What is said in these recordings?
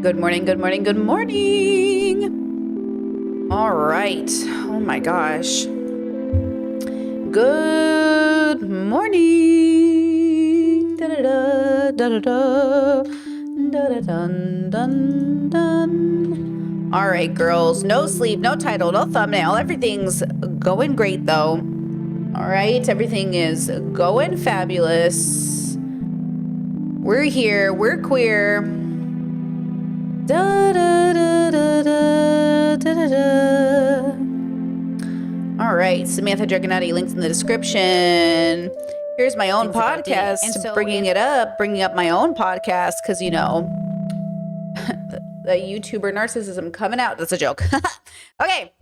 Good morning, good morning, good morning. All right. Oh my gosh. Good morning. Da-da-da, da-da-da, da-da-dun, dun, dun. All right, girls. No sleep, no title, no thumbnail. Everything's going great, though. All right. Everything is going fabulous. We're here. We're queer. Da, da, da, da, da, da, da. All right, Samantha Dragonati, links in the description. Here's my own podcast, so bringing up my own podcast, because, you know, the YouTuber narcissism coming out. That's a joke. Okay.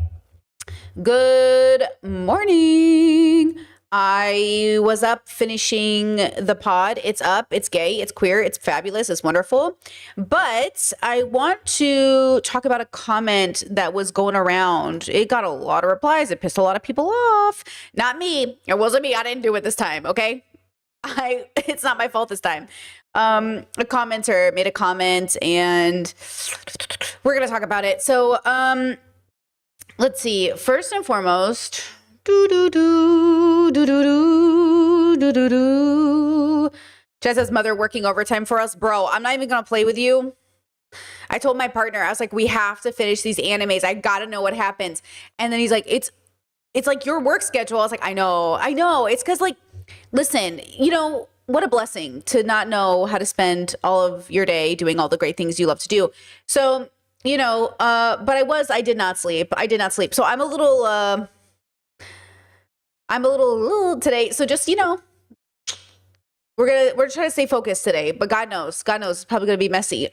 Good morning. I was up finishing the pod. It's up, it's gay, it's queer, it's fabulous, it's wonderful. But I want to talk about a comment that was going around. It got a lot of replies. It pissed a lot of people off. Not me. It wasn't me. I didn't do it this time, okay? It's not my fault this time. A commenter made a comment and we're going to talk about it. So, let's see. First and foremost, Jess says, mother working overtime for us. Bro, I'm not even going to play with you. I told my partner, I was like, we have to finish these animes. I got to know what happens. And then he's like, it's like your work schedule. I was like, I know. It's because, like, listen, you know, what a blessing to not know how to spend all of your day doing all the great things you love to do. So, you know, but I did not sleep. So I'm a little today. So just, you know, we're trying to stay focused today, but God knows it's probably going to be messy.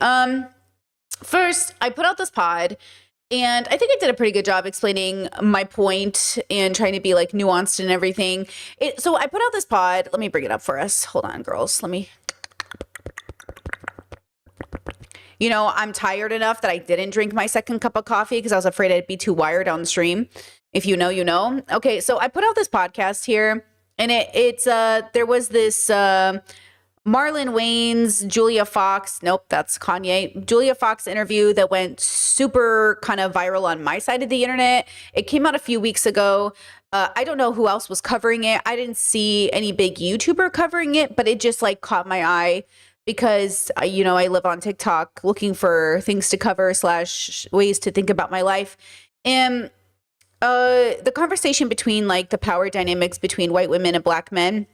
First, I put out this pod and I think I did a pretty good job explaining my point and trying to be like nuanced and everything. So I put out this pod. Let me bring it up for us. Hold on, girls. You know, I'm tired enough that I didn't drink my second cup of coffee because I was afraid I'd be too wired downstream. If you know, you know. Okay, so I put out this podcast here, and it's there was this Marlon Wayans, Julia Fox. Nope, that's Kanye. Julia Fox interview that went super kind of viral on my side of the internet. It came out a few weeks ago. I don't know who else was covering it. I didn't see any big YouTuber covering it, but it just like caught my eye because, you know, I live on TikTok looking for things to cover / ways to think about my life. And the conversation between like the power dynamics between white women and black men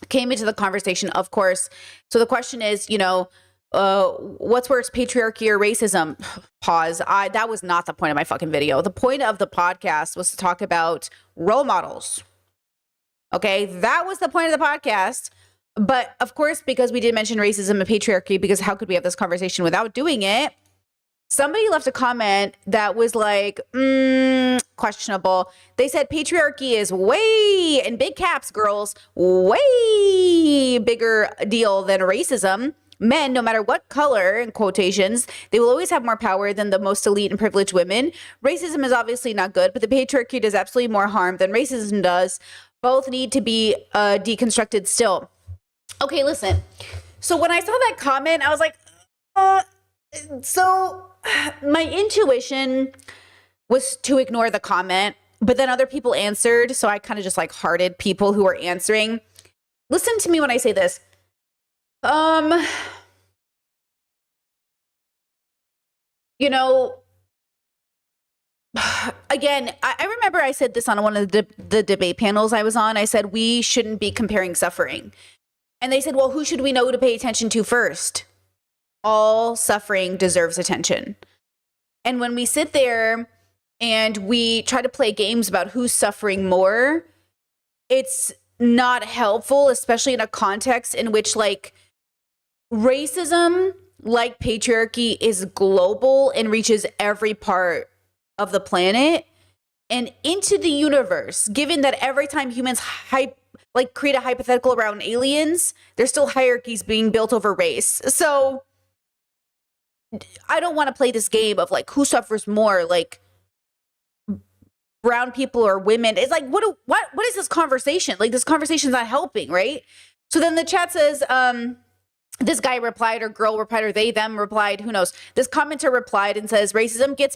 came into the conversation, of course. So the question is, you know, what's worse, patriarchy or racism? Pause. That was not the point of my fucking video. The point of the podcast was to talk about role models. Okay, that was the point of the podcast. But of course, because we did mention racism and patriarchy, because how could we have this conversation without doing it? Somebody left a comment that was like, questionable. They said patriarchy is way, in big caps, girls, way bigger deal than racism. Men, no matter what color, in quotations, they will always have more power than the most elite and privileged women. Racism is obviously not good, but the patriarchy does absolutely more harm than racism does. Both need to be deconstructed still. Okay, listen. So when I saw that comment, I was like, so my intuition was to ignore the comment, but then other people answered. So I kind of just like hearted people who were answering. Listen to me when I say this. You know, again, I remember I said this on one of the debate panels I was on. I said, we shouldn't be comparing suffering. And they said, well, who should we know to pay attention to first? All suffering deserves attention. And when we sit there and we try to play games about who's suffering more, it's not helpful, especially in a context in which like racism, like patriarchy, is global and reaches every part of the planet and into the universe, given that every time humans create a hypothetical around aliens, there's still hierarchies being built over race. So I don't want to play this game of like who suffers more, like brown people or women. It's like, what is this conversation? Like, this conversation's not helping, right? So then the chat says, this guy replied, or girl replied, or they, them replied, who knows? This commenter replied and says, racism gets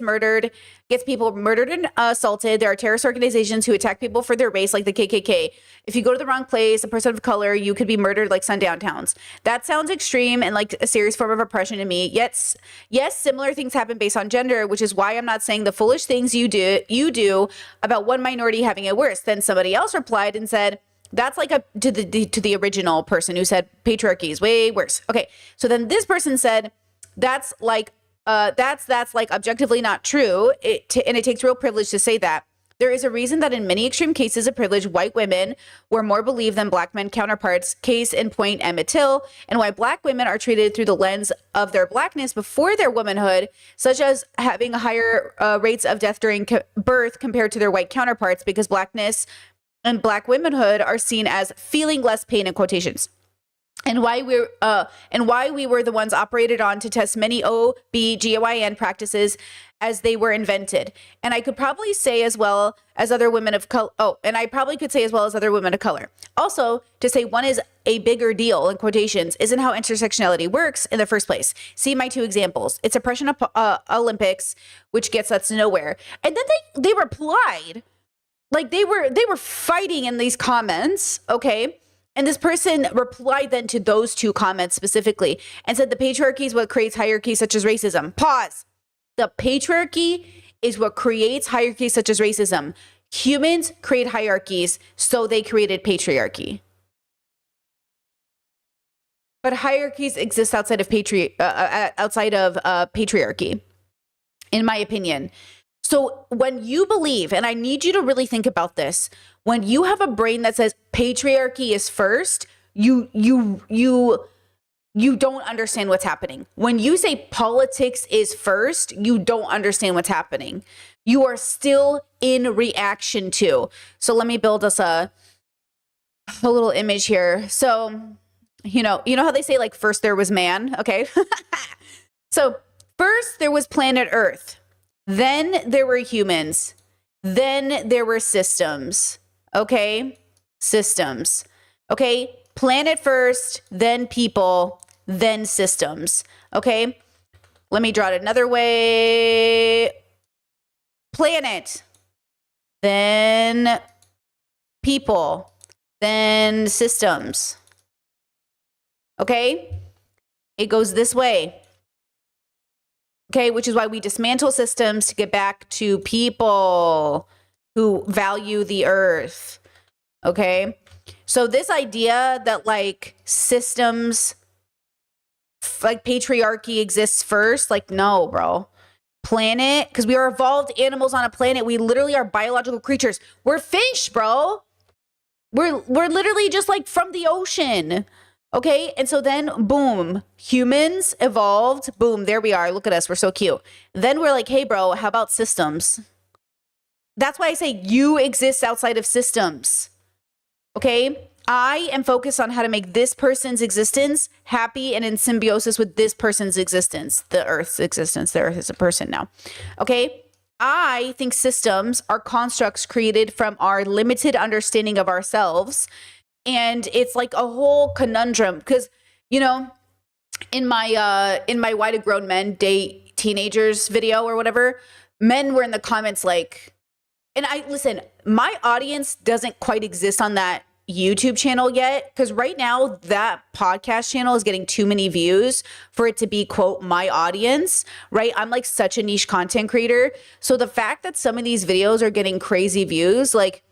people murdered and assaulted. There are terrorist organizations who attack people for their race, like the KKK. If you go to the wrong place, a person of color, you could be murdered like sundown towns. That sounds extreme and like a serious form of oppression to me. Yes, similar things happen based on gender, which is why I'm not saying the foolish things you do about one minority having it worse. Then somebody else replied and said, that's like to the original person who said patriarchy is way worse. Okay, so then this person said that's like objectively not true. And it takes real privilege to say that. There is a reason that in many extreme cases of privilege, white women were more believed than black men counterparts. Case in point, Emmett Till, and why black women are treated through the lens of their blackness before their womanhood, such as having higher rates of death during birth compared to their white counterparts, because blackness and black womanhood are seen as feeling less pain in quotations. And why we were the ones operated on to test many OB/GYN practices as they were invented. And I could probably say as well as other women of color. Also, to say one is a bigger deal in quotations isn't how intersectionality works in the first place. See my two examples. It's oppression Olympics, which gets us nowhere. And then they replied. Like they were fighting in these comments, okay? And this person replied then to those two comments specifically and said the patriarchy is what creates hierarchy such as racism. Pause. The patriarchy is what creates hierarchies such as racism. Humans create hierarchies, so they created patriarchy. But hierarchies exist outside of patriarchy, in my opinion. So when you believe, and I need you to really think about this, when you have a brain that says patriarchy is first, you don't understand what's happening. When you say politics is first, you don't understand what's happening. You are still in reaction to. So let me build us a little image here. So, you know how they say like first there was man, okay? So first there was planet Earth. Then there were humans. Then there were systems. Okay? Systems. Okay? Planet first, then people, then systems. Okay? Let me draw it another way. Planet, then people, then systems. Okay? It goes this way. Okay, which is why we dismantle systems to get back to people who value the earth. Okay, so this idea that like systems, like patriarchy exists first, like no, bro. Planet, because we are evolved animals on a planet. We literally are biological creatures. We're fish, bro. We're literally just like from the ocean. Okay, and so then, boom, humans evolved. Boom, there we are. Look at us. We're so cute. Then we're like, hey, bro, how about systems? That's why I say you exist outside of systems. Okay, I am focused on how to make this person's existence happy and in symbiosis with this person's existence, the Earth's existence. The Earth is a person now. Okay, I think systems are constructs created from our limited understanding of ourselves. And it's like a whole conundrum because, you know, in my Why Do Grown Men Date Teenagers video or whatever, men were in the comments like, and listen, my audience doesn't quite exist on that YouTube channel yet because right now that podcast channel is getting too many views for it to be, quote, my audience, right? I'm like such a niche content creator. So the fact that some of these videos are getting crazy views, like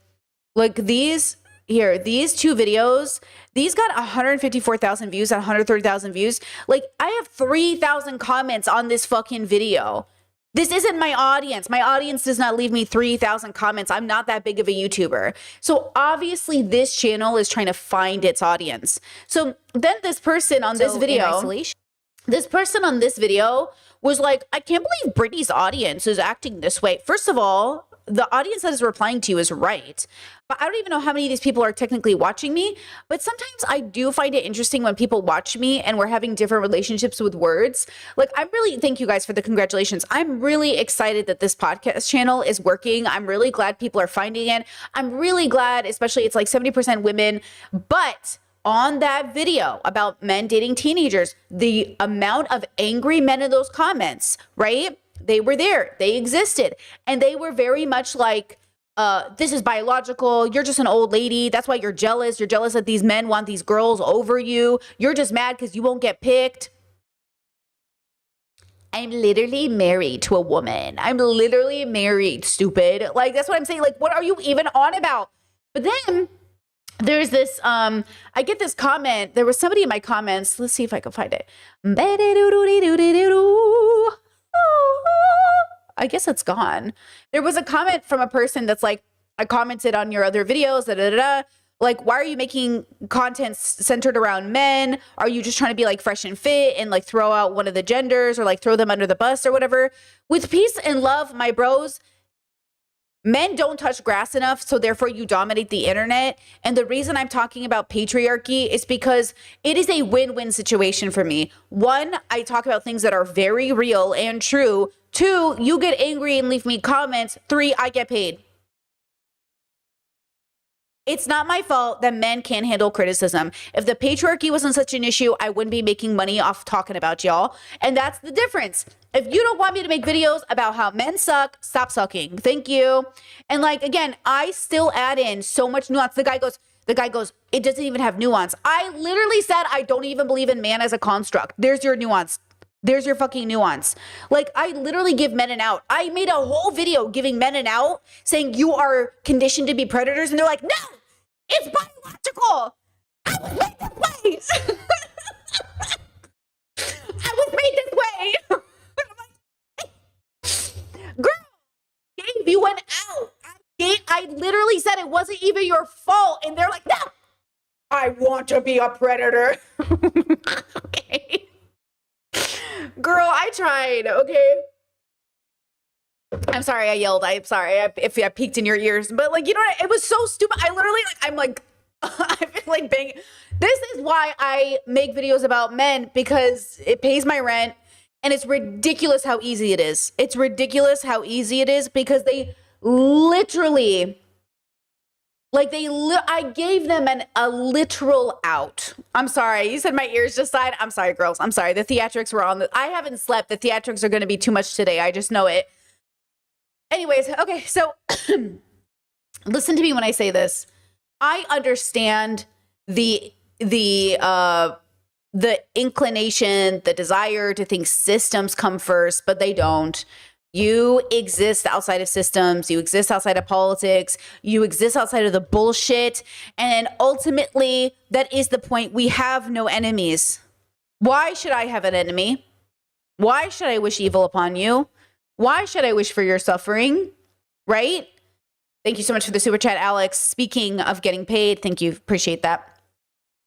these two videos, these got 154,000 views, 130,000 views. Like I have 3,000 comments on this fucking video. This isn't my audience. My audience does not leave me 3,000 comments. I'm not that big of a YouTuber. So obviously this channel is trying to find its audience. So then this person on this video was like, I can't believe Brittany's audience is acting this way. First of all, the audience that is replying to you is right. But I don't even know how many of these people are technically watching me. But sometimes I do find it interesting when people watch me and we're having different relationships with words. Like, thank you guys for the congratulations. I'm really excited that this podcast channel is working. I'm really glad people are finding it. I'm really glad, especially it's like 70% women. But on that video about men dating teenagers, the amount of angry men in those comments, right? They were there, they existed, and they were very much like, this is biological. You're just an old lady. That's why you're jealous. You're jealous that these men want these girls over you. You're just mad because you won't get picked. I'm literally married to a woman. I'm literally married, stupid. Like, that's what I'm saying. Like, what are you even on about? But then there's this, I get this comment. There was somebody in my comments. Let's see if I can find it. I guess it's gone. There was a comment from a person that's like, I commented on your other videos, da, da, da, da. Like, why are you making content centered around men? Are you just trying to be like fresh and fit and like throw out one of the genders or like throw them under the bus or whatever? With peace and love, my bros, men don't touch grass enough, so therefore you dominate the internet. And the reason I'm talking about patriarchy is because it is a win-win situation for me. One, I talk about things that are very real and true. Two, you get angry and leave me comments. Three, I get paid. It's not my fault that men can't handle criticism. If the patriarchy wasn't such an issue, I wouldn't be making money off talking about y'all. And that's the difference. If you don't want me to make videos about how men suck, stop sucking. Thank you. And like, again, I still add in so much nuance. The guy goes, it doesn't even have nuance. I literally said, I don't even believe in man as a construct. There's your nuance. There's your fucking nuance. Like, I literally give men an out. I made a whole video giving men an out, saying you are conditioned to be predators. And they're like, no, it's biological. I was made this way. I was made this way. Girl, I gave you an out. I literally said it wasn't even your fault. And they're like, no, I want to be a predator. Okay. Girl, I tried, okay? I'm sorry I yelled. I'm sorry if I peeked in your ears. But, like, you know what? It was so stupid. I literally, like, I'm like, I feel like banging. This is why I make videos about men, because it pays my rent. And it's ridiculous how easy it is. It's ridiculous how easy it is because they literally... Like I gave them a literal out. I'm sorry. You said my ears just died. I'm sorry, girls. I'm sorry. The theatrics were on. I haven't slept. The theatrics are going to be too much today. I just know it. Anyways, okay. So listen to me when I say this. I understand the inclination, the desire to think systems come first, but they don't. You exist outside of systems. You exist outside of politics. You exist outside of the bullshit. And ultimately, that is the point. We have no enemies. Why should I have an enemy? Why should I wish evil upon you? Why should I wish for your suffering? Right? Thank you so much for the super chat, Alex. Speaking of getting paid, thank you. Appreciate that.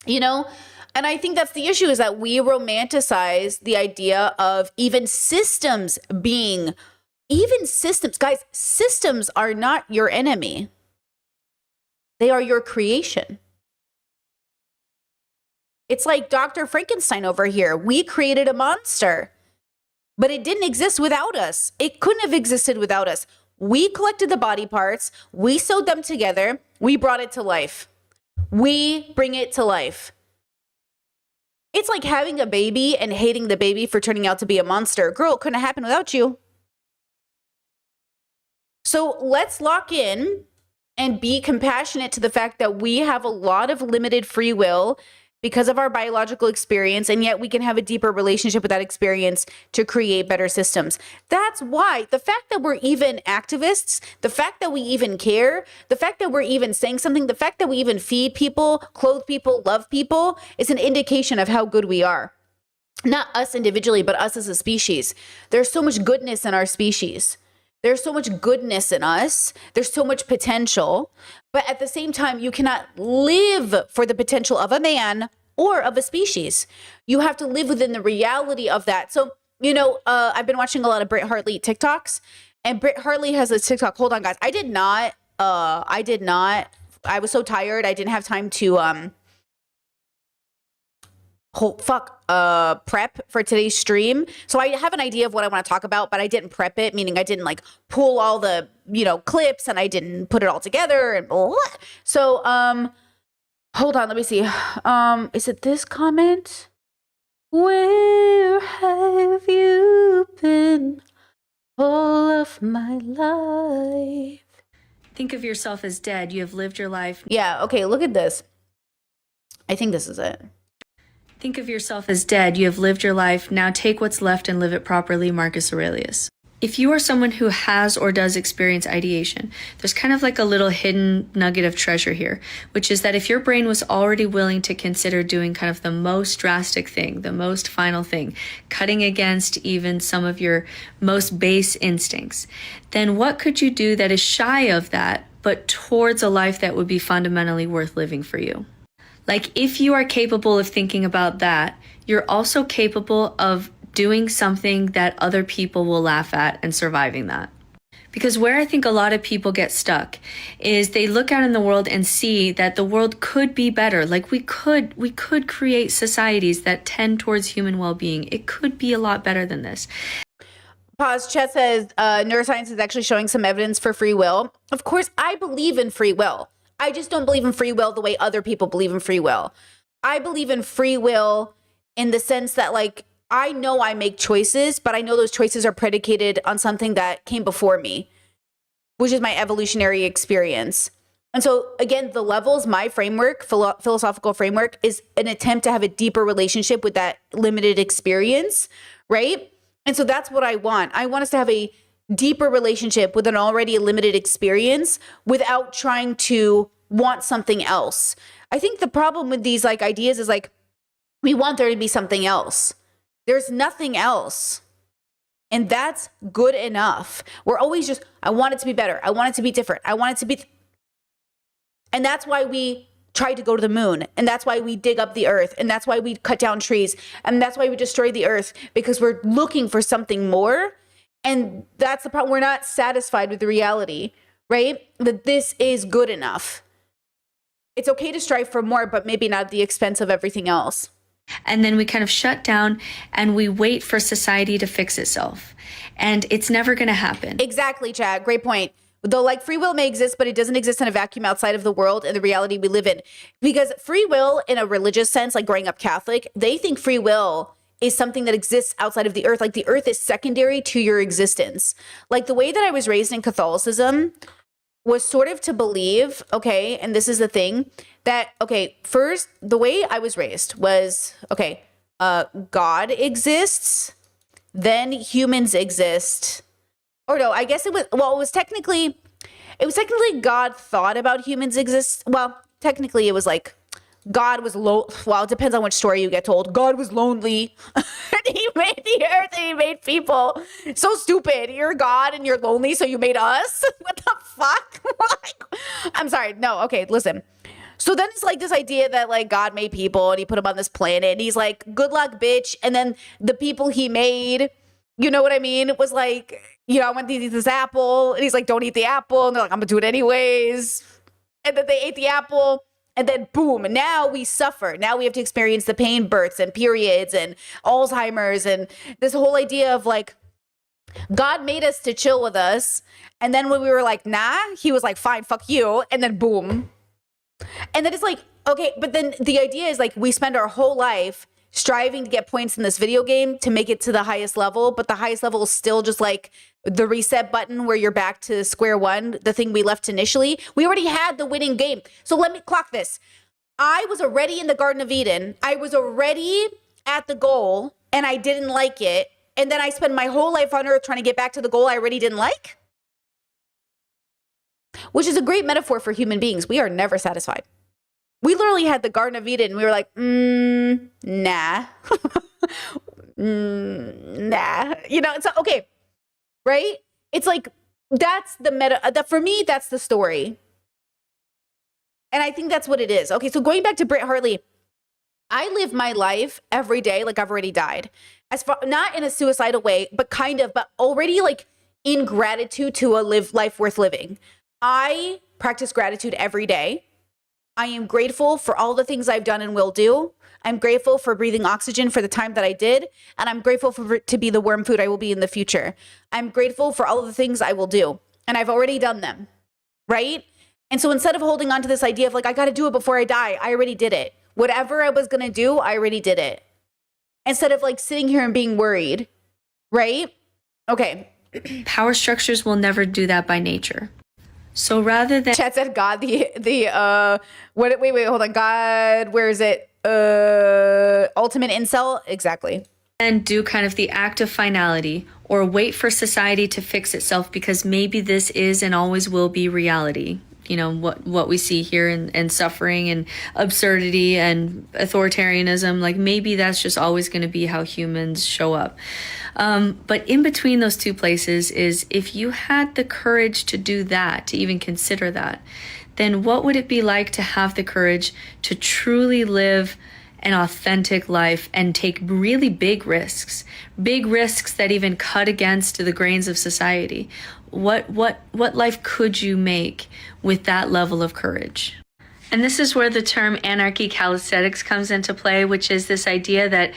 You know, and I think that's the issue, is that we romanticize the idea of even systems being... Even systems, guys, systems are not your enemy. They are your creation. It's like Dr. Frankenstein over here. We created a monster, but it didn't exist without us. It couldn't have existed without us. We collected the body parts. We sewed them together. We brought it to life. We bring it to life. It's like having a baby and hating the baby for turning out to be a monster. Girl, it couldn't have happened without you. So let's lock in and be compassionate to the fact that we have a lot of limited free will because of our biological experience, and yet we can have a deeper relationship with that experience to create better systems. That's why the fact that we're even activists, the fact that we even care, the fact that we're even saying something, the fact that we even feed people, clothe people, love people, is an indication of how good we are. Not us individually, but us as a species. There's so much goodness in our species. There's so much goodness in us. There's so much potential. But at the same time, you cannot live for the potential of a man or of a species. You have to live within the reality of that. So, you know, I've been watching a lot of Britt Hartley TikToks. And Britt Hartley has a TikTok. Hold on, guys. I was so tired. I didn't have time to prep for today's stream. So I have an idea of what I want to talk about, but I didn't prep it, meaning I didn't like pull all the, you know, clips, and I didn't put it all together and blah. So Hold on, let me see. Is it this comment? Where have you been all of my life? Think of yourself as dead. You have lived your life. Yeah, okay, look at this. I think this is it. Think of yourself as dead. You have lived your life. Now take what's left and live it properly. Marcus Aurelius. If you are someone who has or does experience ideation, there's kind of like a little hidden nugget of treasure here, which is that if your brain was already willing to consider doing kind of the most drastic thing, the most final thing, cutting against even some of your most base instincts, then what could you do that is shy of that, but towards a life that would be fundamentally worth living for you? Like, if you are capable of thinking about that, you're also capable of doing something that other people will laugh at and surviving that. Because where I think a lot of people get stuck is they look out in the world and see that the world could be better. Like we could create societies that tend towards human well-being. It could be a lot better than this. Pause. Chet says neuroscience is actually showing some evidence for free will. Of course, I believe in free will. I just don't believe in free will the way other people believe in free will. I believe in free will in the sense that, like, I know I make choices, but I know those choices are predicated on something that came before me, which is my evolutionary experience. And so, again, the levels, my framework, philosophical framework, is an attempt to have a deeper relationship with that limited experience, right? And so that's what I want. I want us to have a deeper relationship with an already limited experience without trying to want something else. I think the problem with these like ideas is like, we want there to be something else. There's nothing else. And that's good enough. We're always just, I want it to be better. I want it to be different. I want it to be. And that's why we try to go to the moon. And that's why we dig up the earth. And that's why we cut down trees. And that's why we destroy the earth, because we're looking for something more. And that's the problem. We're not satisfied with the reality, right? That this is good enough. It's okay to strive for more, but maybe not at the expense of everything else. And then we kind of shut down and we wait for society to fix itself. And it's never going to happen. Exactly, Chad. Great point. Though, like, free will may exist, but it doesn't exist in a vacuum outside of the world and the reality we live in. Because free will, in a religious sense, like growing up Catholic, they think free will is something that exists outside of the earth. Like, the earth is secondary to your existence. Like, the way that I was raised in Catholicism was sort of to believe, okay, and this is the thing, that, okay, first, the way I was raised was, okay, God exists, then humans exist. Or no, I guess it was technically God thought about humans exist. Well, technically it was like God was well, it depends on which story you get told. God was lonely and he made the earth and he made people. So stupid. You're God and you're lonely, so you made us? What the fuck? I'm sorry. No, okay, listen. So then it's like this idea that like God made people and he put them on this planet and he's like, good luck, bitch. And then the people he made, you know what I mean? It was like, you know, I want to eat this apple. And he's like, don't eat the apple. And they're like, I'm going to do it anyways. And then they ate the apple. And then boom, now we suffer. Now we have to experience the pain, births and periods and Alzheimer's and this whole idea of like, God made us to chill with us. And then when we were like, nah, he was like, fine, fuck you. And then boom. And then it's like, okay, but then the idea is like, we spend our whole life striving to get points in this video game to make it to the highest level. But the highest level is still just like the reset button where you're back to square one, the thing we left initially. We already had the winning game. So let me clock this. I was already in the Garden of Eden. I was already at the goal and I didn't like it. And then I spent my whole life on earth trying to get back to the goal I already didn't like. Which is a great metaphor for human beings. We are never satisfied. We literally had the Garden of Eden. We were like, nah. Nah. You know, it's okay. Right? It's like, that's the meta. For me, that's the story. And I think that's what it is. Okay, so going back to Britt Hartley, I live my life every day like I've already died. As far, not in a suicidal way, but kind of, but already like in gratitude to a life worth living. I practice gratitude every day. I am grateful for all the things I've done and will do. I'm grateful for breathing oxygen for the time that I did. And I'm grateful to be the worm food I will be in the future. I'm grateful for all of the things I will do. And I've already done them, right? And so instead of holding on to this idea of like, I got to do it before I die, I already did it. Whatever I was going to do, I already did it. Instead of like sitting here and being worried, right? Okay. Power structures will never do that by nature. So rather than Chat said God, wait, hold on. God, where is it? Ultimate incel? Exactly. and do kind of the act of finality or wait for society to fix itself because maybe this is and always will be reality. You know, what we see here in suffering and absurdity and authoritarianism, like maybe that's just always going to be how humans show up. But in between those two places is if you had the courage to do that, to even consider that, then what would it be like to have the courage to truly live an authentic life and take really big risks that even cut against the grains of society? What life could you make with that level of courage? And this is where the term anarchy calisthenics comes into play, which is this idea that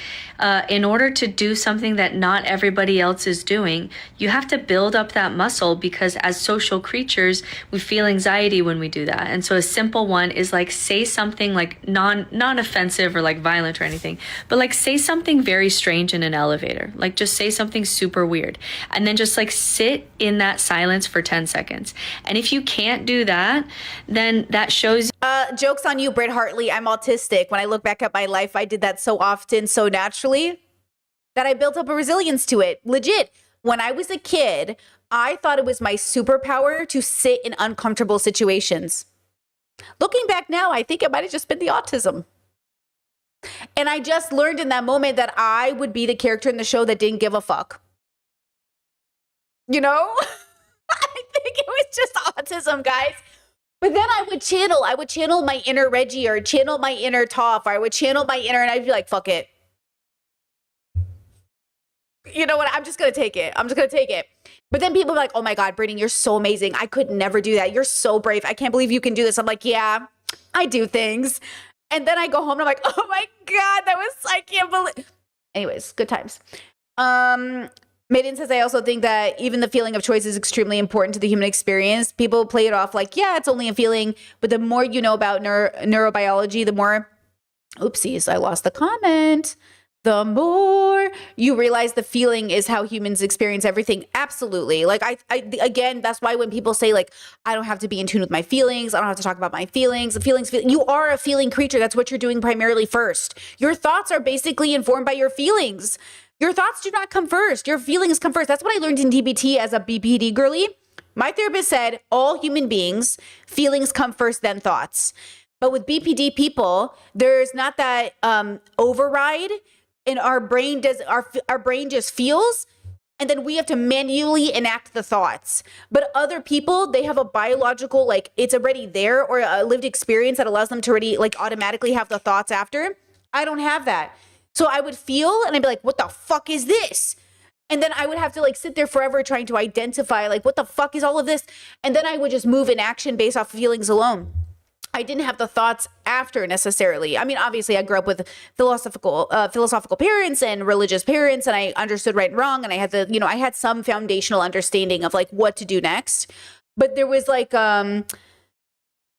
in order to do something that not everybody else is doing, you have to build up that muscle because as social creatures, we feel anxiety when we do that. And so a simple one is like say something like non-offensive or like violent or anything, but like say something very strange in an elevator, like just say something super weird and then just like sit in that silence for 10 seconds. And if you can't do that, then that shows joke's on you, Britt Hartley. I'm autistic. When I look back at my life, I did that so often, so naturally, that I built up a resilience to it. Legit. When I was a kid, I thought it was my superpower to sit in uncomfortable situations. Looking back now, I think it might have just been the autism. And I just learned in that moment that I would be the character in the show that didn't give a fuck. You know? I think it was just autism, guys. But then I would channel my inner Reggie or channel my inner Toph, or I would channel my inner, and I'd be like, fuck it. You know what? I'm just going to take it. But then people are like, oh my God, Brittany, you're so amazing. I could never do that. You're so brave. I can't believe you can do this. I'm like, yeah, I do things. And then I go home and I'm like, oh my God, I can't believe. Anyways, good times. Maiden says, I also think that even the feeling of choice is extremely important to the human experience. People play it off like, yeah, it's only a feeling. But the more you know about neurobiology, the more, oopsies, I lost the comment. The more you realize the feeling is how humans experience everything. Absolutely. Like again, that's why when people say like, I don't have to be in tune with my feelings. I don't have to talk about my feelings. You are a feeling creature. That's what you're doing primarily first. Your thoughts are basically informed by your feelings. Your thoughts do not come first. Your feelings come first. That's what I learned in DBT as a BPD girly. My therapist said all human beings, feelings come first, then thoughts. But with BPD people, there's not that override, and our brain just feels, and then we have to manually enact the thoughts. But other people, they have a biological, like it's already there, or a lived experience that allows them to already like automatically have the thoughts after. I don't have that. So I would feel and I'd be like, what the fuck is this? And then I would have to like sit there forever trying to identify like, what the fuck is all of this? And then I would just move in action based off feelings alone. I didn't have the thoughts after necessarily. I mean, obviously I grew up with philosophical parents and religious parents, and I understood right and wrong. And I had I had some foundational understanding of like what to do next. But there was like,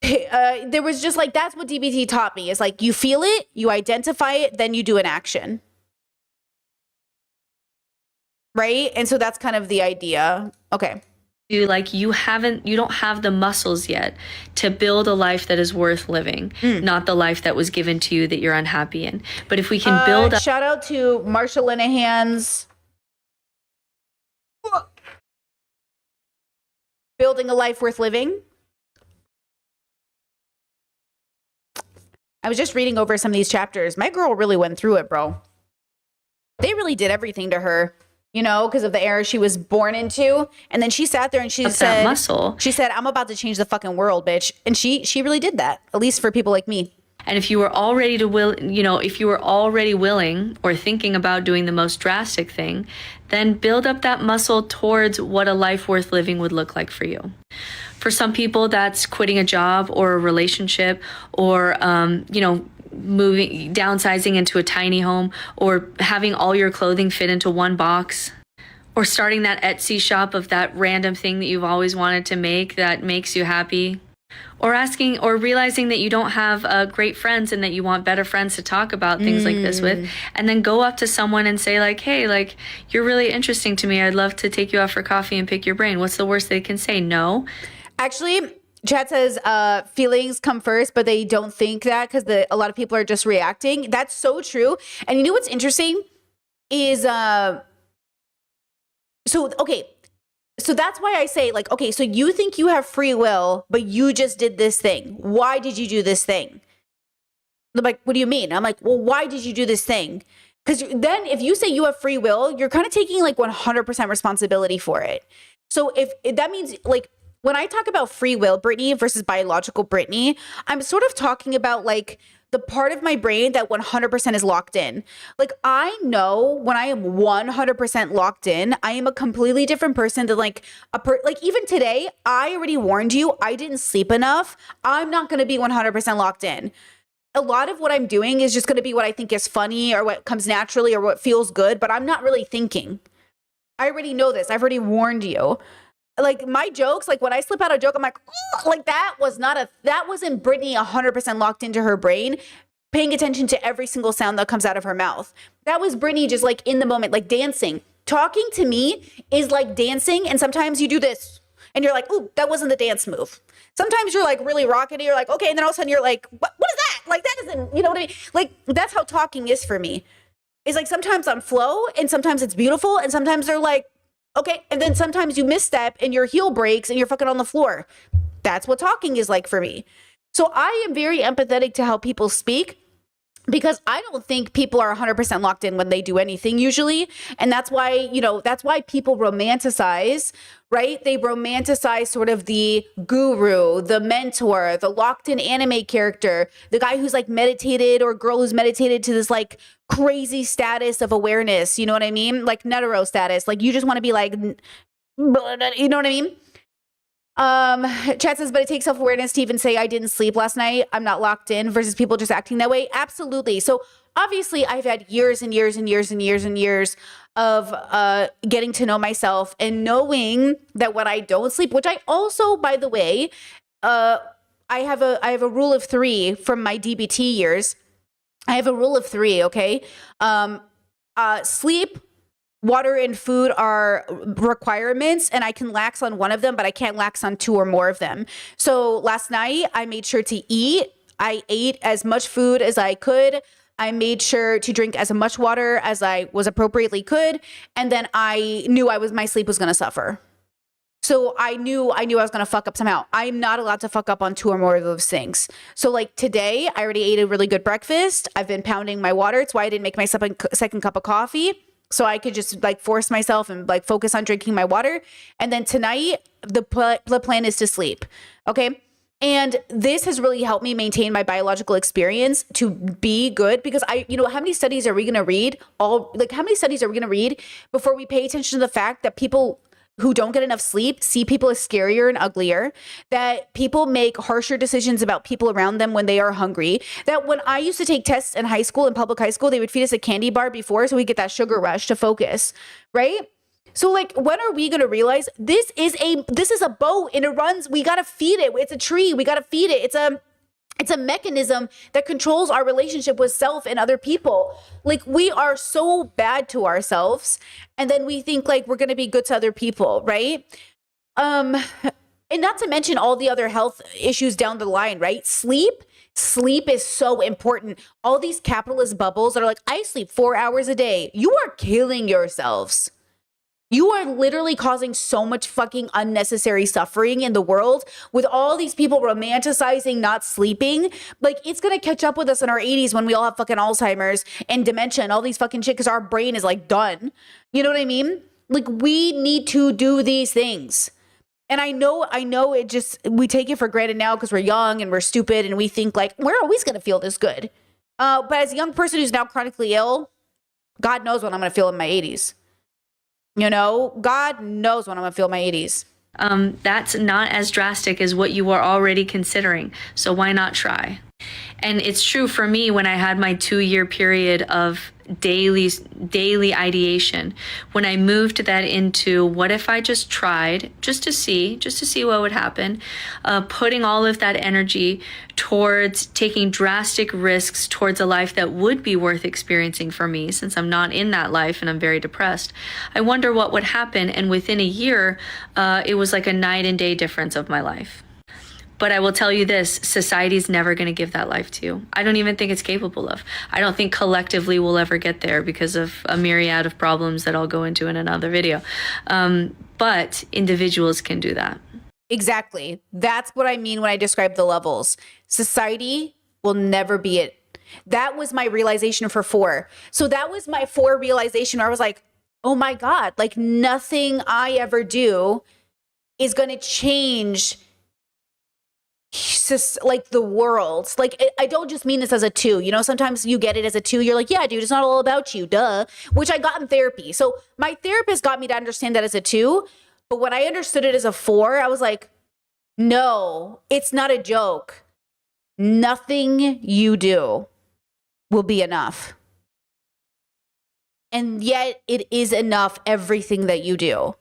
there was just like, that's what DBT taught me is like, you feel it, you identify it, then you do an action. Right? And so that's kind of the idea. Okay. You don't have the muscles yet to build a life that is worth living, not the life that was given to you that you're unhappy in. But if we can build up. Shout out to Marsha Linehan's Building a Life Worth Living. I was just reading over some of these chapters. My girl really went through it, bro. They really did everything to her, because of the era she was born into. And then she sat there and she said, she said, I'm about to change the fucking world, bitch. And she really did that, at least for people like me. And if you were already willing or thinking about doing the most drastic thing, then build up that muscle towards what a life worth living would look like for you. For some people, that's quitting a job or a relationship or, downsizing into a tiny home or having all your clothing fit into one box or starting that Etsy shop of that random thing that you've always wanted to make that makes you happy. Or asking or realizing that you don't have great friends and that you want better friends to talk about things like this with. And then go up to someone and say like, hey, like, you're really interesting to me. I'd love to take you out for coffee and pick your brain. What's the worst they can say? No. Actually, Chad says feelings come first, but they don't think that because a lot of people are just reacting. That's so true. And you know what's interesting is so that's why I say, like, okay, so you think you have free will, but you just did this thing. Why did you do this thing? They're like, what do you mean? I'm like, well, why did you do this thing? Because then if you say you have free will, you're kind of taking like 100% responsibility for it. So if that means, like, when I talk about free will, Brittany, versus biological Brittany, I'm sort of talking about like the part of my brain that 100% is locked in. Like, I know when I am 100% locked in, I am a completely different person than like like even today, I already warned you, I didn't sleep enough. I'm not going to be 100% locked in. A lot of what I'm doing is just going to be what I think is funny or what comes naturally or what feels good, but I'm not really thinking. I already know this. I've already warned you. Like my jokes, like when I slip out a joke, I'm like, oh, like that wasn't Brittany 100% locked into her brain, paying attention to every single sound that comes out of her mouth. That was Brittany just like in the moment, like dancing. Talking to me is like dancing. And sometimes you do this and you're like, ooh, that wasn't the dance move. Sometimes you're like really rocking it. You're like, okay. And then all of a sudden you're like, what is that? Like that isn't, you know what I mean? Like that's how talking is for me. It's like sometimes I'm flow and sometimes it's beautiful. And sometimes they're like, okay. And then sometimes you misstep and your heel breaks and you're fucking on the floor. That's what talking is like for me. So I am very empathetic to how people speak because I don't think people are 100% locked in when they do anything usually. And that's why, that's why people romanticize, right? They romanticize sort of the guru, the mentor, the locked in anime character, the guy who's like meditated or girl who's meditated to this like crazy status of awareness. You know what I mean? Like Netero status. Like you just want to be like, you know what I mean? Chad says, but it takes self-awareness to even say I didn't sleep last night. I'm not locked in versus people just acting that way. Absolutely. So obviously I've had years and years and years and years and years of getting to know myself and knowing that when I don't sleep, which I also, by the way, I have a rule of 3 from my DBT years. I have a rule of 3. Okay. Sleep, water, and food are requirements, and I can lax on one of them, but I can't lax on 2 or more of them. So last night I made sure to eat. I ate as much food as I could. I made sure to drink as much water as I was appropriately could. And then I knew my sleep was going to suffer. So I knew I was going to fuck up somehow. I'm not allowed to fuck up on 2 or more of those things. So like today, I already ate a really good breakfast. I've been pounding my water. It's why I didn't make my second cup of coffee. So I could just like force myself and like focus on drinking my water. And then tonight, the plan is to sleep. Okay. And this has really helped me maintain my biological experience to be good because how many studies are we going to read? How many studies are we going to read before we pay attention to the fact that people who don't get enough sleep see people as scarier and uglier, that people make harsher decisions about people around them when they are hungry, that when I used to take tests in high school, in public high school, they would feed us a candy bar before so we get that sugar rush to focus, right? So like, when are we going to realize this is a boat and it runs, we got to feed it. It's a tree. We got to feed it. It's a mechanism that controls our relationship with self and other people. Like we are so bad to ourselves. And then we think like we're going to be good to other people. Right. And not to mention all the other health issues down the line, right? Sleep is so important. All these capitalist bubbles that are like, I sleep 4 hours a day. You are killing yourselves. You are literally causing so much fucking unnecessary suffering in the world with all these people romanticizing not sleeping. Like it's going to catch up with us in our 80s when we all have fucking Alzheimer's and dementia and all these fucking shit because our brain is like done. You know what I mean? Like we need to do these things. And I know we take it for granted now because we're young and we're stupid and we think like, we're always going to feel this good. But as a young person who's now chronically ill, God knows what I'm going to feel in my 80s. God knows when I'm going to feel my 80s. That's not as drastic as what you are already considering. So why not try? And it's true for me when I had my 2-year period of daily ideation. When I moved that into what if I just tried just to see what would happen, putting all of that energy towards taking drastic risks towards a life that would be worth experiencing for me, since I'm not in that life and I'm very depressed. I wonder what would happen. And within a year, it was like a night and day difference of my life. But I will tell you this, society's never going to give that life to you. I don't even think it's capable of. I don't think collectively we'll ever get there because of a myriad of problems that I'll go into in another video. But individuals can do that. Exactly. That's what I mean when I describe the levels. Society will never be it. That was my realization for 4. So that was my 4 realization where I was like, oh my God, like nothing I ever do is going to change like the world. Like I don't just mean this as a 2, you know, sometimes you get it as a 2. You're like, yeah, dude, it's not all about you. Duh. Which I got in therapy. So my therapist got me to understand that as a 2. But when I understood it as a 4, I was like, no, it's not a joke. Nothing you do will be enough. And yet it is enough, everything that you do.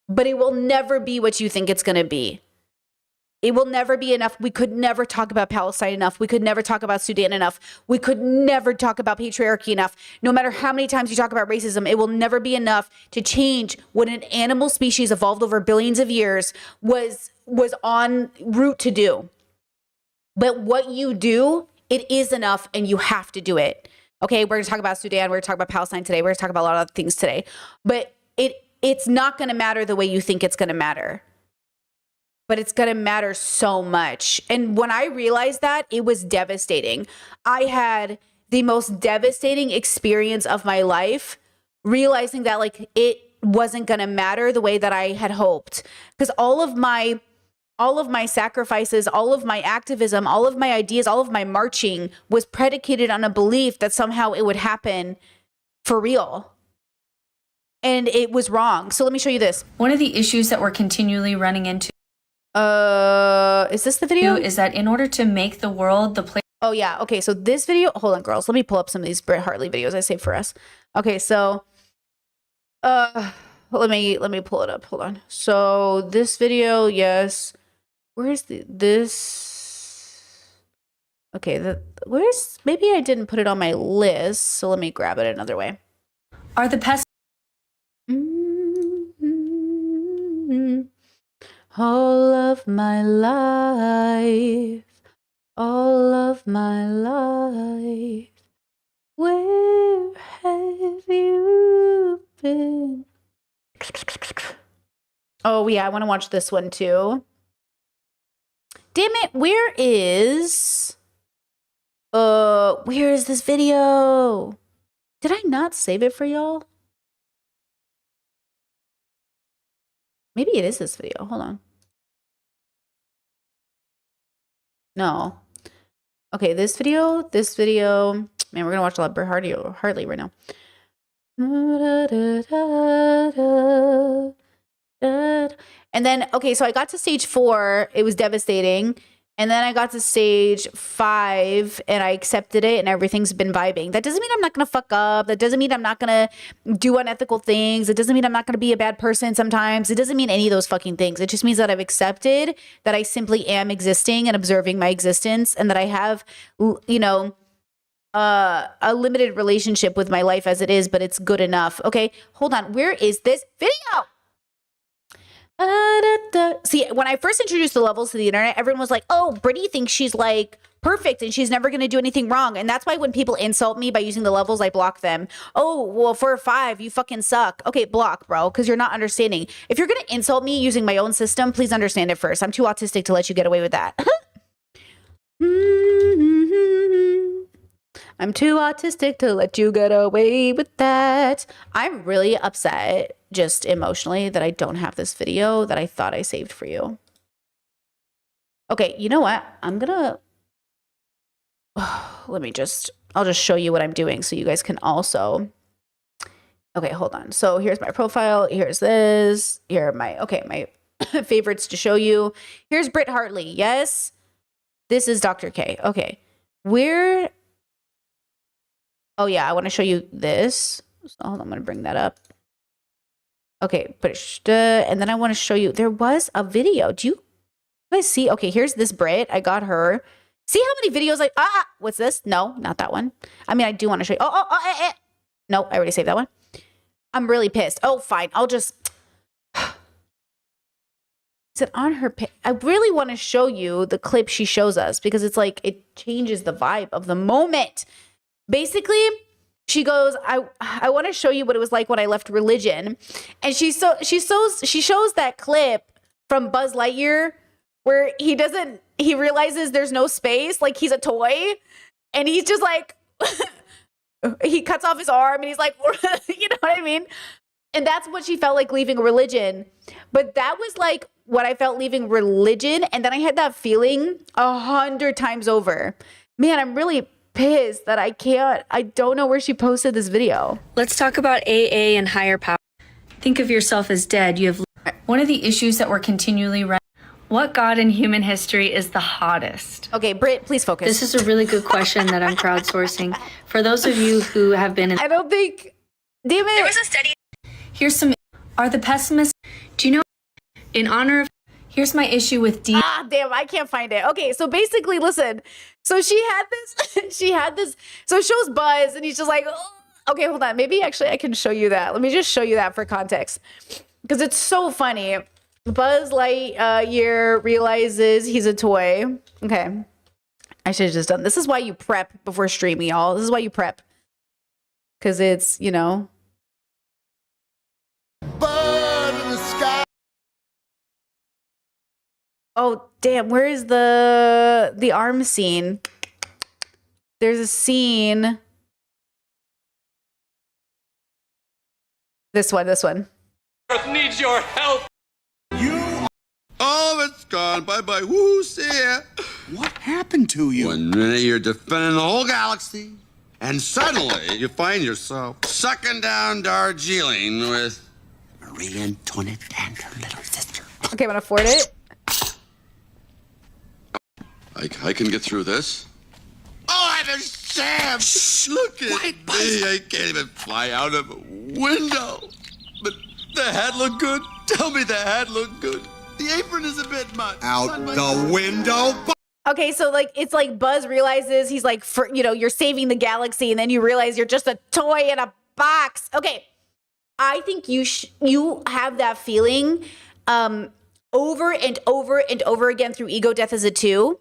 But it will never be what you think it's going to be. It will never be enough. We could never talk about Palestine enough. We could never talk about Sudan enough. We could never talk about patriarchy enough. No matter how many times you talk about racism, it will never be enough to change what an animal species evolved over billions of years was en route to do. But what you do, it is enough and you have to do it. Okay, we're going to talk about Sudan. We're going to talk about Palestine today. We're going to talk about a lot of other things today. But it's not going to matter the way you think it's going to matter. But it's going to matter so much. And when I realized that, it was devastating. I had the most devastating experience of my life, realizing that like it wasn't going to matter the way that I had hoped. Because all of my sacrifices, all of my activism, all of my ideas, all of my marching was predicated on a belief that somehow it would happen for real. And it was wrong. So let me show you this. One of the issues that we're continually running into is this the video? is that in order to make the world the place. Oh yeah. Okay. So this video, hold on girls. Let me pull up some of these Britt Hartley videos I saved for us. Okay. So, let me pull it up. Hold on. So this video, yes. Where's this? Okay. Maybe I didn't put it on my list. So let me grab it another way. Are the pests. All of my life, all of my life, where have you been? Oh yeah, I want to watch this one too. Damn it, where is this video? Did I not save it for y'all? Maybe it is this video. Hold on. No. Okay, this video. Man, we're going to watch a lot of Britt Hartley right now. And then, okay, so I got to stage 4. It was devastating. And then I got to stage 5 and I accepted it and everything's been vibing. That doesn't mean I'm not going to fuck up. That doesn't mean I'm not going to do unethical things. It doesn't mean I'm not going to be a bad person sometimes. It doesn't mean any of those fucking things. It just means that I've accepted that I simply am existing and observing my existence and that I have, you know, a limited relationship with my life as it is, but it's good enough. Okay, hold on. Where is this video? See, when I first introduced the levels to the internet, everyone was like, oh, Brittany thinks she's like perfect and she's never going to do anything wrong. And that's why when people insult me by using the levels, I block them. Oh, well, for a 5, you fucking suck. Okay, block, bro, because you're not understanding. If you're going to insult me using my own system, please understand it first. I'm too autistic to let you get away with that. I'm too autistic to let you get away with that. I'm really upset, just emotionally, that I don't have this video that I thought I saved for you. Okay, you know what? I'm gonna... I'll just show you what I'm doing so you guys can also... Okay, hold on. So here's my profile. Here's this. Here are my favorites to show you. Here's Britt Hartley. Yes? This is Dr. K. Okay. Where? Oh yeah, I want to show you this. So hold on, I'm gonna bring that up. Okay, and then I want to show you. There was a video. Do you guys see? Okay, here's this Brit. I got her. See how many videos like what's this? No, not that one. I mean, I do want to show you. No, I already saved that one. I'm really pissed. Oh, fine. I'll just. Is it on her page? I really want to show you the clip she shows us because it's like it changes the vibe of the moment. Basically, she goes, I want to show you what it was like when I left religion. And she shows that clip from Buzz Lightyear where he realizes there's no space, like he's a toy, and he's just like he cuts off his arm and he's like, you know what I mean? And that's what she felt like leaving religion. But that was like what I felt leaving religion. And then I had that feeling 100 times over. Man, I'm really pissed that I don't know where she posted this video. Let's talk about AA and higher power. Think of yourself as dead. You have one of the issues that we're continually running. What god in human history is the hottest? Okay, Britt, please focus. This is a really good question that I'm crowdsourcing. For those of you who have been in... I don't think... Damn it. There was a study... Here's some... Are the pessimists... Do you know... In honor of... Here's my issue with D... Damn, I can't find it. Okay, so basically, listen. So she had this... So it shows Buzz, and he's just like... Oh. Okay, hold on. Maybe actually I can show you that. Let me just show you that for context. Because it's so funny. Buzz Lightyear realizes he's a toy. Okay. I should have just done... This is why you prep before streaming, y'all. This is why you prep. Because it's, you know... Bird in the sky. Oh, damn. Where is the arm scene? There's a scene... This one. Earth needs your help. All of it's gone. Bye-bye. Woo, see ya. What happened to you? One minute you're defending the whole galaxy, and suddenly you find yourself sucking down Darjeeling with Marie Antoinette and her little sister. Okay, I'm gonna afford it. I can get through this. Oh, I'm a sham! Look at me. I can't even fly out of a window. But the hat looked good. Tell me the hat looked good. The apron is a bit much. Out the window. Okay, so like it's like Buzz realizes he's like, you're saving the galaxy, and then you realize you're just a toy in a box. Okay, I think you have that feeling over and over and over again through Ego Death as a 2.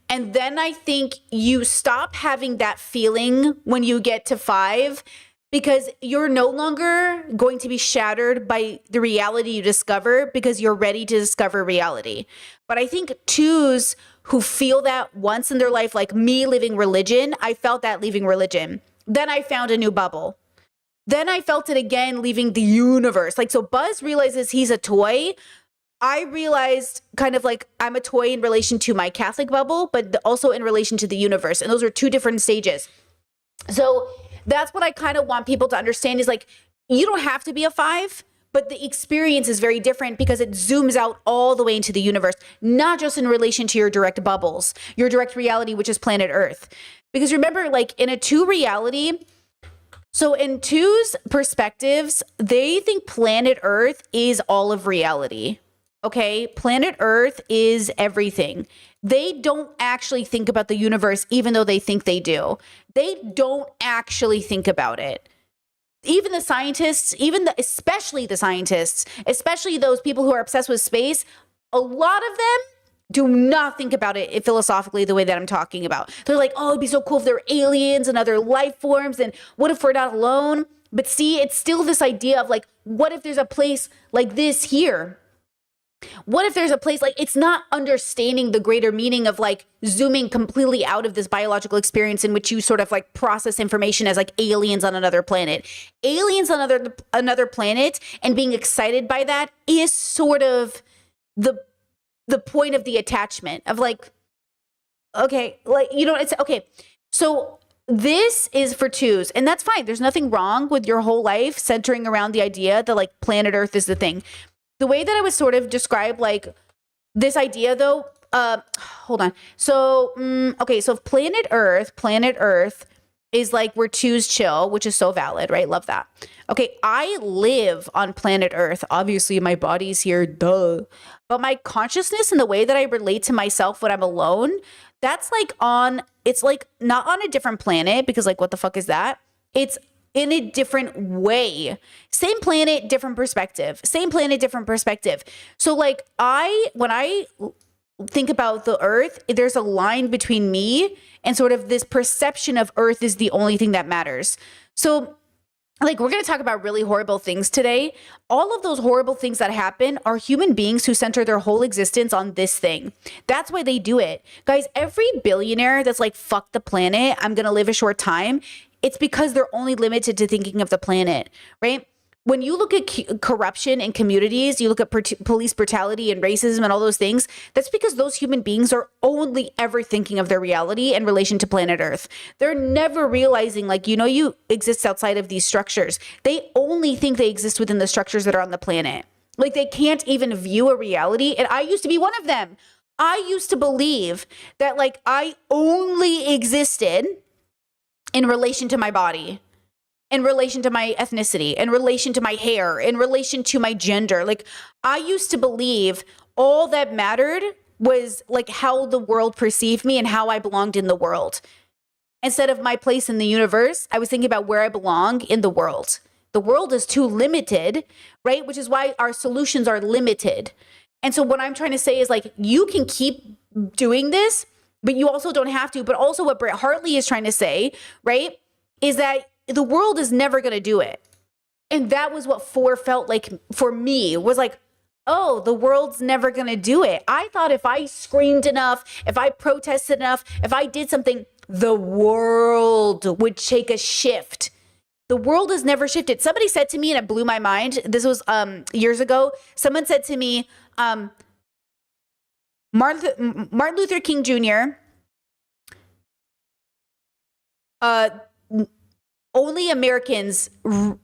And then I think you stop having that feeling when you get to 5 because you're no longer going to be shattered by the reality you discover because you're ready to discover reality. But I think 2s who feel that once in their life, like me leaving religion, I felt that leaving religion. Then I found a new bubble. Then I felt it again leaving the universe. Like, so Buzz realizes he's a toy. I realized kind of like I'm a toy in relation to my Catholic bubble, but also in relation to the universe. And those are 2 different stages. So that's what I kind of want people to understand is like, you don't have to be a 5, but the experience is very different because it zooms out all the way into the universe, not just in relation to your direct bubbles, your direct reality, which is planet Earth. Because remember, like in a 2 reality, so in 2's perspectives, they think planet Earth is all of reality. Okay, planet Earth is everything. They don't actually think about the universe, even though they think they do. They don't actually think about it. Even the scientists, especially the scientists, especially those people who are obsessed with space, a lot of them do not think about it philosophically the way that I'm talking about. They're like, oh, it'd be so cool if there were aliens and other life forms, and what if we're not alone? But see, it's still this idea of like, what if there's a place like this here? What if there's a place like, it's not understanding the greater meaning of like zooming completely out of this biological experience in which you sort of like process information as like aliens on another planet. Aliens on another planet and being excited by that is sort of the point of the attachment of like, okay, like, you know, it's okay. So this is for 2s, and that's fine. There's nothing wrong with your whole life centering around the idea that like planet Earth is the thing. The way that I would sort of describe like this idea though hold on. So, okay. So planet Earth is like where choose chill, which is so valid, right? Love that. Okay. I live on planet Earth. Obviously my body's here, duh. But my consciousness and the way that I relate to myself when I'm alone, that's like it's like not on a different planet, because like, what the fuck is that? It's in a different way. Same planet, different perspective. Same planet, different perspective. So like when I think about the Earth, there's a line between me and sort of this perception of Earth is the only thing that matters. So like, we're going to talk about really horrible things today. All of those horrible things that happen are human beings who center their whole existence on this thing. That's why they do it. Guys, every billionaire that's like, fuck the planet, I'm going to live a short time, it's because they're only limited to thinking of the planet, right? When you look at corruption in communities, you look at police brutality and racism and all those things, that's because those human beings are only ever thinking of their reality in relation to planet Earth. They're never realizing, like, you exist outside of these structures. They only think they exist within the structures that are on the planet. Like, they can't even view a reality. And I used to be one of them. I used to believe that, like, I only existed in relation to my body, in relation to my ethnicity, in relation to my hair, in relation to my gender. Like, I used to believe all that mattered was like how the world perceived me and how I belonged in the world. Instead of my place in the universe, I was thinking about where I belong in the world. The world is too limited, right? Which is why our solutions are limited. And so what I'm trying to say is, like, you can keep doing this, but you also don't have to. But also what Brett Hartley is trying to say, right, is that the world is never going to do it. And that was what 4 felt like for me, was like, oh, the world's never going to do it. I thought if I screamed enough, if I protested enough, if I did something, the world would take a shift. The world has never shifted. Somebody said to me, and it blew my mind, this was years ago, someone said to me, Martin Luther King Jr., only Americans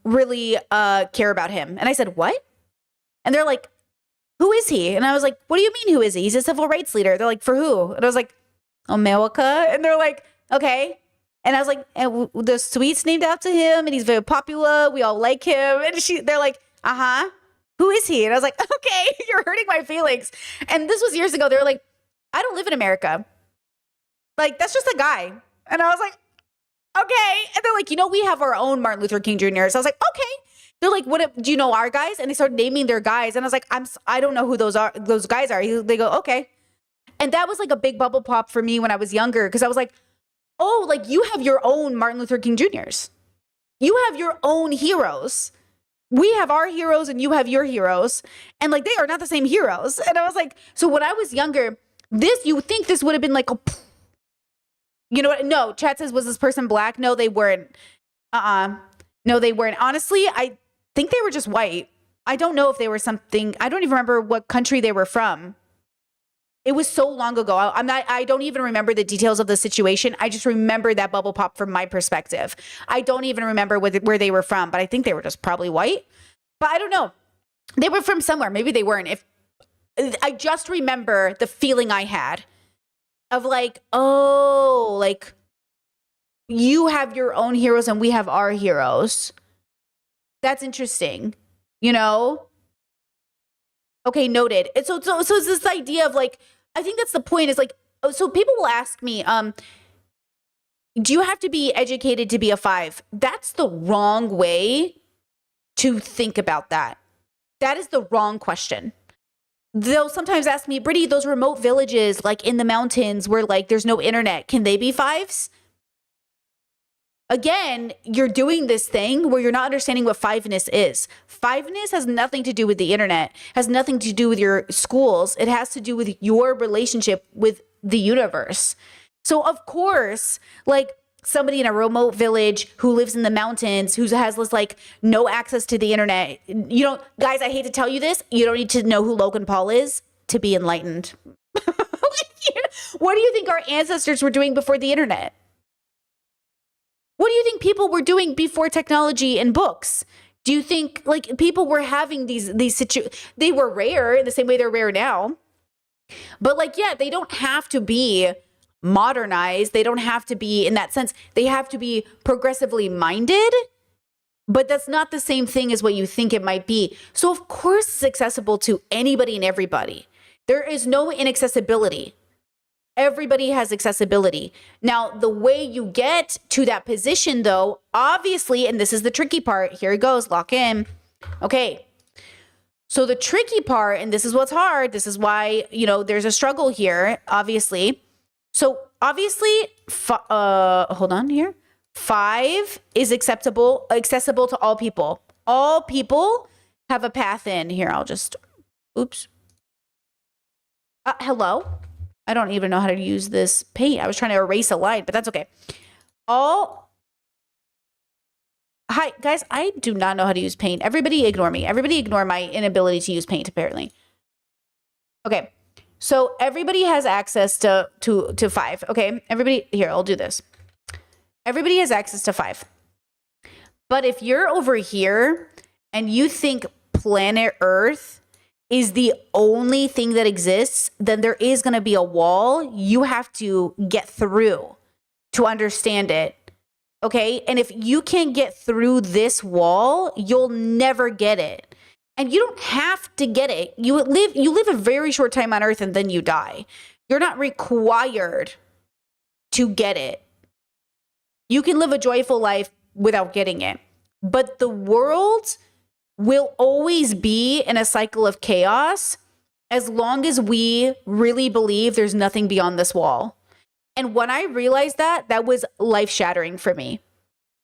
really care about him. And I said, what? And they're like, who is he? And I was like, what do you mean, who is he? He's a civil rights leader. They're like, for who? And I was like, America. And they're like, okay. And I was like, and the sweet's named after him, and he's very popular. We all like him. And they're like, who is he? And I was like, okay, you're hurting my feelings. And this was years ago. They were like, I don't live in America. Like, that's just a guy. And I was like, okay. And they're like, we have our own Martin Luther King Jr. So I was like, okay. They're like, do you know our guys? And they started naming their guys. And I was like, I don't know who those guys are. They go, okay. And that was like a big bubble pop for me when I was younger. Cause I was like, oh, like, you have your own Martin Luther King Jr.'s. You have your own heroes. We have our heroes and you have your heroes. And like, they are not the same heroes. And I was like, so when I was younger, you would think this would have been like you know what? No, chat says, was this person black? No, they weren't. No, they weren't. Honestly, I think they were just white. I don't know if they were something. I don't even remember what country they were from. It was so long ago. I don't even remember the details of the situation. I just remember that bubble pop from my perspective. I don't even remember where they were from, but I think they were just probably white. But I don't know. They were from somewhere. Maybe they weren't. I just remember the feeling I had of like, oh, like, you have your own heroes and we have our heroes. That's interesting, Okay, noted. And so it's this idea of like, I think that's the point, is like, so people will ask me, do you have to be educated to be a 5? That's the wrong way to think about that. That is the wrong question. They'll sometimes ask me, Brittany, those remote villages, like in the mountains where like there's no internet, can they be 5s? Again, you're doing this thing where you're not understanding what 5ness is. 5ness has nothing to do with the internet, has nothing to do with your schools. It has to do with your relationship with the universe. So of course, like, somebody in a remote village who lives in the mountains, who has this like no access to the internet. Guys, I hate to tell you this, you don't need to know who Logan Paul is to be enlightened. What do you think our ancestors were doing before the internet? What do you think people were doing before technology and books? Do you think like people were having these situations? They were rare in the same way they're rare now. But like, yeah, they don't have to be modernized. They don't have to be in that sense. They have to be progressively minded, but that's not the same thing as what you think it might be. So of course it's accessible to anybody and everybody. There is no inaccessibility. Everybody has accessibility. Now, the way you get to that position though, obviously, and this is the tricky part, here it goes, lock in. Okay. So the tricky part, and this is what's hard, this is why, there's a struggle here, obviously. So obviously, hold on here. 5 is accessible to all people. All people have a path in. Here, I'll just, oops. Hello? I don't even know how to use this paint. I was trying to erase a line, but that's okay. Hi, guys, I do not know how to use paint. Everybody ignore me. Everybody ignore my inability to use paint, apparently. Okay, so everybody has access to 5, okay? Everybody, here, I'll do this. Everybody has access to 5. But if you're over here and you think planet Earth is the only thing that exists, then there is going to be a wall you have to get through to understand it. Okay? And if you can't get through this wall, you'll never get it. And you don't have to get it. You live a very short time on Earth and then you die. You're not required to get it. You can live a joyful life without getting it. But the world will always be in a cycle of chaos as long as we really believe there's nothing beyond this wall. And when I realized that, that was life-shattering for me.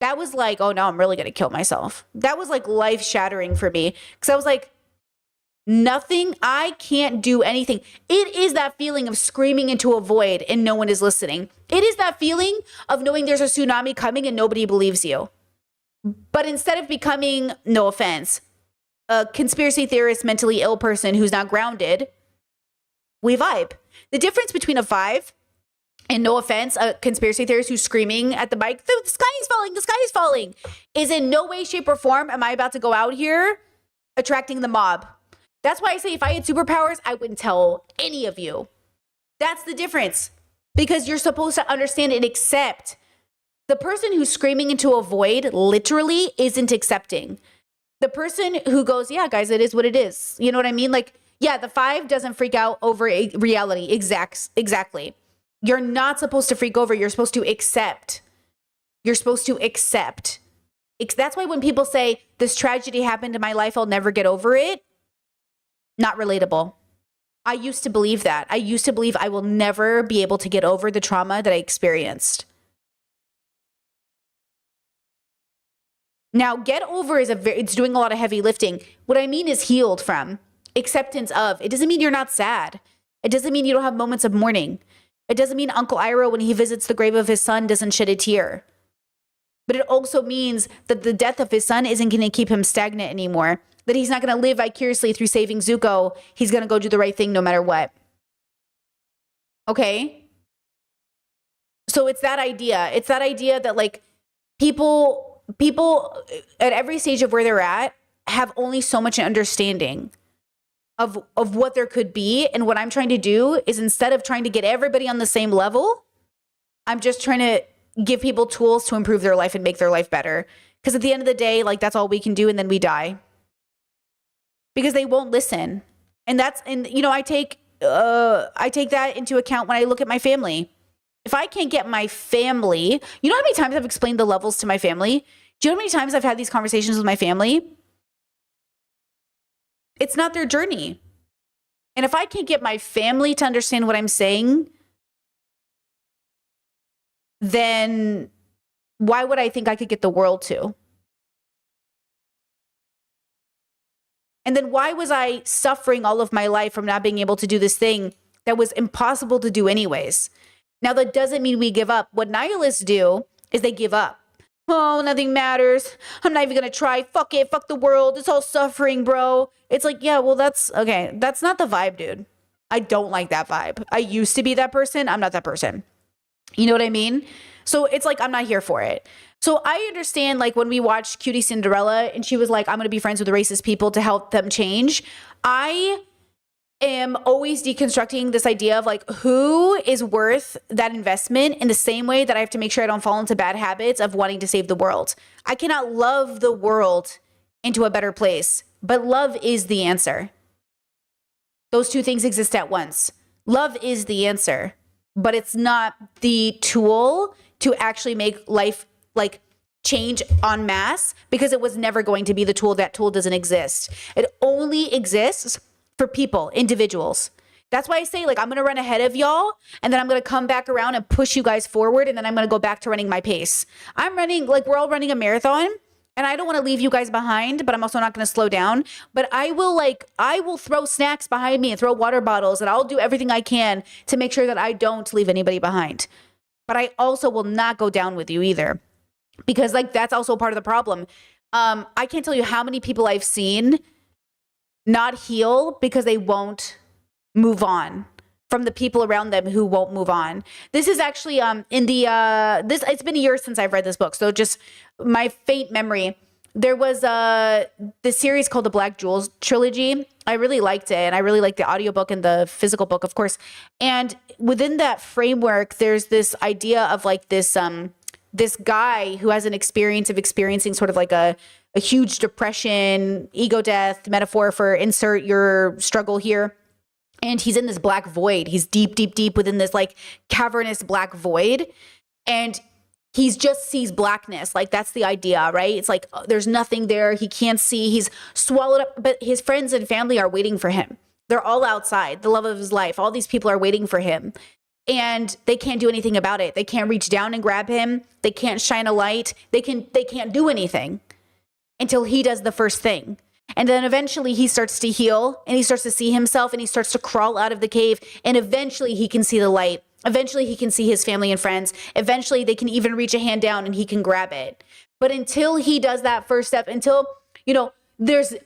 That was like, oh, no, I'm really going to kill myself. That was like life-shattering for me. Because I was like, nothing, I can't do anything. It is that feeling of screaming into a void and no one is listening. It is that feeling of knowing there's a tsunami coming and nobody believes you. But instead of becoming, no offense, a conspiracy theorist, mentally ill person who's not grounded, we vibe. The difference between a 5 and, no offense, a conspiracy theorist who's screaming at the mic, the sky is falling, is in no way, shape, or form am I about to go out here attracting the mob. That's why I say if I had superpowers, I wouldn't tell any of you. That's the difference. Because you're supposed to understand and accept. The person who's screaming into a void literally isn't accepting. The person who goes, yeah, guys, it is what it is. You know what I mean? Like, yeah, the 5 doesn't freak out over a reality. Exactly. You're not supposed to freak over. You're supposed to accept. You're supposed to accept. That's why when people say, this tragedy happened in my life, I'll never get over it. Not relatable. I used to believe that. I used to believe I will never be able to get over the trauma that I experienced. Now, get over it's doing a lot of heavy lifting. What I mean is healed from, acceptance of. It doesn't mean you're not sad. It doesn't mean you don't have moments of mourning. It doesn't mean Uncle Ira, when he visits the grave of his son, doesn't shed a tear. But it also means that the death of his son isn't going to keep him stagnant anymore. That he's not going to live vicariously through saving Zuko. He's going to go do the right thing no matter what. Okay? So it's that idea. It's that idea that like people at every stage of where they're at have only so much understanding of what there could be. And what I'm trying to do is, instead of trying to get everybody on the same level, I'm just trying to give people tools to improve their life and make their life better. Because at the end of the day, like, that's all we can do, and then we die. Because they won't listen. And I take that into account when I look at my family. If I can't get my family, you know how many times I've explained the levels to my family? Do you know how many times I've had these conversations with my family? It's not their journey. And if I can't get my family to understand what I'm saying, then why would I think I could get the world to? And then why was I suffering all of my life from not being able to do this thing that was impossible to do anyways? Now, that doesn't mean we give up. What nihilists do is they give up. Oh, nothing matters. I'm not even going to try. Fuck it. Fuck the world. It's all suffering, bro. It's like, yeah, well, that's okay. That's not the vibe, dude. I don't like that vibe. I used to be that person. I'm not that person. You know what I mean? So it's like, I'm not here for it. So I understand, like, when we watched Cutie Cinderella and she was like, I'm going to be friends with racist people to help them change. I am always deconstructing this idea of like who is worth that investment in the same way that I have to make sure I don't fall into bad habits of wanting to save the world. I cannot love the world into a better place, but love is the answer. Those two things exist at once. Love is the answer, but it's not the tool to actually make life like change en masse, because it was never going to be the tool. That tool doesn't exist. It only exists for people, individuals. That's why I say, like, I'm going to run ahead of y'all, and then I'm going to come back around and push you guys forward, and then I'm going to go back to running my pace. I'm running, like, we're all running a marathon, and I don't want to leave you guys behind, but I'm also not going to slow down. But I will throw snacks behind me and throw water bottles, and I'll do everything I can to make sure that I don't leave anybody behind. But I also will not go down with you either, because, like, that's also part of the problem. I can't tell you how many people I've seen not heal because they won't move on from the people around them who won't move on. This is actually in the it's been a year since I've read this book, so just my faint memory. There was this series called the Black Jewels trilogy. I really liked it, and I really liked the audiobook and the physical book, of course. And within that framework, there's this idea of like this guy who has an experience of experiencing sort of like a huge depression, ego death, metaphor for insert your struggle here. And he's in this black void. He's deep, deep, deep within this like cavernous black void. And he just sees blackness. Like, that's the idea, right? It's like, there's nothing there. He can't see. He's swallowed up, but his friends and family are waiting for him. They're all outside, the love of his life. All these people are waiting for him. And they can't do anything about it. They can't reach down and grab him. They can't shine a light. They can't do anything until he does the first thing. And then eventually he starts to heal, and he starts to see himself, and he starts to crawl out of the cave. And eventually he can see the light. Eventually he can see his family and friends. Eventually they can even reach a hand down and he can grab it. But until he does that first step, until, you know,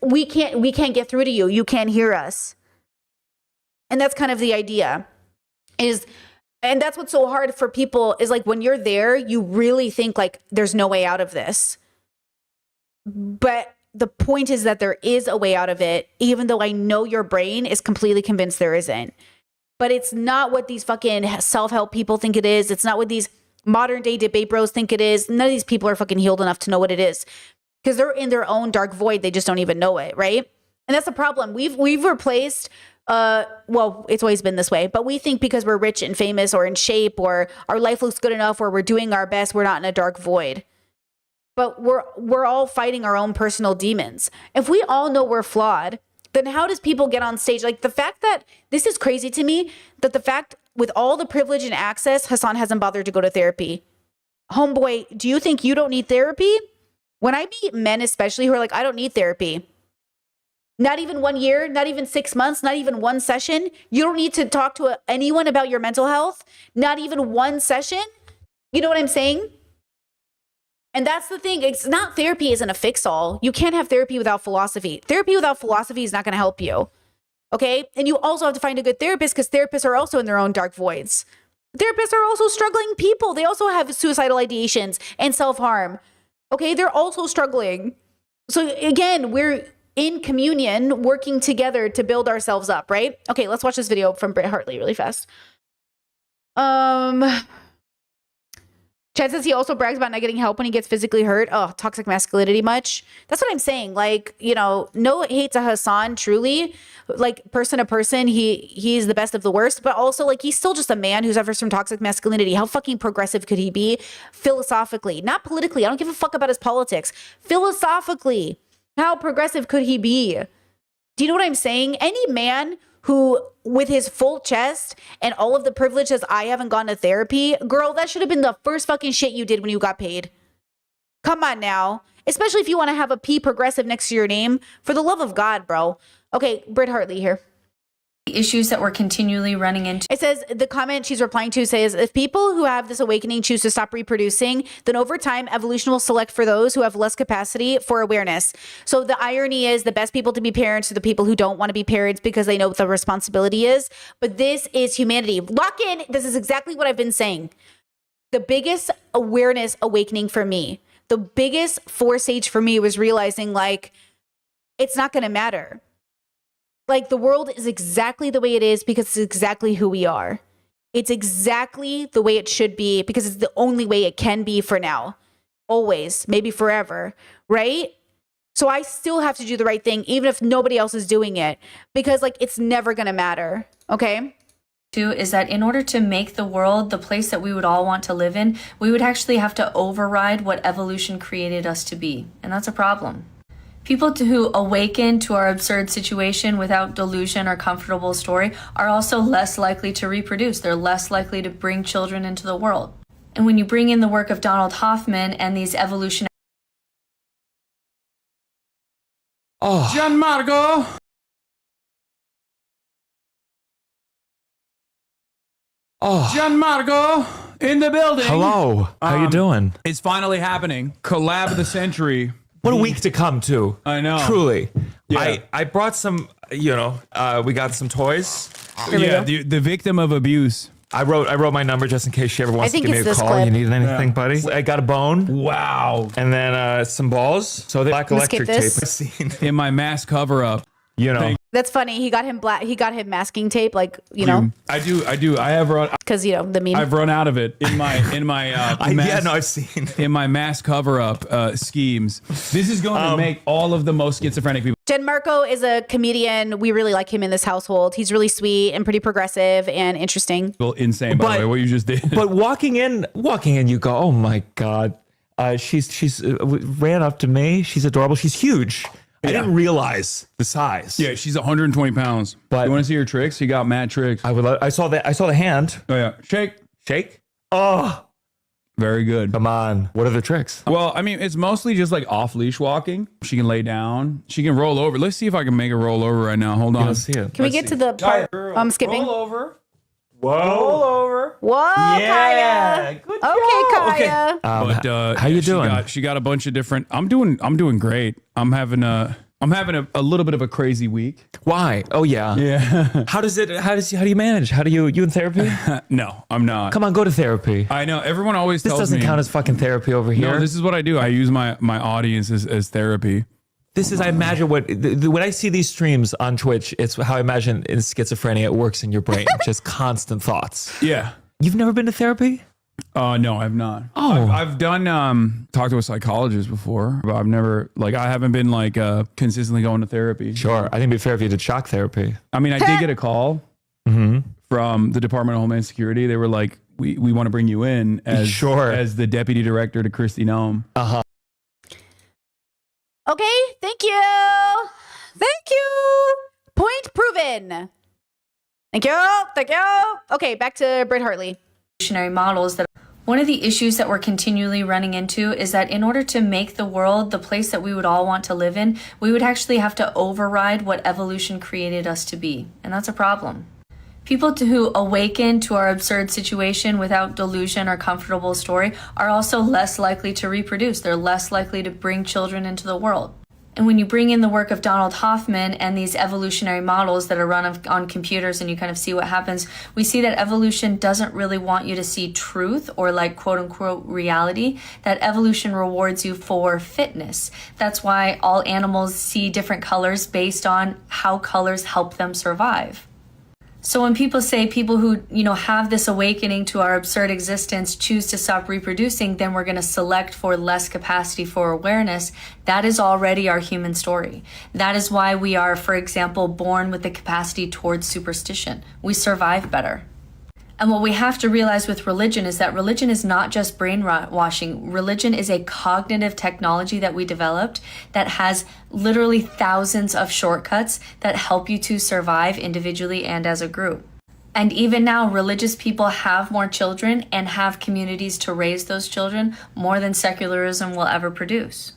we can't get through to you. You can't hear us. And that's kind of the idea and that's what's so hard for people is like, when you're there, you really think like there's no way out of this. But the point is that there is a way out of it, even though I know your brain is completely convinced there isn't. But it's not what these fucking self-help people think it is. It's not what these modern day debate bros think it is. None of these people are fucking healed enough to know what it is, because they're in their own dark void. They just don't even know it, right? And that's the problem. We've replaced well, it's always been this way, but we think because we're rich and famous or in shape or our life looks good enough or we're doing our best, we're not in a dark void. But we're all fighting our own personal demons. If we all know we're flawed, then how does people get on stage? Like, the fact that this is crazy to me, that the fact with all the privilege and access, Hassan hasn't bothered to go to therapy. Homeboy, do you think you don't need therapy? When I meet men, especially, who are like, I don't need therapy. Not even 1 year, not even 6 months, not even one session. You don't need to talk to anyone about your mental health. Not even one session. You know what I'm saying? And that's the thing. It's not, therapy isn't a fix-all. You can't have therapy without philosophy. Therapy without philosophy is not going to help you. Okay? And you also have to find a good therapist, because therapists are also in their own dark voids. Therapists are also struggling people. They also have suicidal ideations and self-harm. Okay? They're also struggling. So again, we're in communion, working together to build ourselves up, right? Okay, let's watch this video from Britt Hartley really fast. Chad says he also brags about not getting help when he gets physically hurt. Oh, toxic masculinity much? That's what I'm saying. Like, you know, no hate to Hassan, truly. Like, person to person, he's the best of the worst. But also, like, he's still just a man who suffers from toxic masculinity. How fucking progressive could he be philosophically? Not politically. I don't give a fuck about his politics. Philosophically, how progressive could he be? Do you know what I'm saying? Any man who, with his full chest and all of the privileges, I haven't gone to therapy, girl, that should have been the first fucking shit you did when you got paid. Come on now. Especially if you want to have a P progressive next to your name. For the love of God, bro. Okay, Britt Hartley here. Issues that we're continually running into. It says, the comment she's replying to says, if people who have this awakening choose to stop reproducing, then over time, evolution will select for those who have less capacity for awareness. So the irony is, the best people to be parents are the people who don't want to be parents because they know what the responsibility is. But this is humanity. Lock in. This is exactly what I've been saying. The biggest awareness awakening for me, the biggest forsage for me was realizing, like, it's not going to matter. Like the world is exactly the way it is because it's exactly who we are. It's exactly the way it should be because it's the only way it can be for now. Always, maybe forever, right? So I still have to do the right thing even if nobody else is doing it because like it's never going to matter, okay? Too, is that in order to make the world the place that we would all want to live in, we would actually have to override what evolution created us to be. And that's a problem. People who awaken to our absurd situation without delusion or comfortable story are also less likely to reproduce. They're less likely to bring children into the world. And when you bring in the work of Donald Hoffman and these evolutionary... Gianmarco! Gianmarco in the building. Hello. How you doing? It's finally happening. Collab of the century. What a week to come to. I know. Truly. Yeah. I brought some, we got some toys. Yeah, the victim of abuse. I wrote my number just in case she ever wants to think give me it's a this call. clip. You need anything, buddy? I got a bone Wow. and then some balls. So they black Let's skip electric tape this. I've seen. In my mask cover up. That's funny. He got him masking tape, like, I do. I have run. because, the meme. I've run out of it in my I've seen. in my mask cover up schemes. This is going to make all of the most schizophrenic people. Gianmarco is a comedian. We really like him in this household. He's really sweet and pretty progressive and interesting. Insane, by the way, what you just did. But walking in, you go, oh my God. She's ran up to me. She's adorable. She's huge. I didn't realize the size. Yeah, she's 120 pounds. But- you want to see her tricks? You got mad tricks. I saw the hand. Oh yeah, shake. Oh, Very good. come on. What are the tricks? Well, I mean, it's mostly just like off leash walking. She can lay down. She can roll over. Let's see if I can make her roll over right now. Hold on. Let's see it. Can we get to the part I'm skipping? over. Whoa. Whoa, Kaya. Good Okay, Kaya. But how you doing? She got a bunch of different. I'm doing great. I'm having a little bit of a crazy week. Why? Oh yeah. Yeah. How do you manage? How do you in therapy? No, I'm not. Come on, go to therapy. I know everyone always This tells doesn't me. count as fucking therapy over here. No, this is what I do. I use my audience as therapy. This is, I imagine when I see these streams on Twitch, it's how I imagine in schizophrenia it works in your brain. Just constant thoughts. Yeah. You've never been to therapy? No, I've not. Oh. I've done talked to a psychologist before, but I've never I haven't been consistently going to therapy. Sure. I think it'd be fair if you did shock therapy. I mean, I did get a call from the Department of Homeland Security. They were like, we want to bring you in as the deputy director to Kristi Noem. Okay, thank you. Thank you. Point proven. Thank you. Okay, back to Britt Hartley. models that one of the issues that we're continually running into is that in order to make the world the place that we would all want to live in, we would actually have to override what evolution created us to be. And that's a problem. People who awaken to our absurd situation without delusion or comfortable story are also less likely to reproduce. They're less likely to bring children into the world. And when you bring in the work of Donald Hoffman and these evolutionary models that are run on computers and you kind of see what happens, we see that evolution doesn't really want you to see truth or quote unquote reality, that evolution rewards you for fitness. That's why all animals see different colors based on how colors help them survive. So when people say people who, have this awakening to our absurd existence choose to stop reproducing, then we're going to select for less capacity for awareness. That is already our human story. That is why we are, for example, born with the capacity towards superstition. We survive better. And what we have to realize with religion is that religion is not just brainwashing. Religion is a cognitive technology that we developed that has literally thousands of shortcuts that help you to survive individually and as a group. And even now, religious people have more children and have communities to raise those children more than secularism will ever produce.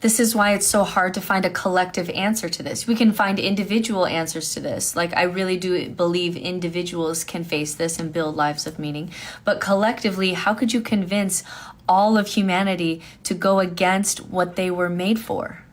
This is why it's so hard to find a collective answer to this. We can find individual answers to this. I really do believe individuals can face this and build lives of meaning. But collectively, how could you convince all of humanity to go against what they were made for?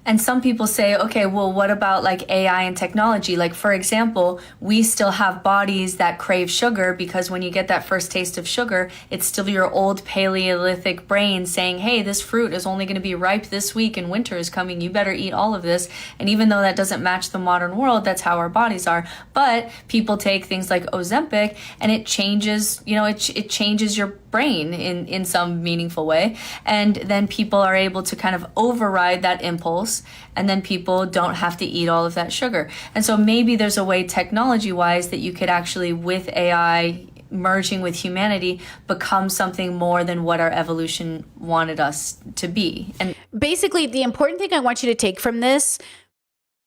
And some people say, okay, well, what about like AI and technology? Like, for example, we still have bodies that crave sugar because when you get that first taste of sugar, it's still your old Paleolithic brain saying, hey, this fruit is only going to be ripe this week and winter is coming. You better eat all of this. And even though that doesn't match the modern world, that's how our bodies are. But people take things like Ozempic and it changes, it changes your brain in some meaningful way. And then people are able to kind of override that impulse, and then people don't have to eat all of that sugar. And so maybe there's a way technology wise that you could actually, with AI merging with humanity, become something more than what our evolution wanted us to be. And basically, the important thing I want you to take from this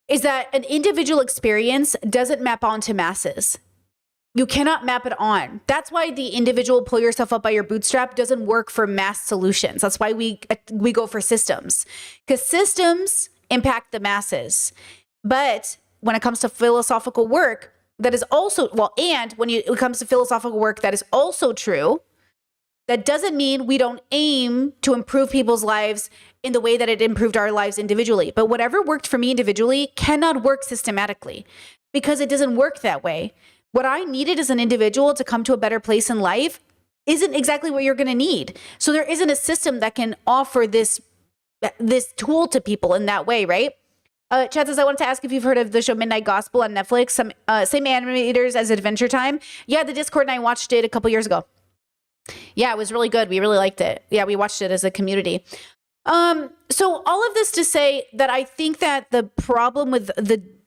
is that an individual experience doesn't map onto masses. You cannot map it on. That's why the individual pull yourself up by your bootstrap doesn't work for mass solutions. That's why we go for systems, because systems impact the masses. But when it comes to philosophical work, that is also, and when it comes to philosophical work, that is also true. That doesn't mean we don't aim to improve people's lives in the way that it improved our lives individually. But whatever worked for me individually cannot work systematically, because it doesn't work that way. What I needed as an individual to come to a better place in life isn't exactly what you're going to need. So there isn't a system that can offer this tool to people in that way, right? Chad says, I wanted to ask if you've heard of the show Midnight Gospel on Netflix, same animators as Adventure Time. Yeah, the Discord and I watched it a couple years ago. Yeah, it was really good. We really liked it. Yeah, we watched it as a community. So all of this to say that I think that the problem with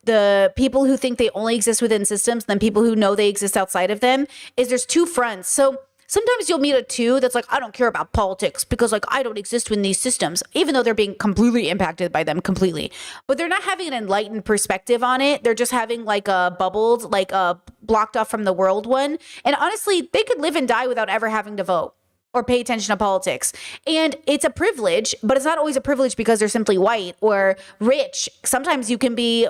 the people who think they only exist within systems than people who know they exist outside of them is there's two fronts. So sometimes you'll meet a two that's like, I don't care about politics because like I don't exist within these systems, even though they're being completely impacted by them completely. But they're not having an enlightened perspective on it. They're just having like a bubbled, like a blocked off from the world one. And honestly, they could live and die without ever having to vote or pay attention to politics. And it's a privilege, but it's not always a privilege because they're simply white or rich. Sometimes you can be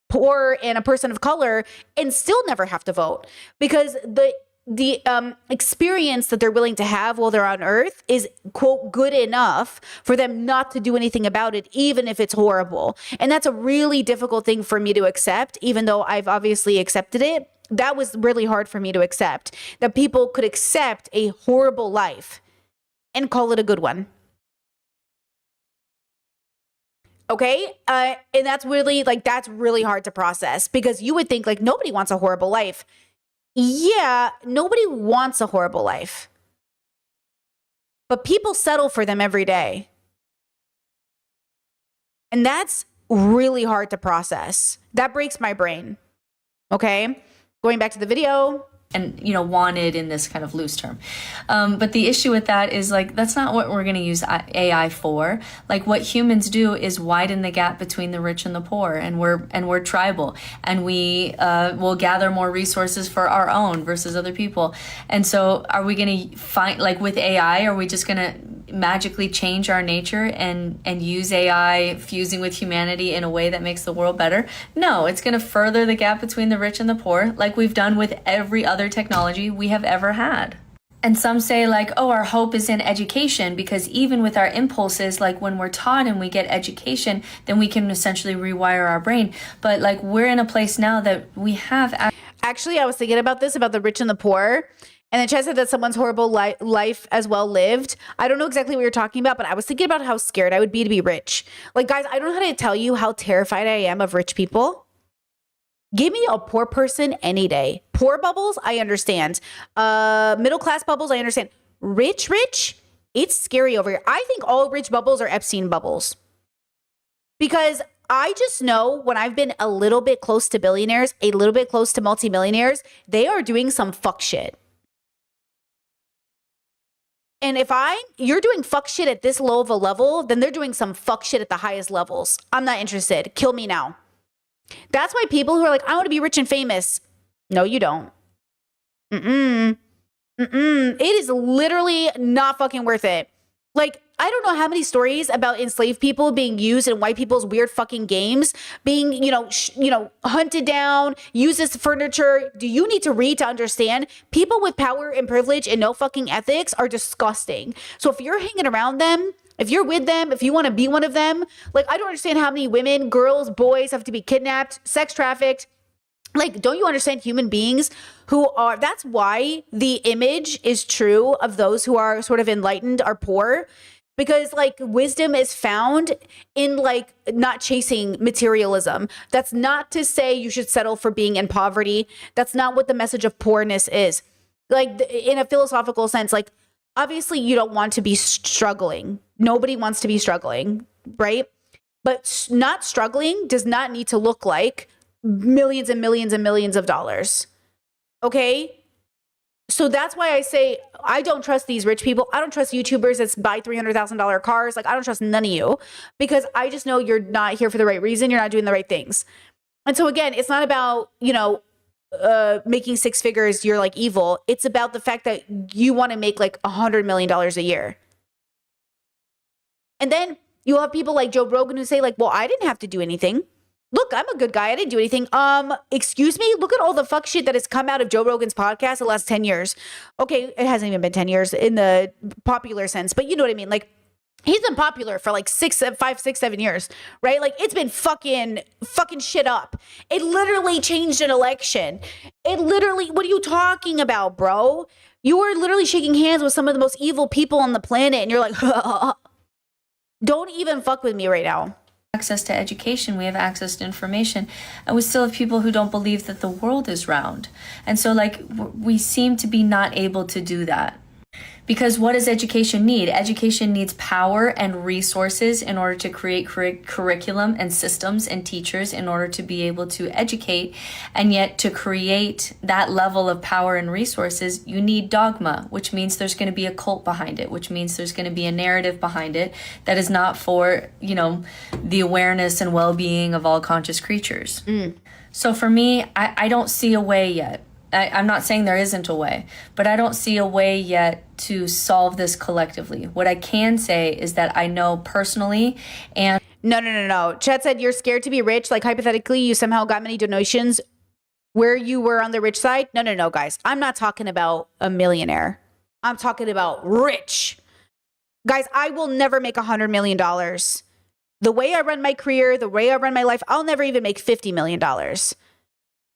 poor and a person of color and still never have to vote, because the experience that they're willing to have while they're on earth is, quote, good enough for them not to do anything about it, even if it's horrible. And that's a really difficult thing for me to accept, even though I've obviously accepted it. That was really hard for me to accept, that people could accept a horrible life and call it a good one. Okay. And that's really hard to process, because you would think like nobody wants a horrible life. Yeah, nobody wants a horrible life, but people settle for them every day. And that's really hard to process. That breaks my brain. Okay. Going back to the video. And, wanted in this kind of loose term. But the issue with that is like, that's not what we're going to use AI for. Like what humans do is widen the gap between the rich and the poor. And we're tribal, and we will gather more resources for our own versus other people. And so are we going to find, like with AI, are we just going to magically change our nature and use AI fusing with humanity in a way that makes the world better? No, it's going to further the gap between the rich and the poor, like we've done with every other technology we have ever had. And some say like, oh, our hope is in education, because even with our impulses, like when we're taught and we get education, then we can essentially rewire our brain. But like we're in a place now that we have. Actually, I was thinking about this, about the rich and the poor. And then Chad said that someone's horrible life as well lived. I don't know exactly what you're talking about, but I was thinking about how scared I would be to be rich. Like, guys, I don't know how to tell you how terrified I am of rich people. Give me a poor person any day. Poor bubbles, I understand. Middle class bubbles, I understand. Rich, it's scary over here. I think all rich bubbles are Epstein bubbles. Because I just know when I've been a little bit close to billionaires, a little bit close to multimillionaires, they are doing some fuck shit. And if you're doing fuck shit at this low of a level, then they're doing some fuck shit at the highest levels. I'm not interested. Kill me now. That's why people who are like, I want to be rich and famous. No, you don't. It is literally not fucking worth it. Like, I don't know how many stories about enslaved people being used in white people's weird fucking games, being, hunted down, used as furniture. Do you need to read to understand? People with power and privilege and no fucking ethics are disgusting. So if you're hanging around them If you're with them, if you want to be one of them, like, I don't understand how many women, girls, boys have to be kidnapped, sex trafficked. Like, don't you understand human beings who are, that's why the image is true of those who are sort of enlightened are poor. Because like wisdom is found in like not chasing materialism. That's not to say you should settle for being in poverty. That's not what the message of poorness is. Like in a philosophical sense, like obviously you don't want to be struggling. Nobody wants to be struggling, right? But not struggling does not need to look like millions and millions and millions of dollars. Okay? So that's why I say I don't trust these rich people. I don't trust YouTubers that buy $300,000 cars. Like, I don't trust none of you because I just know you're not here for the right reason. You're not doing the right things. And so again, it's not about, you know, making six figures, you're like evil. It's about the fact that you want to make like $100 million a year. And then you'll have people like Joe Rogan who say like, well, I didn't have to do anything. Look, I'm a good guy. I didn't do anything. Excuse me? Look at all the fuck shit that has come out of Joe Rogan's podcast the last 10 years. Okay, it hasn't even been 10 years in the popular sense, but you know what I mean? Like, he's been popular for like 5, 6, 7 years, right? Like, it's been fucking shit up. It literally changed an election. It literally, what are you talking about, bro? You are literally shaking hands with some of the most evil people on the planet, and you're like, don't even fuck with me right now. Access to education, we have access to information, and we still have people who don't believe that the world is round. And so like we seem to be not able to do that. Because what does education need? Education needs power and resources in order to create curriculum and systems and teachers in order to be able to educate. And yet to create that level of power and resources, you need dogma, which means there's going to be a cult behind it, which means there's going to be a narrative behind it that is not for, you know, the awareness and well-being of all conscious creatures. So for me, I don't see a way yet. I'm not saying there isn't a way, but I don't see a way yet to solve this collectively. What I can say is that I know personally and... No. Chet said you're scared to be rich. Like, hypothetically, you somehow got many donations where you were on the rich side. No, guys. I'm not talking about a millionaire. I'm talking about rich. Guys, I will never make $100 million. The way I run my career, the way I run my life, I'll never even make $50 million.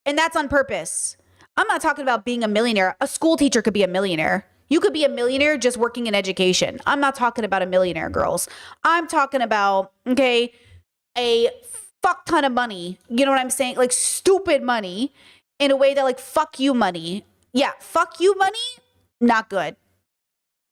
And that's on purpose. I'm not talking about being a millionaire. A school teacher could be a millionaire. You could be a millionaire just working in education. I'm not talking about a millionaire, girls. I'm talking about, okay, a fuck ton of money. You know what I'm saying? Like stupid money in a way that like fuck you money. Yeah, fuck you money, not good.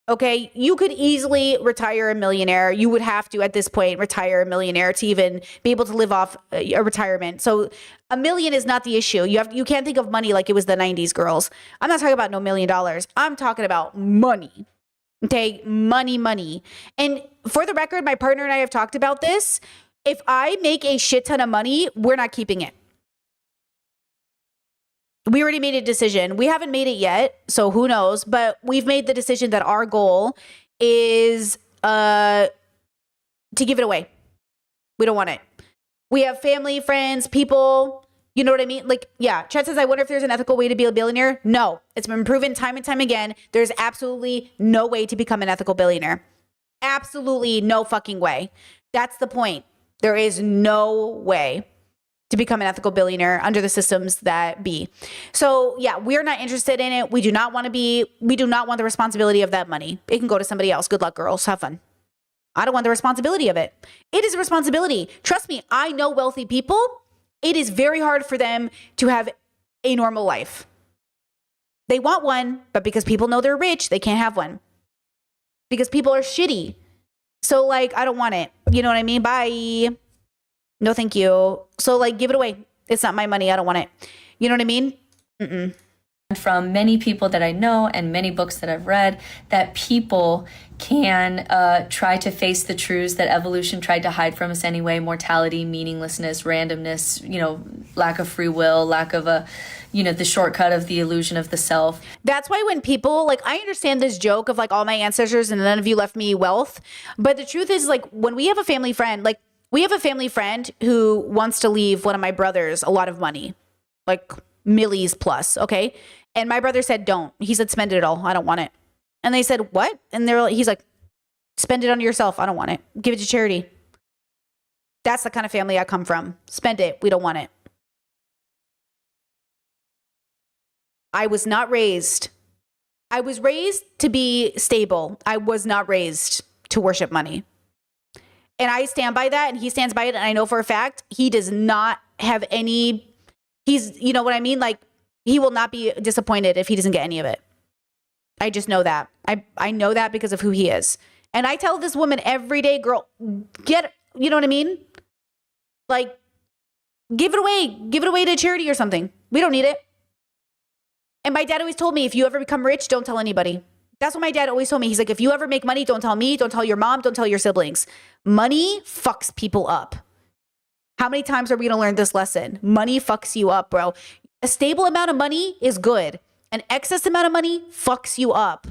Okay, you could easily retire a millionaire. You would have to, at this point, retire a millionaire to even be able to live off a retirement. So $1 million is not the issue. You can't think of money like it was the 90s, girls. I'm not talking about no $1 million. I'm talking about money. Okay, money. And for the record, my partner and I have talked about this. If I make a shit ton of money, we're not keeping it. We already made a decision. We haven't made it yet, so who knows? But we've made the decision that our goal is to give it away. We don't want it. We have family, friends, people. You know what I mean? Like, yeah. Chet says, I wonder if there's an ethical way to be a billionaire. No, it's been proven time and time again. There's absolutely no way to become an ethical billionaire. Absolutely no fucking way. That's the point. There is no way to become an ethical billionaire under the systems that be. So yeah, we're not interested in it. We do not want the responsibility of that money. It can go to somebody else. Good luck, girls. Have fun. I don't want the responsibility of it. It is a responsibility. Trust me, I know wealthy people. It is very hard for them to have a normal life. They want one, but because people know they're rich, they can't have one. Because people are shitty. So like, I don't want it. You know what I mean? Bye. No, thank you. So like, give it away. It's not my money. I don't want it. You know what I mean? Mm-mm. From many people that I know and many books that I've read, that people can try to face the truths that evolution tried to hide from us anyway: mortality, meaninglessness, randomness, lack of free will, lack of the shortcut of the illusion of the self. That's why when people, like, I understand this joke of like all my ancestors and none of you left me wealth. But the truth is, like, when we have a family friend, like we have a family friend who wants to leave one of my brothers a lot of money, like millies plus. Okay. And my brother said, don't. He said, spend it all. I don't want it. And they said, what? And he's like, Spend it on yourself. I don't want it. Give it to charity. That's the kind of family I come from. Spend it. We don't want it. I was raised to be stable. I was not raised to worship money. And I stand by that, and he stands by it. And I know for a fact, he does not have any, you know what I mean? Like, he will not be disappointed if he doesn't get any of it. I just know that. I know that because of who he is. And I tell this woman every day, girl, you know what I mean? Like, give it away to charity or something. We don't need it. And my dad always told me, if you ever become rich, don't tell anybody. That's what my dad always told me. He's like, if you ever make money, don't tell me, don't tell your mom, don't tell your siblings. Money fucks people up. How many times are we going to learn this lesson? Money fucks you up, bro. A stable amount of money is good. An excess amount of money fucks you up.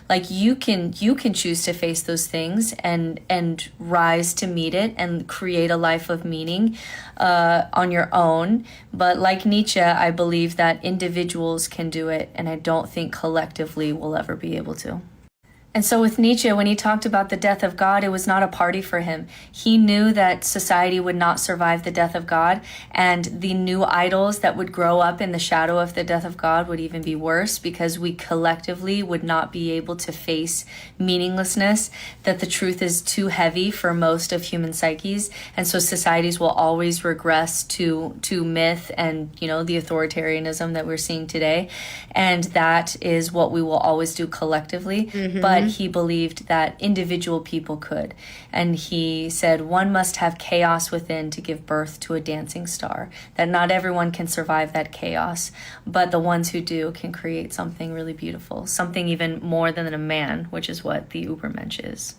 Like you can choose to face those things and rise to meet it and create a life of meaning on your own. But like Nietzsche, I believe that individuals can do it, and I don't think collectively we'll ever be able to. And so with Nietzsche, when he talked about the death of God, it was not a party for him. He knew that society would not survive the death of God, and the new idols that would grow up in the shadow of the death of God would even be worse, because we collectively would not be able to face meaninglessness, that the truth is too heavy for most of human psyches. And so societies will always regress to myth and, the authoritarianism that we're seeing today. And that is what we will always do collectively. Mm-hmm. But he believed that individual people could. And he said, one must have chaos within to give birth to a dancing star. That not everyone can survive that chaos, but the ones who do can create something really beautiful, something even more than a man, which is what the Übermensch is.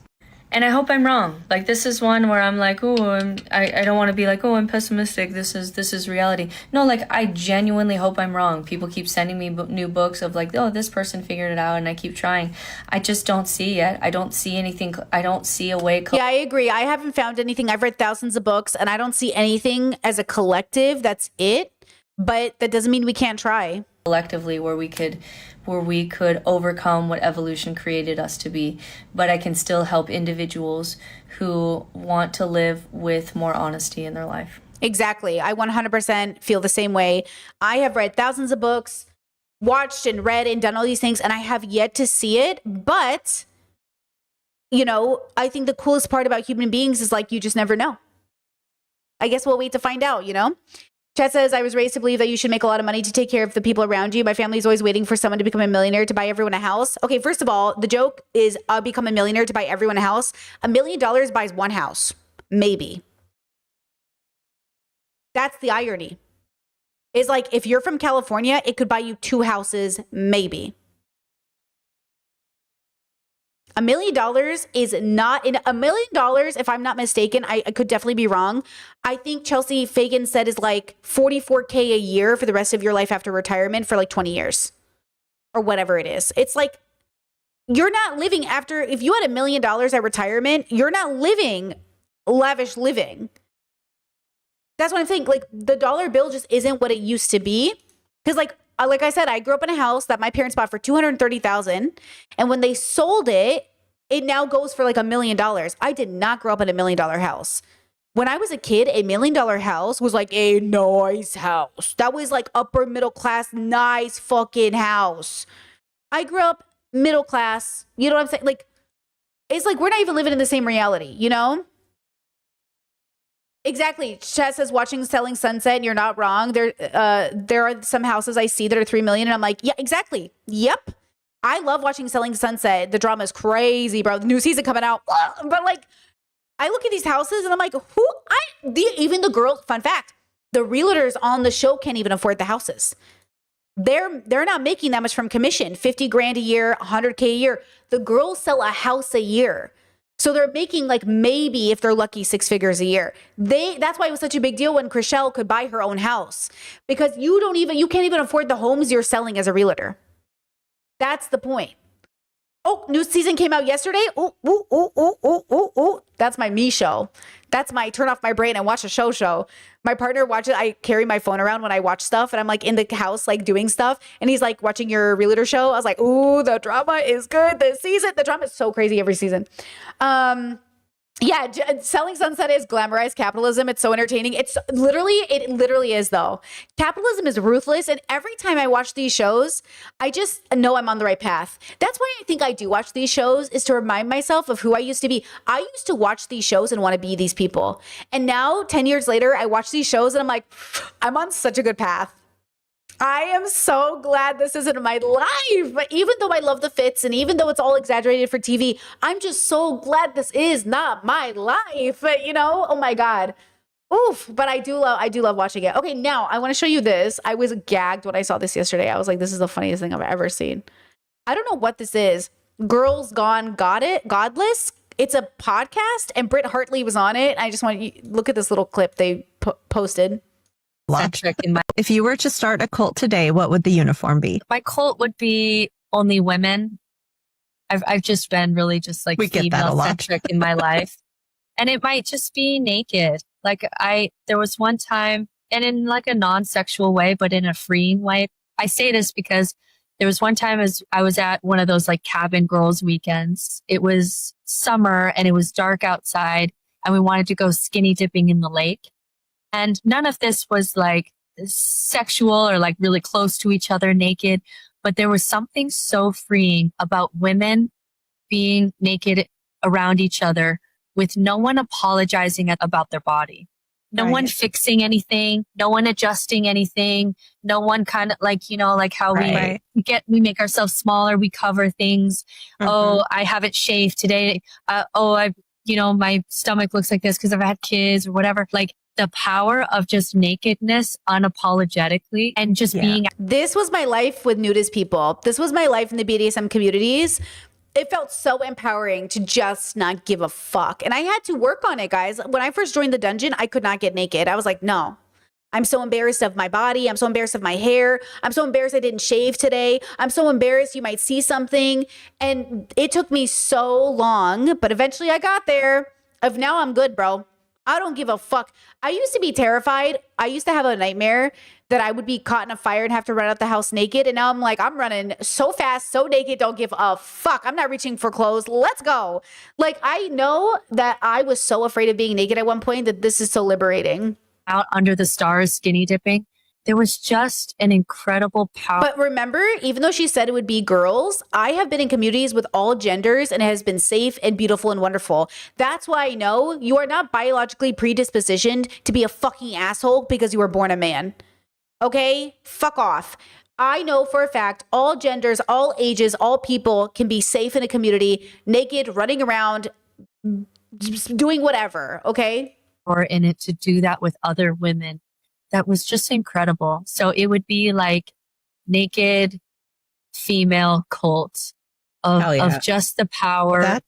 And I hope I'm wrong. Like, this is one where I'm like, I don't want to be like, I'm pessimistic. This is reality. No, like, I genuinely hope I'm wrong. People keep sending me new books of like, this person figured it out, and I keep trying. I just don't see yet. I don't see anything. I don't see a way. Yeah, I agree. I haven't found anything. I've read thousands of books, and I don't see anything as a collective. That's it. But that doesn't mean we can't try. Collectively, where we could overcome what evolution created us to be. But I can still help individuals who want to live with more honesty in their life. Exactly. I 100% feel the same way. I have read thousands of books, watched and read and done all these things, and I have yet to see it. But, I think the coolest part about human beings is, like, you just never know. I guess we'll wait to find out, Chet says, I was raised to believe that you should make a lot of money to take care of the people around you. My family is always waiting for someone to become a millionaire to buy everyone a house. Okay, first of all, the joke is I'll become a millionaire to buy everyone a house. $1 million buys one house. Maybe. That's the irony. Is like, if you're from California, it could buy you 2 houses, maybe. $1 million is not in $1 million. If I'm not mistaken, I could definitely be wrong. I think Chelsea Fagan said is like $44K a year for the rest of your life after retirement for like 20 years or whatever it is. It's like, you're not living if you had $1 million at retirement, you're not living lavish living. That's what I'm saying. Like, the dollar bill just isn't what it used to be. Cause like I said, I grew up in a house that my parents bought for $230,000. And when they sold it, it now goes for like $1 million. I did not grow up in $1 million house. When I was a kid, $1 million house was like a nice house. That was like upper middle class, nice fucking house. I grew up middle class. You know what I'm saying? Like, it's like, we're not even living in the same reality, Exactly. Chat says watching Selling Sunset, and you're not wrong. There are some houses I see that are $3 million, and I'm like, yeah, exactly. Yep. I love watching Selling Sunset. The drama is crazy, bro. The new season coming out. But like, I look at these houses and I'm like, even the girls, fun fact, the realtors on the show can't even afford the houses. They're not making that much from commission. 50 grand a year, 100K a year. The girls sell a house a year. So they're making like, maybe if they're lucky, 6 figures a year. That's why it was such a big deal when Chrishell could buy her own house, because you can't even afford the homes you're selling as a realtor. That's the point. Oh, new season came out yesterday. Oh, ooh, ooh, ooh, ooh, ooh, ooh. That's my me show. That's my turn off my brain and watch a show. My partner watches. I carry my phone around when I watch stuff, and I'm like in the house, like doing stuff. And he's like watching your realtor show. I was like, ooh, the drama is good this season. The drama is so crazy every season. Yeah, Selling Sunset is glamorized capitalism. It's so entertaining. It literally is though. Capitalism is ruthless. And every time I watch these shows, I just know I'm on the right path. That's why I think I do watch these shows, is to remind myself of who I used to be. I used to watch these shows and want to be these people. And now 10 years later, I watch these shows and I'm like, I'm on such a good path. I am so glad this isn't my life. But even though I love the fits and even though it's all exaggerated for TV, I'm just so glad this is not my life. But, you know, oh my God. Oof. But I do love watching it. Okay, now I want to show you this. I was gagged when I saw this yesterday. I was like, this is the funniest thing I've ever seen. I don't know what this is. Girls Gone Godless. It's a podcast and Britt Hartley was on it. I just want you look at this little clip they posted. If you were to start a cult today, what would the uniform be? My cult would be only women. I've just been really just like female centric in my life. And it might just be naked. Like there was one time, and in like a non-sexual way, but in a freeing way. I say this because there was one time as I was at one of those like cabin girls weekends. It was summer and it was dark outside and we wanted to go skinny dipping in the lake. And none of this was like sexual or like really close to each other naked, but there was something so freeing about women being naked around each other with no one apologizing about their body. No one fixing anything, no one adjusting anything, no one kind of like, you know, like how we make ourselves smaller, we cover things. Mm-hmm. Oh, I haven't shaved today. My stomach looks like this because I've had kids or whatever. Like, the power of just nakedness unapologetically and just being. This was my life with nudist people. This was my life in the BDSM communities. It felt so empowering to just not give a fuck. And I had to work on it, guys. When I first joined the dungeon, I could not get naked. I was like, no. I'm so embarrassed of my body. I'm so embarrassed of my hair. I'm so embarrassed I didn't shave today. I'm so embarrassed you might see something. And it took me so long, but eventually I got there. Now I'm good, bro. I don't give a fuck. I used to be terrified. I used to have a nightmare that I would be caught in a fire and have to run out the house naked. And now I'm like, I'm running so fast, so naked, don't give a fuck. I'm not reaching for clothes. Let's go. Like, I know that I was so afraid of being naked at one point that this is so liberating. Out under the stars, skinny dipping. There was just an incredible power. But remember, even though she said it would be girls, I have been in communities with all genders and it has been safe and beautiful and wonderful. That's why I know you are not biologically predispositioned to be a fucking asshole because you were born a man. Okay? Fuck off. I know for a fact all genders, all ages, all people can be safe in a community, naked, running around, just doing whatever. Okay? Or in it to do that with other women. That was just incredible. So it would be like naked female cult of just the power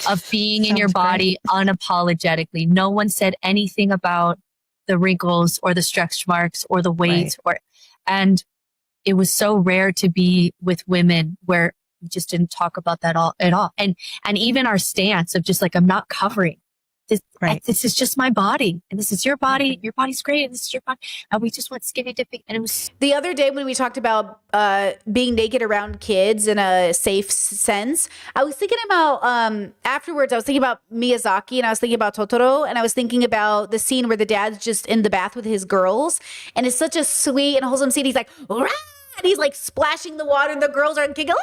of being in your body unapologetically. No one said anything about the wrinkles or the stretch marks or the weight and it was so rare to be with women where we just didn't talk about that at all. And even our stance of just like, I'm not covering. This is just my body, and this is your body. Mm-hmm. Your body's great, and this is your body. And we just went skinny dipping, and it was the other day when we talked about being naked around kids in a safe sense. I was thinking about afterwards. I was thinking about Miyazaki, and I was thinking about Totoro, and I was thinking about the scene where the dad's just in the bath with his girls, and it's such a sweet and wholesome scene. He's like, rah! And he's like splashing the water, and the girls are giggling.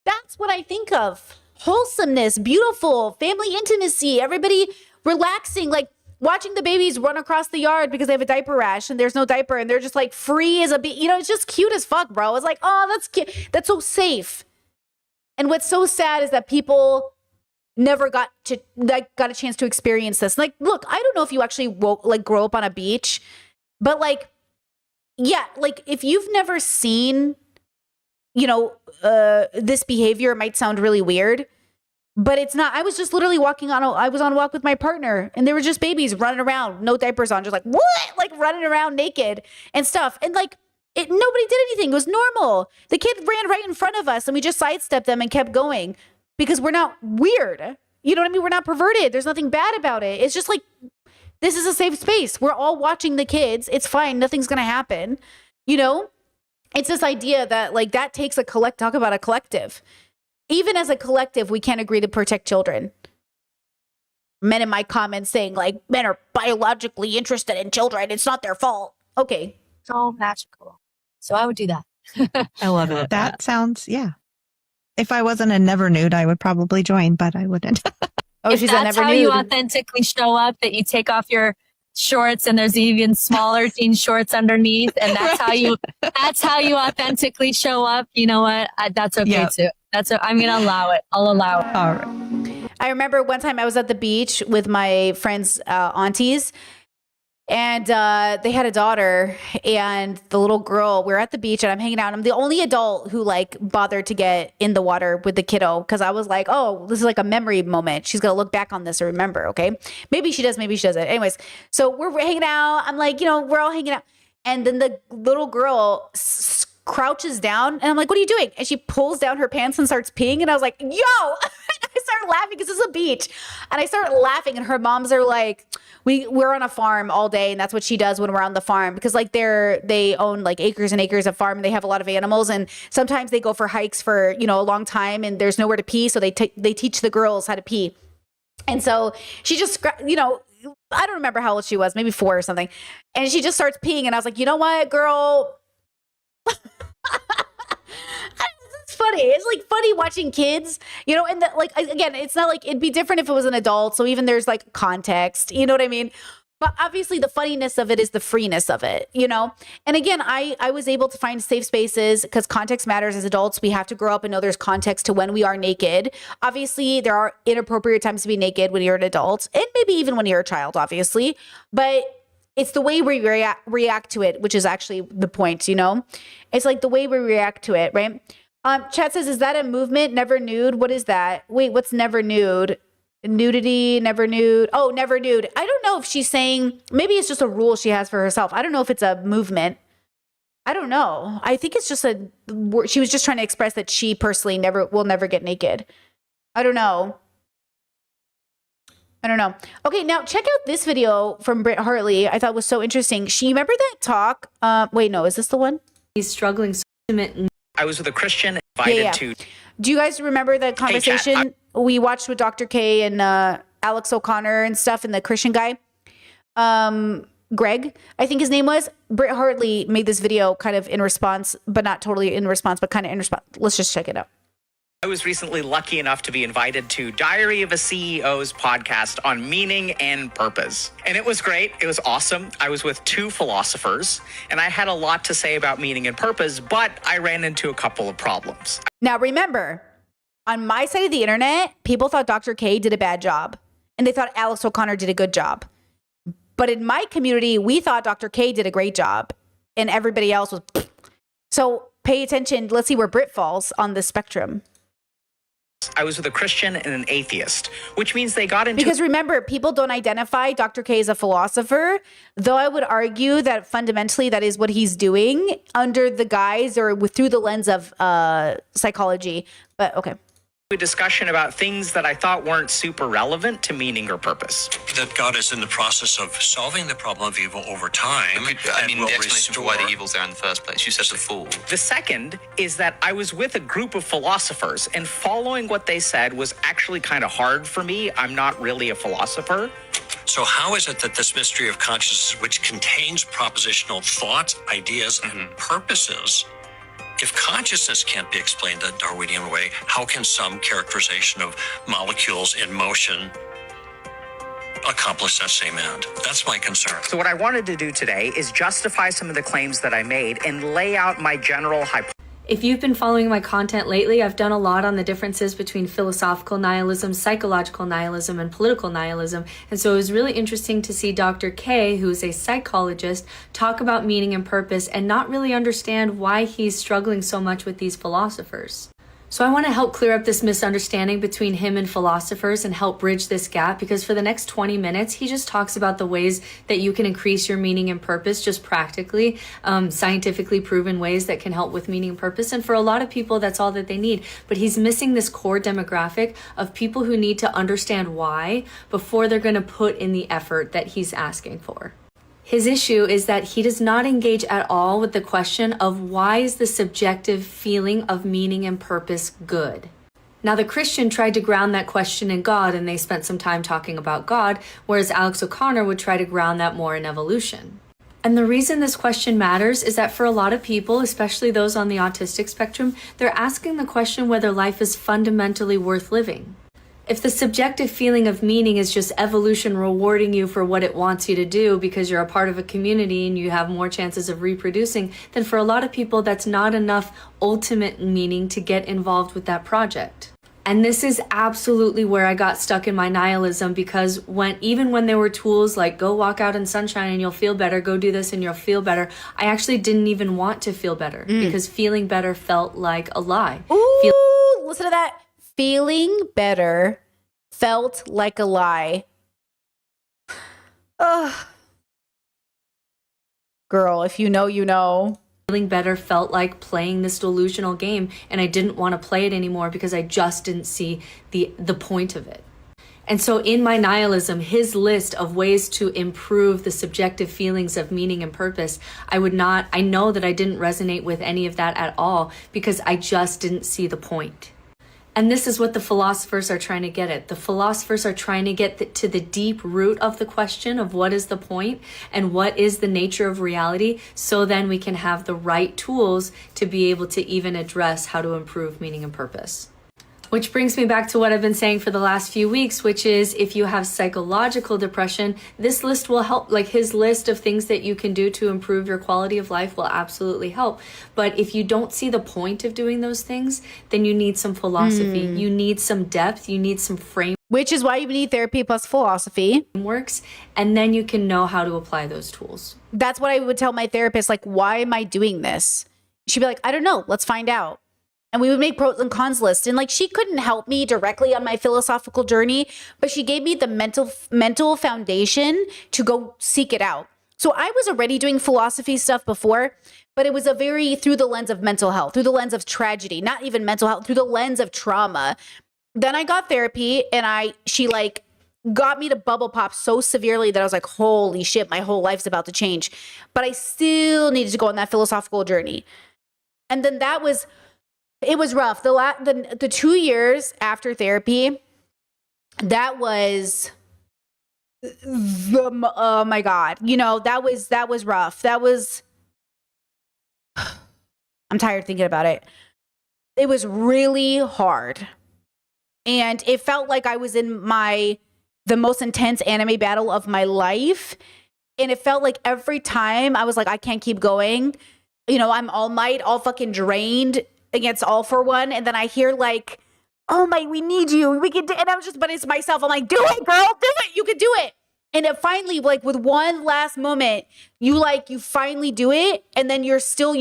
That's what I think of. Wholesomeness, beautiful, family intimacy, everybody relaxing, like watching the babies run across the yard because they have a diaper rash and there's no diaper and they're just like free as a bee. You know, it's just cute as fuck, bro. It's like, oh, that's cute. That's so safe. And what's so sad is that people never got a chance to experience this. Like, look, I don't know if you actually grow up on a beach, but like, yeah, like if you've never seen this behavior, might sound really weird, but it's not. I was just literally I was on a walk with my partner and there were just babies running around, no diapers on, just like, what? Like running around naked and stuff. And like, Nobody did anything. It was normal. The kid ran right in front of us and we just sidestepped them and kept going because we're not weird. You know what I mean? We're not perverted. There's nothing bad about it. It's just like, this is a safe space. We're all watching the kids. It's fine. Nothing's going to happen. You know, it's this idea that like that takes talk about a collective. Even as a collective, we can't agree to protect children. Men in my comments saying like men are biologically interested in children. It's not their fault. Okay. So magical. So I would do that. I love it. That sounds, yeah. If I wasn't a never nude, I would probably join, but I wouldn't. Oh, if she's that's a never how nude. you authentically show up, that you take off your shorts and there's even smaller jean shorts underneath, and that's how you authentically show up. You know what? That's okay too. I'm gonna allow it. I'll allow it. All right. I remember one time I was at the beach with my friends' aunties, and they had a daughter, and the little girl, we're at the beach and I'm hanging out. I'm the only adult who like bothered to get in the water with the kiddo because I was like, oh, this is like a memory moment. She's going to look back on this and remember, okay? Maybe she does, maybe she doesn't. Anyways, so we're hanging out. I'm like, we're all hanging out. And then the little girl crouches down and I'm like, what are you doing? And she pulls down her pants and starts peeing. And I was like, yo, I started laughing because it's a beach. And I started laughing and her moms are like, we're on a farm all day. And that's what she does when we're on the farm because like they own like acres and acres of farm. And they have a lot of animals. And sometimes they go for hikes for, a long time and there's nowhere to pee. So they teach the girls how to pee. And so she just, I don't remember how old she was, maybe 4 or something. And she just starts peeing. And I was like, you know what, girl? It's funny. It's like funny watching kids, and like, again, it's not like it'd be different if it was an adult. So even there's like context, you know what I mean? But obviously the funniness of it is the freeness of it, And again, I was able to find safe spaces because context matters as adults. We have to grow up and know there's context to when we are naked. Obviously, there are inappropriate times to be naked when you're an adult and maybe even when you're a child, obviously. But it's the way we react to it, which is actually the point, It's like the way we react to it, right? Chat says, is that a movement? Never nude? What is that? Wait, what's never nude? Nudity, never nude. Oh, never nude. I don't know if she's saying, maybe it's just a rule she has for herself. I don't know if it's a movement. I don't know. I think it's just she was just trying to express that she personally will never get naked. I don't know. Okay, now check out this video from Britt Hartley. I thought was so interesting. Remember that talk? Wait, no, is this the one? He's struggling so I was with a Christian invited to. Do you guys remember the conversation we watched with Dr. K and Alex O'Connor and stuff and the Christian guy? Greg, I think his name was. Britt Hartley made this video kind of in response, but not totally in response, but kind of in response. Let's just check it out. I was recently lucky enough to be invited to Diary of a CEO's podcast on meaning and purpose. And it was great. It was awesome. I was with 2 philosophers, and I had a lot to say about meaning and purpose, but I ran into a couple of problems. Now, remember, on my side of the internet, people thought Dr. K did a bad job, and they thought Alex O'Connor did a good job. But in my community, we thought Dr. K did a great job, and everybody else was... So pay attention. Let's see where Britt falls on the spectrum. I was with a Christian and an atheist, which means they got into... Because remember, people don't identify Dr. K as a philosopher, though I would argue that fundamentally that is what he's doing under the guise or through the lens of psychology. But okay. A discussion about things that I thought weren't super relevant to meaning or purpose. That God is in the process of solving the problem of evil over time. The explanation for why the evil's there in the first place. You said the fool. The second is that I was with a group of philosophers, and following what they said was actually kind of hard for me. I'm not really a philosopher. So how is it that this mystery of consciousness, which contains propositional thoughts, ideas, and purposes, if consciousness can't be explained the Darwinian way, how can some characterization of molecules in motion accomplish that same end? That's my concern. So what I wanted to do today is justify some of the claims that I made and lay out my general hypothesis. If you've been following my content lately, I've done a lot on the differences between philosophical nihilism, psychological nihilism, and political nihilism. And so it was really interesting to see Dr. K, who's a psychologist, talk about meaning and purpose and not really understand why he's struggling so much with these philosophers. So I want to help clear up this misunderstanding between him and philosophers and help bridge this gap, because for the next 20 minutes, he just talks about the ways that you can increase your meaning and purpose, just practically, scientifically proven ways that can help with meaning and purpose. And for a lot of people, that's all that they need. But he's missing this core demographic of people who need to understand why before they're going to put in the effort that he's asking for. His issue is that he does not engage at all with the question of why is the subjective feeling of meaning and purpose good? Now, the Christian tried to ground that question in God, and they spent some time talking about God, whereas Alex O'Connor would try to ground that more in evolution. And the reason this question matters is that for a lot of people, especially those on the autistic spectrum, they're asking the question whether life is fundamentally worth living. If the subjective feeling of meaning is just evolution rewarding you for what it wants you to do because you're a part of a community and you have more chances of reproducing, then for a lot of people, that's not enough ultimate meaning to get involved with that project. And this is absolutely where I got stuck in my nihilism, because even when there were tools like go walk out in sunshine and you'll feel better, go do this and you'll feel better, I actually didn't even want to feel better because feeling better felt like a lie. Ooh, listen to that. Feeling better felt like a lie. Ugh. Girl, if you know, you know. Feeling better felt like playing this delusional game, and I didn't want to play it anymore because I just didn't see the point of it. And so in my nihilism, his list of ways to improve the subjective feelings of meaning and purpose, I know that I didn't resonate with any of that at all because I just didn't see the point. And this is what the philosophers are trying to get at. The philosophers are trying to get to the deep root of the question of what is the point and what is the nature of reality, so then we can have the right tools to be able to even address how to improve meaning and purpose. Which brings me back to what I've been saying for the last few weeks, which is if you have psychological depression, this list will help. Like his list of things that you can do to improve your quality of life will absolutely help. But if you don't see the point of doing those things, then you need some philosophy. You need some depth. You need some frameworks. Which is why you need therapy plus philosophy. And then you can know how to apply those tools. That's what I would tell my therapist. Like, why am I doing this? She'd be like, I don't know. Let's find out. And we would make pros and cons lists. And like, she couldn't help me directly on my philosophical journey, but she gave me the mental foundation to go seek it out. So I was already doing philosophy stuff before, but it was a very through the lens of mental health, through the lens of tragedy, not even mental health, through the lens of trauma. Then I got therapy, and she like got me to bubble pop so severely that I was like, holy shit, my whole life's about to change. But I still needed to go on that philosophical journey. And then it was rough. The 2 years after therapy, that was, oh my God, that was rough. I'm tired thinking about it. It was really hard. And it felt like I was in the most intense anime battle of my life. And it felt like every time I was like, I can't keep going. I'm All Might, all fucking drained against All For One, and then I hear like, oh my, we need you, we can do, and but it's myself, I'm like, do it, girl, do it, you can do it. And it finally, like with one last moment, you finally do it, and then you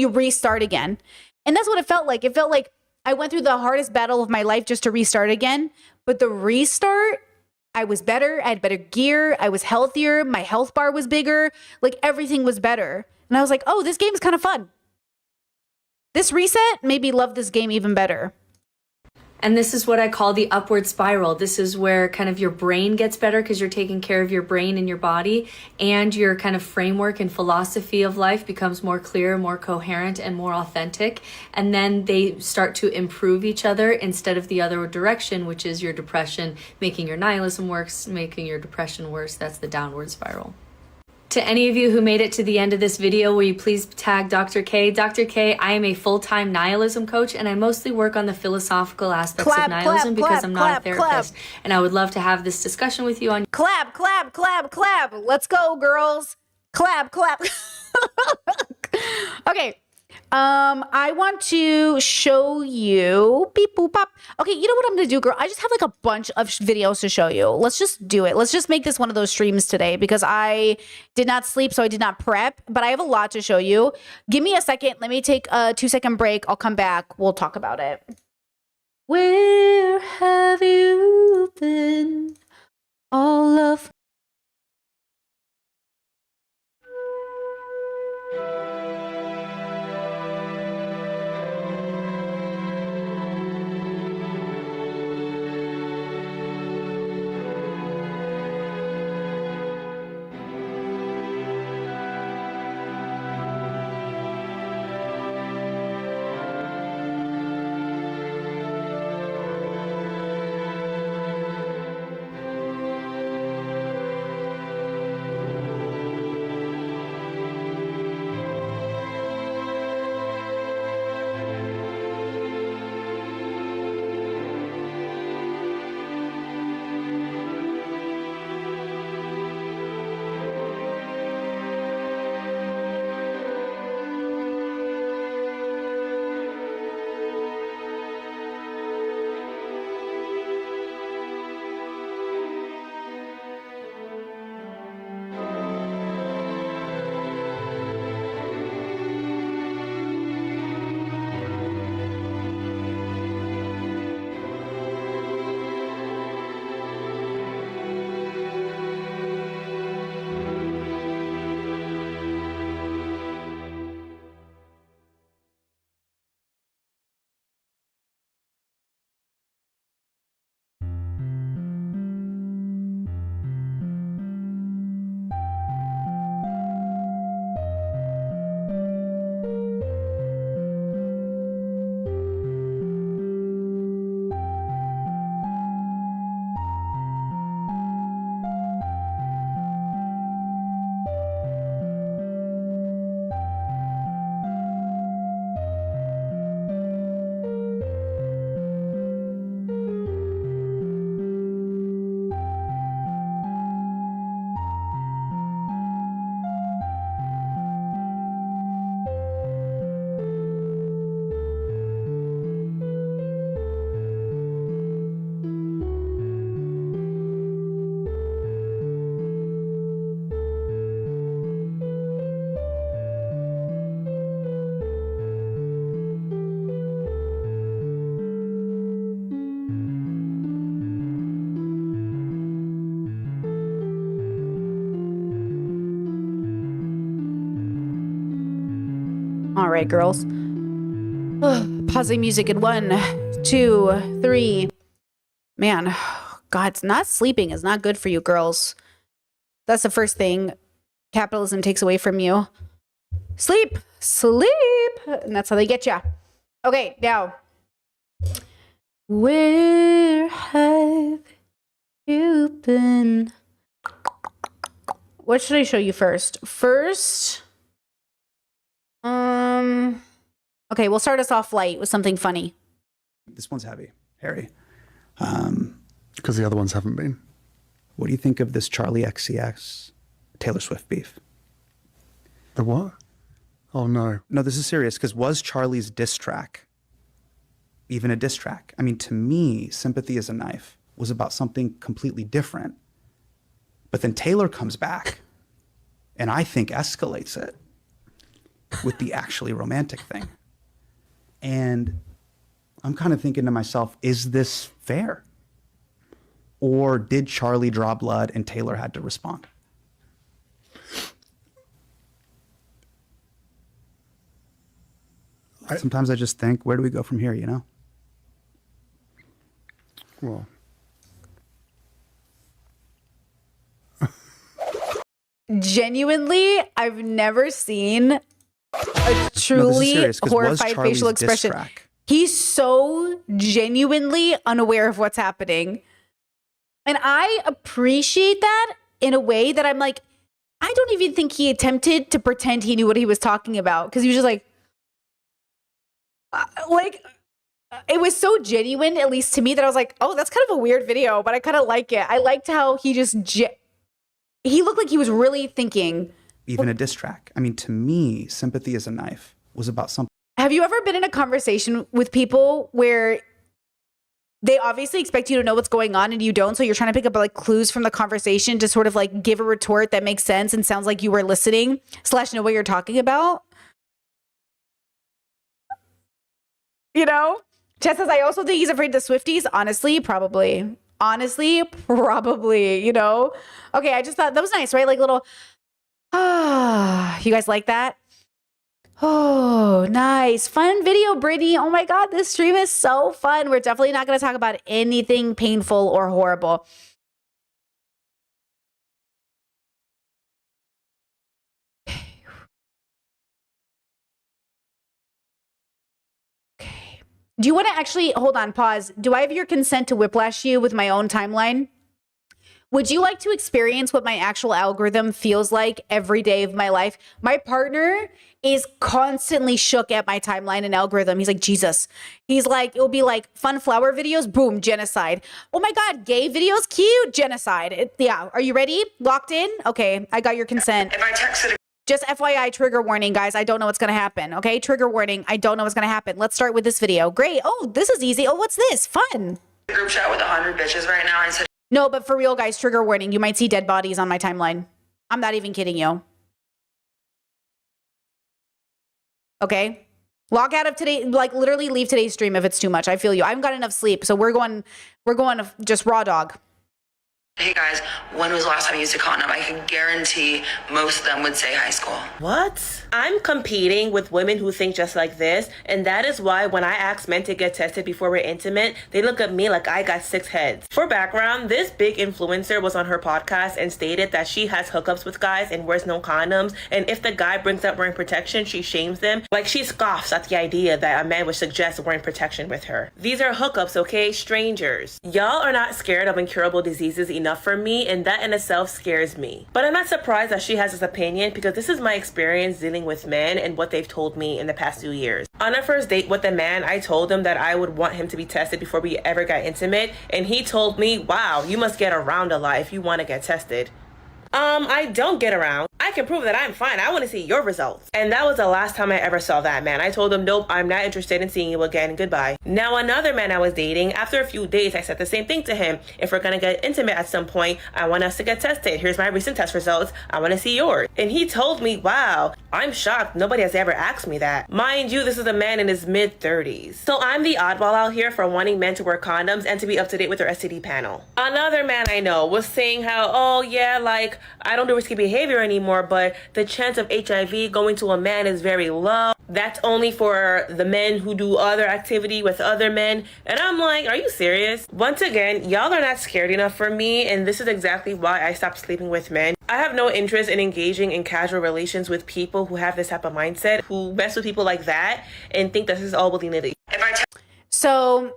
restart again. And that's what it felt like. It felt like I went through the hardest battle of my life just to restart again, but the restart, I was better, I had better gear, I was healthier, my health bar was bigger, like everything was better. And I was like, oh, this game is kind of fun. This reset made me love this game even better. And this is what I call the upward spiral. This is where kind of your brain gets better because you're taking care of your brain and your body, and your kind of framework and philosophy of life becomes more clear, more coherent, and more authentic. And then they start to improve each other instead of the other direction, which is your depression, making your nihilism worse, making your depression worse. That's the downward spiral. To any of you who made it to the end of this video, will you please tag Dr. K? Dr. K, I am a full-time nihilism coach, and I mostly work on the philosophical aspects of nihilism because I'm not a therapist. And I would love to have this discussion with you on... Clap, clap, clap, clap. Let's go, girls. Clap, clap. Okay. I want to show you beep boop pop. Okay, you know what I'm gonna do, girl? I just have like a bunch of videos to show you. Let's just do it. Let's just make this one of those streams today because I did not sleep, so I did not prep, but I have a lot to show you. Give me a second. Let me take a 2-second break. I'll come back. We'll talk about it. Where have you been all of All right, girls. Pausing music in 1, 2, 3. Man, God, not sleeping is not good for you, girls. That's the first thing capitalism takes away from you. Sleep, sleep. And that's how they get you. Okay, now. Where have you been? What should I show you first? Okay, we'll start us off light with something funny. This one's heavy, Harry. Because the other ones haven't been. What do you think of this Charlie XCX Taylor Swift beef? The what? Oh, no. No, this is serious, because was Charlie's diss track even a diss track? I mean, to me, Sympathy is a Knife was about something completely different. But then Taylor comes back and I think escalates it with the actually romantic thing. And I'm kind of thinking to myself, is this fair? Or did Charlie draw blood and Taylor had to respond? Sometimes I just think, where do we go from here, you know? Well, genuinely, I've never seen a truly horrified facial expression. He's so genuinely unaware of what's happening. And I appreciate that in a way that I'm like, I don't even think he attempted to pretend he knew what he was talking about. Because he was just like, it was so genuine, at least to me, that I was like, oh, that's kind of a weird video, but I kind of like it. I liked how he just, he looked like he was really thinking. Even a diss track. I mean, to me, Sympathy is a Knife was about something. Have you ever been in a conversation with people where they obviously expect you to know what's going on and you don't, so you're trying to pick up like clues from the conversation to sort of like give a retort that makes sense and sounds like you were listening / know what you're talking about? You know? Chess says, I also think he's afraid of the Swifties. Honestly, probably. Honestly, probably, you know? Okay, I just thought that was nice, right? Like little, you guys like that? Oh, nice. Fun video, Brittany. Oh my God, this stream is so fun. We're definitely not going to talk about anything painful or horrible. Do you want to actually, hold on, pause. Do I have your consent to whiplash you with my own timeline? Would you like to experience what my actual algorithm feels like every day of my life? My partner is constantly shook at my timeline and algorithm. He's like, Jesus. He's like, it'll be like fun flower videos, boom, genocide. Oh my God, gay videos, cute, genocide. Yeah, are you ready? Locked in? Okay, I got your consent. If I texted just FYI, trigger warning, guys. I don't know what's going to happen. Okay, trigger warning. I don't know what's going to happen. Let's start with this video. Great. Oh, this is easy. Oh, what's this? Fun. Group chat with 100 bitches right now and said, no, but for real, guys, trigger warning. You might see dead bodies on my timeline. I'm not even kidding you. Okay. Log out of today, like literally leave today's stream if it's too much. I feel you. I haven't got enough sleep. So we're going just raw dog. hey guys, when was the last time you used a condom? I can guarantee most of them would say high school. What? I'm competing with women who think just like this, and that is why when I ask men to get tested before we're intimate, they look at me like I got 6 heads. For background, this big influencer was on her podcast and stated that she has hookups with guys and wears no condoms, and if the guy brings up wearing protection, she shames them. Like, she scoffs at the idea that a man would suggest wearing protection with her. These are hookups, okay? Strangers. Y'all are not scared of incurable diseases enough for me, and that in itself scares me. But I'm not surprised that she has this opinion, because this is my experience dealing with men and what they've told me in the past few years. On our first date with the man, I told him that I would want him to be tested before we ever got intimate, and he told me, wow, you must get around a lot if you want to get tested. I don't get around. I can prove that I'm fine. I want to see your results. And that was the last time I ever saw that man. I told him, nope, I'm not interested in seeing you again. Goodbye. Now, another man I was dating, after a few days, I said the same thing to him. If we're going to get intimate at some point, I want us to get tested. Here's my recent test results. I want to see yours. And he told me, wow, I'm shocked. Nobody has ever asked me that. Mind you, this is a man in his mid-30s. So I'm the oddball out here for wanting men to wear condoms and to be up to date with their STD panel. Another man I know was saying how, oh yeah, like, I don't do risky behavior anymore, but the chance of HIV going to a man is very low. That's only for the men who do other activity with other men. And I'm like, are you serious? Once again, y'all are not scared enough for me, and this is exactly why I stopped sleeping with men. I have no interest in engaging in casual relations with people who have this type of mindset, who mess with people like that and think this is all willy-nilly. So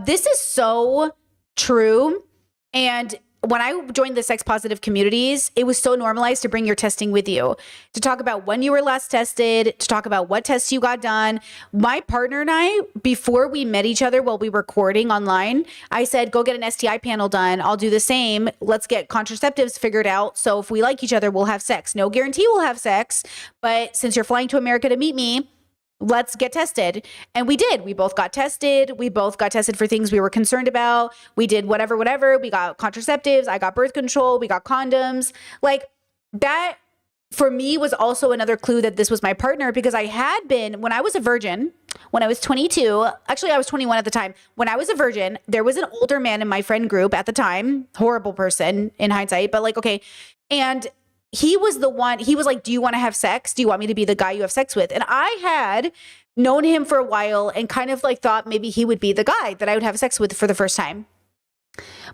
this is so true. And when I joined the sex positive communities, it was so normalized to bring your testing with you, to talk about when you were last tested, to talk about what tests you got done. My partner and I, before we met each other while we were recording online, I said, go get an STI panel done. I'll do the same. Let's get contraceptives figured out. So if we like each other, we'll have sex. No guarantee we'll have sex, but since you're flying to America to meet me, let's get tested. And we did. We both got tested. We both got tested for things we were concerned about. We did whatever. We got contraceptives. I got birth control. We got condoms. Like, that for me was also another clue that this was my partner, because I had been, when I was a virgin, when I was 22, actually I was 21 at the time. When I was a virgin, there was an older man in my friend group at the time, horrible person in hindsight, but like, okay. And he was the one, he was like, do you want to have sex? Do you want me to be the guy you have sex with? And I had known him for a while and kind of like thought maybe he would be the guy that I would have sex with for the first time.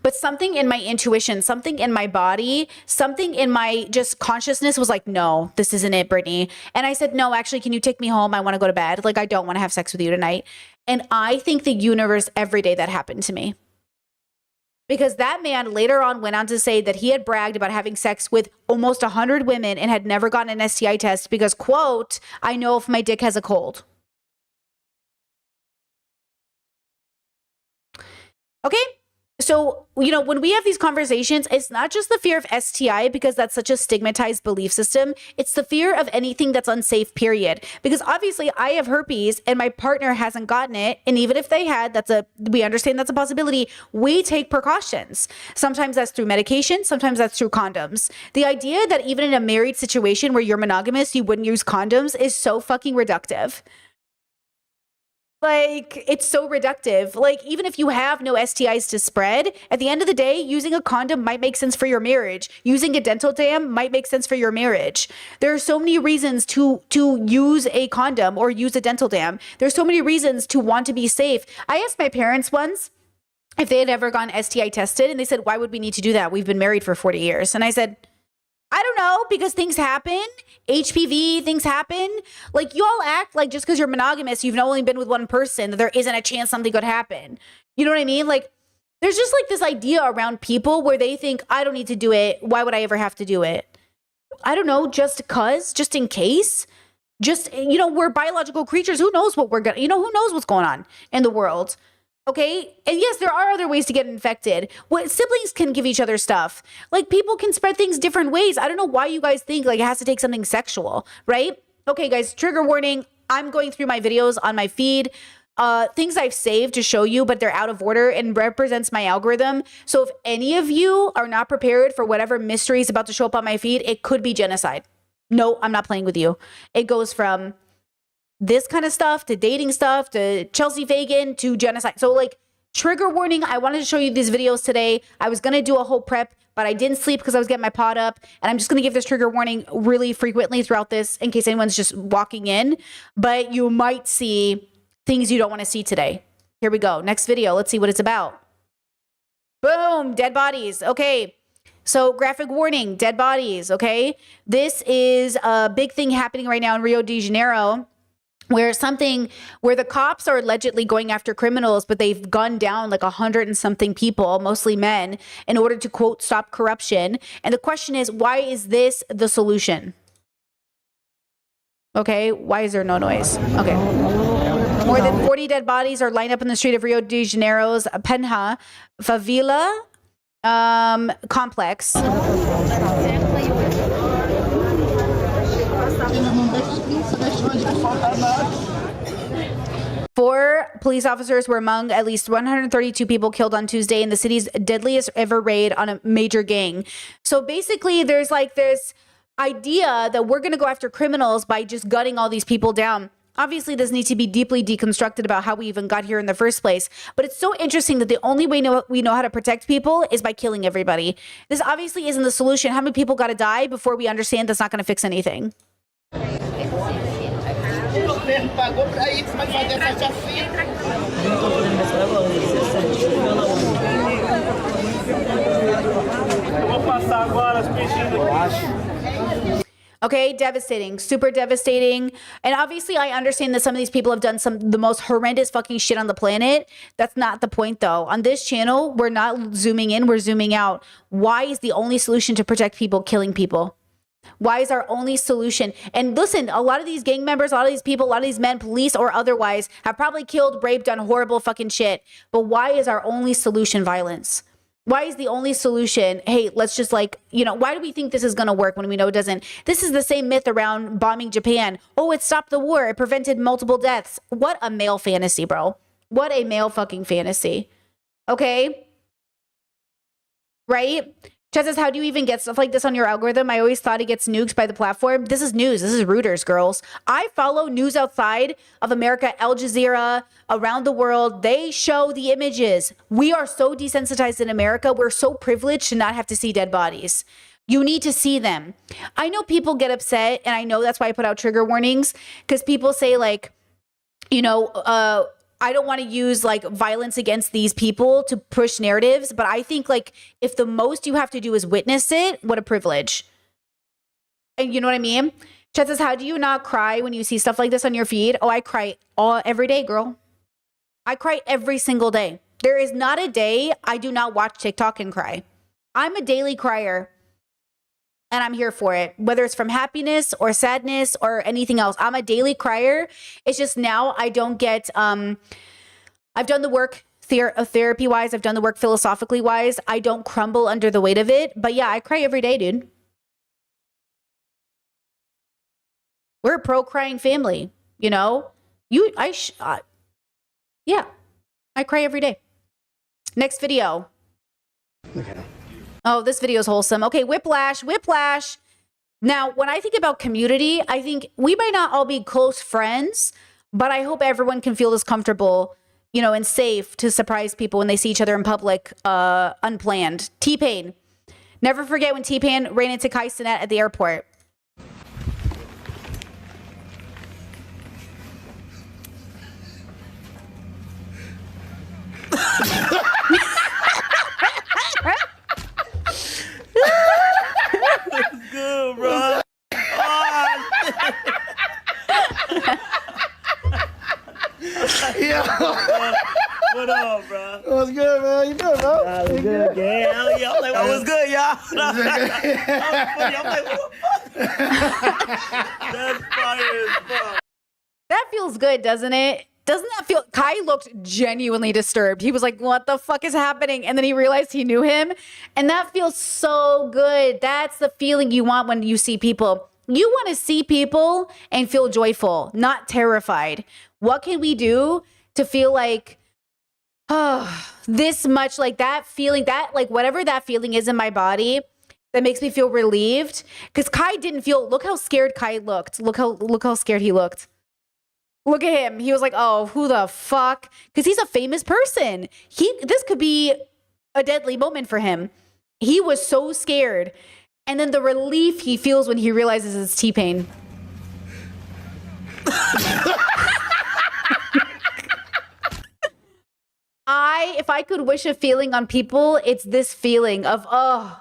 But something in my intuition, something in my body, something in my just consciousness was like, no, this isn't it, Brittany. And I said, no, actually, can you take me home? I want to go to bed. Like, I don't want to have sex with you tonight. And I thank the universe every day that happened to me. Because that man later on went on to say that he had bragged about having sex with almost 100 women and had never gotten an STI test because, quote, I know if my dick has a cold. Okay. So, you know, when we have these conversations, it's not just the fear of STI, because that's such a stigmatized belief system. It's the fear of anything that's unsafe, period. Because obviously I have herpes and my partner hasn't gotten it. And even if they had, we understand that's a possibility. We take precautions. Sometimes that's through medication. Sometimes that's through condoms. The idea that even in a married situation where you're monogamous, you wouldn't use condoms is so fucking reductive. Like, it's so reductive. Like, even if you have no STIs to spread, at the end of the day, using a condom might make sense for your marriage. Using a dental dam might make sense for your marriage. There are so many reasons to use a condom or use a dental dam. There's so many reasons to want to be safe. I asked my parents once if they had ever gone STI tested, and they said, why would we need to do that? We've been married for 40 years. And I said, I don't know, because things happen. HPV, things happen. Like, you all act like just because you're monogamous, you've only been with one person, that there isn't a chance something could happen. You know what I mean? Like, there's just like this idea around people where they think, I don't need to do it. Why would I ever have to do it? I don't know, just in case. Just, we're biological creatures. Who knows what who knows what's going on in the world? Okay. And yes, there are other ways to get infected. What siblings can give each other stuff. Like, people can spread things different ways. I don't know why you guys think like it has to take something sexual, right? Okay, guys, trigger warning. I'm going through my videos on my feed. Things I've saved to show you, but they're out of order and represents my algorithm. So if any of you are not prepared for whatever mystery is about to show up on my feed, it could be genocide. No, I'm not playing with you. It goes from this kind of stuff to dating stuff to Chelsea Fagan to genocide. So like, trigger warning, I wanted to show you these videos today. I was going to do a whole prep, but I didn't sleep because I was getting my pod up. And I'm just going to give this trigger warning really frequently throughout this in case anyone's just walking in. But you might see things you don't want to see today. Here we go. Next video. Let's see what it's about. Boom. Dead bodies. Okay. So graphic warning, dead bodies. Okay. This is a big thing happening right now in Rio de Janeiro, where the cops are allegedly going after criminals, but they've gunned down like 100 and something people, mostly men, in order to, quote, stop corruption. And the question is, why is this the solution? Okay, why is there no noise? Okay. More than 40 dead bodies are lined up in the street of Rio de Janeiro's Penha favela complex. 4 police officers were among at least 132 people killed on Tuesday in the city's deadliest ever raid on a major gang. So basically, there's like this idea that we're going to go after criminals by just gutting all these people down. Obviously, this needs to be deeply deconstructed about how we even got here in the first place. But it's so interesting that the only way we know how to protect people is by killing everybody. This obviously isn't the solution. How many people got to die before we understand that's not going to fix anything? Okay, devastating, super devastating. And obviously I understand that some of these people have done the most horrendous fucking shit on the planet. That's not the point though. On this channel, we're not zooming in, we're zooming out. Why is the only solution to protect people killing people? Why is our only solution? And listen, a lot of these gang members, a lot of these people, a lot of these men, police or otherwise, have probably killed, raped, done horrible fucking shit. But why is our only solution violence? Why is the only solution, hey, let's just like, why do we think this is going to work when we know it doesn't? This is the same myth around bombing Japan. Oh, it stopped the war. It prevented multiple deaths. What a male fantasy, bro. What a male fucking fantasy. Okay? Right? Chad says, how do you even get stuff like this on your algorithm? I always thought it gets nuked by the platform. This is news. This is Reuters, girls. I follow news outside of America, Al Jazeera, around the world. They show the images. We are so desensitized in America. We're so privileged to not have to see dead bodies. You need to see them. I know people get upset, and I know that's why I put out trigger warnings, because people say like, I don't want to use like violence against these people to push narratives, but I think like if the most you have to do is witness it, what a privilege. And you know what I mean? Chet says, how do you not cry when you see stuff like this on your feed? Oh, I cry every day, girl. I cry every single day. There is not a day I do not watch TikTok and cry. I'm a daily crier. And I'm here for it, whether it's from happiness or sadness or anything else. I'm a daily crier. It's just now I don't get, I've done the work therapy wise. I've done the work philosophically wise. I don't crumble under the weight of it. But yeah, I cry every day, dude. We're a pro-crying family, Yeah, I cry every day. Next video. Okay. Oh, this video is wholesome. Okay, whiplash. Now, when I think about community, I think we might not all be close friends, but I hope everyone can feel this comfortable, you know, and safe to surprise people when they see each other in public, unplanned. T-Pain. Never forget when T-Pain ran into Kai Cenat at the airport. That's good, bro. Yeah. What up, bro? What's good, man? You good, bro? That was good, gang. I'm like, what was good, y'all? I'm like, what the fuck? That's fire as fuck. That feels good, doesn't it? Doesn't that feel... Kai looked genuinely disturbed. He was like, what the fuck is happening? And then he realized he knew him. And that feels so good. That's the feeling you want when you see people. You want to see people and feel joyful, not terrified. What can we do to feel like, oh, this much, like that feeling, that like whatever that feeling is in my body that makes me feel relieved? Because Kai didn't feel... Look how scared Kai looked. Look how scared he looked. Look at him. He was like, oh, who the fuck? Because he's a famous person. This could be a deadly moment for him. He was so scared. And then the relief he feels when he realizes it's T-Pain. If I could wish a feeling on people, it's this feeling of, oh,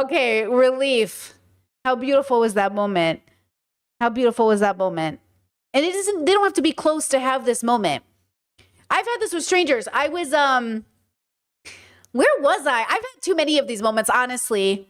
okay, relief. How beautiful was that moment? How beautiful was that moment? And they don't have to be close to have this moment. I've had this with strangers. I was, where was I? I've had too many of these moments, honestly.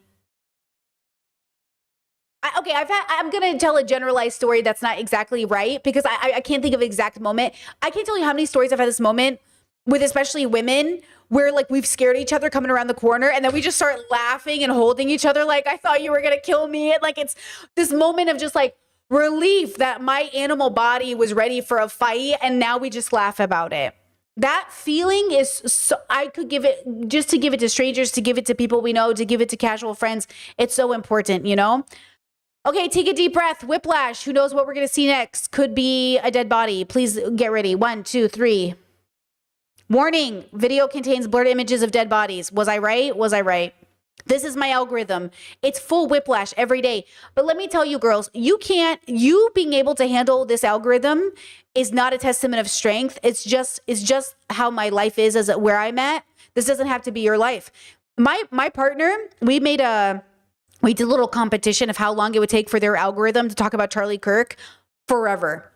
I'm going to tell a generalized story that's not exactly right because I can't think of an exact moment. I can't tell you how many stories I've had this moment with, especially women, where like we've scared each other coming around the corner and then we just start laughing and holding each other like, I thought you were going to kill me. And like, it's this moment of just like, relief that my animal body was ready for a fight and now we just laugh about it. That feeling is so, I could give it, just to give it to strangers, to give it to people we know, to give it to casual friends. It's so important, you know? Okay, take a deep breath. Whiplash. Who knows what we're going to see next? Could be a dead body. Please get ready. 1, 2, 3. Warning. Video contains blurred images of dead bodies. Was I right? Was I right? This is my algorithm. It's full whiplash every day. But let me tell you, girls, you being able to handle this algorithm is not a testament of strength. It's just how my life is as where I'm at. This doesn't have to be your life. My partner, we did a little competition of how long it would take for their algorithm to talk about Charlie Kirk. Forever.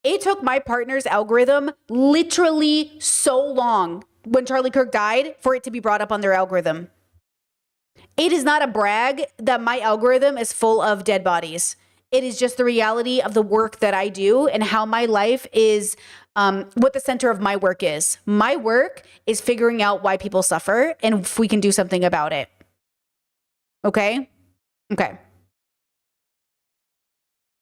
It took my partner's algorithm literally so long when Charlie Kirk died for it to be brought up on their algorithm. It is not a brag that my algorithm is full of dead bodies. It is just the reality of the work that I do and how my life is, what the center of my work is. My work is figuring out why people suffer and if we can do something about it. Okay? Okay.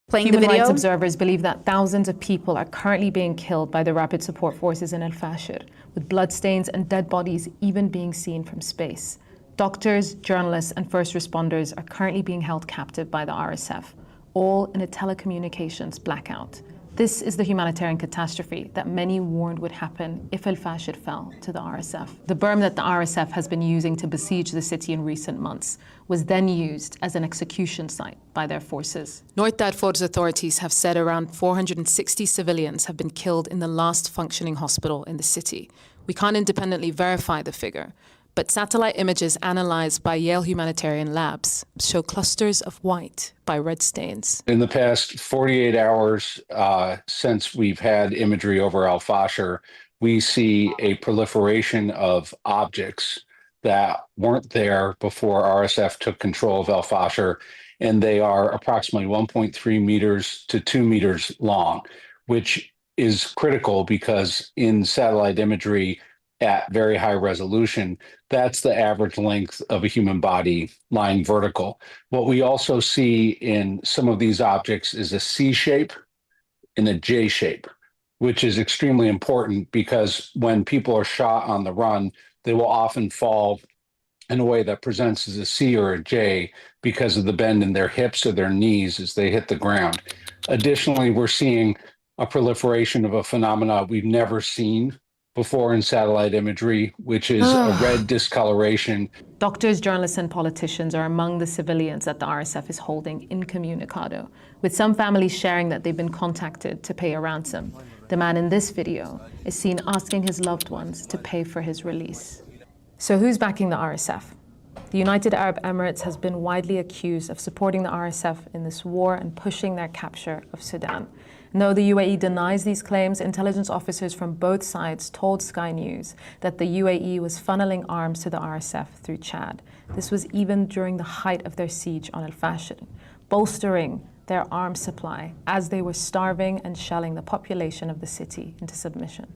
Playing Human the video. rights observers believe that thousands of people are currently being killed by the rapid support forces in al-Fashir, with bloodstains and dead bodies even being seen from space. Doctors, journalists, and first responders are currently being held captive by the RSF, all in a telecommunications blackout. This is the humanitarian catastrophe that many warned would happen if al-Fashir fell to the RSF. The berm that the RSF has been using to besiege the city in recent months was then used as an execution site by their forces. North Darfur's authorities have said around 460 civilians have been killed in the last functioning hospital in the city. We can't independently verify the figure, but satellite images analyzed by Yale Humanitarian Labs show clusters of white by red stains. In the past 48 hours since we've had imagery over al-Fashir, we see a proliferation of objects that weren't there before RSF took control of al-Fashir, and they are approximately 1.3 meters to 2 meters long, which is critical because in satellite imagery, at very high resolution, that's the average length of a human body lying vertical. What we also see in some of these objects is a C shape and a J shape, which is extremely important because when people are shot on the run, they will often fall in a way that presents as a C or a J because of the bend in their hips or their knees as they hit the ground. Additionally, we're seeing a proliferation of a phenomena we've never seen before in satellite imagery, which is a red discoloration. Doctors, journalists, and politicians are among the civilians that the RSF is holding incommunicado, with some families sharing that they've been contacted to pay a ransom. The man in this video is seen asking his loved ones to pay for his release. So who's backing the RSF? The United Arab Emirates has been widely accused of supporting the RSF in this war and pushing their capture of Sudan. No, the UAE denies these claims. Intelligence officers from both sides told Sky News that the UAE was funneling arms to the RSF through Chad. This was even during the height of their siege on al-Fashir, bolstering their arms supply as they were starving and shelling the population of the city into submission.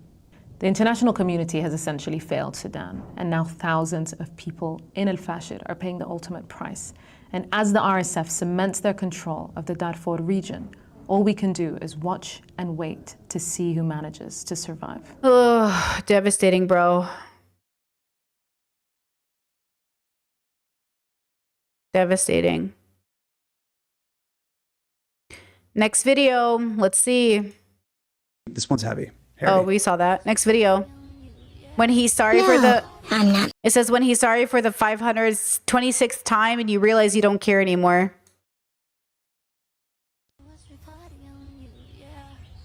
The international community has essentially failed Sudan, and now thousands of people in al-Fashir are paying the ultimate price. And as the RSF cements their control of the Darfur region, all we can do is watch and wait to see who manages to survive. Ugh, devastating, bro. Devastating. Next video, let's see. This one's heavy. Oh, we saw that. Next video. When he's sorry for the... I'm not. It says when he's sorry for the 526th time and you realize you don't care anymore.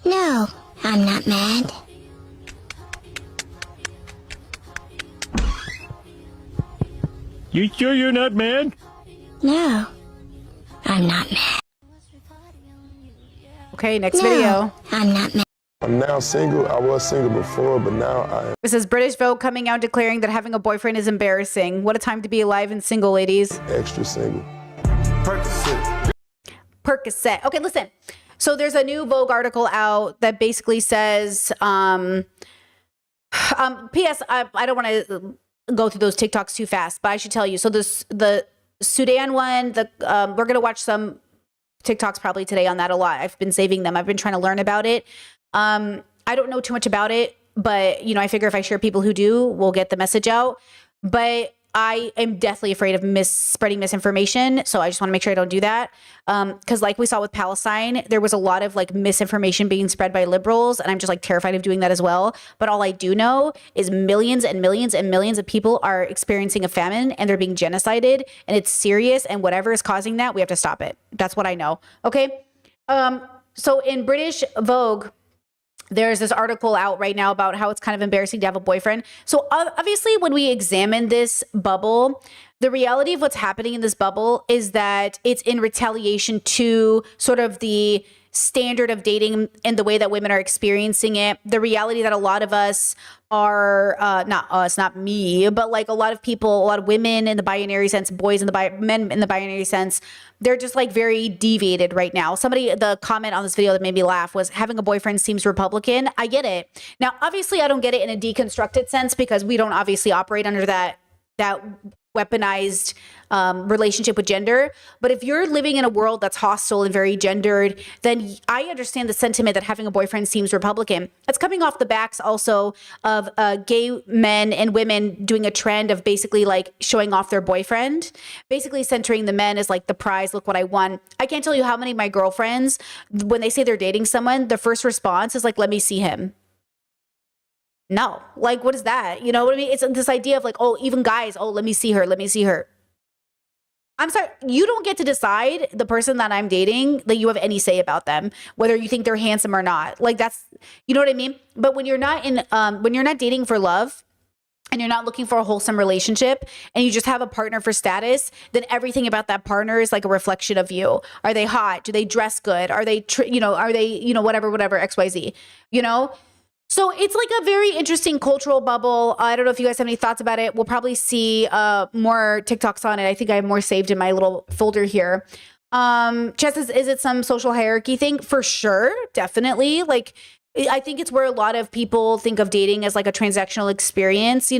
No, I'm not mad. You sure you're not mad? No, I'm not mad. Okay, next video. I'm not mad. I'm now single. I was single before, but now I am. This is British Vogue coming out declaring that having a boyfriend is embarrassing. What a time to be alive and single, ladies. Extra single. Percocet. Okay, listen. So there's a new Vogue article out that basically says, P.S. I don't want to go through those TikToks too fast, but I should tell you. So the Sudan one, we're going to watch some TikToks probably today on that a lot. I've been saving them. I've been trying to learn about it. I don't know too much about it, but I figure if I share people who do, we'll get the message out. But I am deathly afraid of spreading misinformation. So I just want to make sure I don't do that. Because like we saw with Palestine, there was a lot of like misinformation being spread by liberals. And I'm just like terrified of doing that as well. But all I do know is millions and millions and millions of people are experiencing a famine and they're being genocided. And it's serious. And whatever is causing that, we have to stop it. That's what I know. Okay. So in British Vogue, there's this article out right now about how it's kind of embarrassing to have a boyfriend. So obviously when we examine this bubble, the reality of what's happening in this bubble is that it's in retaliation to sort of the standard of dating and the way that women are experiencing it. The reality that a lot of us are, not us, not me, but like a lot of people, a lot of women in the binary sense, boys in the men in the binary sense, they're just like very deviated right now. The comment on this video that made me laugh was having a boyfriend seems Republican. I get it. Now, obviously I don't get it in a deconstructed sense because we don't obviously operate under that weaponized relationship with gender. But if you're living in a world that's hostile and very gendered, then I understand the sentiment that having a boyfriend seems Republican. It's coming off the backs also of gay men and women doing a trend of basically like showing off their boyfriend, basically centering the men as like the prize, look what I won. I can't tell you how many of my girlfriends, when they say they're dating someone, the first response is like, let me see him. No, like, what is that? You know what I mean? It's this idea of like, oh, even guys, oh, let me see her. Let me see her. I'm sorry. You don't get to decide the person that I'm dating, that you have any say about them, whether you think they're handsome or not. Like that's, you know what I mean? But when you're not dating for love and you're not looking for a wholesome relationship and you just have a partner for status, then everything about that partner is like a reflection of you. Are they hot? Do they dress good? Are they, whatever, XYZ, So it's like a very interesting cultural bubble. I don't know if you guys have any thoughts about it. We'll probably see more TikToks on it. I think I have more saved in my little folder here. Chess, is it some social hierarchy thing? For sure, definitely. Like, I think it's where a lot of people think of dating as like a transactional experience,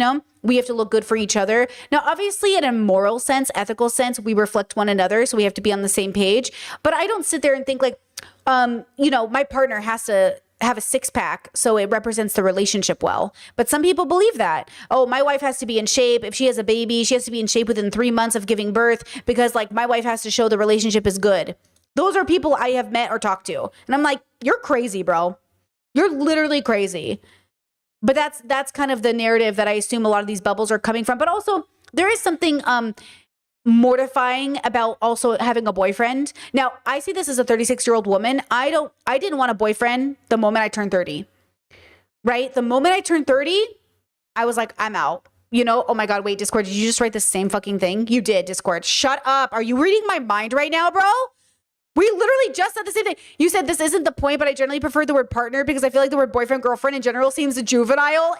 We have to look good for each other. Now, obviously, in a moral sense, ethical sense, we reflect one another, so we have to be on the same page. But I don't sit there and think like, my partner has to have a six-pack so it represents the relationship well. But some people believe that. Oh, my wife has to be in shape. If she has a baby, she has to be in shape within 3 months of giving birth because like my wife has to show the relationship is good. Those are people I have met or talked to. And I'm like, you're crazy, bro. You're literally crazy. But that's kind of the narrative that I assume a lot of these bubbles are coming from. But also, there is something mortifying about also having a boyfriend. Now, I see this as a 36-year-old woman. I didn't want a boyfriend the moment I turned 30. Right? The moment I turned 30, I was like, I'm out. You know, oh my God, wait, Discord, did you just write the same fucking thing? You did, Discord. Shut up. Are you reading my mind right now, bro? We literally just said the same thing. You said this isn't the point, but I generally prefer the word partner because I feel like the word boyfriend, girlfriend in general seems juvenile.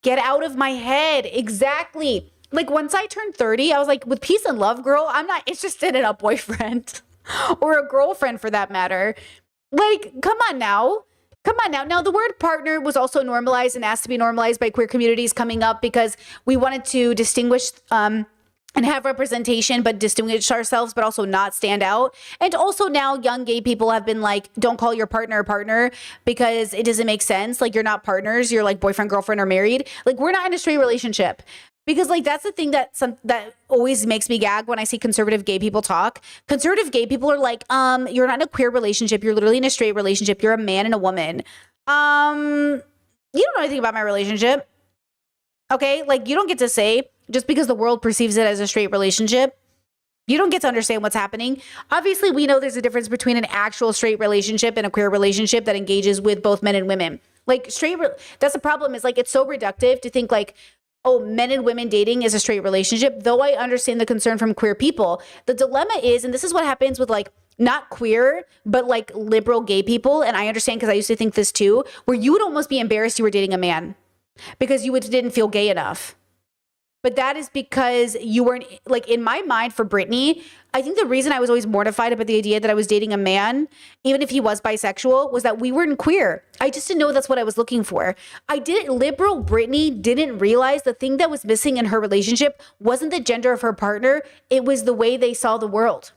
Get out of my head. Exactly. Like once I turned 30, I was like, with peace and love, girl, I'm not interested in a boyfriend or a girlfriend for that matter. Like, come on now. Now, the word partner was also normalized and asked to be normalized by queer communities coming up because we wanted to distinguish and have representation, but distinguish ourselves, but also not stand out. And also now young gay people have been like, don't call your partner a partner because it doesn't make sense. Like, you're not partners. You're like boyfriend, girlfriend, or married. Like, we're not in a straight relationship. Because like that's the thing that always makes me gag when I see conservative gay people talk. Conservative gay people are like, you're not in a queer relationship. You're literally in a straight relationship. You're a man and a woman. You don't know anything about my relationship. Okay? Like you don't get to say just because the world perceives it as a straight relationship. You don't get to understand what's happening. Obviously, we know there's a difference between an actual straight relationship and a queer relationship that engages with both men and women. Like that's the problem is like it's so reductive to think like, oh, men and women dating is a straight relationship, though I understand the concern from queer people. The dilemma is, and this is what happens with like, not queer, but like liberal gay people, and I understand because I used to think this too, where you would almost be embarrassed you were dating a man because you didn't feel gay enough. But that is because you weren't, like in my mind for Britney, I think the reason I was always mortified about the idea that I was dating a man, even if he was bisexual, was that we weren't queer. I just didn't know that's what I was looking for. Liberal Britney didn't realize the thing that was missing in her relationship wasn't the gender of her partner. It was the way they saw the world.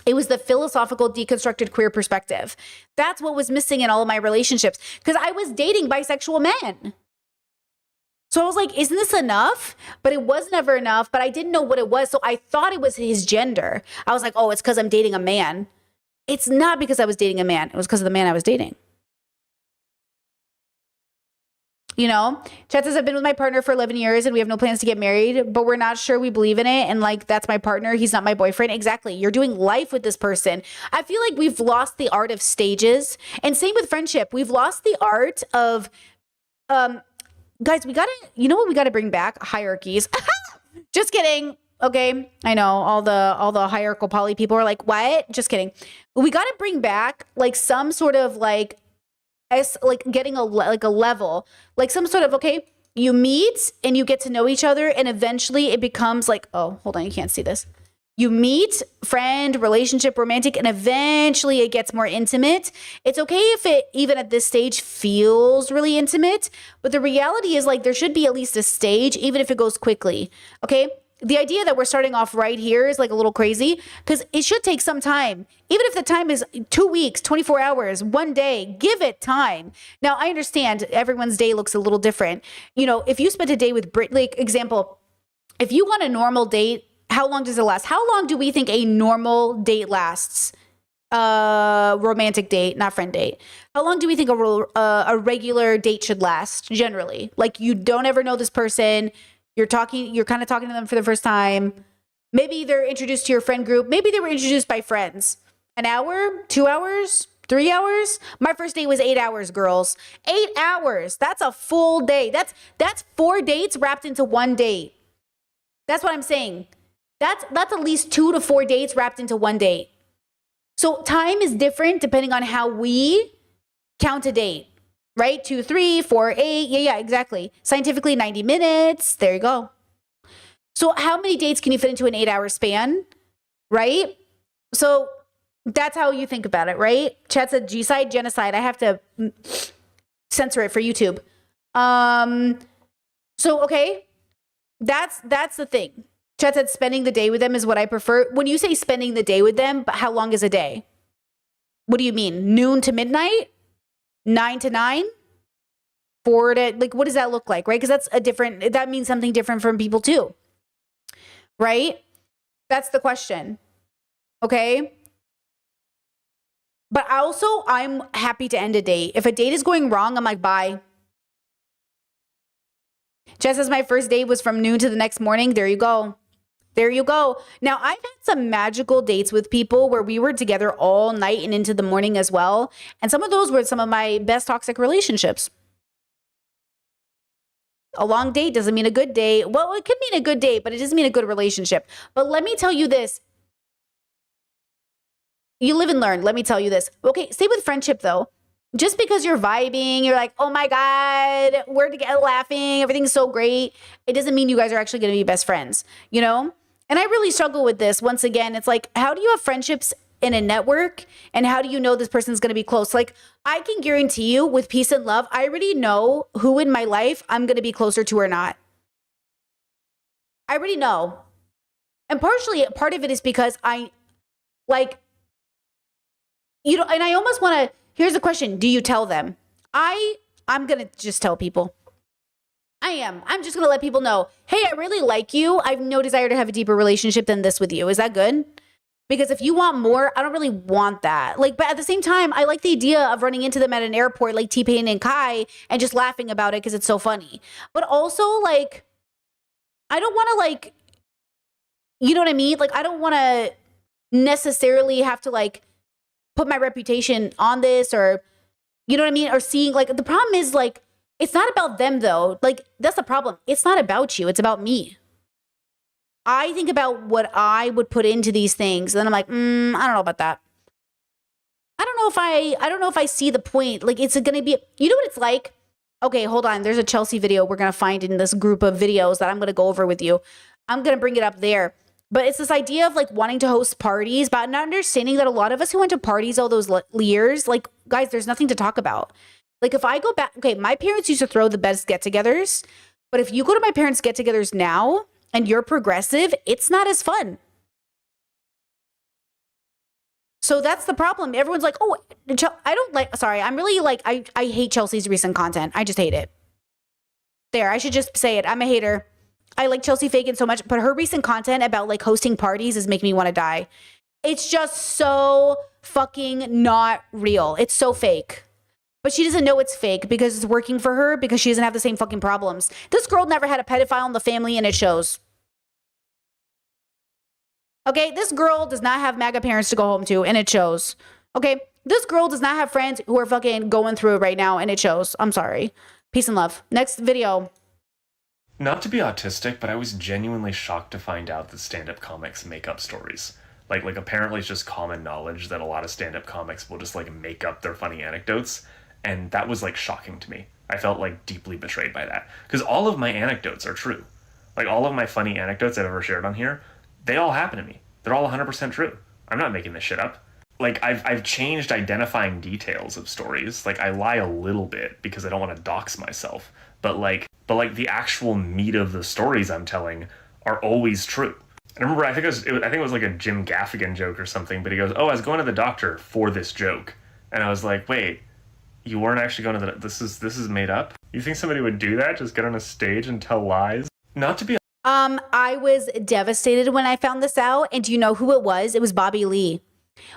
It was the philosophical deconstructed queer perspective. That's what was missing in all of my relationships because I was dating bisexual men. So I was like, isn't this enough? But it was never enough, but I didn't know what it was. So I thought it was his gender. I was like, oh, it's because I'm dating a man. It's not because I was dating a man. It was because of the man I was dating. You know, Chet says, I've been with my partner for 11 years and we have no plans to get married, but we're not sure we believe in it. And like, that's my partner. He's not my boyfriend. Exactly. You're doing life with this person. I feel like we've lost the art of stages. And same with friendship. We've lost the art of, guys, you know what we gotta bring back? Hierarchies. Just kidding. Okay. I know all the hierarchical poly people are like, what? Just kidding. We gotta bring back like some sort of like getting a level, like some sort of, okay, you meet and you get to know each other and eventually it becomes like, oh, hold on, you can't see this. You meet, friend, relationship, romantic, and eventually it gets more intimate. It's okay if it, even at this stage, feels really intimate. But the reality is like there should be at least a stage, even if it goes quickly. Okay? The idea that we're starting off right here is like a little crazy because it should take some time. Even if the time is 2 weeks, 24 hours, 1 day, give it time. Now, I understand everyone's day looks a little different. You know, if you spent a day with Brit, like example, if you want a normal date, how long does it last? How long do we think a normal date lasts? Romantic date, not friend date. How long do we think a regular date should last generally? Like you don't ever know this person. You're kind of talking to them for the first time. Maybe they're introduced to your friend group. Maybe they were introduced by friends. An hour, 2 hours, 3 hours. My first date was 8 hours, girls. 8 hours. That's a full day. That's 4 dates wrapped into 1 date. That's what I'm saying. That's at least 2 to 4 dates wrapped into 1 date. So time is different depending on how we count a date, right? 2, 3, 4, 8. Yeah, exactly. Scientifically, 90 minutes. There you go. So how many dates can you fit into an 8-hour span, right? So that's how you think about it, right? Chat said G-side, genocide. I have to censor it for YouTube. So, okay. That's the thing. Chat said spending the day with them is what I prefer. When you say spending the day with them, but how long is a day? What do you mean? Noon to midnight? 9 to 9? 4 to, like, what does that look like, right? Because that means something different from people too, right? That's the question, okay? But I'm happy to end a date. If a date is going wrong, I'm like, bye. Just as my first date was from noon to the next morning, there you go. There you go. Now, I've had some magical dates with people where we were together all night and into the morning as well. And some of those were some of my best toxic relationships. A long date doesn't mean a good date. Well, it could mean a good date, but it doesn't mean a good relationship. But let me tell you this. You live and learn. Let me tell you this. Okay, stay with friendship though. Just because you're vibing, you're like, oh my God, we're together laughing, everything's so great. It doesn't mean you guys are actually going to be best friends, you know? And I really struggle with this. Once again, it's like, how do you have friendships in a network? And how do you know this person's going to be close? Like, I can guarantee you with peace and love, I already know who in my life I'm going to be closer to or not. I already know. And partially, part of it is because and I almost want to, here's the question. Do you tell them? I'm going to just tell people. I'm just going to let people know, hey, I really like you. I have no desire to have a deeper relationship than this with you. Is that good? Because if you want more, I don't really want that. But at the same time, I like the idea of running into them at an airport like T-Pain and Kai and just laughing about it because it's so funny. But also, I don't want to, you know what I mean? I don't want to necessarily have to, put my reputation on this or, you know what I mean? Or seeing, the problem is, it's not about them, though. That's the problem. It's not about you. It's about me. I think about what I would put into these things. And then I'm like, I don't know about that. I don't know if I see the point. It's going to be, you know what it's like? Okay, hold on. There's a Chelsea video we're going to find in this group of videos that I'm going to go over with you. I'm going to bring it up there. But it's this idea of wanting to host parties, but not understanding that a lot of us who went to parties all those years, guys, there's nothing to talk about. If I go back, okay, my parents used to throw the best get-togethers, but if you go to my parents' get-togethers now and you're progressive, it's not as fun. So that's the problem. Everyone's like, oh, I don't like, sorry, I'm really I hate Chelsea's recent content. I just hate it. There, I should just say it. I'm a hater. I like Chelsea Fagan so much, but her recent content about hosting parties is making me want to die. It's just so fucking not real. It's so fake. But she doesn't know it's fake because it's working for her because she doesn't have the same fucking problems. This girl never had a pedophile in the family and it shows. Okay, this girl does not have MAGA parents to go home to and it shows. Okay, this girl does not have friends who are fucking going through it right now and it shows. I'm sorry. Peace and love. Next video. Not to be autistic, but I was genuinely shocked to find out that stand-up comics make up stories. Apparently it's just common knowledge that a lot of stand-up comics will just make up their funny anecdotes. And that was shocking to me. I felt deeply betrayed by that. Because all of my anecdotes are true. All of my funny anecdotes I've ever shared on here, they all happen to me. They're all 100% true. I'm not making this shit up. I've changed identifying details of stories. I lie a little bit because I don't want to dox myself. But the actual meat of the stories I'm telling are always true. And I remember, I think it was a Jim Gaffigan joke or something, but he goes, oh, I was going to the doctor for this joke. And I was like, wait, you weren't actually going to this is made up? You think somebody would do that? Just get on a stage and tell lies? Not to be... I was devastated when I found this out. And do you know who it was? It was Bobby Lee.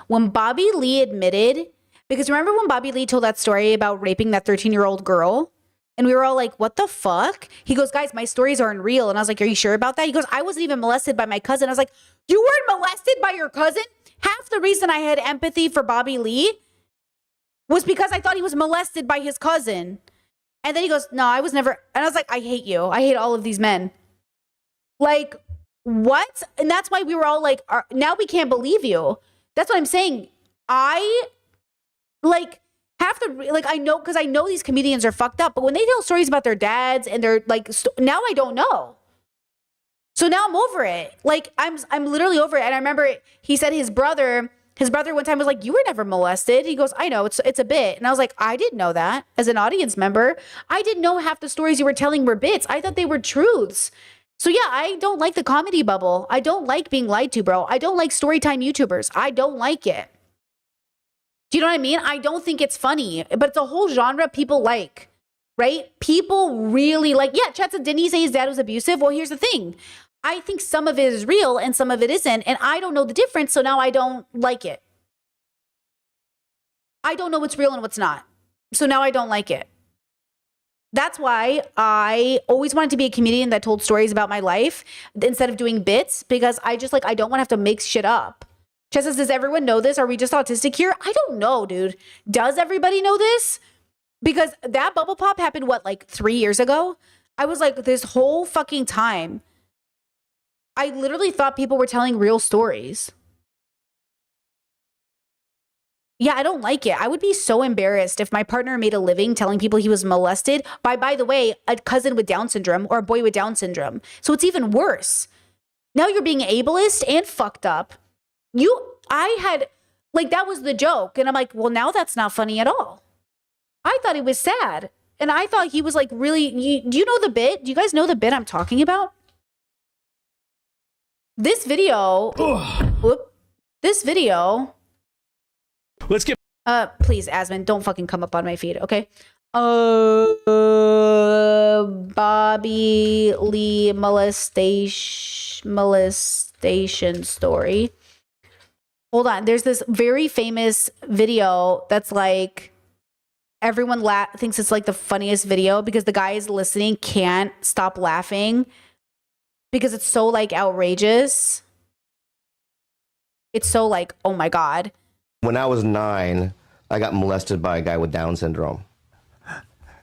When Bobby Lee admitted, because remember when Bobby Lee told that story about raping that 13-year-old girl? And we were all like, what the fuck? He goes, guys, my stories aren't real. And I was like, are you sure about that? He goes, I wasn't even molested by my cousin. I was like, you weren't molested by your cousin? Half the reason I had empathy for Bobby Lee was because I thought he was molested by his cousin. And then he goes, no, I was never. And I was like, I hate you. I hate all of these men. What? And that's why we were all like, now we can't believe you. That's what I'm saying. I know, because I know these comedians are fucked up, but when they tell stories about their dads and they're now I don't know. So now I'm over it. I'm literally over it. And I remember he said his brother one time was like, you were never molested. He goes, I know, it's a bit. And I was like, I didn't know that as an audience member. I didn't know half the stories you were telling were bits. I thought they were truths. So yeah, I don't like the comedy bubble. I don't like being lied to, bro. I don't like storytime YouTubers. I don't like it. Do you know what I mean? I don't think it's funny, but it's a whole genre people like, right? People really like, yeah, Chet said, didn't he say his dad was abusive? Well, here's the thing. I think some of it is real and some of it isn't, and I don't know the difference, so now I don't like it. I don't know what's real and what's not. So now I don't like it. That's why I always wanted to be a comedian that told stories about my life instead of doing bits, because I just I don't want to have to make shit up. Chess says, does everyone know this? Are we just autistic here? I don't know, dude. Does everybody know this? Because that bubble pop happened, 3 years ago? I was like, this whole fucking time, I literally thought people were telling real stories. Yeah, I don't like it. I would be so embarrassed if my partner made a living telling people he was molested by the way, a cousin with Down syndrome or a boy with Down syndrome. So it's even worse. Now you're being ableist and fucked up. That was the joke. And I'm like, well, now that's not funny at all. I thought it was sad. And I thought he was really, do you know the bit? Do you guys know the bit I'm talking about? This video, Let's get. Please, Asmund, don't fucking come up on my feed, okay? Bobby Lee molestation story. Hold on. There's this very famous video that's everyone thinks it's the funniest video because the guy is listening, can't stop laughing because it's so outrageous. It's so oh my God. When I was 9, I got molested by a guy with Down syndrome.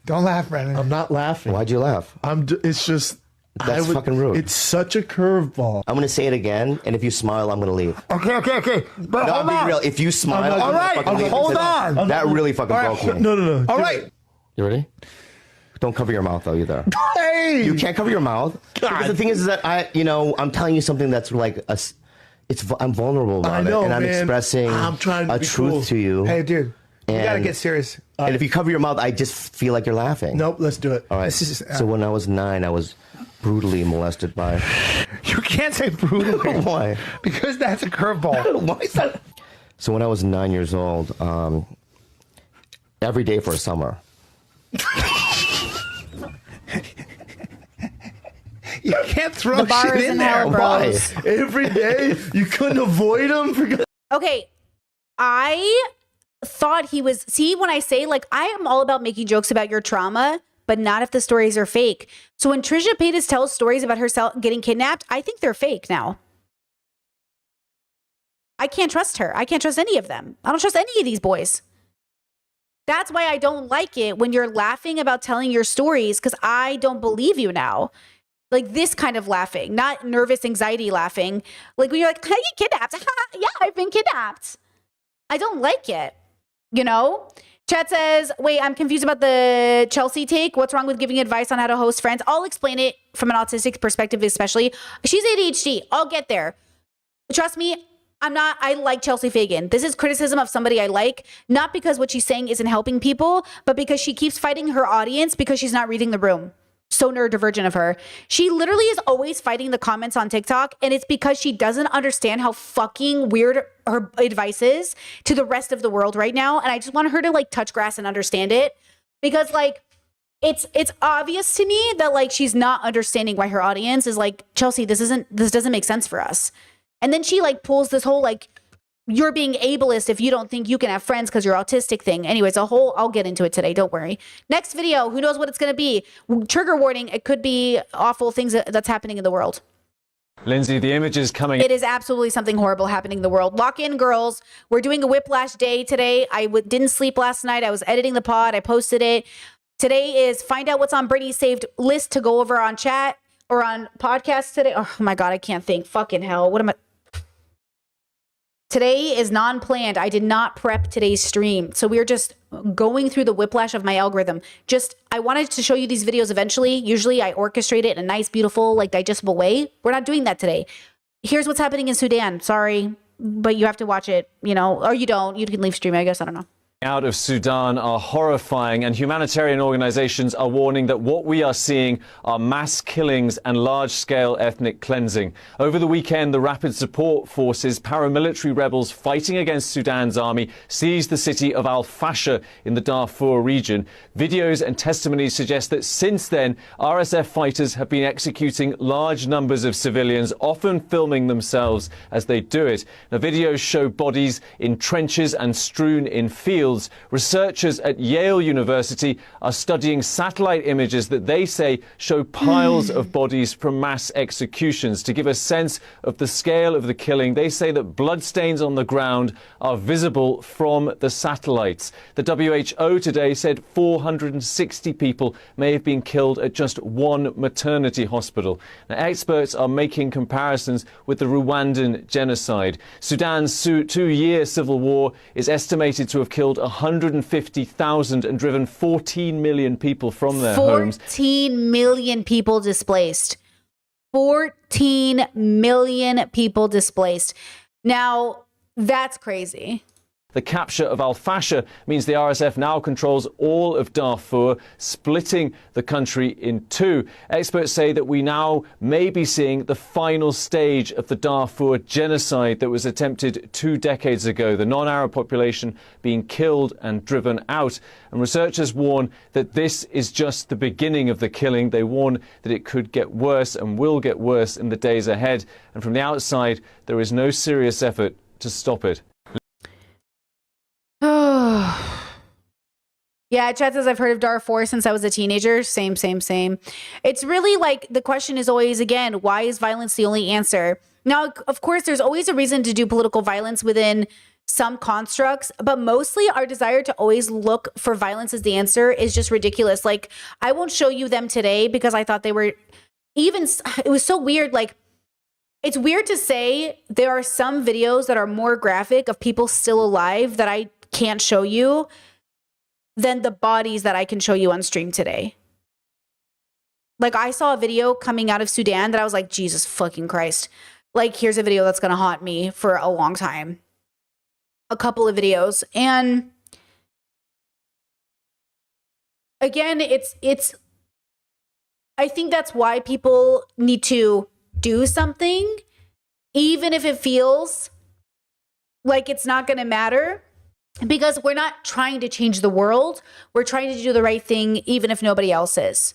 Don't laugh, Brandon. I'm not laughing. Why'd you laugh? It's just... That's fucking rude. It's such a curveball. I'm going to say it again, and if you smile, I'm going to leave. Okay. But no, hold on. Be real. If you smile, all right. Hold on. That really fucking broke me. No. All right. You ready? Don't cover your mouth, though, either. Hey! You can't cover your mouth. Because the thing is that I'm telling you something that's I'm vulnerable about it, and I'm expressing a truth to you. Hey, dude, you gotta get serious. And if you cover your mouth, I just feel like you're laughing. Nope, let's do it. All right. So when I was 9, I was brutally molested by. You can't say brutally. Why? Because that's a curveball. Why is that? So when I was 9 years old, every day for a summer. You can't throw shit in there. Why? Every day? You couldn't avoid him? Okay, I thought he was... See, when I say, I am all about making jokes about your trauma, but not if the stories are fake. So when Trisha Paytas tells stories about herself getting kidnapped, I think they're fake now. I can't trust her. I can't trust any of them. I don't trust any of these boys. That's why I don't like it when you're laughing about telling your stories, because I don't believe you now. This kind of laughing, not nervous anxiety laughing. When you're like, are you kidnapped? Yeah, I've been kidnapped. I don't like it, Chat says, wait, I'm confused about the Chelsea take. What's wrong with giving advice on how to host friends? I'll explain it from an autistic perspective, especially. She's ADHD. I'll get there. Trust me, I like Chelsea Fagan. This is criticism of somebody I like, not because what she's saying isn't helping people, but because she keeps fighting her audience because she's not reading the room. So neurodivergent of her. She literally is always fighting the comments on TikTok, and it's because she doesn't understand how fucking weird her advice is to the rest of the world right now. And I just want her to touch grass and understand it, because it's obvious to me that she's not understanding why her audience is Chelsea, this doesn't make sense for us. And then she pulls this whole you're being ableist if you don't think you can have friends because you're autistic thing. Anyways, I'll get into it today. Don't worry. Next video, who knows what it's going to be? Trigger warning. It could be awful things that's happening in the world. Lindsay, the image is coming. It is absolutely something horrible happening in the world. Lock in, girls. We're doing a whiplash day today. I didn't sleep last night. I was editing the pod. I posted it. Today is find out what's on Brittany's saved list to go over on chat or on podcast today. Oh my God, I can't think. Fucking hell. What am I? Today is non-planned. I did not prep today's stream. So we're just going through the whiplash of my algorithm. I wanted to show you these videos eventually. Usually I orchestrate it in a nice, beautiful, digestible way. We're not doing that today. Here's what's happening in Sudan. Sorry, but you have to watch it, or you don't. You can leave stream, I guess. I don't know. Out of Sudan are horrifying, and humanitarian organizations are warning that what we are seeing are mass killings and large-scale ethnic cleansing. Over the weekend, the Rapid Support Forces, paramilitary rebels fighting against Sudan's army, seized the city of Al-Fasher in the Darfur region. Videos and testimonies suggest that since then, RSF fighters have been executing large numbers of civilians, often filming themselves as they do it. Now, videos show bodies in trenches and strewn in fields. fields. Researchers at Yale University are studying satellite images that they say show piles of bodies from mass executions. To give a sense of the scale of the killing, they say that bloodstains on the ground are visible from the satellites. The WHO today said 460 people may have been killed at just one maternity hospital. Now, experts are making comparisons with the Rwandan genocide. Sudan's two-year civil war is estimated to have killed 150,000 and driven 14 million people from their homes. 14 million people displaced. 14 million people displaced. Now, that's crazy. The capture of Al-Fasher means the RSF now controls all of Darfur, splitting the country in two. Experts say that we now may be seeing the final stage of the Darfur genocide that was attempted 2 decades ago, the non-Arab population being killed and driven out. And researchers warn that this is just the beginning of the killing. They warn that it could get worse and will get worse in the days ahead. And from the outside, there is no serious effort to stop it. Yeah, Chad says, I've heard of Darfur since I was a teenager. Same. It's really like the question is always, again, why is violence the only answer? Now, of course, there's always a reason to do political violence within some constructs, but mostly our desire to always look for violence as the answer is just ridiculous. Like, I won't show you them today because I thought they were it was so weird. Like, it's weird to say there are some videos that are more graphic of people still alive that I can't show you than the bodies that I can show you on stream today. Like, I saw a video coming out of Sudan that I was like, Jesus fucking Christ. Like, here's a video that's going to haunt me for a long time. A couple of videos. And again, it's I think that's why people need to do something, even if it feels like it's not going to matter. Because we're not trying to change the world. We're trying to do the right thing, even if nobody else is.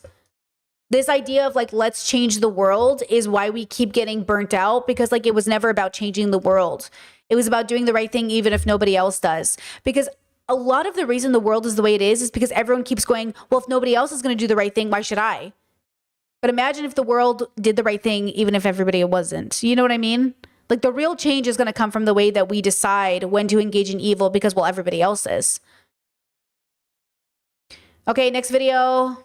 This idea of like, let's change the world is why we keep getting burnt out, because like it was never about changing the world. It was about doing the right thing, even if nobody else does. Because a lot of the reason the world is the way it is because everyone keeps going, well, if nobody else is going to do the right thing, why should I? But imagine if the world did the right thing, even if everybody wasn't. You know what I mean? Like, the real change is going to come from the way that we decide when to engage in evil because, well, everybody else is. Okay, next video.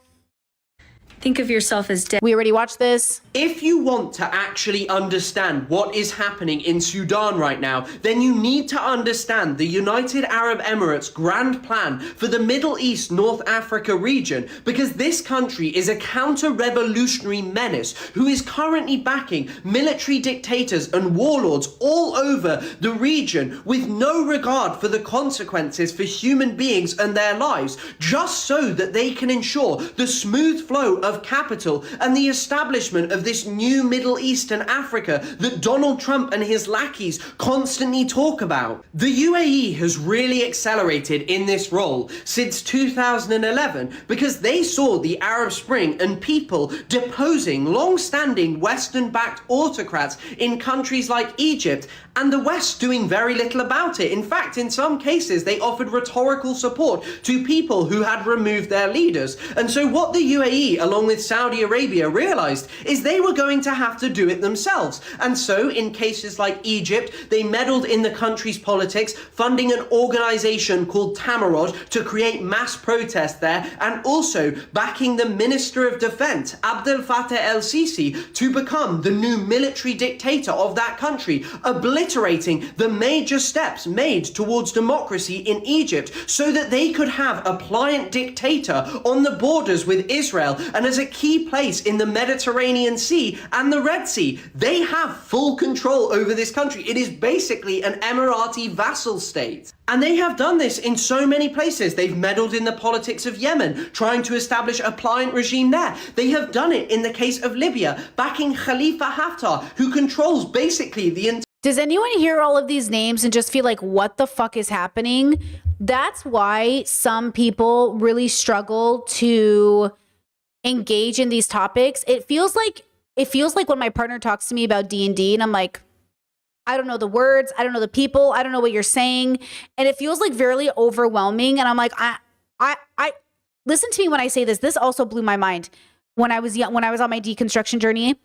Think of yourself as dead. We already watched this. If you want to actually understand what is happening in Sudan right now, then you need to understand the United Arab Emirates' grand plan for the Middle East North Africa region, because this country is a counter-revolutionary menace who is currently backing military dictators and warlords all over the region with no regard for the consequences for human beings and their lives, just so that they can ensure the smooth flow of capital and the establishment of this new Middle East and Africa that Donald Trump and his lackeys constantly talk about. The UAE has really accelerated in this role since 2011 because they saw the Arab Spring and people deposing long-standing Western-backed autocrats in countries like Egypt, and the West doing very little about it. In fact, in some cases, they offered rhetorical support to people who had removed their leaders. And so what the UAE, along with Saudi Arabia, realized is they were going to have to do it themselves. And so in cases like Egypt, they meddled in the country's politics, funding an organization called Tamarod to create mass protest there, and also backing the Minister of Defense, Abdel Fattah el-Sisi, to become the new military dictator of that country, obliterating the major steps made towards democracy in Egypt so that they could have a pliant dictator on the borders with Israel and as a key place in the Mediterranean Sea and the Red Sea. They have full control over this country. It is basically an Emirati vassal state. And they have done this in so many places. They've meddled in the politics of Yemen, trying to establish a pliant regime there. They have done it in the case of Libya, backing Khalifa Haftar, who controls basically the entire... Does anyone hear all of these names and just feel like, what the fuck is happening? That's why some people really struggle to engage in these topics. It feels like when my partner talks to me about D&D and I'm like, I don't know the words. I don't know the people. I don't know what you're saying. And it feels like very overwhelming. And I'm like, I listen to me when I say this. This also blew my mind when I was young, when I was on my deconstruction journey.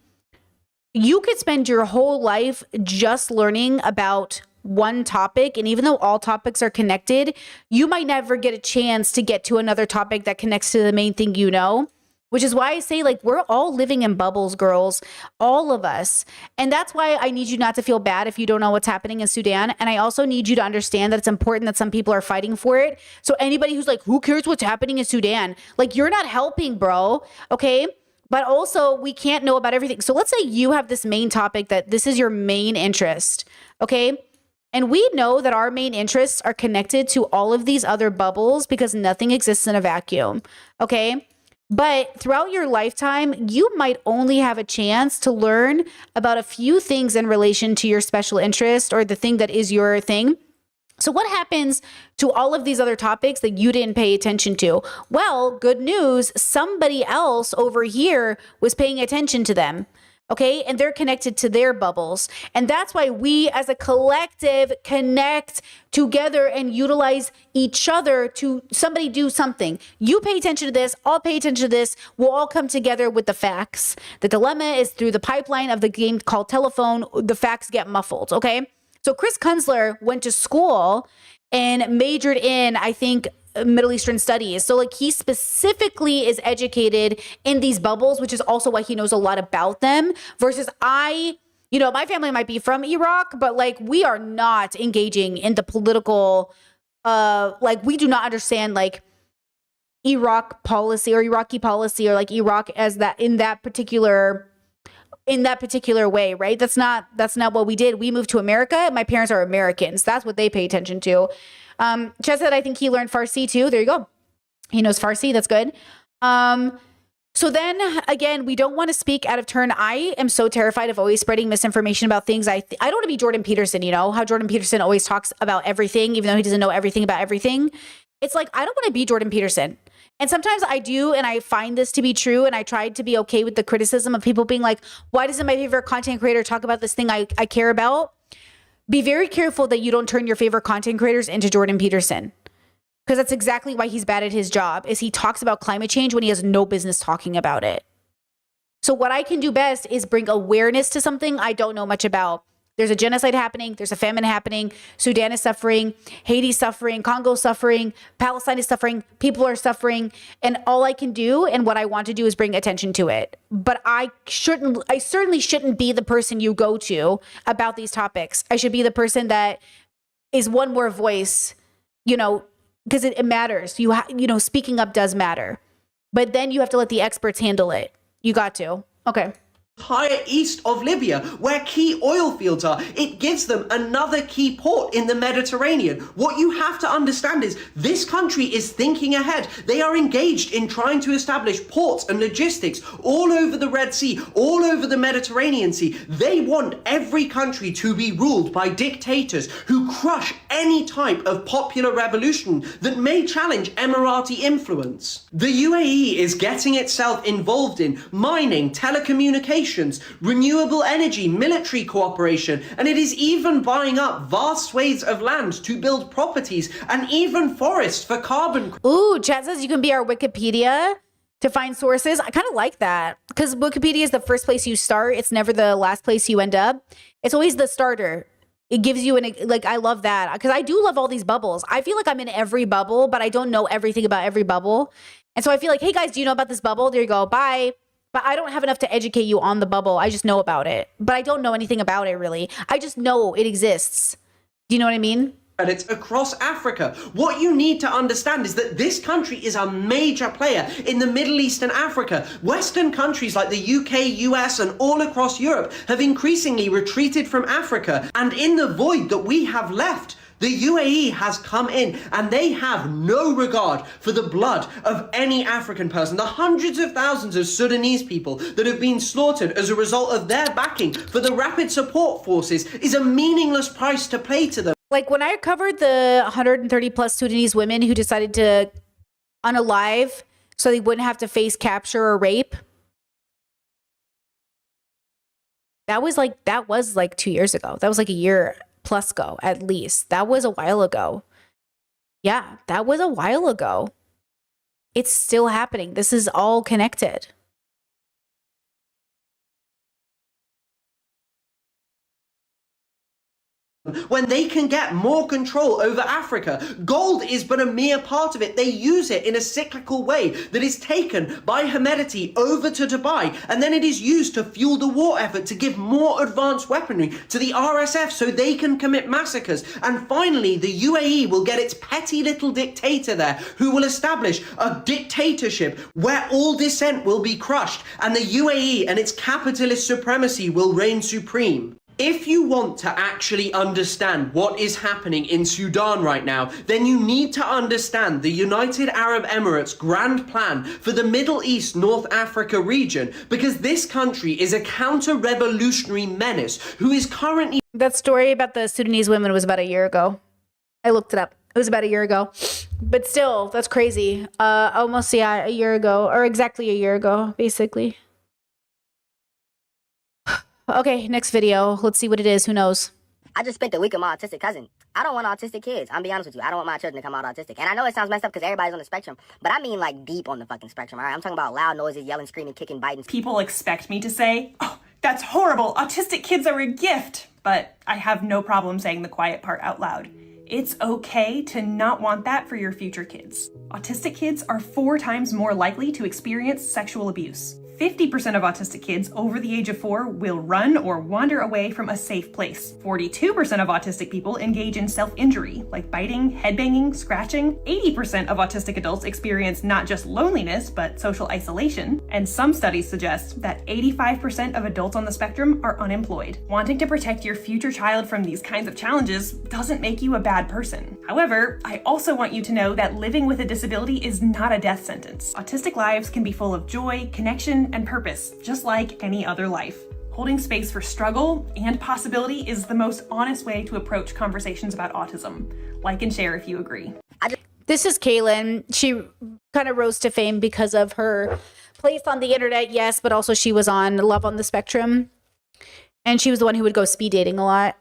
You could spend your whole life just learning about one topic. And even though all topics are connected, you might never get a chance to get to another topic that connects to the main thing you know. Which is why I say, like, we're all living in bubbles, girls, all of us. And that's why I need you not to feel bad if you don't know what's happening in Sudan. And I also need you to understand that it's important that some people are fighting for it. So anybody who's like, who cares what's happening in Sudan? Like, you're not helping, bro. Okay. But also, we can't know about everything. So let's say you have this main topic that this is your main interest. Okay. And we know that our main interests are connected to all of these other bubbles because nothing exists in a vacuum. Okay. But throughout your lifetime, you might only have a chance to learn about a few things in relation to your special interest or the thing that is your thing. So what happens to all of these other topics that you didn't pay attention to? Well, good news, somebody else over here was paying attention to them. Okay. And they're connected to their bubbles. And that's why we as a collective connect together and utilize each other to somebody do something. You pay attention to this. I'll pay attention to this. We'll all come together with the facts. The dilemma is through the pipeline of the game called telephone, the facts get muffled. Okay. So Chris Kunzler went to school and majored in, I think, Middle Eastern studies. So like he specifically is educated in these bubbles, which is also why he knows a lot about them versus my family might be from Iraq, but like we are not engaging in the political, like we do not understand like Iraq policy or Iraqi policy or like Iraq as that in that particular way, right? That's not what we did. We moved to America. My parents are Americans. That's what they pay attention to. Chet said, I think he learned Farsi too. There you go. He knows Farsi. That's good. So then again, we don't want to speak out of turn. I am so terrified of always spreading misinformation about things. I don't want to be Jordan Peterson, you know, how Jordan Peterson always talks about everything, even though he doesn't know everything about everything. It's like, I don't want to be Jordan Peterson. And sometimes I do, and I find this to be true, and I tried to be okay with the criticism of people being like, why doesn't my favorite content creator talk about this thing I care about? Be very careful that you don't turn your favorite content creators into Jordan Peterson. Because that's exactly why he's bad at his job, is he talks about climate change when he has no business talking about it. So what I can do best is bring awareness to something I don't know much about. There's a genocide happening. There's a famine happening. Sudan is suffering. Haiti's suffering. Congo's suffering. Palestine is suffering. People are suffering. And all I can do and what I want to do is bring attention to it. But I certainly shouldn't be the person you go to about these topics. I should be the person that is one more voice, you know, because it matters. Speaking up does matter. But then you have to let the experts handle it. You got to. Okay. Higher east of Libya, where key oil fields are. It gives them another key port in the Mediterranean. What you have to understand is this country is thinking ahead. They are engaged in trying to establish ports and logistics all over the Red Sea, all over the Mediterranean Sea. They want every country to be ruled by dictators who crush any type of popular revolution that may challenge Emirati influence. The UAE is getting itself involved in mining, telecommunications, renewable energy, military cooperation, and it is even buying up vast swathes of land to build properties and even forests for carbon. Ooh, Chad says you can be our Wikipedia to find sources. I kind of like that because Wikipedia is the first place you start. It's never the last place you end up. It's always the starter. It gives you I love that because I do love all these bubbles. I feel like I'm in every bubble, but I don't know everything about every bubble. And so I feel like, hey guys, do you know about this bubble? There you go. Bye. But I don't have enough to educate you on the bubble. I just know about it. But I don't know anything about it, really. I just know it exists. Do you know what I mean? And it's across Africa. What you need to understand is that this country is a major player in the Middle East and Africa. Western countries like the UK, US, and all across Europe have increasingly retreated from Africa. And in the void that we have left, the UAE has come in and they have no regard for the blood of any African person. The hundreds of thousands of Sudanese people that have been slaughtered as a result of their backing for the rapid support forces is a meaningless price to pay to them. Like when I covered the 130 plus Sudanese women who decided to unalive so they wouldn't have to face capture or rape, That was like 2 years ago. That was like a year plus ago, at least. That was a while ago. Yeah, that was a while ago. It's still happening. This is all connected. When they can get more control over Africa. Gold is but a mere part of it. They use it in a cyclical way that is taken by Hemedti over to Dubai, and then it is used to fuel the war effort to give more advanced weaponry to the RSF so they can commit massacres. And finally, the UAE will get its petty little dictator there who will establish a dictatorship where all dissent will be crushed and the UAE and its capitalist supremacy will reign supreme. If you want to actually understand what is happening in Sudan right now, then you need to understand the United Arab Emirates' grand plan for the Middle East North Africa region, because this country is a counter-revolutionary menace who is currently... That story about the Sudanese women was about a year ago. I looked it up. It was about a year ago. But still, that's crazy. Almost, yeah, a year ago, or exactly a year ago, basically. Okay, next video. Let's see what it is. Who knows? I just spent the week with my autistic cousin. I don't want autistic kids. I'm be honest with you. I don't want my children to come out autistic. And I know it sounds messed up because everybody's on the spectrum, but I mean like deep on the fucking spectrum, all right? I'm talking about loud noises, yelling, screaming, kicking, biting. People expect me to say, oh, that's horrible. Autistic kids are a gift. But I have no problem saying the quiet part out loud. It's okay to not want that for your future kids. Autistic kids are 4 times more likely to experience sexual abuse. 50% of autistic kids over the age of 4 will run or wander away from a safe place. 42% of autistic people engage in self-injury, like biting, headbanging, scratching. 80% of autistic adults experience not just loneliness, but social isolation. And some studies suggest that 85% of adults on the spectrum are unemployed. Wanting to protect your future child from these kinds of challenges doesn't make you a bad person. However, I also want you to know that living with a disability is not a death sentence. Autistic lives can be full of joy, connection, and purpose, just like any other life. Holding space for struggle and possibility is the most honest way to approach conversations about autism. Like and share if you agree. This is Kaylin. She kind of rose to fame because of her place on the internet, yes, but also she was on Love on the Spectrum. And she was the one who would go speed dating a lot.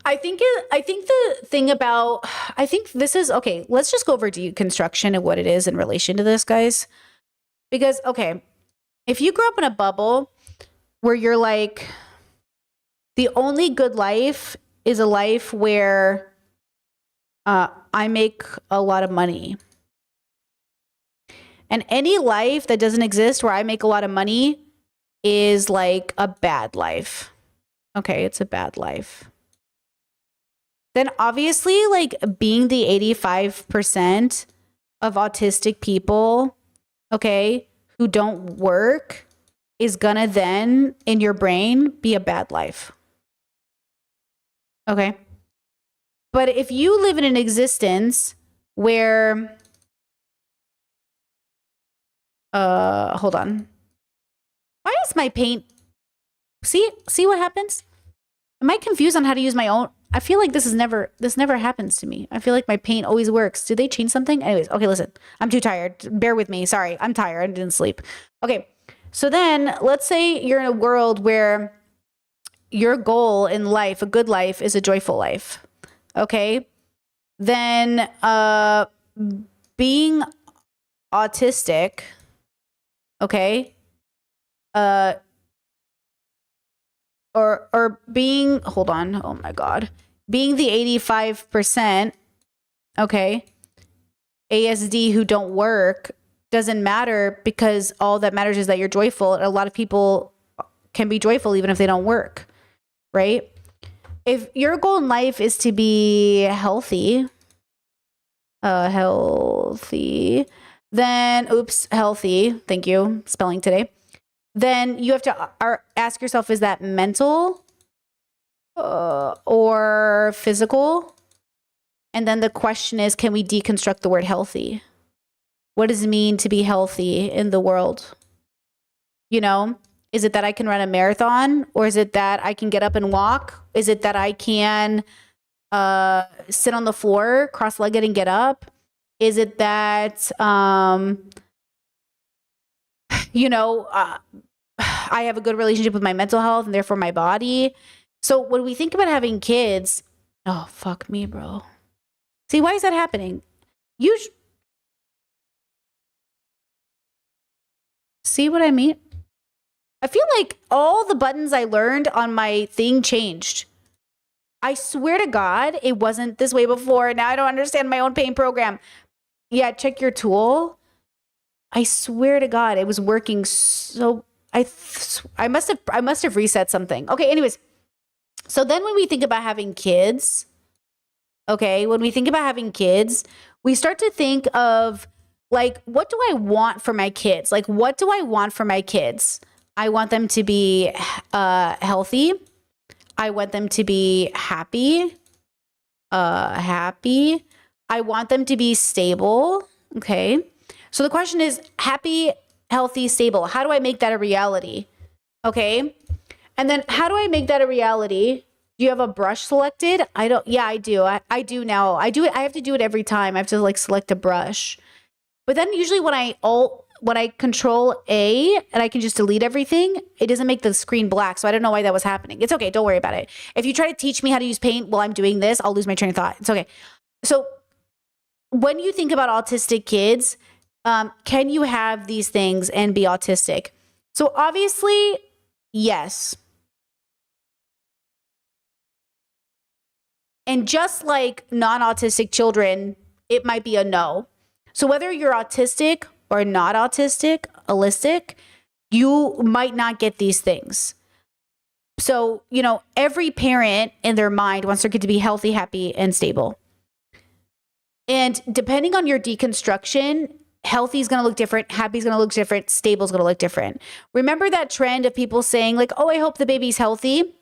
I think the thing about, I think this is, okay, let's just go over deconstruction and what it is in relation to this, guys. Because, okay, if you grew up in a bubble where you're like, the only good life is a life where I make a lot of money. And any life that doesn't exist where I make a lot of money is like a bad life. Okay, it's a bad life. Then obviously, like, being the 85% of autistic people, okay, who don't work is gonna then, in your brain, be a bad life. Okay? But if you live in an existence where, hold on. Why is my paint, see what happens? Am I confused on how to use my own? I feel like this never happens to me. I feel like my paint always works. Did they change something? Anyways, okay, listen. I'm too tired. Bear with me. Sorry, I'm tired. I didn't sleep. Okay, so then let's say you're in a world where your goal in life, a good life, is a joyful life. Okay? Then being autistic, okay? Or being, hold on, oh my God. Being the 85%, okay, ASD who don't work doesn't matter, because all that matters is that you're joyful. A lot of people can be joyful even if they don't work, right? If your goal in life is to be healthy, then, healthy, thank you, spelling today. Then you have to ask yourself, is that mental or physical? And then the question is, can we deconstruct the word healthy? What does it mean to be healthy in the world? You know, is it that I can run a marathon? Or is it that I can get up and walk? Is it that I can sit on the floor, cross-legged, and get up? Is it that, I have a good relationship with my mental health and therefore my body? So when we think about having kids, oh, fuck me, bro. See, why is that happening? See what I mean? I feel like all the buttons I learned on my thing changed. I swear to God, it wasn't this way before. Now I don't understand my own pain program. Yeah, check your tool. I swear to God, it was working so... I must have reset something. Okay, anyways. So then when we think about having kids, we start to think of, like, what do I want for my kids? Like, what do I want for my kids? I want them to be healthy. I want them to be happy. I want them to be stable. Okay. So the question is happy, healthy, stable. How do I make that a reality? Okay. And then how do I make that a reality? Do you have a brush selected? I don't. Yeah, I do. I do now. I do it. I have to do it every time. I have to like select a brush. But then usually when I control A and I can just delete everything, it doesn't make the screen black. So I don't know why that was happening. It's okay. Don't worry about it. If you try to teach me how to use paint while I'm doing this, I'll lose my train of thought. It's okay. So when you think about autistic kids, can you have these things and be autistic? So obviously, yes. And just like non-autistic children, it might be a no. So whether you're autistic or not autistic, allistic, you might not get these things. So, every parent in their mind wants their kid to be healthy, happy, and stable. And depending on your deconstruction, healthy is going to look different, happy is going to look different, stable is going to look different. Remember that trend of people saying like, oh, I hope the baby's healthy,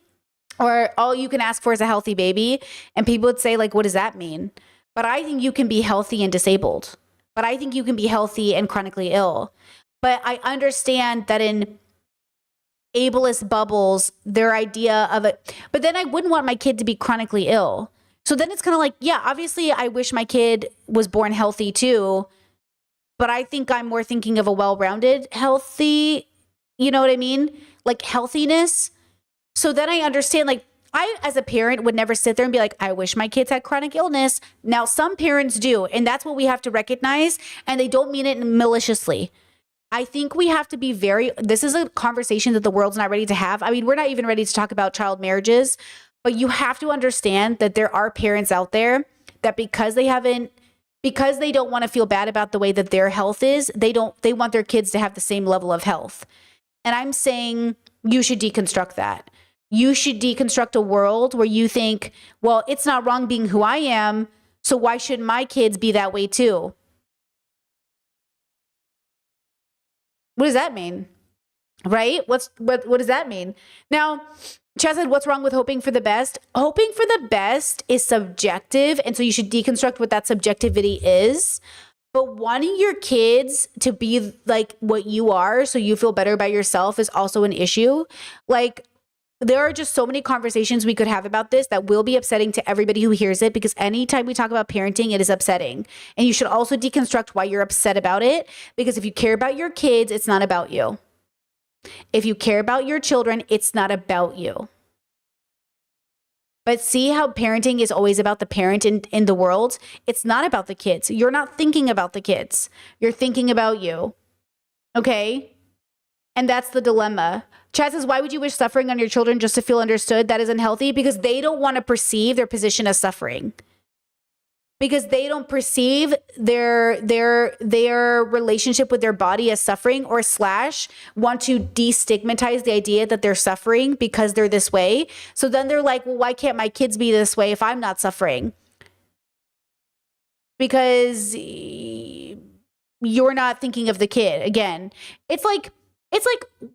or all you can ask for is a healthy baby. And people would say like, what does that mean? But I think you can be healthy and disabled. But I think you can be healthy and chronically ill. But I understand that in ableist bubbles, their idea of it, but then I wouldn't want my kid to be chronically ill. So then it's kind of like, yeah, obviously I wish my kid was born healthy too, but I think I'm more thinking of a well-rounded healthy, you know what I mean? Like healthiness. So then I understand, like, I, as a parent, would never sit there and be like, I wish my kids had chronic illness. Now, some parents do, and that's what we have to recognize, and they don't mean it maliciously. I think we have to be this is a conversation that the world's not ready to have. I mean, we're not even ready to talk about child marriages, but you have to understand that there are parents out there that because they don't want to feel bad about the way that their health is, they want their kids to have the same level of health. And I'm saying you should deconstruct that. You should deconstruct a world where you think, well, it's not wrong being who I am, so why shouldn't my kids be that way too? What does that mean? Right? What does that mean? Now, Chad said, what's wrong with hoping for the best? Hoping for the best is subjective, and so you should deconstruct what that subjectivity is. But wanting your kids to be like what you are so you feel better about yourself is also an issue. Like, there are just so many conversations we could have about this that will be upsetting to everybody who hears it, because anytime we talk about parenting, it is upsetting. And you should also deconstruct why you're upset about it, because if you care about your kids, it's not about you. If you care about your children, it's not about you. But see how parenting is always about the parent in the world? It's not about the kids. You're not thinking about the kids. You're thinking about you. Okay? And that's the dilemma. Chad says, why would you wish suffering on your children just to feel understood? That is unhealthy because they don't want to perceive their position as suffering. Because they don't perceive their relationship with their body as suffering, or / want to destigmatize the idea that they're suffering because they're this way. So then they're like, well, why can't my kids be this way if I'm not suffering? Because you're not thinking of the kid. Again, it's like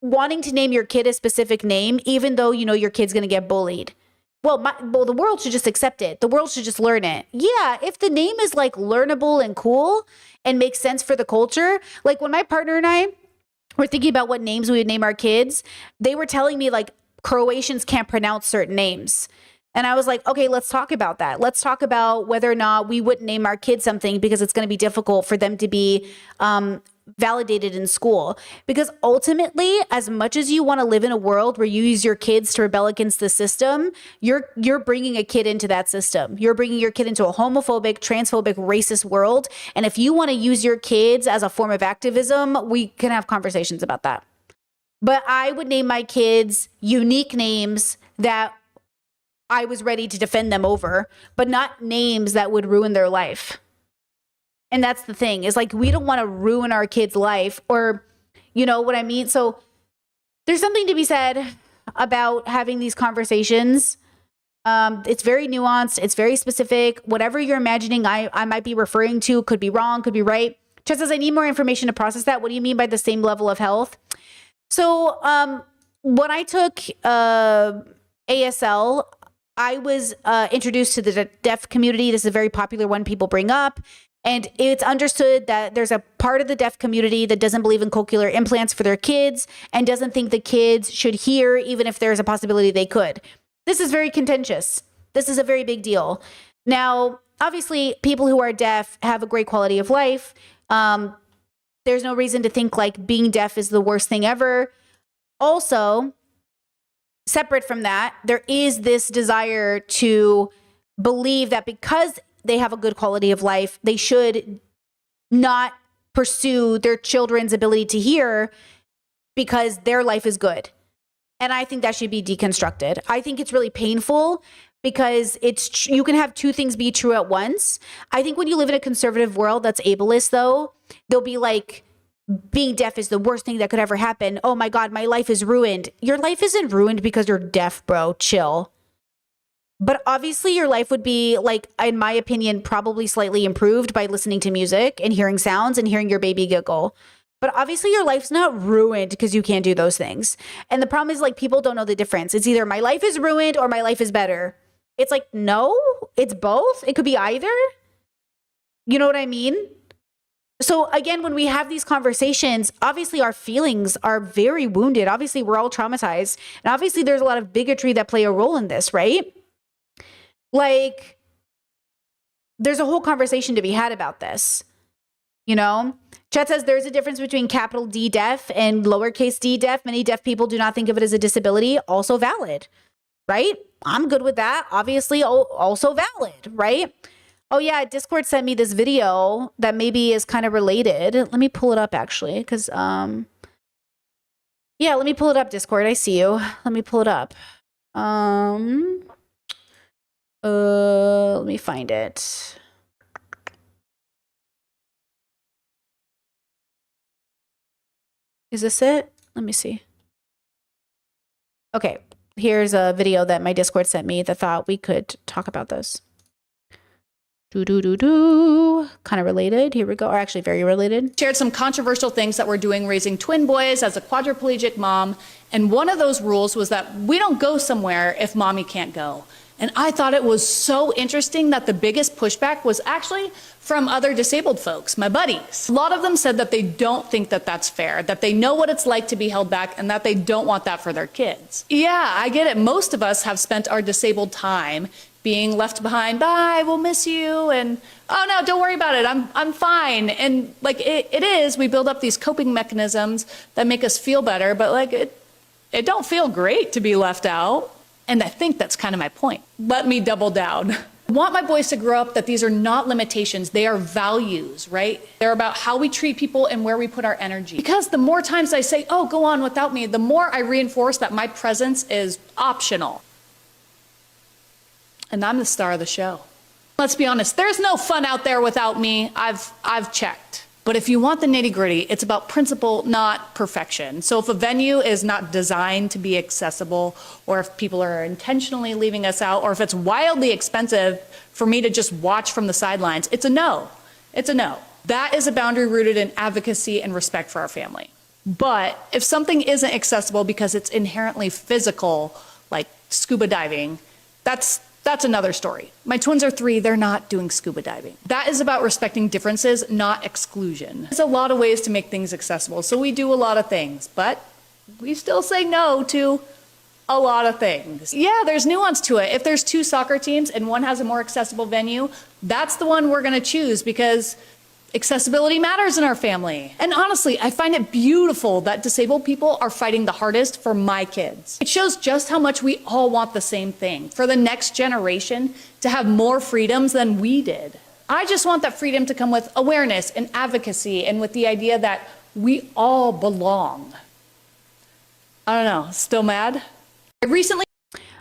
wanting to name your kid a specific name, even though you know your kid's going to get bullied. Well, the world should just accept it. The world should just learn it. Yeah, if the name is like learnable and cool and makes sense for the culture. Like when my partner and I were thinking about what names we would name our kids, they were telling me like Croatians can't pronounce certain names. And I was like, okay, let's talk about that. Let's talk about whether or not we wouldn't name our kids something because it's going to be difficult for them to be validated in school. Because ultimately, as much as you want to live in a world where you use your kids to rebel against the system, you're bringing a kid into that system. You're bringing your kid into a homophobic, transphobic, racist world. And if you want to use your kids as a form of activism, we can have conversations about that. But I would name my kids unique names that I was ready to defend them over, but not names that would ruin their life. And that's the thing, is like, we don't want to ruin our kids' life, or, you know what I mean? So there's something to be said about having these conversations. It's very nuanced. It's very specific. Whatever you're imagining I might be referring to could be wrong, could be right. Chad says, I need more information to process that. What do you mean by the same level of health? So when I took ASL, I was introduced to the deaf community. This is a very popular one people bring up. And it's understood that there's a part of the deaf community that doesn't believe in cochlear implants for their kids and doesn't think the kids should hear, even if there's a possibility they could. This is very contentious. This is a very big deal. Now, obviously, people who are deaf have a great quality of life. There's no reason to think like being deaf is the worst thing ever. Also, separate from that, there is this desire to believe that because they have a good quality of life, they should not pursue their children's ability to hear because their life is good. And I think that should be deconstructed. I think it's really painful because you can have two things be true at once. I think when you live in a conservative world that's ableist, though, they'll be like, being deaf is the worst thing that could ever happen. Oh my God, my life is ruined. Your life isn't ruined because you're deaf, bro. Chill. But obviously your life would be, like, in my opinion, probably slightly improved by listening to music and hearing sounds and hearing your baby giggle. But obviously your life's not ruined because you can't do those things. And the problem is, like, people don't know the difference. It's either my life is ruined or my life is better. It's like, no, it's both. It could be either. You know what I mean? So again, when we have these conversations, obviously our feelings are very wounded. Obviously we're all traumatized. And obviously there's a lot of bigotry that play a role in this, right? Like, there's a whole conversation to be had about this, you know? Chet says there's a difference between capital D deaf and lowercase d deaf. Many deaf people do not think of it as a disability. Also valid, right? I'm good with that. Obviously also valid, right? Oh yeah, Discord sent me this video that maybe is kind of related. Let me pull it up actually, because yeah, let me pull it up, Discord. I see you. Let me pull it up. Let me find it. Is this it? Let me see. Okay, here's a video that my Discord sent me that thought we could talk about this. Kind of related. Here we go. Or actually very related. Shared some controversial things that we're doing raising twin boys as a quadriplegic mom. And one of those rules was that we don't go somewhere if mommy can't go. And I thought it was so interesting that the biggest pushback was actually from other disabled folks, my buddies. A lot of them said that they don't think that that's fair, that they know what it's like to be held back and that they don't want that for their kids. Yeah, I get it. Most of us have spent our disabled time being left behind. Bye, we'll miss you. And oh no, don't worry about it. I'm fine. And like it is, we build up these coping mechanisms that make us feel better, but like it don't feel great to be left out. And I think that's kind of my point. Let me double down. I want my boys to grow up that these are not limitations, they are values, right? They're about how we treat people and where we put our energy. Because the more times I say, oh, go on without me, the more I reinforce that my presence is optional. And I'm the star of the show. Let's be honest, there's no fun out there without me. I've checked. But if you want the nitty-gritty, it's about principle, not perfection. So if a venue is not designed to be accessible, or if people are intentionally leaving us out, or if it's wildly expensive for me to just watch from the sidelines, it's a no. It's a no. That is a boundary rooted in advocacy and respect for our family. But if something isn't accessible because it's inherently physical, like scuba diving, that's another story. My twins are 3, they're not doing scuba diving. That is about respecting differences, not exclusion. There's a lot of ways to make things accessible, so we do a lot of things, but we still say no to a lot of things. Yeah, there's nuance to it. If there's 2 soccer teams and one has a more accessible venue, that's the one we're going to choose because accessibility matters in our family. And honestly, I find it beautiful that disabled people are fighting the hardest for my kids. It shows just how much we all want the same thing, for the next generation to have more freedoms than we did. I just want that freedom to come with awareness and advocacy and with the idea that we all belong. I don't know, still mad? I recently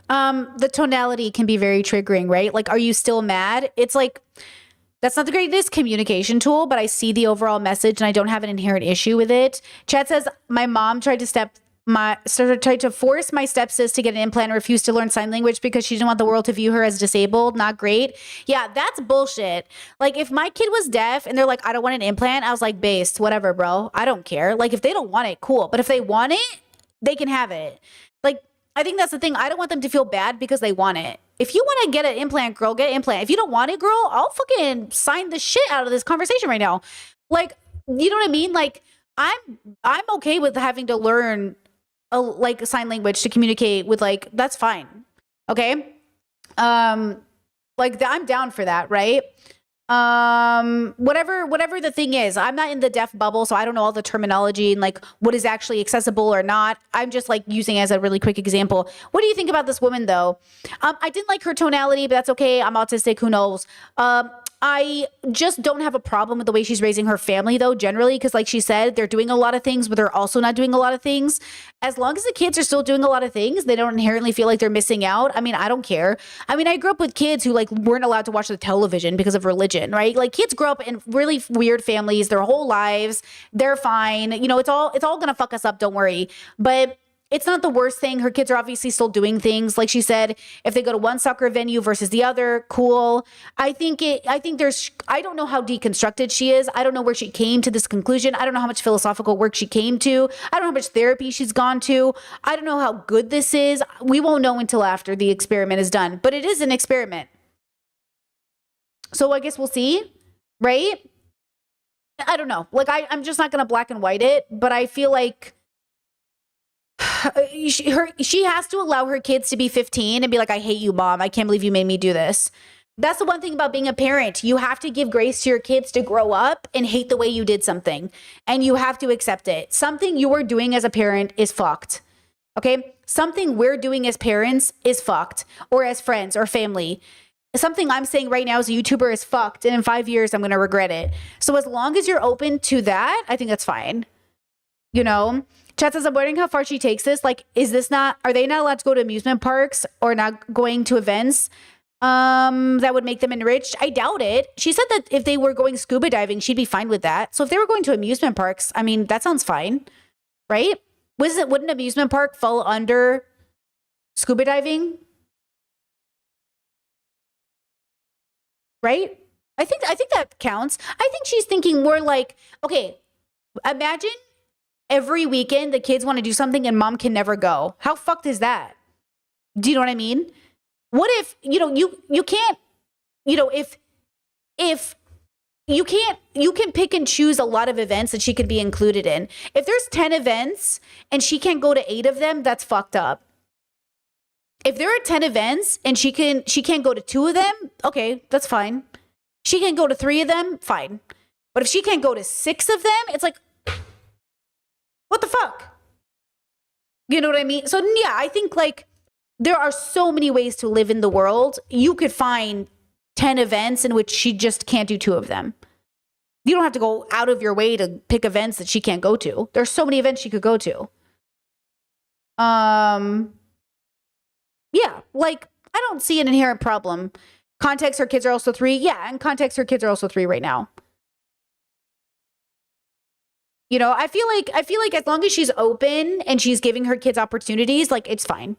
the tonality can be very triggering, right? Like, are you still mad? It's like, that's not the greatest communication tool, but I see the overall message and I don't have an inherent issue with it. Chad says, my mom tried to force my stepsis to get an implant and refused to learn sign language because she didn't want the world to view her as disabled. Not great. Yeah, that's bullshit. Like, if my kid was deaf and they're like, I don't want an implant, I was like, based, whatever, bro. I don't care. Like, if they don't want it, cool. But if they want it, they can have it. Like, I think that's the thing. I don't want them to feel bad because they want it. If you want to get an implant, girl, get an implant. If you don't want it, girl, I'll fucking sign the shit out of this conversation right now. Like, you know what I mean? Like, I'm okay with having to learn like sign language to communicate with, like, that's fine. Okay. Like, I'm down for that. Right. Whatever the thing is, I'm not in the deaf bubble, so I don't know all the terminology and like what is actually accessible or not. I'm just like using it as a really quick example. What do you think about this woman though? I didn't like her tonality, but that's okay. I'm autistic. Who knows? I just don't have a problem with the way she's raising her family though, generally, because like she said, they're doing a lot of things, but they're also not doing a lot of things. As long as the kids are still doing a lot of things, they don't inherently feel like they're missing out. I mean, I don't care. I mean, I grew up with kids who like weren't allowed to watch the television because of religion, right? Like, kids grow up in really weird families their whole lives. They're fine. You know, it's all gonna fuck us up. Don't worry. But it's not the worst thing. Her kids are obviously still doing things. Like she said, if they go to one soccer venue versus the other, cool. I don't know how deconstructed she is. I don't know where she came to this conclusion. I don't know how much philosophical work she came to. I don't know how much therapy she's gone to. I don't know how good this is. We won't know until after the experiment is done, but it is an experiment. So I guess we'll see, right? I don't know. Like, I'm just not going to black and white it, but I feel like she has to allow her kids to be 15 and be like, I hate you, mom. I can't believe you made me do this. That's the one thing about being a parent. You have to give grace to your kids to grow up and hate the way you did something. And you have to accept it. Something you are doing as a parent is fucked. Okay? Something we're doing as parents is fucked. Or as friends or family. Something I'm saying right now as a YouTuber is fucked. And in 5 years, I'm going to regret it. So as long as you're open to that, I think that's fine. You know? Chat says, I'm wondering how far she takes this. Like, are they not allowed to go to amusement parks or not going to events that would make them enriched? I doubt it. She said that if they were going scuba diving, she'd be fine with that. So if they were going to amusement parks, I mean, that sounds fine, right? Wouldn't amusement park fall under scuba diving? Right? I think that counts. I think she's thinking more like, okay, imagine every weekend the kids want to do something and mom can never go. How fucked is that? Do you know what I mean? What if, you can't, if you can't, you can pick and choose a lot of events that she could be included in. If there's 10 events and she can't go to 8 of them, that's fucked up. If there are 10 events and she can't go to 2 of them, okay, that's fine. She can go to 3 of them, fine. But if she can't go to 6 of them, it's like, what the fuck? You know what I mean? So yeah, I think like there are so many ways to live in the world. You could find 10 events in which she just can't do 2 of them. You don't have to go out of your way to pick events that she can't go to. There's so many events she could go to. Yeah, like I don't see an inherent problem. Context, her kids are also 3. Yeah, and context, her kids are also 3 right now. You know, I feel like as long as she's open and she's giving her kids opportunities, like it's fine.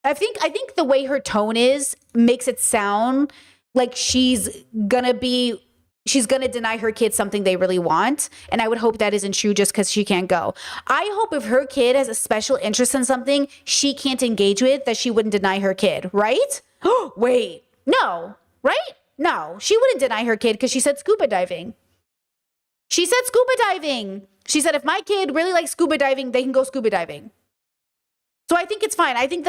I think the way her tone is makes it sound like she's gonna deny her kids something they really want. And I would hope that isn't true just because she can't go. I hope if her kid has a special interest in something she can't engage with, that she wouldn't deny her kid, right? Wait, no, right? No, she wouldn't deny her kid because she said scuba diving. She said scuba diving. She said, if my kid really likes scuba diving, they can go scuba diving. So I think it's fine. I think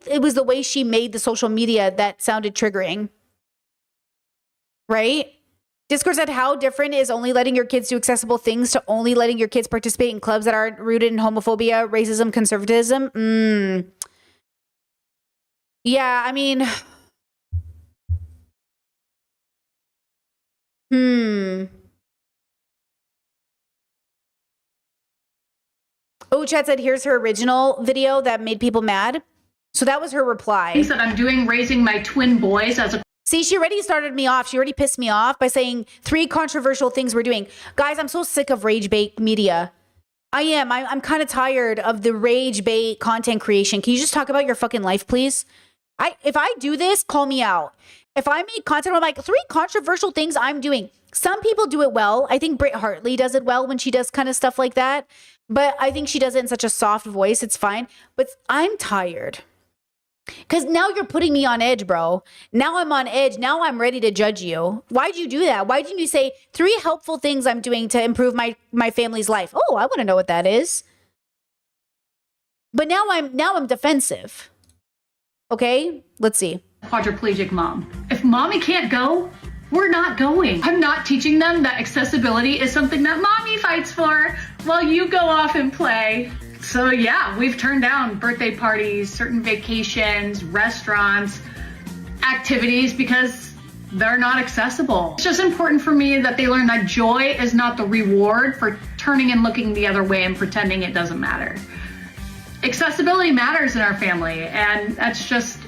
it was the way she made the social media that sounded triggering. Right? Discord said, how different is only letting your kids do accessible things to only letting your kids participate in clubs that aren't rooted in homophobia, racism, conservatism? Yeah, I mean... Oh, Chad said, here's her original video that made people mad. So that was her reply. Things that I'm doing raising my twin boys as a... See, she already started me off. She already pissed me off by saying 3 controversial things we're doing. Guys, I'm so sick of rage bait media. I am. I'm kind of tired of the rage bait content creation. Can you just talk about your fucking life, please? If I do this, call me out. If I make content, I'm like 3 controversial things I'm doing. Some people do it well. I think Britt Hartley does it well when she does kind of stuff like that. But I think she does it in such a soft voice. It's fine. But I'm tired. Because now you're putting me on edge, bro. Now I'm on edge. Now I'm ready to judge you. Why'd you do that? Why didn't you say 3 helpful things I'm doing to improve my family's life? Oh, I want to know what that is. But now I'm defensive. Okay, let's see. Quadriplegic mom. If mommy can't go, we're not going. I'm not teaching them that accessibility is something that mommy fights for while you go off and play. So yeah, we've turned down birthday parties, certain vacations, restaurants, activities because they're not accessible. It's just important for me that they learn that joy is not the reward for turning and looking the other way and pretending it doesn't matter. Accessibility matters in our family, and that's just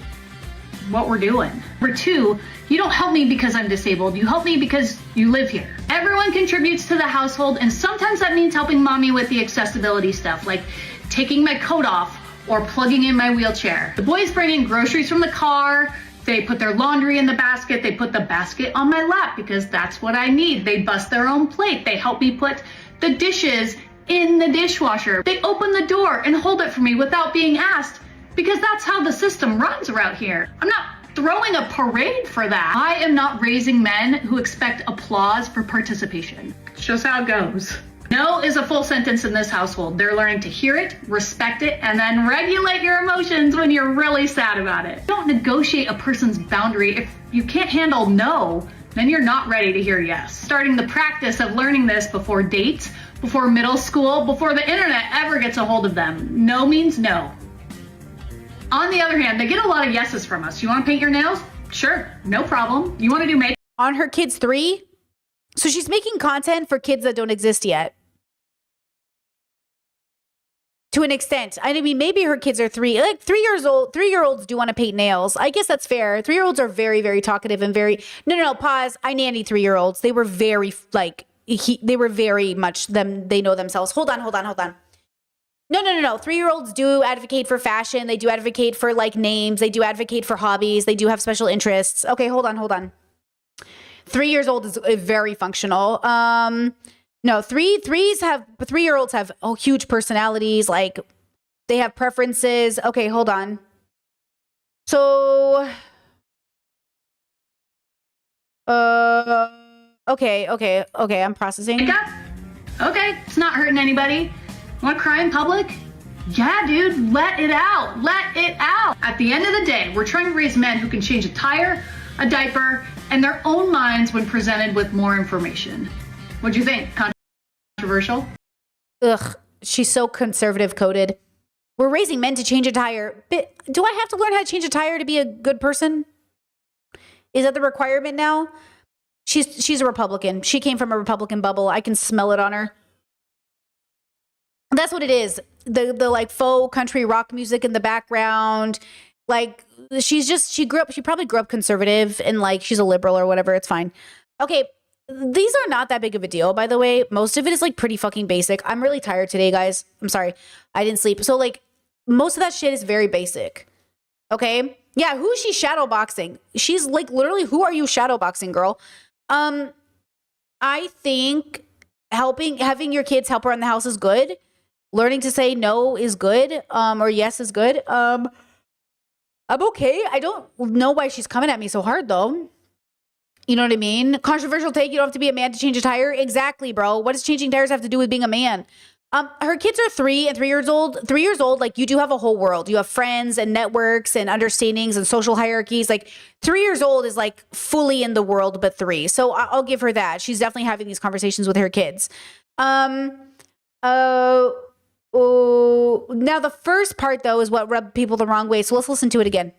what we're doing. Number 2, you don't help me because I'm disabled. You help me because you live here. Everyone contributes to the household, and sometimes that means helping mommy with the accessibility stuff, like taking my coat off or plugging in my wheelchair. The boys bring in groceries from the car. They put their laundry in the basket. They put the basket on my lap because that's what I need. They bust their own plate. They help me put the dishes in the dishwasher. They open the door and hold it for me without being asked because that's how the system runs around here. I'm not throwing a parade for that. I am not raising men who expect applause for participation. It's just how it goes. No is a full sentence in this household. They're learning to hear it, respect it, and then regulate your emotions when you're really sad about it. Don't negotiate a person's boundary. If you can't handle no, then you're not ready to hear yes. Starting the practice of learning this before dates, before middle school, before the internet ever gets a hold of them. No means no. On the other hand, they get a lot of yeses from us. You want to paint your nails? Sure, no problem. You want to do makeup? On her kids 3? So she's making content for kids that don't exist yet. To an extent. I mean, maybe her kids are 3. Like 3 years old. 3-year-olds do want to paint nails. I guess that's fair. 3-year-olds are very, very talkative and very... No, pause. I nanny 3-year-olds. They were very, like... they were very much them. They know themselves. Hold on. No. 3-year-olds do advocate for fashion. They do advocate for like names. They do advocate for hobbies. They do have special interests. Okay, hold on. 3 years old is very functional. No, 3-year-olds have huge personalities. Like they have preferences. Okay, hold on. So, okay. I'm processing. Okay, it's not hurting anybody. Want to cry in public? Yeah, dude, let it out. Let it out. At the end of the day, we're trying to raise men who can change a tire, a diaper, and their own minds when presented with more information. What'd you think? Controversial? Ugh, she's so conservative coded. We're raising men to change a tire. But do I have to learn how to change a tire to be a good person? Is that the requirement now? She's a Republican. She came from a Republican bubble. I can smell it on her. That's what it is. The like faux country rock music in the background. Like she probably grew up conservative and like she's a liberal or whatever. It's fine. Okay. These are not that big of a deal, by the way. Most of it is like pretty fucking basic. I'm really tired today, guys. I'm sorry. I didn't sleep. So like most of that shit is very basic. Okay. Yeah. Who is she shadowboxing? She's like literally, who are you shadowboxing, girl? I think having your kids help around the house is good. Learning to say no is good, or yes is good. I'm okay. I don't know why she's coming at me so hard, though. You know what I mean? Controversial take. You don't have to be a man to change a tire. Exactly, bro. What does changing tires have to do with being a man? Her kids are 3 and 3 years old. 3 years old, like you do have a whole world. You have friends and networks and understandings and social hierarchies. Like 3 years old is like fully in the world, but 3. So I'll give her that. She's definitely having these conversations with her kids. Now the first part though is what rubbed people the wrong way. So let's listen to it again.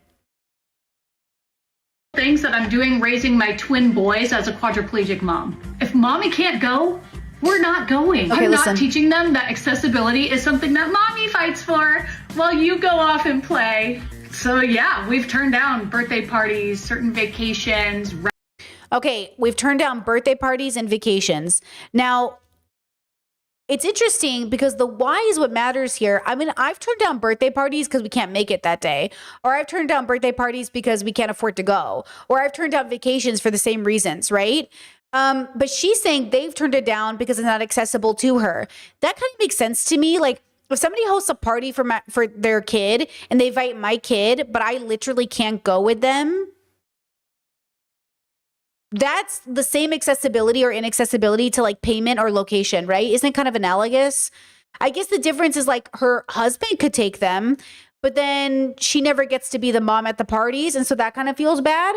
Things that I'm doing raising my twin boys as a quadriplegic mom. If mommy can't go, we're not going. Okay, I'm listen. not teaching them that accessibility is something that mommy fights for while you go off and play. So yeah, we've turned down birthday parties, certain vacations. Okay, we've turned down birthday parties and vacations. Now, it's interesting because the why is what matters here. I mean, I've turned down birthday parties because we can't make it that day. Or I've turned down birthday parties because we can't afford to go. Or I've turned down vacations for the same reasons, right? But she's saying they've turned it down because it's not accessible to her. That kind of makes sense to me. Like if somebody hosts a party for their kid and they invite my kid, but I literally can't go with them, that's the same accessibility or inaccessibility to like payment or location, right? Isn't it kind of analogous? I guess the difference is like her husband could take them, but then she never gets to be the mom at the parties. And so that kind of feels bad.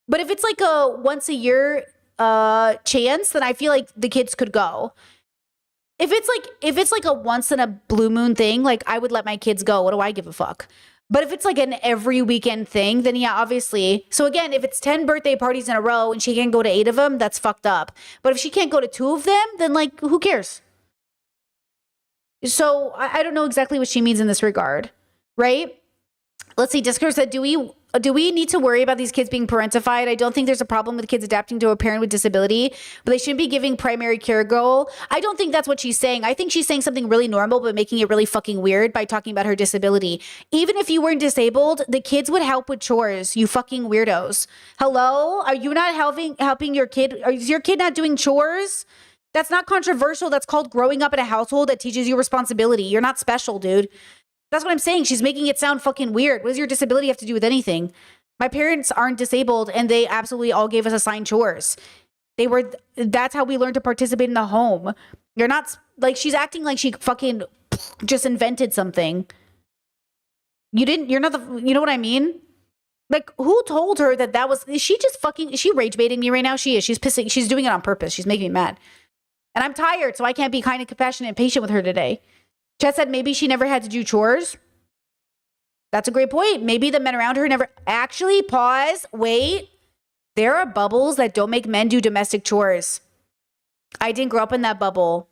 But if it's like a once a year chance, then I feel like the kids could go. If it's like a once in a blue moon thing, like I would let my kids go. What do I give a fuck? But if it's like an every weekend thing, then yeah, obviously. So again, if it's 10 birthday parties in a row and she can't go to 8 of them, that's fucked up. But if she can't go to 2 of them, then like, who cares? So I don't know exactly what she means in this regard, right? Let's see, Discord said, do we need to worry about these kids being parentified? I don't think there's a problem with kids adapting to a parent with disability, but they shouldn't be giving primary care goal. I don't think that's what she's saying. I think she's saying something really normal, but making it really fucking weird by talking about her disability. Even if you weren't disabled, the kids would help with chores, you fucking weirdos. Hello? Are you not helping your kid? Is your kid not doing chores? That's not controversial. That's called growing up in a household that teaches you responsibility. You're not special, dude. That's what I'm saying. She's making it sound fucking weird. What does your disability have to do with anything? My parents aren't disabled and they absolutely all gave us assigned chores. That's how we learned to participate in the home. You're not like, she's acting like she fucking just invented something. You know what I mean? Like who told her that was, is she rage baiting me right now? She is. She's doing it on purpose. She's making me mad. And I'm tired, so I can't be kind and compassionate and patient with her today. Chet said maybe she never had to do chores. That's a great point. Maybe the men around her never actually pause. Wait, there are bubbles that don't make men do domestic chores. I didn't grow up in that bubble.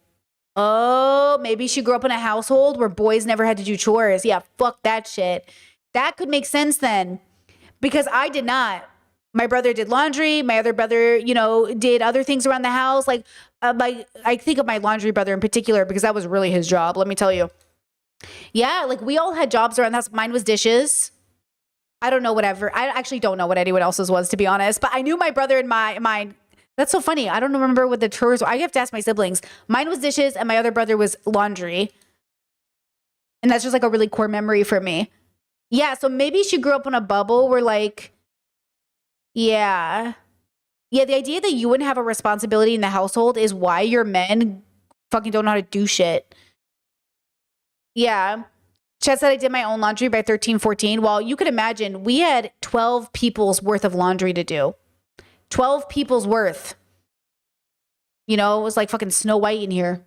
Oh, maybe she grew up in a household where boys never had to do chores. Yeah, fuck that shit. That could make sense then because I did not. My brother did laundry. My other brother, did other things around the house. Like, I think of my laundry brother in particular because that was really his job. Let me tell you. Yeah, like we all had jobs around the house. Mine was dishes. I don't know whatever. I actually don't know what anyone else's was, to be honest. But I knew my brother and mine. That's so funny. I don't remember what the chores were. I have to ask my siblings. Mine was dishes and my other brother was laundry. And that's just like a really core memory for me. Yeah, so maybe she grew up in a bubble where like, yeah, the idea that you wouldn't have a responsibility in the household is why your men fucking don't know how to do shit. Yeah. Chet said I did my own laundry by 13, 14. Well, you could imagine we had 12 people's worth of laundry to do. 12 people's worth. It was like fucking Snow White in here.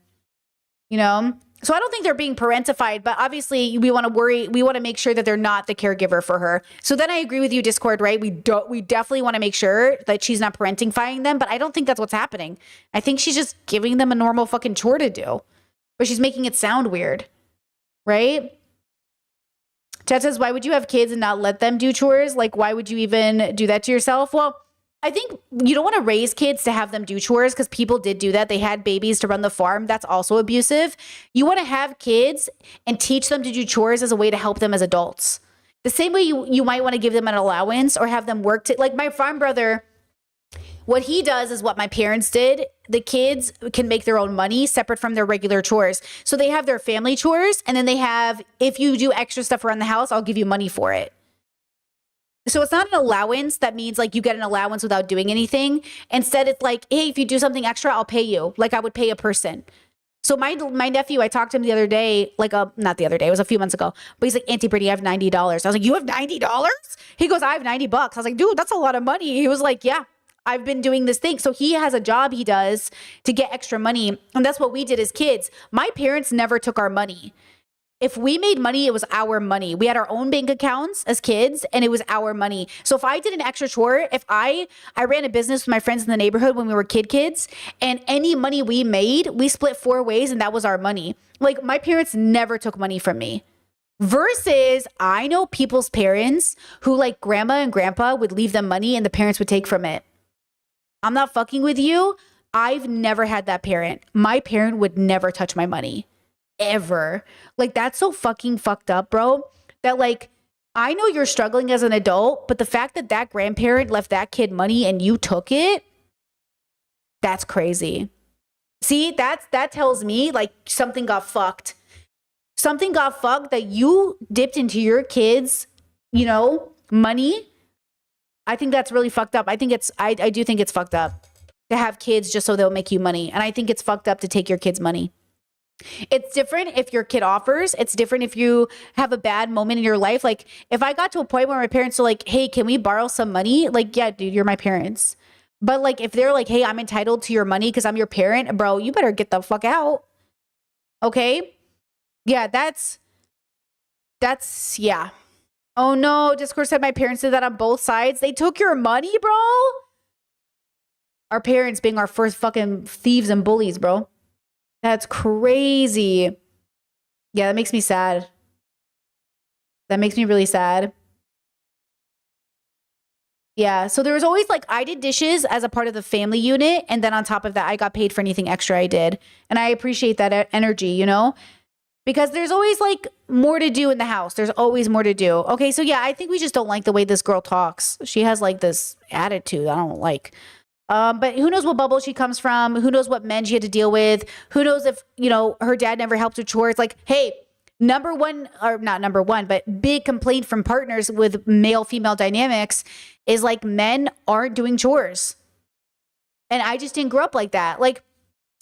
So I don't think they're being parentified, but obviously we want to make sure that they're not the caregiver for her. So then I agree with you, Discord, right? We definitely want to make sure that she's not parentifying them, but I don't think that's what's happening. I think she's just giving them a normal fucking chore to do, but she's making it sound weird, right? Chad says, why would you have kids and not let them do chores? Like, why would you even do that to yourself? Well, I think you don't want to raise kids to have them do chores because people did do that. They had babies to run the farm. That's also abusive. You want to have kids and teach them to do chores as a way to help them as adults. The same way you might want to give them an allowance or have them work like my farm brother. What he does is what my parents did. The kids can make their own money separate from their regular chores. So they have their family chores and then they have, if you do extra stuff around the house, I'll give you money for it. So it's not an allowance that means like you get an allowance without doing anything. Instead, it's like, hey, if you do something extra, I'll pay you like I would pay a person. So my nephew, I talked to him the other day, not the other day, it was a few months ago, but he's like, Auntie Brittany, I have $90. I was like, you have $90? He goes, I have $90. I was like, dude, that's a lot of money. He was like, yeah, I've been doing this thing. So he has a job he does to get extra money. And that's what we did as kids. My parents never took our money. If we made money, it was our money. We had our own bank accounts as kids and it was our money. So if I did an extra chore, if I ran a business with my friends in the neighborhood when we were kids, and any money we made, we split 4 ways and that was our money. Like my parents never took money from me. Versus I know people's parents who like grandma and grandpa would leave them money and the parents would take from it. I'm not fucking with you. I've never had that parent. My parent would never touch my money. Ever. Like that's so fucking fucked up, bro. That like I know you're struggling as an adult, but the fact that that grandparent left that kid money and you took it, that's crazy. See, that tells me like something got fucked. Something got fucked that you dipped into your kids, money. I think that's really fucked up. I do think it's fucked up to have kids just so they'll make you money. And I think it's fucked up to take your kids' money. It's different if your kid offers. It's different if you have a bad moment in your life. Like if I got to a point where my parents are like, hey, can we borrow some money? Like, yeah, dude, you're my parents. But like if they're like, hey, I'm entitled to your money because I'm your parent, bro, you better get the fuck out. Okay? Yeah, that's yeah. Oh no, Discord said my parents did that on both sides. They took your money, bro? Our parents being our first fucking thieves and bullies, bro. That's crazy. Yeah, that makes me sad. That makes me really sad. Yeah, so there was always like, I did dishes as a part of the family unit. And then on top of that, I got paid for anything extra I did. And I appreciate that energy, because there's always like more to do in the house. There's always more to do. Okay, so yeah, I think we just don't like the way this girl talks. She has like this attitude I don't like. But who knows what bubble she comes from? Who knows what men she had to deal with? Who knows if, her dad never helped with chores? Like, hey, not number one, but big complaint from partners with male-female dynamics is like men aren't doing chores. And I just didn't grow up like that. Like,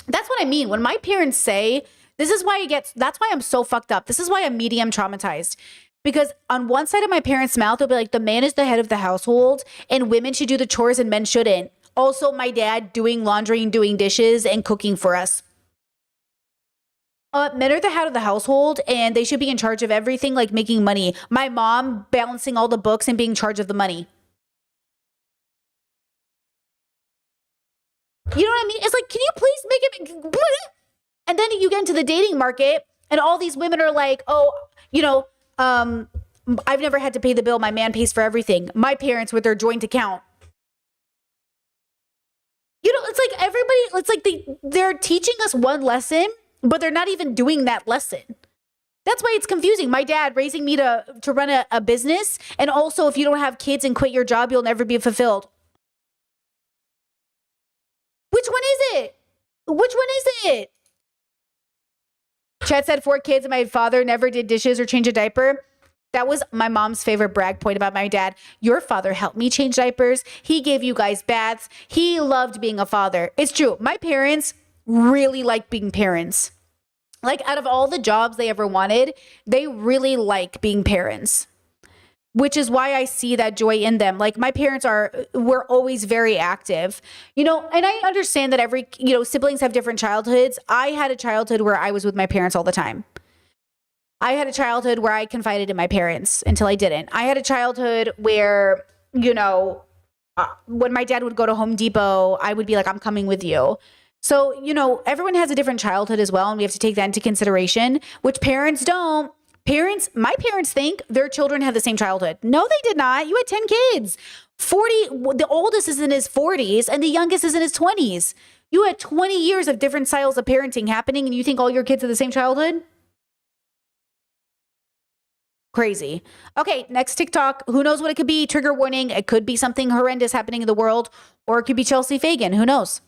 that's what I mean. When my parents say, that's why I'm so fucked up. This is why I'm medium traumatized. Because on one side of my parents' mouth, they'll be like, the man is the head of the household and women should do the chores and men shouldn't. Also, my dad doing laundry and doing dishes and cooking for us. Men are the head of the household and they should be in charge of everything, like making money. My mom balancing all the books and being in charge of the money. You know what I mean? It's like, can you please make it? And then you get into the dating market and all these women are like, oh, I've never had to pay the bill. My man pays for everything. My parents with their joint account. It's like they're teaching us one lesson, but they're not even doing that lesson. That's why it's confusing. My dad raising me to run a business. And also, if you don't have kids and quit your job, you'll never be fulfilled. Which one is it? Which one is it? Chad said 4 kids and my father never did dishes or change a diaper. That was my mom's favorite brag point about my dad. Your father helped me change diapers. He gave you guys baths. He loved being a father. It's true. My parents really like being parents. Like out of all the jobs they ever wanted, they really like being parents, which is why I see that joy in them. Like my parents were always very active, and I understand that every, siblings have different childhoods. I had a childhood where I was with my parents all the time. I had a childhood where I confided in my parents until I didn't. I had a childhood where, when my dad would go to Home Depot, I would be like, I'm coming with you. So, everyone has a different childhood as well. And we have to take that into consideration, which parents don't. My parents think their children had the same childhood. No, they did not. You had 10 kids. The oldest is in his 40s and the youngest is in his 20s. You had 20 years of different styles of parenting happening and you think all your kids have the same childhood? Crazy. Okay, next TikTok. Who knows what it could be? Trigger warning. It could be something horrendous happening in the world, or it could be Chelsea Fagan. Who knows?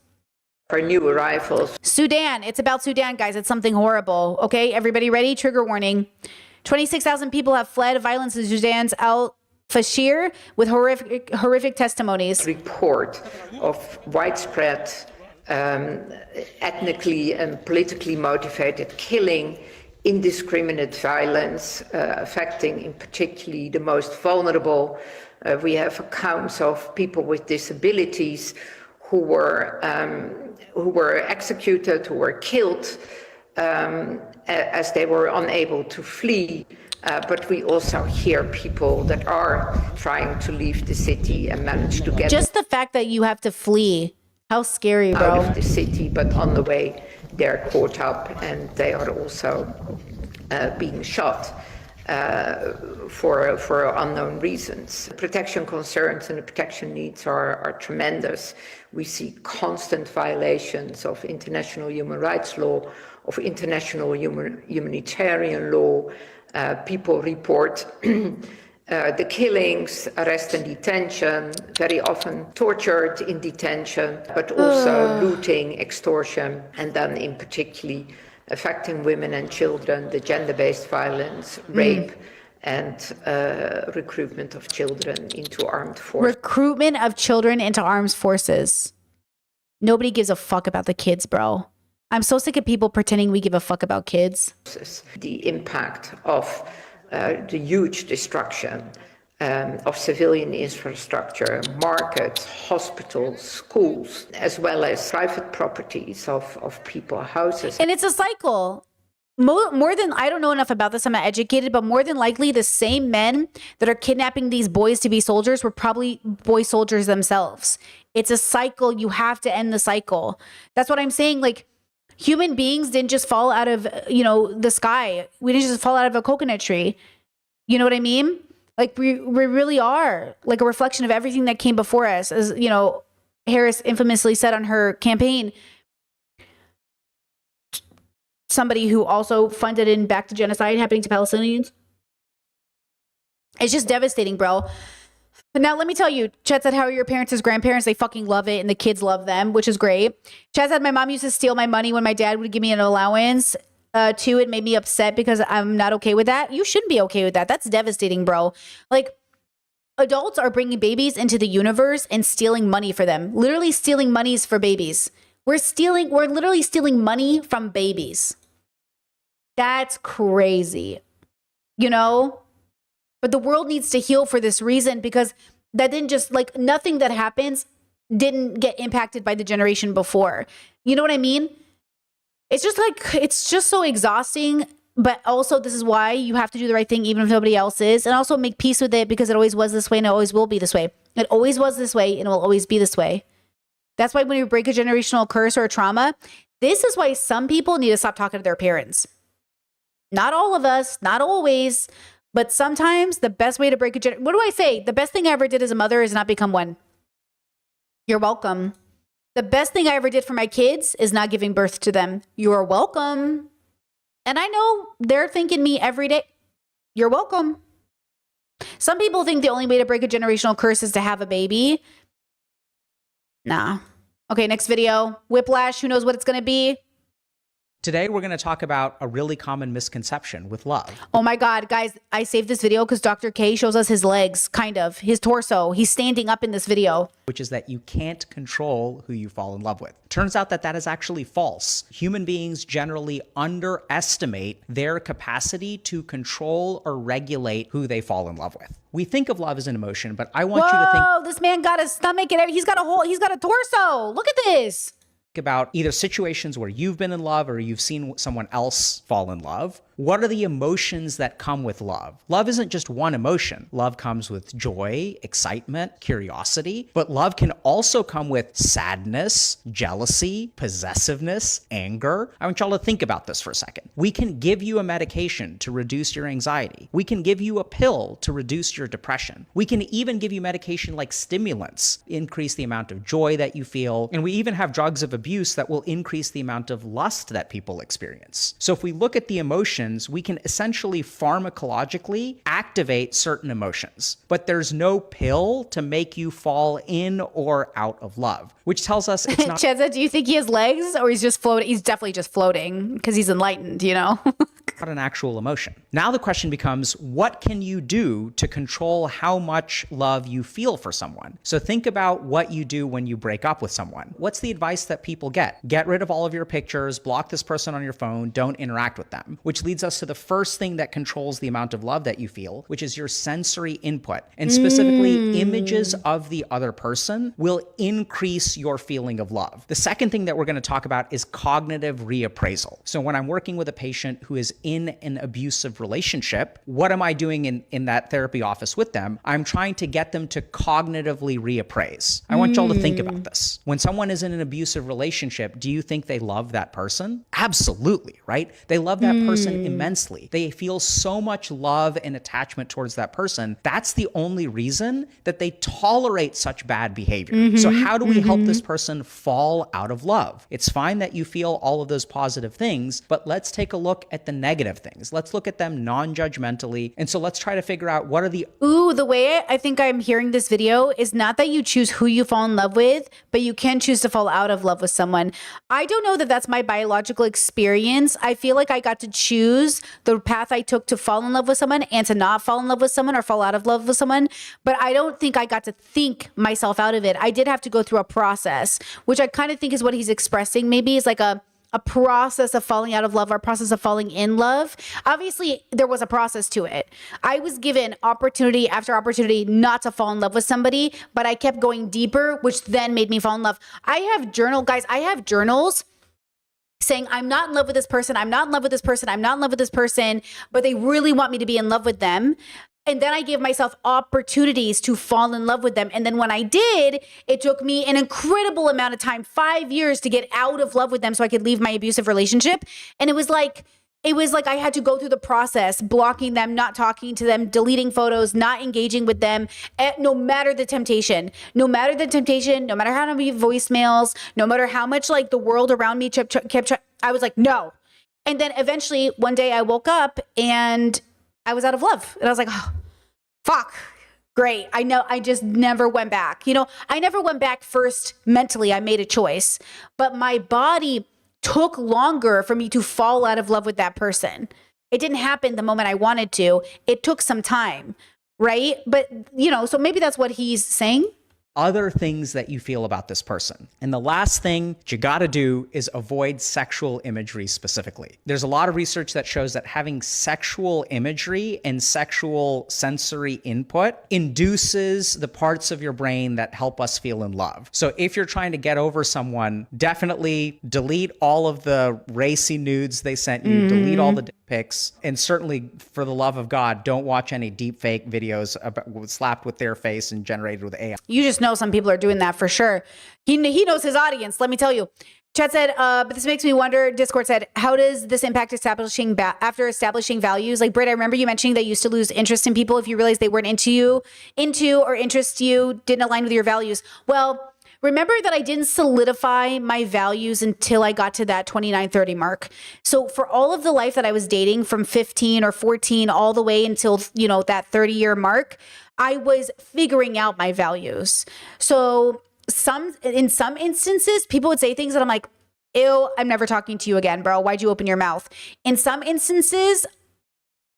For new arrivals. Sudan. It's about Sudan, guys. It's something horrible. Okay, everybody ready? Trigger warning. 26,000 people have fled violence in Sudan's Al-Fashir with horrific testimonies. Report of widespread ethnically and politically motivated killing, indiscriminate violence affecting in particularly the most vulnerable. We have accounts of people with disabilities who were executed, who were killed as they were unable to flee. But we also hear people that are trying to leave the city and manage to get just the fact that you have to flee. How scary, bro. Out of the city, but on the way they're caught up and they are also being shot for unknown reasons. Protection concerns and the protection needs are tremendous. We see constant violations of international human rights law, of international humanitarian law. People report the killings, arrest and detention, very often tortured in detention, but also looting, extortion, and then in particularly affecting women and children, the gender-based violence, rape, and recruitment of children into armed forces. Recruitment of children into armed forces. Nobody gives a fuck about the kids, bro. I'm so sick of people pretending we give a fuck about kids. The impact of the huge destruction of civilian infrastructure, markets, hospitals, schools, as well as private properties of people, houses. And it's a cycle. More than, I don't know enough about this, I'm not educated, but more than likely the same men that are kidnapping these boys to be soldiers were probably boy soldiers themselves. It's a cycle. You have to end the cycle. That's what I'm saying. Like, human beings didn't just fall out of, the sky. We didn't just fall out of a coconut tree. You know what I mean? Like, we really are like a reflection of everything that came before us. As, Harris infamously said on her campaign, somebody who also funded and backed the genocide happening to Palestinians. It's just devastating, bro. But now let me tell you, Chet said, how are your parents as grandparents? They fucking love it and the kids love them, which is great. Chet said, my mom used to steal my money when my dad would give me an allowance. Too, it made me upset because I'm not okay with that. You shouldn't be okay with that. That's devastating, bro. Like, adults are bringing babies into the universe and stealing money for them. Literally stealing monies for babies. We're literally stealing money from babies. That's crazy. But the world needs to heal for this reason, because that didn't just, like, nothing that happens didn't get impacted by the generation before. You know what I mean? It's just so exhausting, but also this is why you have to do the right thing even if nobody else is, and also make peace with it, because it always was this way and it always will be this way. It always was this way and it will always be this way. That's why when you break a generational curse or a trauma, this is why some people need to stop talking to their parents. Not all of us, not always, but sometimes the best way to break a what do I say? The best thing I ever did as a mother is not become one. You're welcome. The best thing I ever did for my kids is not giving birth to them. You're welcome. And I know they're thanking me every day. You're welcome. Some people think the only way to break a generational curse is to have a baby. Nah. Okay, next video. Whiplash. Who knows what it's going to be? Today, we're going to talk about a really common misconception with love. Oh my God, guys, I saved this video because Dr. K shows us his legs, kind of, his torso. He's standing up in this video. Which is that you can't control who you fall in love with. Turns out that is actually false. Human beings generally underestimate their capacity to control or regulate who they fall in love with. We think of love as an emotion, but I want you to think... Whoa, this man got a stomach and he's got a torso. Look at this. About either situations where you've been in love or you've seen someone else fall in love. What are the emotions that come with love? Love isn't just one emotion. Love comes with joy, excitement, curiosity, but love can also come with sadness, jealousy, possessiveness, anger. I want y'all to think about this for a second. We can give you a medication to reduce your anxiety. We can give you a pill to reduce your depression. We can even give you medication like stimulants, increase the amount of joy that you feel. And we even have drugs of abuse that will increase the amount of lust that people experience. So if we look at the emotions, we can essentially pharmacologically activate certain emotions, but there's no pill to make you fall in or out of love, which tells us it's not. Cheza, do you think he has legs or he's just floating? He's definitely just floating because he's enlightened, Not an actual emotion. Now the question becomes, what can you do to control how much love you feel for someone? So think about what you do when you break up with someone. What's the advice that people get? Get rid of all of your pictures, block this person on your phone, don't interact with them. Which leads us to the first thing that controls the amount of love that you feel, which is your sensory input. And specifically, images of the other person will increase your feeling of love. The second thing that we're going to talk about is cognitive reappraisal. So when I'm working with a patient who is in an abusive relationship, what am I doing in that therapy office with them? I'm trying to get them to cognitively reappraise. I want y'all to think about this. When someone is in an abusive relationship, do you think they love that person? Absolutely, right? They love that person immensely. They feel so much love and attachment towards that person. That's the only reason that they tolerate such bad behavior. So how do we help this person fall out of love? It's fine that you feel all of those positive things, but let's take a look at the negative things. Let's look at them non-judgmentally. And so let's try to figure out what are the... Ooh, the way I think I'm hearing this video is not that you choose who you fall in love with, but you can choose to fall out of love with someone. I don't know that that's my biological experience. I feel like I got to choose the path I took to fall in love with someone and to not fall in love with someone or fall out of love with someone. But I don't think I got to think myself out of it. I did have to go through a process, which I kind of think is what he's expressing. Maybe is like a process of falling out of love or a process of falling in love. Obviously, there was a process to it. I was given opportunity after opportunity not to fall in love with somebody, but I kept going deeper, which then made me fall in love. I have journals saying, I'm not in love with this person. I'm not in love with this person. I'm not in love with this person, but they really want me to be in love with them. And then I gave myself opportunities to fall in love with them. And then when I did, it took me an incredible amount of time, 5 years, to get out of love with them so I could leave my abusive relationship. And it was like I had to go through the process, blocking them, not talking to them, deleting photos, not engaging with them, no matter the temptation, no matter how many voicemails, no matter how much like the world around me kept I was like, no. And then eventually one day I woke up and I was out of love. And I was like, oh, fuck. Great. I know. I just never went back. I never went back first mentally. I made a choice, but my body took longer for me to fall out of love with that person. It didn't happen the moment I wanted to. It took some time, right? But, so maybe that's what he's saying. Other things that you feel about this person. And the last thing you gotta do is avoid sexual imagery specifically. There's a lot of research that shows that having sexual imagery and sexual sensory input induces the parts of your brain that help us feel in love. So if you're trying to get over someone, definitely delete all of the racy nudes they sent you, delete all the dick pics, and certainly, for the love of God, don't watch any deep fake videos slapped with their face and generated with AI. You just know some people are doing that for sure. He knows his audience, let me tell you. Chat said, but this makes me wonder, Discord said, how does this impact after establishing values? Like, Britt, I remember you mentioning that you used to lose interest in people if you realized they weren't into or interest you, didn't align with your values. Well, remember that I didn't solidify my values until I got to that 29, 30 mark. So for all of the life that I was dating from 15 or 14 all the way until, that 30-year mark, I was figuring out my values. So in some instances, people would say things that I'm like, ew, I'm never talking to you again, bro. Why'd you open your mouth? In some instances,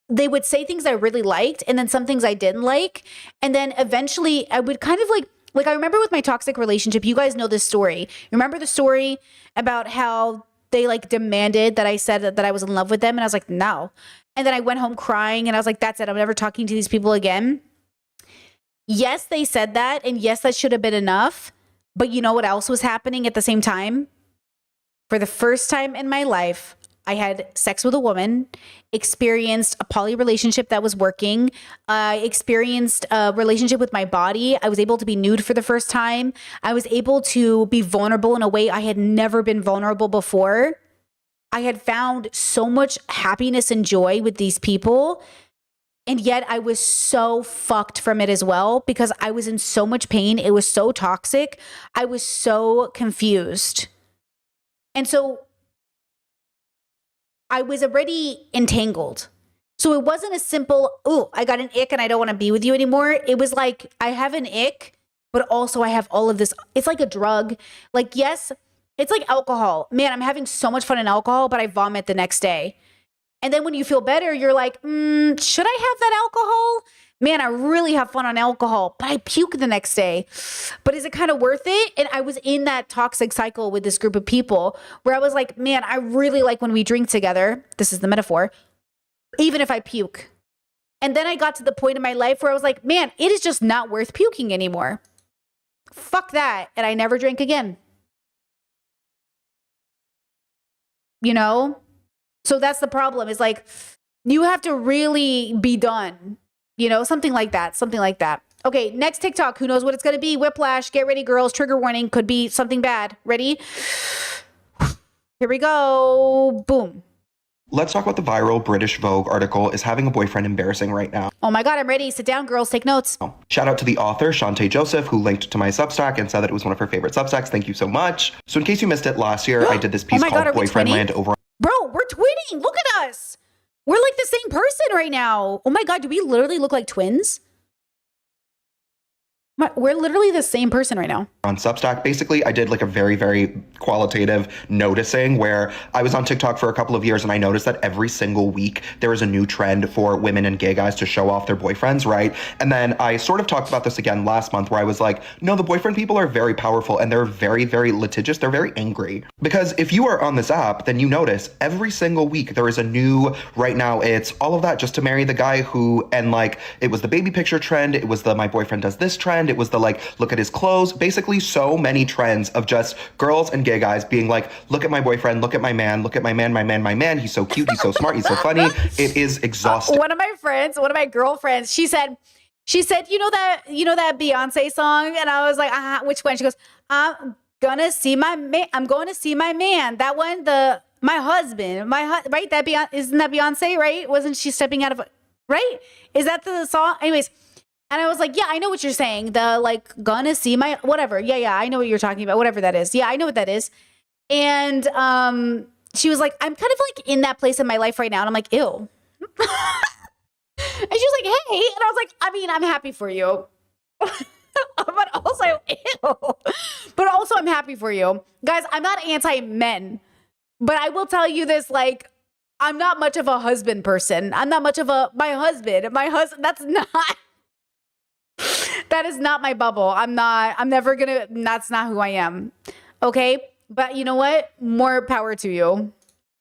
they would say things I really liked and then some things I didn't like. And then eventually I would kind of like I remember with my toxic relationship, you guys know this story. Remember the story about how they demanded that I said that I was in love with them? And I was like, no. And then I went home crying and I was like, that's it. I'm never talking to these people again. Yes, they said that. And yes, that should have been enough. But you know what else was happening at the same time? For the first time in my life, I had sex with a woman, experienced a poly relationship that was working, experienced a relationship with my body. I was able to be nude for the first time. I was able to be vulnerable in a way I had never been vulnerable before. I had found so much happiness and joy with these people. And yet I was so fucked from it as well because I was in so much pain. It was so toxic. I was so confused. And so I was already entangled. So it wasn't a simple, ooh, I got an ick and I don't want to be with you anymore. It was like, I have an ick, but also I have all of this. It's like a drug. Like, yes, it's like alcohol. Man, I'm having so much fun in alcohol, but I vomit the next day. And then when you feel better, you're like, should I have that alcohol? Man, I really have fun on alcohol, but I puke the next day. But is it kind of worth it? And I was in that toxic cycle with this group of people where I was like, man, I really like when we drink together. This is the metaphor. Even if I puke. And then I got to the point in my life where I was like, man, it is just not worth puking anymore. Fuck that. And I never drank again. You know? So that's the problem, is like, you have to really be done. You know, something like that. Something like that. Okay, next TikTok. Who knows what it's going to be? Whiplash. Get ready, girls. Trigger warning. Could be something bad. Ready? Here we go. Boom. Let's talk about the viral British Vogue article, Is Having a Boyfriend Embarrassing Right Now? Oh my God, I'm ready. Sit down, girls. Take notes. Shout out to the author, Shantae Joseph, who linked to my Substack and said that it was one of her favorite Substacks. Thank you so much. So in case you missed it, last year I did this piece called Boyfriend Land over. Bro, we're twinning. Look at us. We're like the same person right now. Oh my God, do we literally look like twins? We're literally the same person right now. On Substack, basically, I did like a very, very qualitative noticing where I was on TikTok for a couple of years and I noticed that every single week there is a new trend for women and gay guys to show off their boyfriends, right? And then I sort of talked about this again last month where I was like, no, the boyfriend people are very powerful and they're very, very litigious. They're very angry. Because if you are on this app, then you notice every single week there is a new, right now it's all of that just to marry the guy who, and like, it was the baby picture trend. It was the my boyfriend does this trend. It was the like, look at his clothes. Basically so many trends of just girls and gay guys being like, look at my boyfriend, look at my man, look at my man, my man, my man. He's so cute. He's so smart. He's so funny. It is exhausting. One of my girlfriends, she said, you know that Beyonce song? And I was like, which one? She goes, I'm going to see my man. That one, my husband, right? Isn't that Beyonce, right? Wasn't she stepping out of, right? Is that the song? Anyways. And I was like, yeah, I know what you're saying. The like, gonna see my, whatever. Yeah, I know what you're talking about. Whatever that is. Yeah, I know what that is. And she was like, I'm kind of like in that place in my life right now. And I'm like, ew. And she was like, hey. And I was like, I mean, I'm happy for you. But also, ew. But also, I'm happy for you. Guys, I'm not anti-men. But I will tell you this, like, I'm not much of a husband person. I'm not much of my husband, that is not my bubble. That's not who I am. Okay. But you know what? More power to you.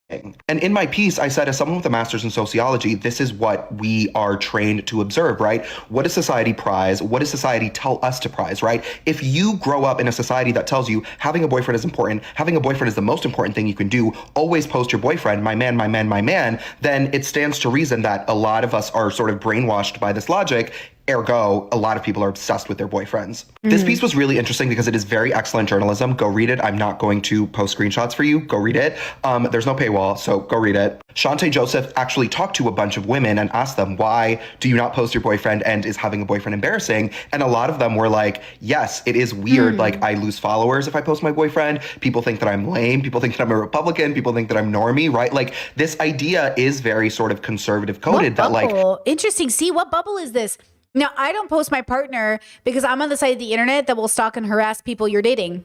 And in my piece, I said, as someone with a master's in sociology, this is what we are trained to observe, right? What does society prize? What does society tell us to prize, right? If you grow up in a society that tells you having a boyfriend is important, having a boyfriend is the most important thing you can do, always post your boyfriend, my man, my man, my man, then it stands to reason that a lot of us are sort of brainwashed by this logic. Ergo, a lot of people are obsessed with their boyfriends. This piece was really interesting because it is very excellent journalism. Go read it. I'm not going to post screenshots for you. Go read it. There's no paywall, so go read it. Shantae Joseph actually talked to a bunch of women and asked them, why do you not post your boyfriend, and is having a boyfriend embarrassing? And a lot of them were like, yes, it is weird. Like, I lose followers if I post my boyfriend. People think that I'm lame. People think that I'm a Republican. People think that I'm normie, right? Like, this idea is very sort of conservative coded. That like, interesting. See, what bubble is this? Now, I don't post my partner because I'm on the side of the internet that will stalk and harass people you're dating.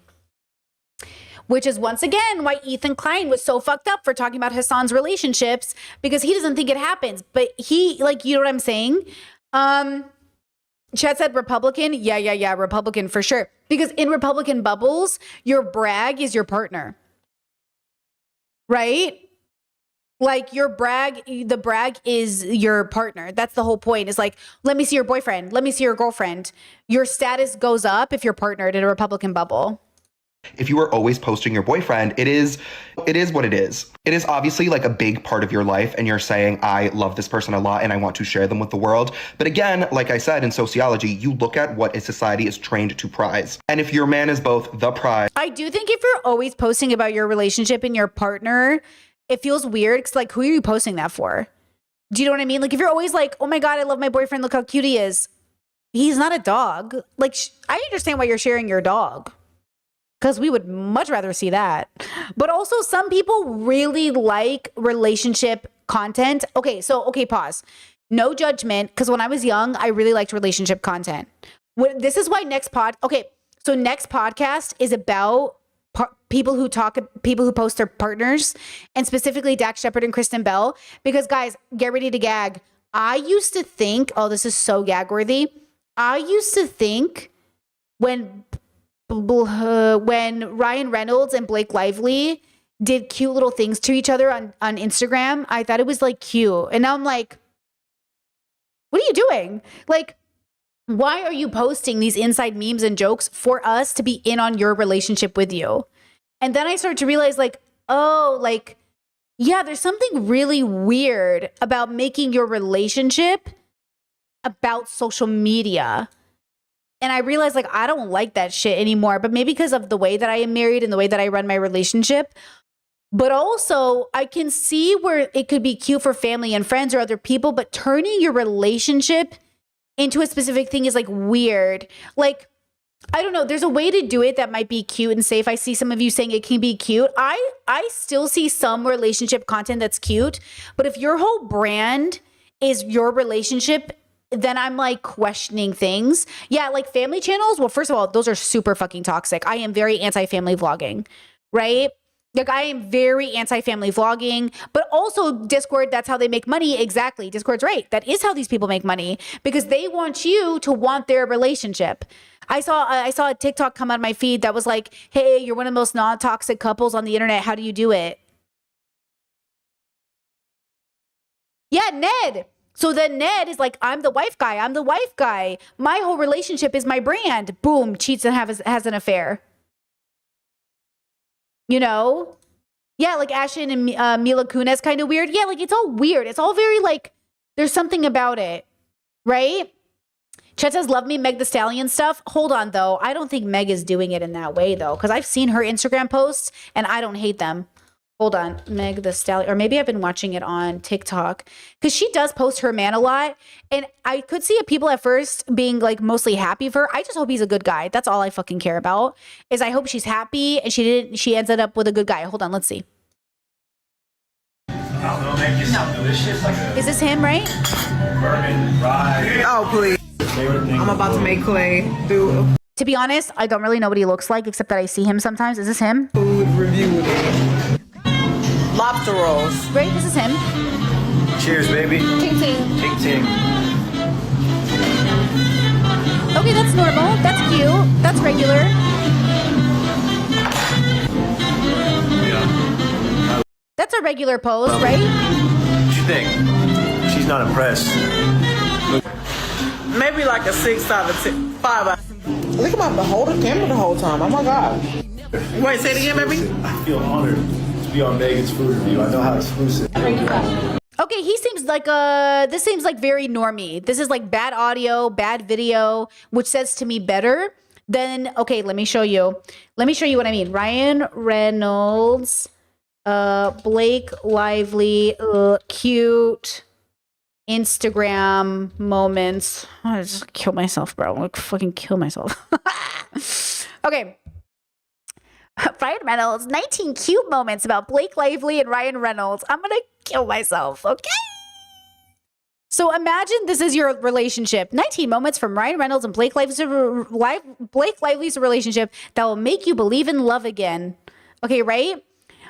Which is, once again, why Ethan Klein was so fucked up for talking about Hassan's relationships, because he doesn't think it happens. But he, like, you know what I'm saying? Chad said Republican. Yeah, Republican for sure. Because in Republican bubbles, your brag is your partner. Right? Like, the brag is your partner. That's the whole point. Is like, let me see your boyfriend. Let me see your girlfriend. Your status goes up if you're partnered in a Republican bubble. If you are always posting your boyfriend, it is what it is. It is obviously like a big part of your life, and you're saying, I love this person a lot and I want to share them with the world. But again, like I said, in sociology, you look at what a society is trained to prize. And if your man is both the prize. I do think if you're always posting about your relationship and your partner, it feels weird, because like, who are you posting that for? Do you know what I mean? Like, if you're always like, oh my God, I love my boyfriend, look how cute he is. He's not a dog. Like, I understand why you're sharing your dog, because we would much rather see that. But also, some people really like relationship content. Okay, pause. No judgment, because when I was young, I really liked relationship content. This is why next podcast is about people who post their partners, and specifically Dax Shepard and Kristen Bell, because guys, get ready to gag. I used to think, oh, this is so gag worthy. I used to think when Ryan Reynolds and Blake Lively did cute little things to each other on Instagram, I thought it was like cute. And now I'm like, what are you doing? Like, why are you posting these inside memes and jokes for us to be in on your relationship with you? And then I started to realize like, oh, like, yeah, there's something really weird about making your relationship about social media. And I realized like, I don't like that shit anymore, but maybe because of the way that I am married and the way that I run my relationship. But also I can see where it could be cute for family and friends or other people, but turning your relationship into a specific thing is like weird. Like, I don't know. There's a way to do it that might be cute and safe. I see some of you saying it can be cute. I still see some relationship content that's cute, but if your whole brand is your relationship, then I'm like questioning things. Yeah, like family channels. Well, first of all, those are super fucking toxic. I am very anti-family vlogging, right? Like I am very anti-family vlogging, but also Discord, that's how they make money. Exactly. Discord's right. That is how these people make money because they want you to want their relationship. I saw a TikTok come out of my feed that was like, hey, you're one of the most non-toxic couples on the internet. How do you do it? Yeah, Ned. So then Ned is like, I'm the wife guy. I'm the wife guy. My whole relationship is my brand. Boom, cheats and has an affair. You know? Yeah, like Ashton and Mila Kunis kind of weird. Yeah, like it's all weird. It's all very like, there's something about it, right? Chet says, love me, Meg Thee Stallion stuff. Hold on, though. I don't think Meg is doing it in that way, though, because I've seen her Instagram posts, and I don't hate them. Hold on. Meg Thee Stallion. Or maybe I've been watching it on TikTok, because she does post her man a lot, and I could see people at first being, like, mostly happy for her. I just hope he's a good guy. That's all I fucking care about, is I hope she's happy, and she ends up with a good guy. Hold on. Let's see. I don't know, man. Get some delicious. Like Is this him, right? bourbon, rye. Oh, please. I'm about to make Clay do To be honest, I don't really know what he looks like, except that I see him sometimes. Is this him? food review with me. Lobster rolls. Right, this is him. Cheers, baby. Ting ting. Ting ting. Okay, that's normal. That's cute. That's regular. Yeah. That's a regular pose, right? What you think? She's not impressed. Maybe like a 6 out of 10. 5 out. Look, I'm about to hold the camera the whole time. Oh my god. Wait, say it again, baby. I feel honored to be on Megan's food review. I know how exclusive. Okay, he seems like this seems like very normie. This is like bad audio, bad video, which says to me better than, okay, let me show you. Let me show you what I mean. Ryan Reynolds, Blake Lively, cute Instagram moments. I just kill myself, bro. I'll fucking kill myself. Okay. Ryan Reynolds, 19 cute moments about Blake Lively and Ryan Reynolds. I'm gonna kill myself, okay? So imagine this is your relationship. 19 moments from Ryan Reynolds and Blake Lively's relationship that will make you believe in love again. Okay, right?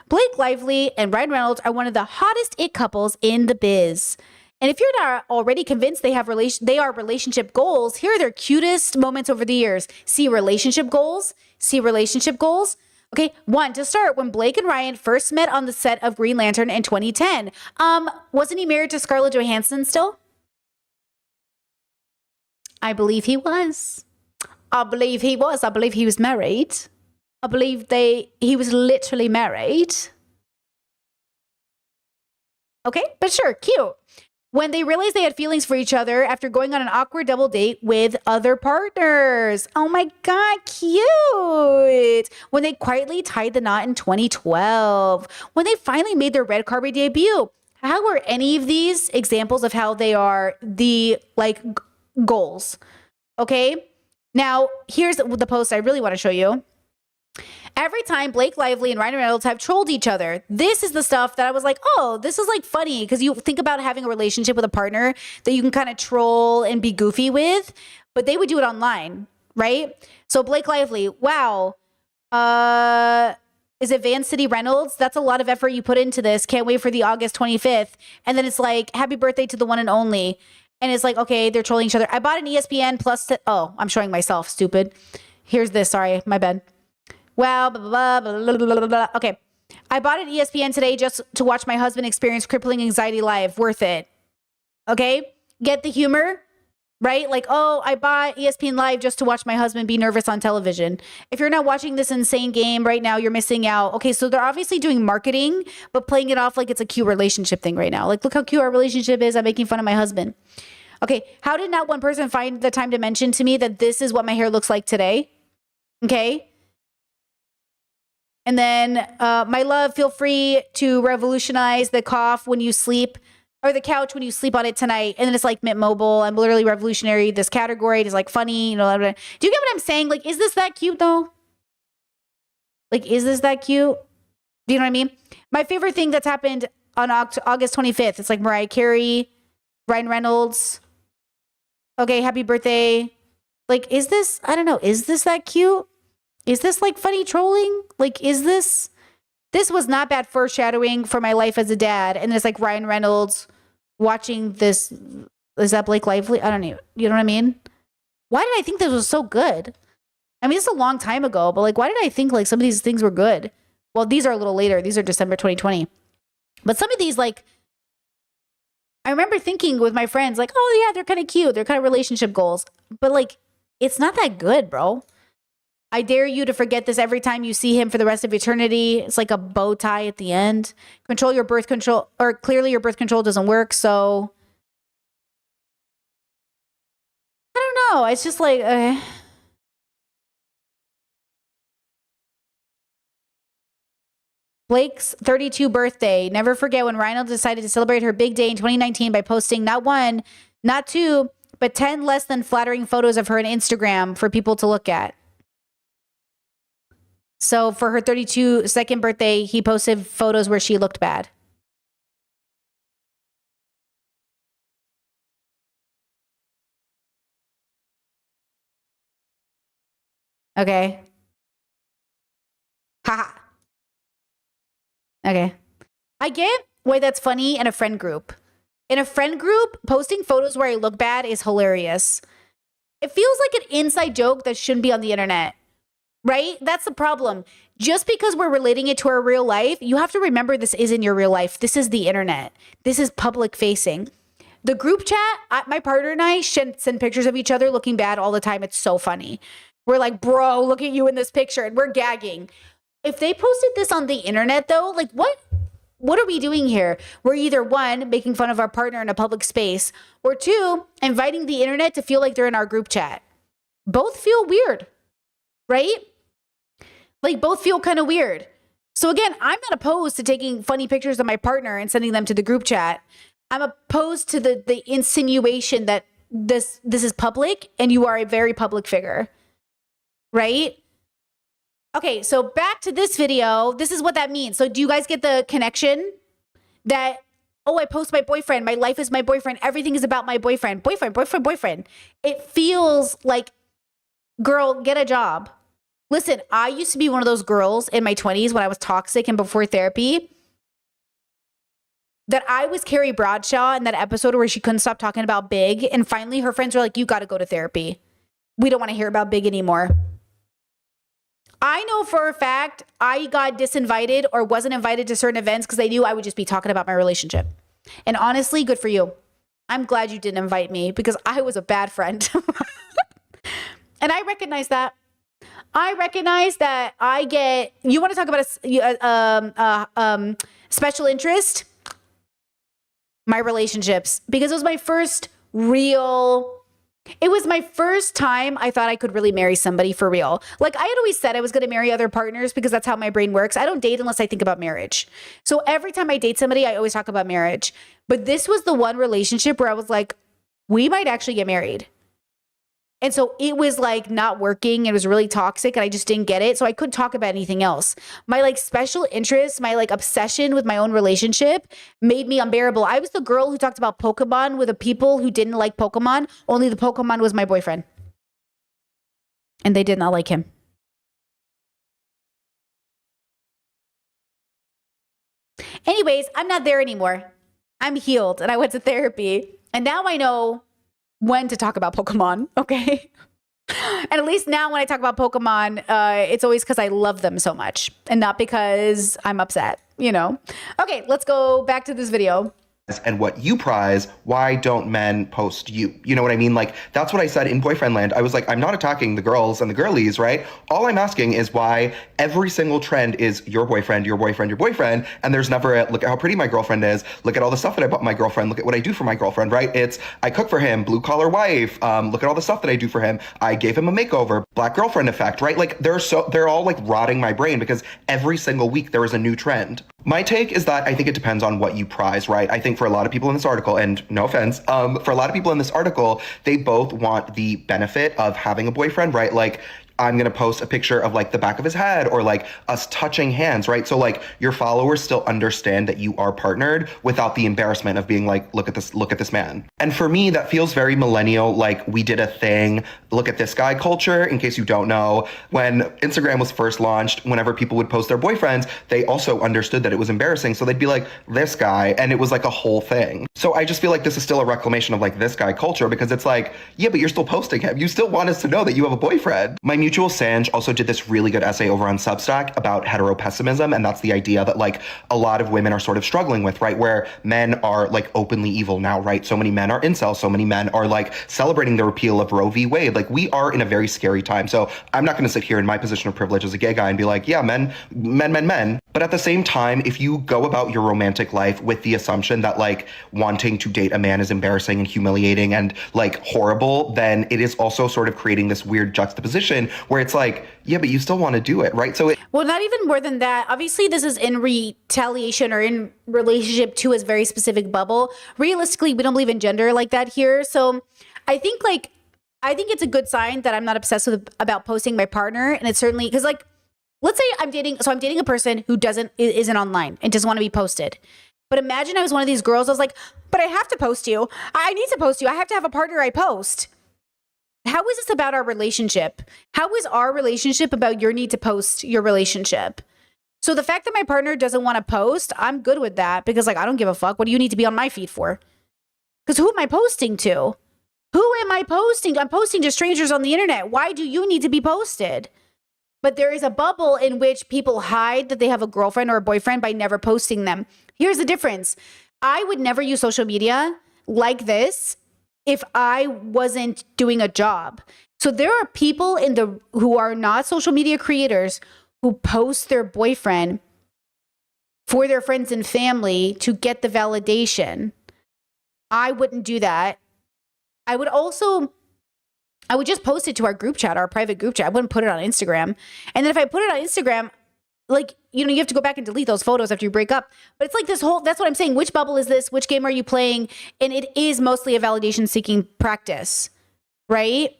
Blake Lively and Ryan Reynolds are one of the hottest it couples in the biz. And if you're not already convinced they are relationship goals, here are their cutest moments over the years. See relationship goals. Okay, 1, to start, when Blake and Ryan first met on the set of Green Lantern in 2010. Wasn't he married to Scarlett Johansson still? I believe he was. I believe he was married. I believe he was literally married. Okay, but sure, cute. When they realized they had feelings for each other after going on an awkward double date with other partners. Oh my God, cute. When they quietly tied the knot in 2012. When they finally made their red carpet debut. How are any of these examples of how they are the goals? Okay. Now, here's the post I really want to show you. Every time Blake Lively and Ryan Reynolds have trolled each other, this is the stuff that I was like, oh, this is like funny, because you think about having a relationship with a partner that you can kind of troll and be goofy with, but they would do it online, right? So Blake Lively, wow. Is it Van City Reynolds? That's a lot of effort you put into this. Can't wait for the August 25th. And then it's like, happy birthday to the one and only. And it's like, okay, they're trolling each other. I bought an ESPN Plus. Oh, I'm showing myself. Stupid. Here's this. Sorry, my bad. Wow. Blah, blah, blah, blah, blah, blah. Okay. I bought an ESPN today just to watch my husband experience crippling anxiety live. Worth it. Okay. Get the humor, right? Like, oh, I bought ESPN Live just to watch my husband be nervous on television. If you're not watching this insane game right now, you're missing out. Okay. So they're obviously doing marketing, but playing it off like it's a cute relationship thing right now. Like, look how cute our relationship is. I'm making fun of my husband. Okay. How did not one person find the time to mention to me that this is what my hair looks like today? Okay. And then, my love, feel free to revolutionize the cough when you sleep, or the couch when you sleep on it tonight. And then it's like Mint Mobile. I'm literally revolutionary. This category is like funny. You know, do you get what I'm saying? Like, is this that cute though? Like, is this that cute? Do you know what I mean? My favorite thing that's happened on August 25th. It's like Mariah Carey, Ryan Reynolds. Okay, happy birthday. Like, is this, I don't know, is this that cute? Is this like funny trolling? Like, is this was not bad foreshadowing for my life as a dad. And it's like Ryan Reynolds watching this. Is that Blake Lively? I don't know. You know what I mean? Why did I think this was so good? I mean, it's a long time ago, but like, why did I think like some of these things were good? Well, these are a little later. These are December 2020. But some of these, like, I remember thinking with my friends, like, oh yeah, they're kind of cute. They're kind of relationship goals. But like, it's not that good, bro. I dare you to forget this every time you see him for the rest of eternity. It's like a bow tie at the end. Control your birth control, or clearly your birth control doesn't work. So I don't know. It's just like, Blake's 32 birthday. Never forget when Rhino decided to celebrate her big day in 2019 by posting not one, not two, but 10 less than flattering photos of her on Instagram for people to look at. So for her 32nd birthday, he posted photos where she looked bad. Okay. Haha. Okay. I get why that's funny in a friend group. In a friend group, posting photos where I look bad is hilarious. It feels like an inside joke that shouldn't be on the internet. Right? That's the problem. Just because we're relating it to our real life, you have to remember this isn't your real life. This is the internet. This is public facing. The group chat, my partner and I send pictures of each other looking bad all the time. It's so funny. We're like, bro, look at you in this picture, and we're gagging. If they posted this on the internet though, like what are we doing here? We're either one, making fun of our partner in a public space, or two, inviting the internet to feel like they're in our group chat. Both feel weird, right? Like, both feel kind of weird. So again, I'm not opposed to taking funny pictures of my partner and sending them to the group chat. I'm opposed to the insinuation that this is public and you are a very public figure, right? Okay, so back to this video. This is what that means. So do you guys get the connection that, oh, I post my boyfriend. My life is my boyfriend. Everything is about my boyfriend. Boyfriend. It feels like, girl, get a job. Listen, I used to be one of those girls in my 20s when I was toxic and before therapy that I was Carrie Bradshaw in that episode where she couldn't stop talking about Big. And finally her friends were like, you got to go to therapy. We don't want to hear about Big anymore. I know for a fact I got disinvited or wasn't invited to certain events because they knew I would just be talking about my relationship. And honestly, good for you. I'm glad you didn't invite me because I was a bad friend. And I recognize that. I recognize that I get, you want to talk about special interest? My relationships, because it was my first time I thought I could really marry somebody for real. Like, I had always said I was going to marry other partners because that's how my brain works. I don't date unless I think about marriage. So every time I date somebody, I always talk about marriage. But this was the one relationship where I was like, we might actually get married. And so it was like not working. It was really toxic and I just didn't get it. So I couldn't talk about anything else. My like special interest, my like obsession with my own relationship made me unbearable. I was the girl who talked about Pokemon with the people who didn't like Pokemon. Only the Pokemon was my boyfriend. And they did not like him. anyways, I'm not there anymore. I'm healed and I went to therapy. And now I know when to talk about Pokemon, okay? And at least now when I talk about Pokemon, it's always because I love them so much and not because I'm upset, you know? Okay, let's go back to this video. And what you prize, why don't men post you? You know what I mean? Like, that's what I said in Boyfriend Land. I was like, I'm not attacking the girls and the girlies, right? All I'm asking is why every single trend is your boyfriend, your boyfriend, your boyfriend. And there's never a, look at how pretty my girlfriend is. Look at all the stuff that I bought my girlfriend. Look at what I do for my girlfriend, right? It's, I cook for him, blue collar wife. Look at all the stuff that I do for him. I gave him a makeover, black girlfriend effect, right? Like, they're all like rotting my brain because every single week there is a new trend. My take is that I think it depends on what you prize, right? I think for a lot of people in this article, and no offense, for a lot of people in this article, they both want the benefit of having a boyfriend, right? Like, I'm going to post a picture of like the back of his head or like us touching hands, right? So like your followers still understand that you are partnered without the embarrassment of being like, look at this man. And for me, that feels very millennial. Like, we did a thing, look at this guy culture. In case you don't know, when Instagram was first launched, whenever people would post their boyfriends, they also understood that it was embarrassing. So they'd be like, this guy, and it was like a whole thing. So I just feel like this is still a reclamation of like this guy culture, because it's like, yeah, but you're still posting him. You still want us to know that you have a boyfriend. My mutual Sanj also did this really good essay over on Substack about heteropessimism, and that's the idea that like a lot of women are sort of struggling with, right? Where men are like openly evil now, right? So many men are incels, so many men are like celebrating the repeal of Roe v. Wade. Like, we are in a very scary time. So I'm not going to sit here in my position of privilege as a gay guy and be like, yeah, men. But at the same time, if you go about your romantic life with the assumption that like wanting to date a man is embarrassing and humiliating and like horrible, then it is also sort of creating this weird juxtaposition where it's like, yeah, but you still want to do it, right? So well, not even more than that. Obviously, this is in retaliation or in relationship to his very specific bubble. Realistically, we don't believe in gender like that here. So I think it's a good sign that I'm not obsessed about posting my partner. And it's certainly because, like, let's say I'm dating a person who isn't online and doesn't want to be posted. But imagine I was one of these girls. I was like, but I have to post you. I need to post you. I have to have a partner I post. How is this about our relationship? How is our relationship about your need to post your relationship? So the fact that my partner doesn't want to post, I'm good with that, because like, I don't give a fuck. What do you need to be on my feed for? Because who am I posting to? Who am I posting? I'm posting to strangers on the internet. Why do you need to be posted? But there is a bubble in which people hide that they have a girlfriend or a boyfriend by never posting them. Here's the difference. I would never use social media like this if I wasn't doing a job. So there are people who are not social media creators who post their boyfriend for their friends and family to get the validation. I wouldn't do that. I would just post it to our group chat, our private group chat. I wouldn't put it on Instagram. And then if I put it on Instagram, like, you know, you have to go back and delete those photos after you break up. But it's like this whole, that's what I'm saying. Which bubble is this? Which game are you playing? And it is mostly a validation seeking practice, right?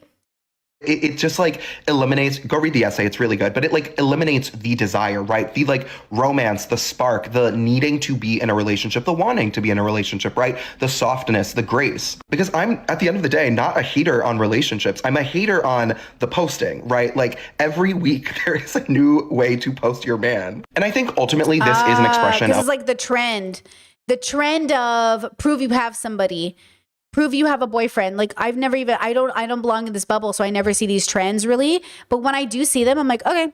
It just like eliminates, go read the essay, it's really good, but it like eliminates the desire, right? The like romance, the spark, the needing to be in a relationship, the wanting to be in a relationship, right? The softness, the grace. Because I'm, at the end of the day, not a hater on relationships. I'm a hater on the posting, right? Like, every week there is a new way to post your man. And I think ultimately this is an expression of— this is like the trend of prove you have somebody. Prove you have a boyfriend. Like, I don't belong in this bubble, so I never see these trends really. But when I do see them, I'm like, okay,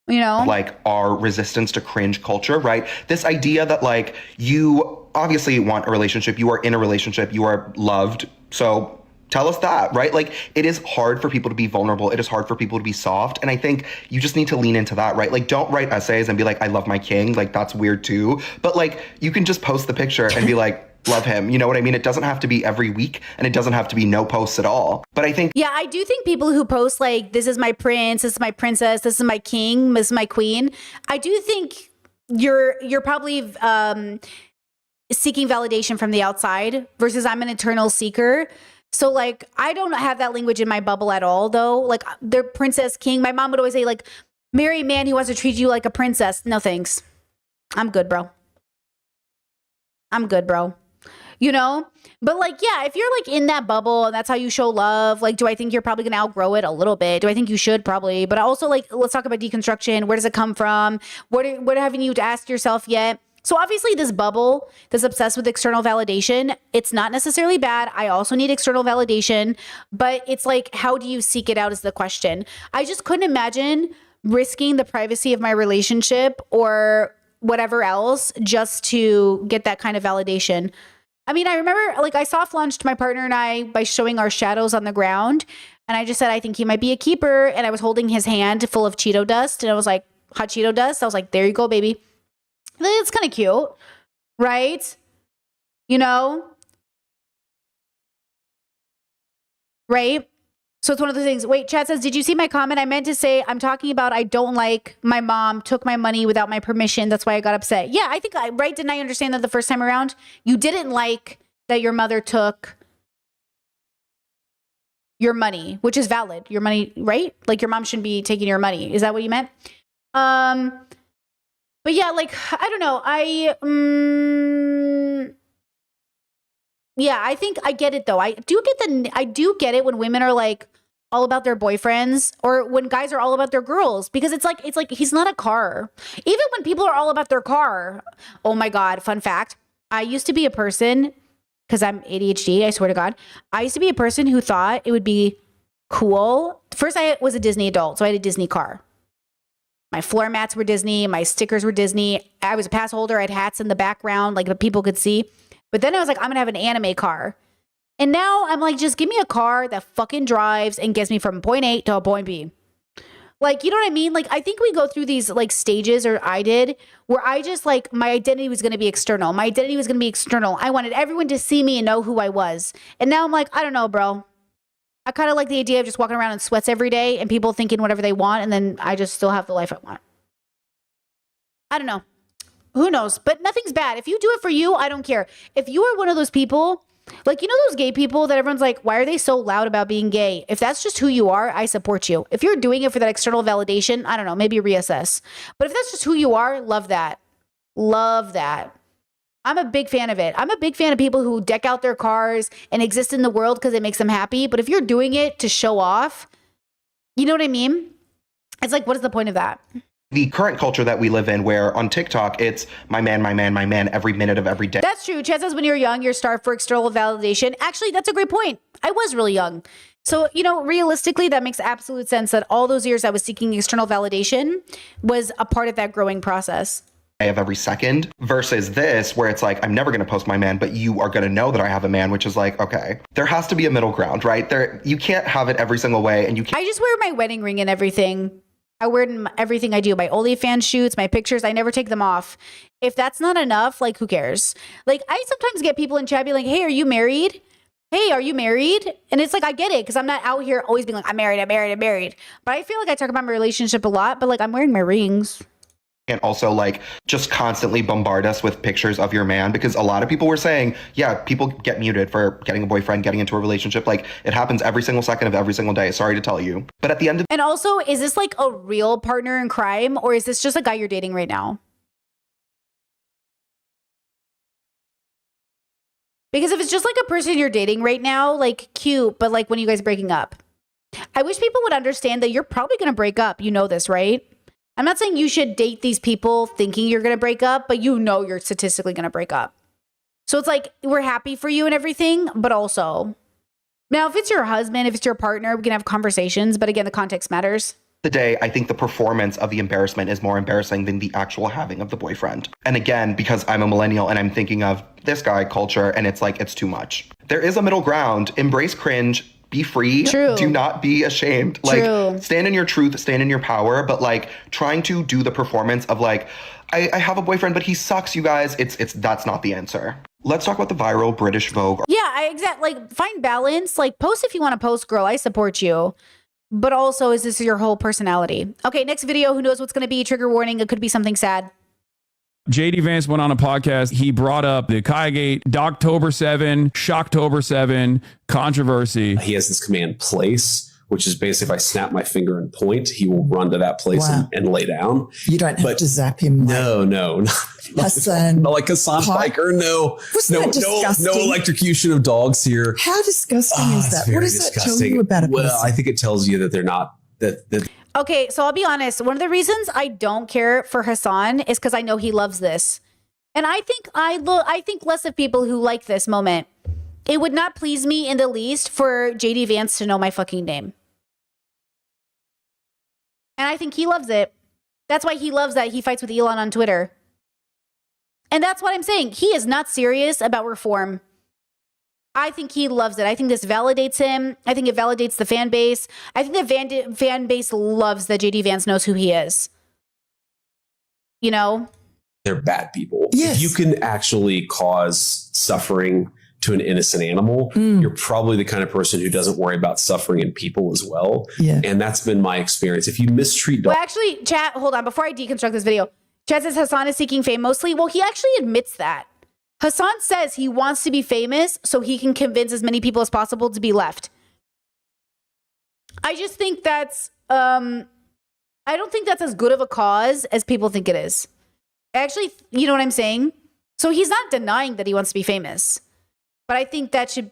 you know? Like, our resistance to cringe culture, right? This idea that like, you obviously want a relationship, you are in a relationship, you are loved, so tell us that, right? Like, it is hard for people to be vulnerable. It is hard for people to be soft. And I think you just need to lean into that, right? Like, don't write essays and be like, I love my king. Like, that's weird too. But like, you can just post the picture and be like, love him. You know what I mean? It doesn't have to be every week, and it doesn't have to be no posts at all. But I think— yeah, I do think people who post like, this is my prince, this is my princess, this is my king, this is my queen, I do think you're probably seeking validation from the outside versus I'm an eternal seeker. So like, I don't have that language in my bubble at all though. Like, they're princess, king. My mom would always say like, marry a man who wants to treat you like a princess. No thanks. I'm good, bro. You know? But like, yeah, if you're like in that bubble and that's how you show love, like, do I think you're probably gonna outgrow it a little bit? Do I think you should? Probably. But also, like, let's talk about deconstruction. Where does it come from? What haven't you asked yourself yet? So obviously this bubble that's obsessed with external validation, it's not necessarily bad. I also need external validation, but it's like, how do you seek it out is the question. I just couldn't imagine risking the privacy of my relationship or whatever else just to get that kind of validation. I mean, I remember like I soft launched my partner and I by showing our shadows on the ground. And I just said, I think he might be a keeper. And I was holding his hand full of Cheeto dust. And I was like, hot Cheeto dust. I was like, there you go, baby. It's kind of cute, right? You know? Right? So it's one of the things. Wait, chat says, did you see my comment? I meant to say, I'm talking about I don't like my mom took my money without my permission. That's why I got upset. Yeah, I think right? Didn't I understand that the first time around? You didn't like that your mother took your money, which is valid. Your money, right? Like your mom shouldn't be taking your money. Is that what you meant? But yeah, like, I don't know. Yeah, I think I get it though. I do get it when women are like all about their boyfriends or when guys are all about their girls because it's like he's not a car. Even when people are all about their car. Oh my God, fun fact. I used to be a person because I'm ADHD, I swear to God. I used to be a person who thought it would be cool. First, I was a Disney adult, so I had a Disney car. My floor mats were Disney. My stickers were Disney. I was a pass holder. I had hats in the background, like the people could see. But then I was like, I'm going to have an anime car. And now I'm like, just give me a car that fucking drives and gets me from point A to point B. Like, you know what I mean? Like, I think we go through these like stages, or I did, where I just like, my identity was going to be external. My identity was going to be external. I wanted everyone to see me and know who I was. And now I'm like, I don't know, bro. I kind of like the idea of just walking around in sweats every day and people thinking whatever they want. And then I just still have the life I want. I don't know. Who knows? But nothing's bad. If you do it for you, I don't care. If you are one of those people, like, you know, those gay people that everyone's like, why are they so loud about being gay? If that's just who you are, I support you. If you're doing it for that external validation, I don't know, maybe reassess. But if that's just who you are, love that. Love that. I'm a big fan of it. I'm a big fan of people who deck out their cars and exist in the world because it makes them happy. But if you're doing it to show off, you know what I mean? It's like, what is the point of that? The current culture that we live in, where on TikTok, it's my man, every minute of every day. That's true. Chad says when you're young, you're starved for external validation. Actually, that's a great point. I was really young. So, you know, realistically, that makes absolute sense that all those years I was seeking external validation was a part of that growing process. Of every second versus this where it's like, I'm never going to post my man, but you are going to know that I have a man, which is like, okay, there has to be a middle ground, right? You can't have it every single way. And you can't. I just wear my wedding ring and everything. I wear it in everything I do, my OnlyFans shoots, my pictures. I never take them off. If that's not enough, like, who cares? Like, I sometimes get people in chat be like, hey, are you married? Hey, are you married? And it's like, I get it because I'm not out here always being like, I'm married. But I feel like I talk about my relationship a lot, but like, I'm wearing my rings. And also like just constantly bombard us with pictures of your man, because a lot of people were saying, yeah, people get muted for getting a boyfriend, getting into a relationship. Like, it happens every single second of every single day. Sorry to tell you. But at the end of And also, is this like a real partner in crime, or is this just a guy you're dating right now? Because if it's just like a person you're dating right now, like, cute, but like, when you guys breaking up? I wish people would understand that you're probably going to break up. You know this, right? I'm not saying you should date these people thinking you're going to break up, but you know you're statistically going to break up. So it's like, we're happy for you and everything, but also, now if it's your husband, if it's your partner, we can have conversations. But again, the context matters. the day, I think the performance of the embarrassment is more embarrassing than the actual having of the boyfriend. And again, because I'm a millennial and I'm thinking of this guy culture, and it's like, it's too much. There is a middle ground. Embrace cringe. Be free. True. Do not be ashamed. True. Like, stand in your truth, stand in your power, but like trying to do the performance of like, I have a boyfriend, but he sucks, you guys. That's not the answer. Let's talk about the viral British Vogue. Yeah, exactly. Like, find balance. Like, post if you want to post, girl. I support you. But also, is this your whole personality? Okay, next video. Who knows what's going to be? Trigger warning. It could be something sad. JD Vance went on a podcast. He brought up the Kaigate, Doctober 7, Shocktober 7 controversy. He has this command place, which is basically if I snap my finger and point, he will run to that place and lay down. You don't have to zap him. No. Hassan. Not like Hassan Piker. No. No electrocution of dogs here. How disgusting is that? What does that tell you about a person? Well, I think it tells you that they're not that. Okay, so I'll be honest. One of the reasons I don't care for Hassan is because I know he loves this. And I think less of people who like this moment. It would not please me in the least for JD Vance to know my fucking name. And I think he loves it. That's why he loves that he fights with Elon on Twitter. And that's what I'm saying. He is not serious about reform. I think he loves it. I think this validates him. I think it validates the fan base. I think the fan base loves that JD Vance knows who he is. You know? They're bad people. Yes. If you can actually cause suffering to an innocent animal, you're probably the kind of person who doesn't worry about suffering in people as well. Yeah. And that's been my experience. If you mistreat dogs. Well, actually, chat, hold on. Before I deconstruct this video, chat says Hassan is seeking fame mostly. Well, he actually admits that. Hassan says he wants to be famous so he can convince as many people as possible to be left. I just think that's, I don't think that's as good of a cause as people think it is. Actually, you know what I'm saying? So he's not denying that he wants to be famous. But I think that should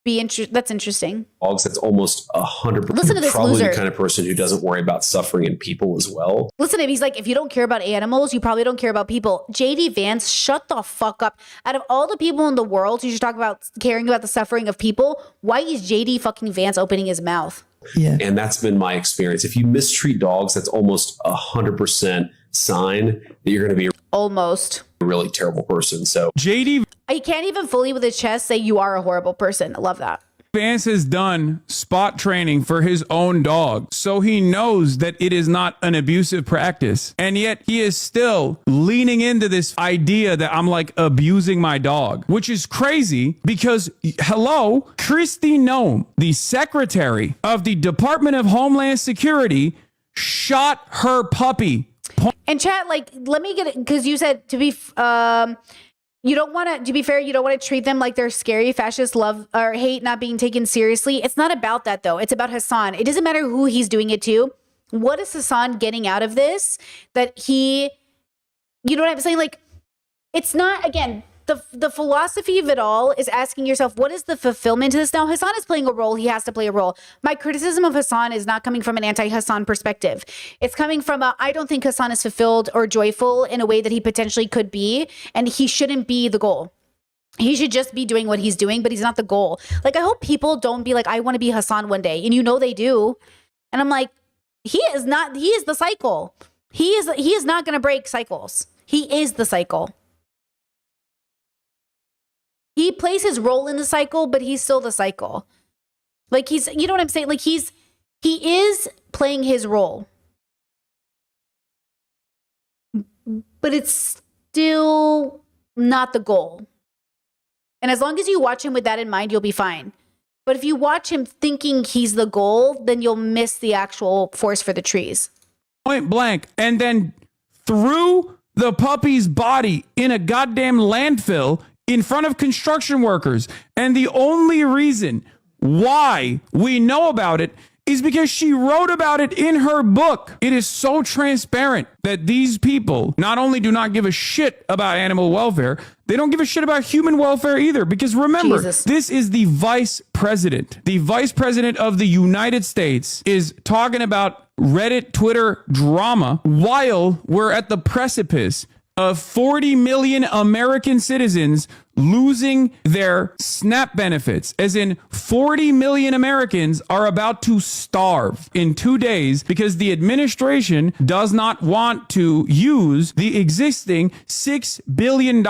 be that's interesting. Dogs, that's almost 100%. Listen to this probably loser. the kind of person who doesn't worry about suffering in people as well. Listen to him. He's like, if you don't care about animals, you probably don't care about people. JD Vance, shut the fuck up. Out of all the people in the world who should talk about caring about the suffering of people, why is JD fucking Vance opening his mouth? Yeah. And that's been my experience. If you mistreat dogs, that's almost 100% sign that you're going to be almost a really terrible person. So JD He can't even fully with his chest say you are a horrible person. I love that. Vance has done spot training for his own dog, so he knows that it is not an abusive practice. And yet he is still leaning into this idea that I'm like abusing my dog, which is crazy because, hello, Kristi Noem, the secretary of the Department of Homeland Security, shot her puppy. And chat, like, let me get it, because you said to be, you don't want to be fair, you don't want to treat them like they're scary, fascist, love, or hate not being taken seriously. It's not about that, though. It's about Hassan. It doesn't matter who he's doing it to. What is Hassan getting out of this? That he, you know what I'm saying? Like, it's not, again, the philosophy of it all is asking yourself, what is the fulfillment to this? Now, Hassan is playing a role. He has to play a role. My criticism of Hassan is not coming from an anti-Hassan perspective. It's coming from I don't think Hassan is fulfilled or joyful in a way that he potentially could be, and he shouldn't be the goal. He should just be doing what he's doing, but he's not the goal. Like, I hope people don't be like, I want to be Hassan one day. And you know they do. And I'm like, he is the cycle. He is not going to break cycles. He is the cycle. He plays his role in the cycle, but he's still the cycle. Like, he's, you know what I'm saying? Like, he is playing his role. But it's still not the goal. And as long as you watch him with that in mind, you'll be fine. But if you watch him thinking he's the goal, then you'll miss the actual forest for the trees. Point blank, and then threw the puppy's body in a goddamn landfill in front of construction workers. And the only reason why we know about it is because she wrote about it in her book. It is so transparent that these people not only do not give a shit about animal welfare, they don't give a shit about human welfare either. Because remember, this is the vice president. The vice president of the United States is talking about Reddit, Twitter drama while we're at the precipice of 40 million American citizens losing their SNAP benefits, as in 40 million Americans are about to starve in 2 days because the administration does not want to use the existing $6 billion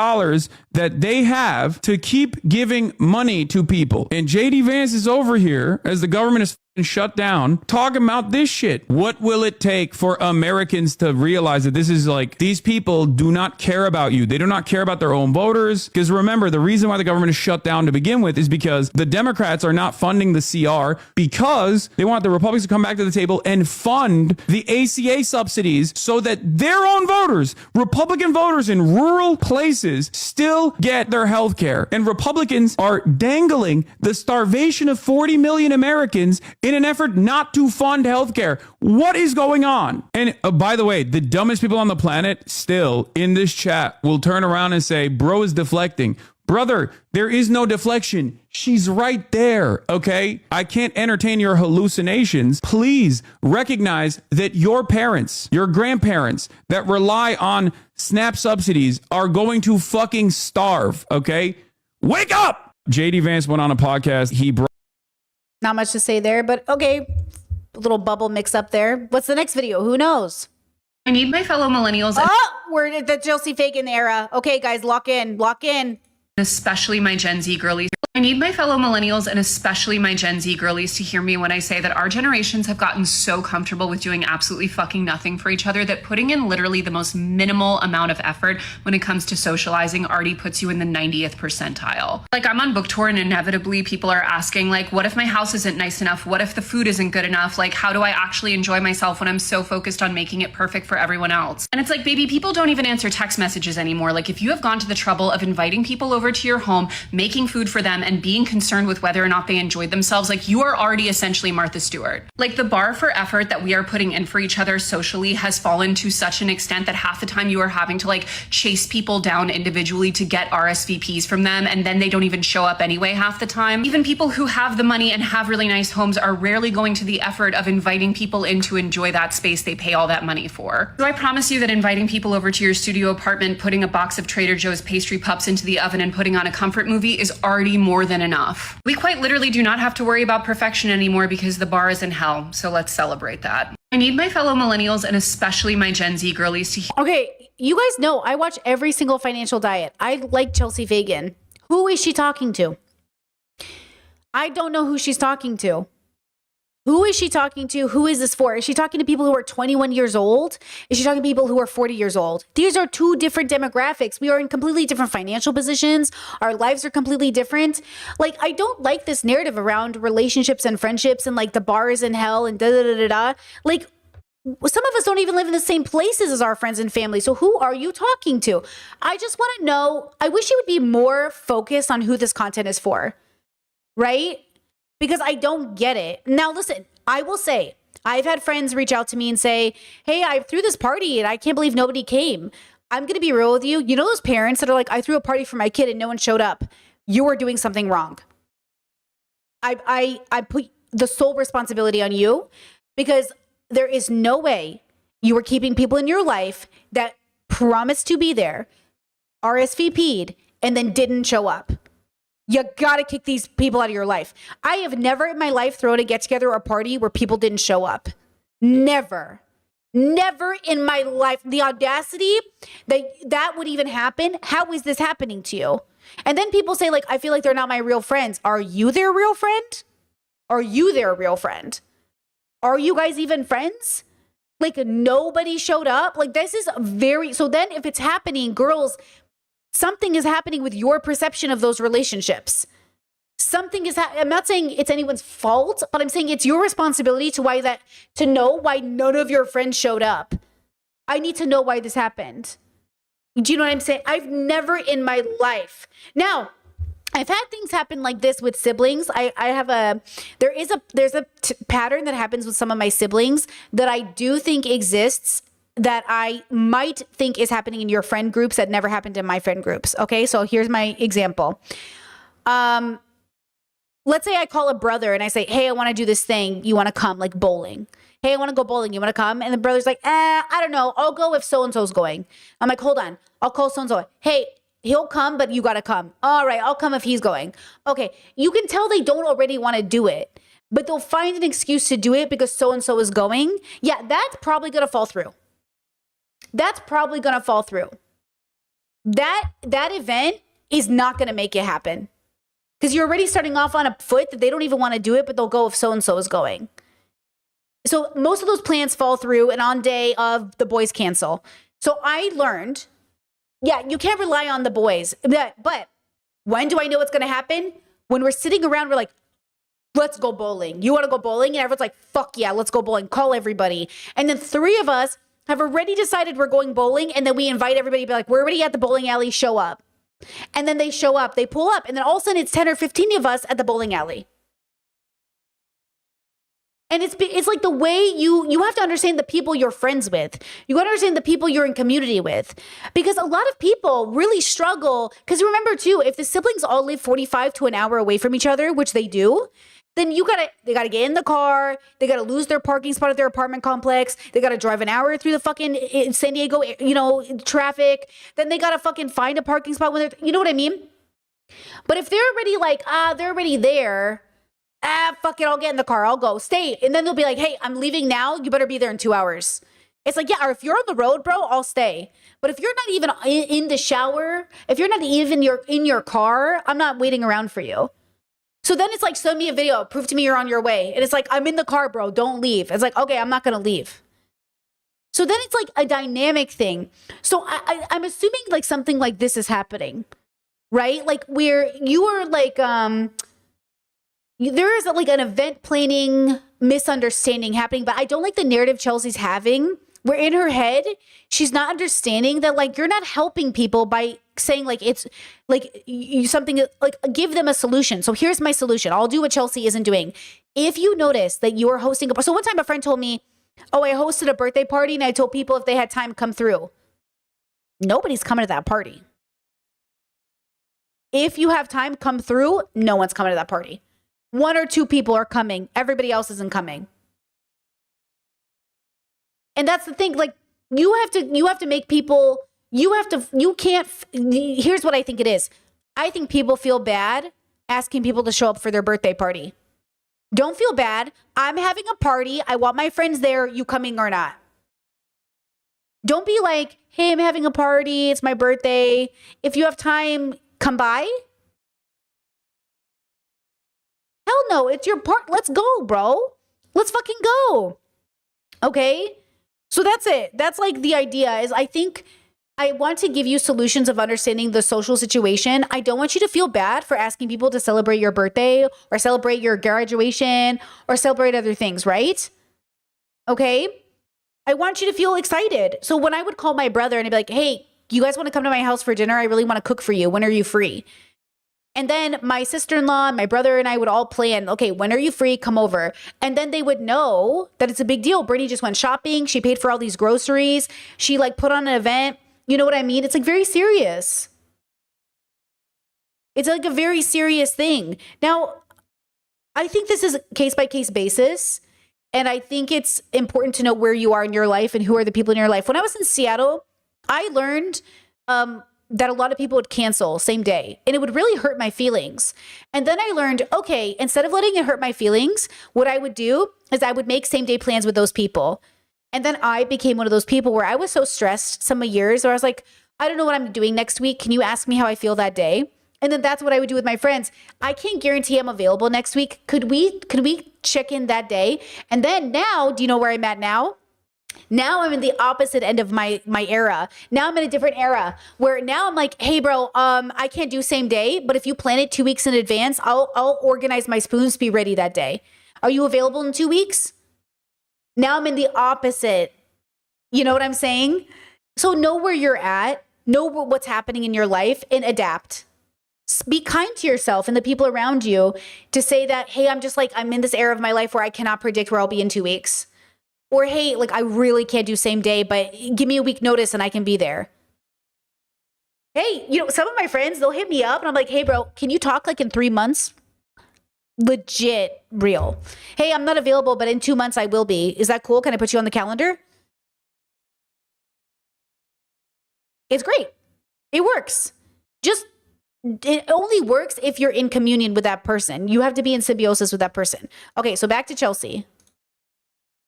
that they have to keep giving money to people. And JD Vance is over here as the government is shut down talking about this shit. What will it take for Americans to realize that this is like, these people do not care about you? They do not care about their own voters. Because remember, the reason why the government is shut down to begin with is because the Democrats are not funding the CR because they want the Republicans to come back to the table and fund the ACA subsidies so that their own voters, Republican voters in rural places, still get their health care. And Republicans are dangling the starvation of 40 million Americans in an effort not to fund healthcare. What is going on? And by the way, the dumbest people on the planet still in this chat will turn around and say, bro is deflecting. Brother, there is no deflection. She's right there, okay? I can't entertain your hallucinations. Please recognize that your parents, your grandparents that rely on SNAP subsidies are going to fucking starve, okay? Wake up! JD Vance went on a podcast. He brought... Not much to say there, but okay. A little bubble mix up there. What's the next video? Who knows? I need my fellow millennials. Oh, we're in the Chelsea Fagan era. Okay, guys, lock in. Lock in. Especially my Gen Z girlies. I need my fellow millennials and especially my Gen Z girlies to hear me when I say that our generations have gotten so comfortable with doing absolutely fucking nothing for each other that putting in literally the most minimal amount of effort when it comes to socializing already puts you in the 90th percentile. Like, I'm on book tour and inevitably people are asking, like, what if my house isn't nice enough? What if the food isn't good enough? Like, how do I actually enjoy myself when I'm so focused on making it perfect for everyone else? And it's like, baby, people don't even answer text messages anymore. Like, if you have gone to the trouble of inviting people over to your home, making food for them, and being concerned with whether or not they enjoyed themselves, like, you are already essentially Martha Stewart. Like, the bar for effort that we are putting in for each other socially has fallen to such an extent that half the time you are having to like chase people down individually to get RSVPs from them, and then they don't even show up anyway half the time. Even people who have the money and have really nice homes are rarely going to the effort of inviting people in to enjoy that space they pay all that money for. So I promise you that inviting people over to your studio apartment, putting a box of Trader Joe's pastry pups into the oven, and putting on a comfort movie is already more than enough. We quite literally do not have to worry about perfection anymore because the bar is in hell, so let's celebrate that. I need my fellow millennials and especially my Gen Z girlies to... Okay, you guys know I watch every single financial diet. I like Chelsea Fagan. Who is she talking to? I don't know who she's talking to. Who is she talking to? Who is this for? Is she talking to people who are 21 years old? Is she talking to people who are 40 years old? These are two different demographics. We are in completely different financial positions. Our lives are completely different. Like, I don't like this narrative around relationships and friendships and like the bar is in hell and da da da da da. Like, some of us don't even live in the same places as our friends and family. So who are you talking to? I just want to know. I wish you would be more focused on who this content is for, right? Because I don't get it. Now, listen, I will say, I've had friends reach out to me and say, hey, I threw this party and I can't believe nobody came. I'm going to be real with you. You know those parents that are like, I threw a party for my kid and no one showed up. You are doing something wrong. I put the sole responsibility on you because there is no way you are keeping people in your life that promised to be there, RSVP'd, and then didn't show up. You gotta kick these people out of your life. I have never in my life thrown a get together or a party where people didn't show up. Never. Never in my life. The audacity that would even happen. How is this happening to you? And then people say, like, I feel like they're not my real friends. Are you their real friend? Are you their real friend? Are you guys even friends? Like, nobody showed up? Like, this is very... So then if it's happening, girls... Something is happening with your perception of those relationships. Something is I'm not saying it's anyone's fault, but I'm saying it's your responsibility to know why none of your friends showed up. I need to know why this happened. Do you know what I'm saying? I've never in my life. Now, I've had things happen like this with siblings. There's a pattern that happens with some of my siblings that I do think exists, that I might think is happening in your friend groups that never happened in my friend groups. Okay, so here's my example. Let's say I call a brother and I say, hey, I want to do this thing. You want to come, like bowling? Hey, I want to go bowling. You want to come? And the brother's like, I don't know. I'll go if so-and-so's going. I'm like, hold on. I'll call so-and-so. Hey, he'll come, but you got to come. All right, I'll come if he's going. Okay, you can tell they don't already want to do it, but they'll find an excuse to do it because so-and-so is going. Yeah, that's probably going to fall through. That's probably going to fall through. That event is not going to make it happen because you're already starting off on a foot that they don't even want to do it, but they'll go if so-and-so is going. So most of those plans fall through, and on day of, the boys cancel. So I learned, yeah, you can't rely on the boys. But when do I know what's going to happen? When we're sitting around, we're like, let's go bowling. You want to go bowling? And everyone's like, fuck yeah, let's go bowling. Call everybody. And then 3 of us have already decided we're going bowling, and then we invite everybody to be like, we're already at the bowling alley, show up. And then they show up, they pull up, and then all of a sudden it's 10 or 15 of us at the bowling alley. And it's like the way you have to understand the people you're friends with. You got to understand the people you're in community with. Because a lot of people really struggle. Because remember too, if the siblings all live 45 to an hour away from each other, which they do, then they gotta get in the car. They gotta lose their parking spot at their apartment complex. They gotta drive an hour through the fucking San Diego, traffic. Then they gotta fucking find a parking spot when they're, you know what I mean? But if they're already like, they're already there, fuck it, I'll get in the car, I'll go, stay. And then they'll be like, hey, I'm leaving now, you better be there in 2 hours. It's like, yeah, or if you're on the road, bro, I'll stay. But if you're not even in the shower, if you're not even in your car, I'm not waiting around for you. So then it's like, send me a video, prove to me you're on your way. And it's like, I'm in the car, bro, don't leave. It's like, okay, I'm not gonna leave. So then it's like a dynamic thing. So I'm assuming like something like this is happening, right? Like where you are like, there is like an event planning misunderstanding happening, but I don't like the narrative Chelsea's having, where in her head, she's not understanding that like you're not helping people by saying like it's like something like give them a solution. So here's my solution. I'll do what Chelsea isn't doing. If you notice that you are hosting so one time a friend told me, oh, I hosted a birthday party and I told people if they had time, come through. Nobody's coming to that party. If you have time, come through. No one's coming to that party. 1 or 2 people are coming. Everybody else isn't coming. And that's the thing. Like you have to make people, here's what I think it is. I think people feel bad asking people to show up for their birthday party. Don't feel bad. I'm having a party. I want my friends there. You coming or not? Don't be like, hey, I'm having a party. It's my birthday. If you have time, come by. Hell no, it's your part. Let's go, bro. Let's fucking go. Okay? So that's it. That's like the idea is I think I want to give you solutions of understanding the social situation. I don't want you to feel bad for asking people to celebrate your birthday or celebrate your graduation or celebrate other things, right? Okay? I want you to feel excited. So when I would call my brother and I'd be like, hey, you guys want to come to my house for dinner? I really want to cook for you. When are you free? And then my sister-in-law, my brother and I would all plan, okay, when are you free? Come over. And then they would know that it's a big deal. Brittany just went shopping. She paid for all these groceries. She like put on an event. You know what I mean? It's like very serious. It's like a very serious thing. Now, I think this is a case-by-case basis. And I think it's important to know where you are in your life and who are the people in your life. When I was in Seattle, I learned that a lot of people would cancel same day and it would really hurt my feelings. And then I learned, okay, instead of letting it hurt my feelings, what I would do is I would make same day plans with those people. And then I became one of those people where I was so stressed some years where I was like, I don't know what I'm doing next week. Can you ask me how I feel that day? And then that's what I would do with my friends. I can't guarantee I'm available next week. Could we check in that day? And then now, do you know where I'm at now? Now I'm in the opposite end of my era. Now I'm in a different era where now I'm like, hey bro, I can't do same day, but if you plan it 2 weeks in advance, I'll organize my spoons to be ready that day. Are you available in 2 weeks? Now I'm in the opposite. You know what I'm saying? So know where you're at, know what's happening in your life and adapt. Be kind to yourself and the people around you to say that, hey, I'm in this era of my life where I cannot predict where I'll be in 2 weeks. Or, hey, like I really can't do same day, but give me a week notice and I can be there. Hey, some of my friends, they'll hit me up and I'm like, hey, bro, can you talk like in 3 months? Legit real. Hey, I'm not available, but in 2 months I will be. Is that cool? Can I put you on the calendar? It's great. It works. It only works if you're in communion with that person. You have to be in symbiosis with that person. Okay, so back to Chelsea.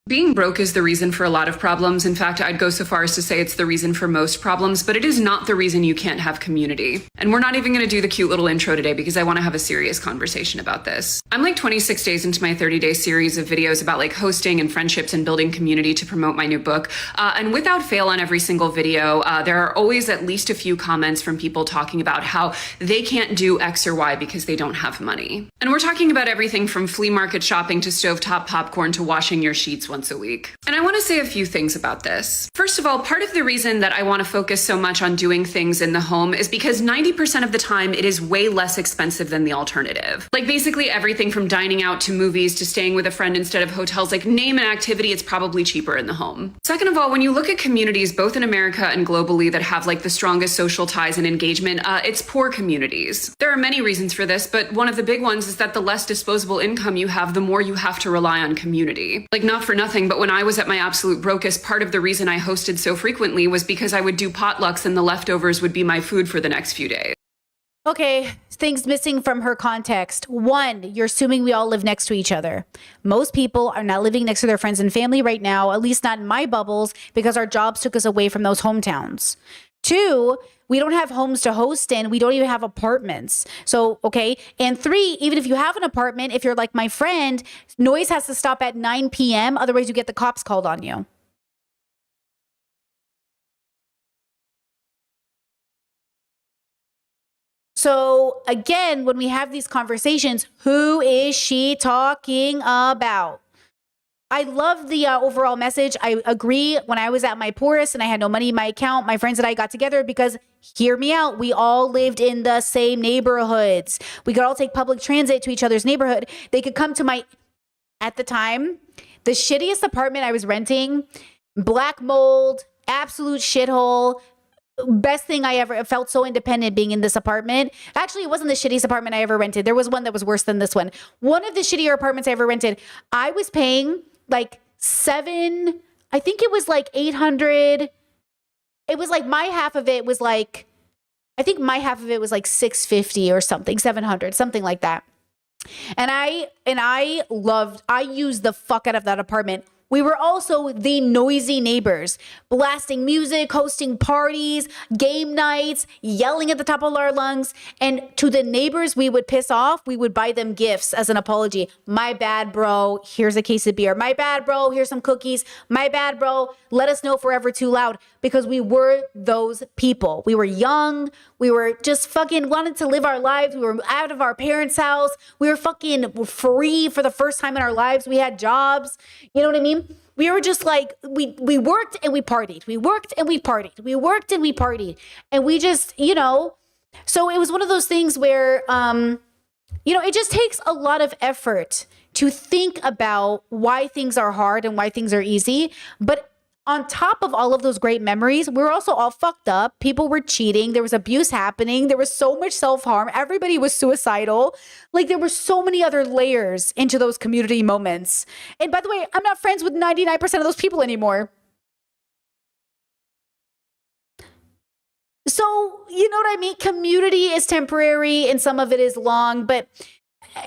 Being broke is the reason for a lot of problems. In fact, I'd go so far as to say it's the reason for most problems, but it is not the reason you can't have community. And we're not even going to do the cute little intro today because I want to have a serious conversation about this. I'm like 26 days into my 30-day series of videos about like hosting and friendships and building community to promote my new book. And without fail on every single video, there are always at least a few comments from people talking about how they can't do X or Y because they don't have money. And we're talking about everything from flea market shopping to stovetop popcorn to washing your sheets once a week. And I want to say a few things about this. First of all, part of the reason that I want to focus so much on doing things in the home is because 90% of the time it is way less expensive than the alternative. Like basically everything from dining out to movies to staying with a friend instead of hotels, like name an activity, it's probably cheaper in the home. Second of all, when you look at communities both in America and globally that have like the strongest social ties and engagement, it's poor communities. There are many reasons for this, but one of the big ones is that the less disposable income you have, the more you have to rely on community. Like not for nothing, but when I was at my absolute brokest, part of the reason I hosted so frequently was because I would do potlucks and the leftovers would be my food for the next few days. Okay, things missing from her context. One, you're assuming we all live next to each other. Most people are not living next to their friends and family right now, at least not in my bubbles, because our jobs took us away from those hometowns. Two, we don't have homes to host in. We don't even have apartments. So, okay. And three, even if you have an apartment, if you're like my friend, noise has to stop at 9 p.m. Otherwise, you get the cops called on you. So again, when we have these conversations, who is she talking about? I love the overall message. I agree. When I was at my poorest and I had no money in my account, my friends and I got together because, hear me out, we all lived in the same neighborhoods. We could all take public transit to each other's neighborhood. They could come to my, at the time, the shittiest apartment I was renting, black mold, absolute shithole. Best thing I ever felt, so independent being in this apartment. Actually, it wasn't the shittiest apartment I ever rented. There was one that was worse than this one. One of the shittier apartments I ever rented, I was paying like I think it was like 800. It was like my half of it was like, I think my half of it was like 650 or something, 700, something like that. And I used the fuck out of that apartment. We were also the noisy neighbors, blasting music, hosting parties, game nights, yelling at the top of our lungs. And to the neighbors we would piss off, we would buy them gifts as an apology. My bad, bro. Here's a case of beer. My bad, bro. Here's some cookies. My bad, bro. Let us know if we're ever too loud, because we were those people. We were young. We were just fucking wanted to live our lives. We were out of our parents' house. We were fucking free for the first time in our lives. We had jobs. You know what I mean? We were just like, we worked and we partied. We worked and we partied. We worked and we partied. And we just, you know, so it was one of those things where, you know, it just takes a lot of effort to think about why things are hard and why things are easy. But on top of all of those great memories, we were also all fucked up. People were cheating. There was abuse happening. There was so much self-harm. Everybody was suicidal. Like, there were so many other layers into those community moments. And by the way, I'm not friends with 99% of those people anymore. So, you know what I mean? Community is temporary and some of it is long, but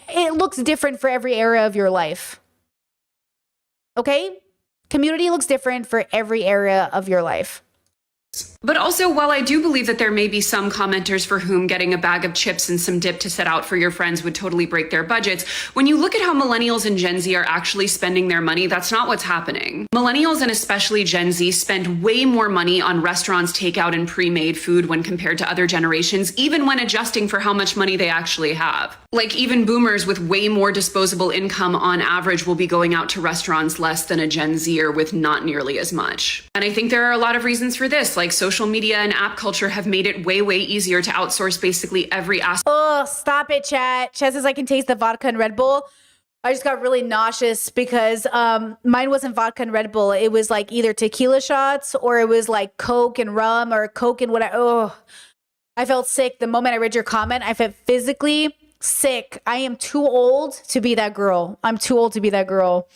it looks different for every era of your life. Okay? Community looks different for every area of your life. But also, while I do believe that there may be some commenters for whom getting a bag of chips and some dip to set out for your friends would totally break their budgets, when you look at how millennials and Gen Z are actually spending their money, that's not what's happening. Millennials and especially Gen Z spend way more money on restaurants, takeout, and pre-made food when compared to other generations, even when adjusting for how much money they actually have. Like, even boomers with way more disposable income on average will be going out to restaurants less than a Gen Zer with not nearly as much. And I think there are a lot of reasons for this, like social media and app culture have made it way, way easier to outsource basically every aspect. Oh, stop it, chat. Chat says I can taste the vodka and Red Bull. I just got really nauseous because mine wasn't vodka and Red Bull. It was like either tequila shots or it was like Coke and rum or Coke and whatever. Oh, I felt sick. The moment I read your comment, I felt physically sick. I am too old to be that girl. I'm too old to be that girl.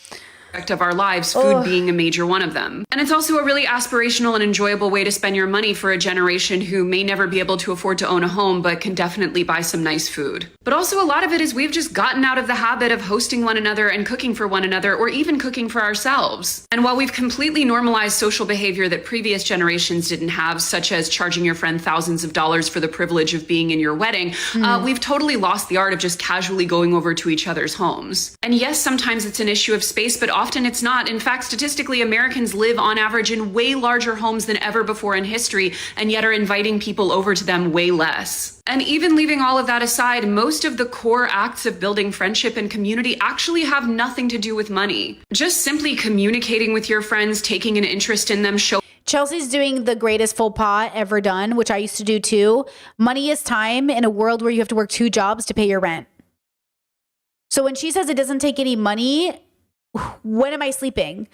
Of our lives, food being a major one of them. And it's also a really aspirational and enjoyable way to spend your money for a generation who may never be able to afford to own a home, but can definitely buy some nice food. But also a lot of it is we've just gotten out of the habit of hosting one another and cooking for one another, or even cooking for ourselves. And while we've completely normalized social behavior that previous generations didn't have, such as charging your friend thousands of dollars for the privilege of being in your wedding, we've totally lost the art of just casually going over to each other's homes. And yes, sometimes it's an issue of space, but Often it's not. In fact, statistically, Americans live on average in way larger homes than ever before in history, and yet are inviting people over to them way less. And even leaving all of that aside, most of the core acts of building friendship and community actually have nothing to do with money. Just simply communicating with your friends, taking an interest in them, Chelsea's doing the greatest faux pas ever done, which I used to do too. Money is time in a world where you have to work 2 jobs to pay your rent. So when she says it doesn't take any money, when am I sleeping?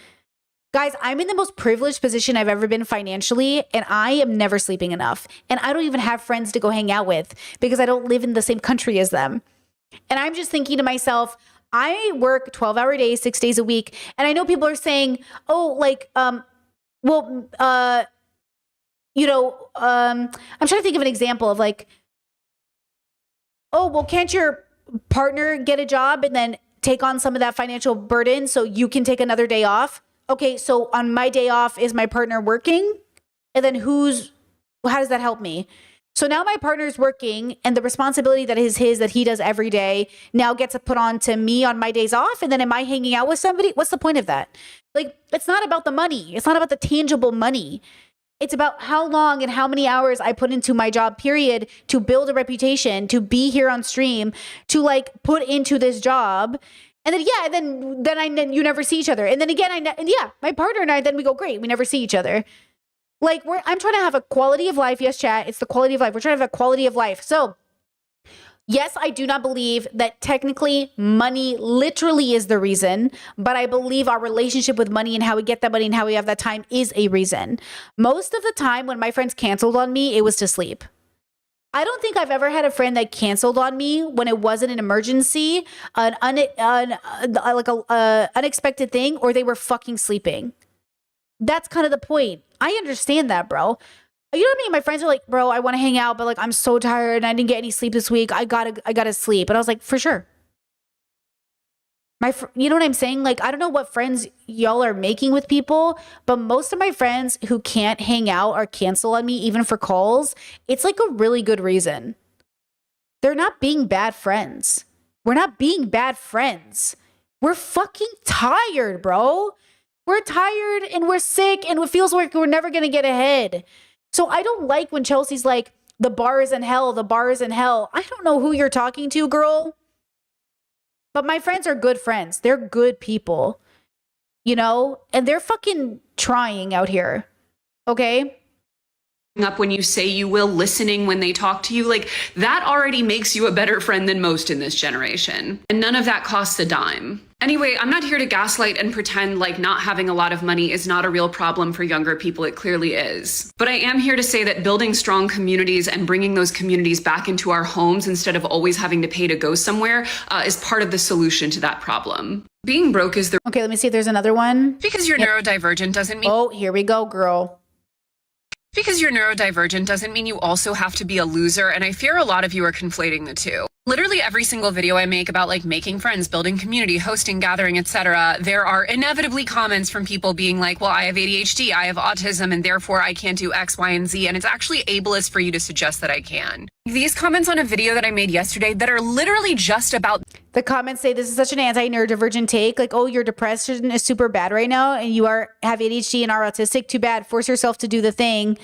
Guys, I'm in the most privileged position I've ever been financially, and I am never sleeping enough. And I don't even have friends to go hang out with because I don't live in the same country as them. And I'm just thinking to myself, I work 12-hour days, 6 days a week. And I know people are saying, oh, like, I'm trying to think of an example of like, oh, well, can't your partner get a job and then take on some of that financial burden so you can take another day off? Okay, so on my day off, is my partner working? And then how does that help me? So now my partner's working, and the responsibility that is his, that he does every day, now gets put on to me on my days off. And then am I hanging out with somebody? What's the point of that? Like, it's not about the money. It's not about the tangible money. It's about how long and how many hours I put into my job, period, to build a reputation, to be here on stream, to like put into this job. And then, you never see each other. And then again, my partner and I, then we go, great. We never see each other. Like I'm trying to have a quality of life. Yes, chat. It's the quality of life. We're trying to have a quality of life. So yes, I do not believe that technically money literally is the reason, but I believe our relationship with money and how we get that money and how we have that time is a reason. Most of the time when my friends canceled on me, it was to sleep. I don't think I've ever had a friend that canceled on me when it wasn't an emergency, an unexpected thing, or they were fucking sleeping. That's kind of the point. I understand that, bro. You know what I mean? My friends are like, bro, I want to hang out, but like I'm so tired and I didn't get any sleep this week. I gotta sleep. And I was like, for sure. You know what I'm saying? Like, I don't know what friends y'all are making with people, but most of my friends who can't hang out or cancel on me, even for calls, it's like a really good reason. They're not being bad friends. We're not being bad friends. We're fucking tired, bro. We're tired and we're sick and it feels like we're never going to get ahead. So I don't like when Chelsea's like, the bar is in hell, the bar is in hell. I don't know who you're talking to, girl. But my friends are good friends. They're good people, you know, and they're fucking trying out here. Okay. Up when you say you will, listening when they talk to you, like that already makes you a better friend than most in this generation. And none of that costs a dime. Anyway, I'm not here to gaslight and pretend like not having a lot of money is not a real problem for younger people. It clearly is. But I am here to say that building strong communities and bringing those communities back into our homes instead of always having to pay to go somewhere is part of the solution to that problem. Being broke is the... Okay, let me see if there's another one. Because you're neurodivergent doesn't mean... Oh, here we go, girl. Because you're neurodivergent doesn't mean you also have to be a loser, and I fear a lot of you are conflating the two. Literally every single video I make about like making friends, building community, hosting, gathering, etc., there are inevitably comments from people being like, well, I have ADHD, I have autism, and therefore I can't do X, Y, and Z, and it's actually ableist for you to suggest that I can. These comments on a video that I made yesterday that are literally just about... The comments say this is such an anti-neurodivergent take, like, oh, your depression is super bad right now, and you have ADHD and are autistic, too bad, force yourself to do the thing.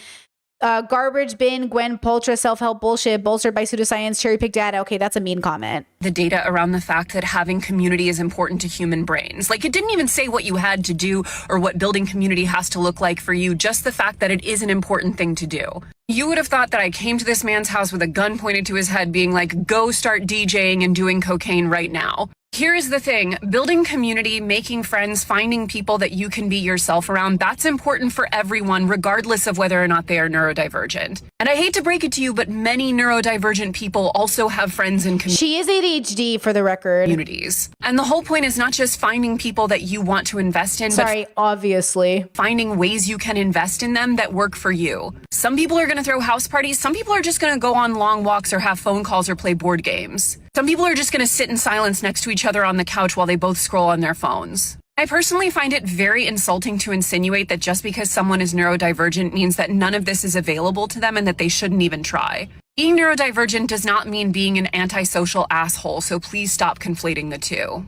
Garbage bin, Gwen Paltrow, self-help bullshit, bolstered by pseudoscience, cherry-picked data. Okay, that's a mean comment. The data around the fact that having community is important to human brains. Like, it didn't even say what you had to do or what building community has to look like for you, just the fact that it is an important thing to do. You would have thought that I came to this man's house with a gun pointed to his head being like, go start DJing and doing cocaine right now. Here's the thing, building community, making friends, finding people that you can be yourself around, that's important for everyone, regardless of whether or not they are neurodivergent. And I hate to break it to you, but many neurodivergent people also have friends in communities. She is ADHD, for the record. Communities. And the whole point is not just finding people that you want to invest in, but obviously finding ways you can invest in them that work for you. Some people are going to throw house parties. Some people are just going to go on long walks or have phone calls or play board games. Some people are just going to sit in silence next to each other on the couch while they both scroll on their phones. I personally find it very insulting to insinuate that just because someone is neurodivergent means that none of this is available to them and that they shouldn't even try. Being neurodivergent does not mean being an antisocial asshole, so please stop conflating the two.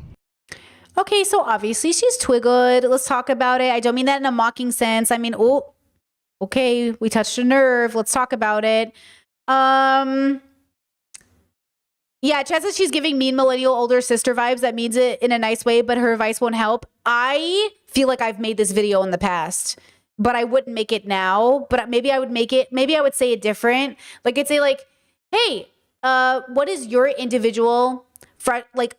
Okay, so obviously she's twiggled. Let's talk about it. I don't mean that in a mocking sense. I mean, oh, okay, we touched a nerve. Let's talk about it. Yeah, Chad says she's giving mean millennial older sister vibes. That means it in a nice way, but her advice won't help. I feel like I've made this video in the past, but I wouldn't make it now. But maybe I would make it. Maybe I would say it different. Like I'd say like, hey, what is your individual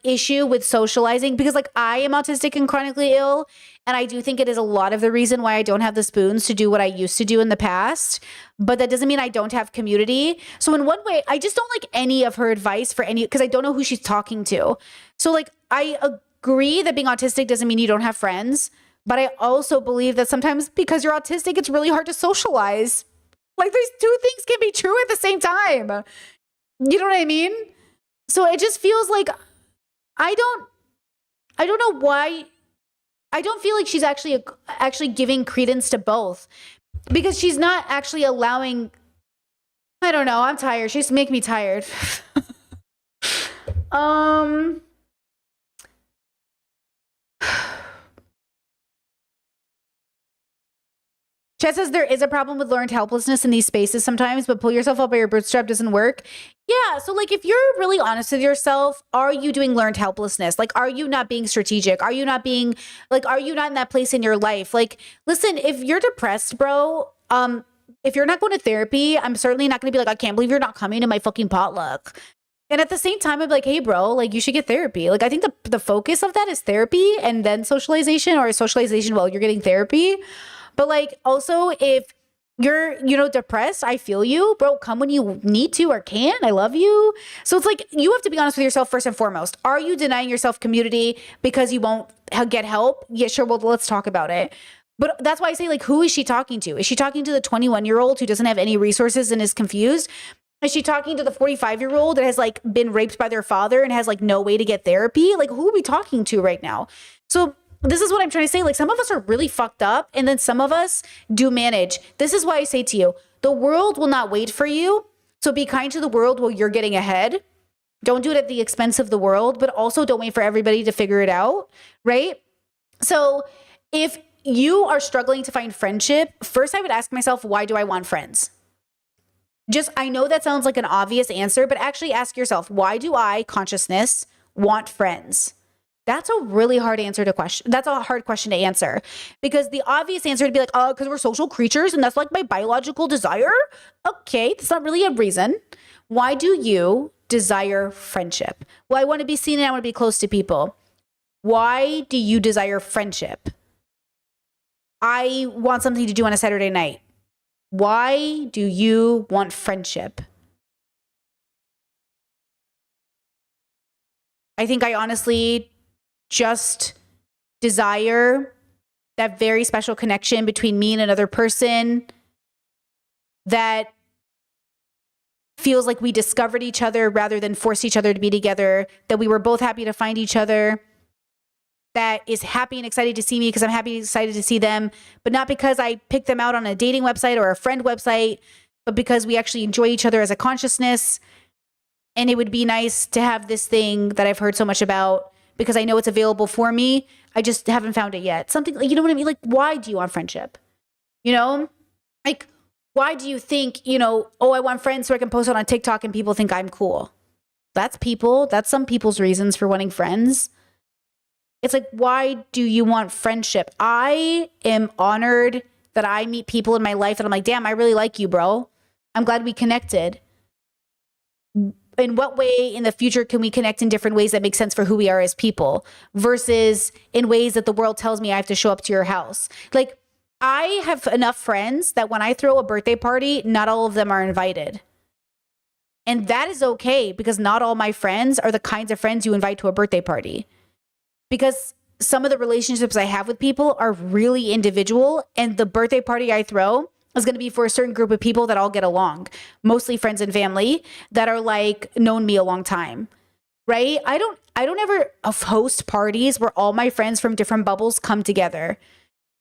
issue with socializing? Because like I am autistic and chronically ill, and I do think it is a lot of the reason why I don't have the spoons to do what I used to do in the past. But that doesn't mean I don't have community. So in one way, I just don't like any of her advice for any, because I don't know who she's talking to. So like I agree that being autistic doesn't mean you don't have friends, but I also believe that sometimes because you're autistic, it's really hard to socialize. Like these two things can be true at the same time. You know what I mean? So it just feels like I don't know why. I don't feel like she's actually giving credence to both, because she's not actually allowing. I don't know. I'm tired. She's making me tired. Chet says there is a problem with learned helplessness in these spaces sometimes, but pull yourself up by your bootstrap doesn't work. Yeah, so like if you're really honest with yourself, are you doing learned helplessness? Like, are you not being strategic? Are you not being like, are you not in that place in your life? Like, listen, if you're depressed, bro, if you're not going to therapy, I'm certainly not going to be like, I can't believe you're not coming to my fucking potluck. And at the same time, I'd be like, hey, bro, like you should get therapy. Like, I think the focus of that is therapy and then socialization, or socialization while you're getting therapy. But like, also if you're, depressed, I feel you, bro, come when you need to or can. I love you. So it's like, you have to be honest with yourself first and foremost. Are you denying yourself community because you won't get help? Yeah, sure. Well, let's talk about it. But that's why I say, like, who is she talking to? Is she talking to the 21-year-old who doesn't have any resources and is confused? Is she talking to the 45-year-old that has like been raped by their father and has like no way to get therapy? Like, who are we talking to right now? So this is what I'm trying to say. Like, some of us are really fucked up, and then some of us do manage. This is why I say to you, the world will not wait for you. So be kind to the world while you're getting ahead. Don't do it at the expense of the world, but also don't wait for everybody to figure it out, right? So if you are struggling to find friendship, first I would ask myself, why do I want friends? I know that sounds like an obvious answer, but actually ask yourself, why do I, consciousness, want friends? That's a really hard answer to question. That's a hard question to answer, because the obvious answer would be like, oh, because we're social creatures and that's like my biological desire. Okay, that's not really a reason. Why do you desire friendship? Well, I want to be seen and I want to be close to people. Why do you desire friendship? I want something to do on a Saturday night. Why do you want friendship? I think I honestly just desire that very special connection between me and another person that feels like we discovered each other rather than forced each other to be together, that we were both happy to find each other, that is happy and excited to see me because I'm happy and excited to see them, but not because I picked them out on a dating website or a friend website, but because we actually enjoy each other as a consciousness. And it would be nice to have this thing that I've heard so much about, because I know it's available for me. I just haven't found it yet. Something like, you know what I mean? Like, why do you want friendship? Like, why do you think, oh, I want friends so I can post it on TikTok and people think I'm cool? That's some people's reasons for wanting friends. It's like, why do you want friendship? I am honored that I meet people in my life and I'm like, damn, I really like you, bro. I'm glad we connected. In what way in the future can we connect in different ways that make sense for who we are as people, versus in ways that the world tells me I have to show up to your house? Like, I have enough friends that when I throw a birthday party, not all of them are invited. And that is okay, because not all my friends are the kinds of friends you invite to a birthday party. Because some of the relationships I have with people are really individual, and the birthday party I throw is going to be for a certain group of people that all get along, mostly friends and family that are like known me a long time, right? I don't ever host parties where all my friends from different bubbles come together.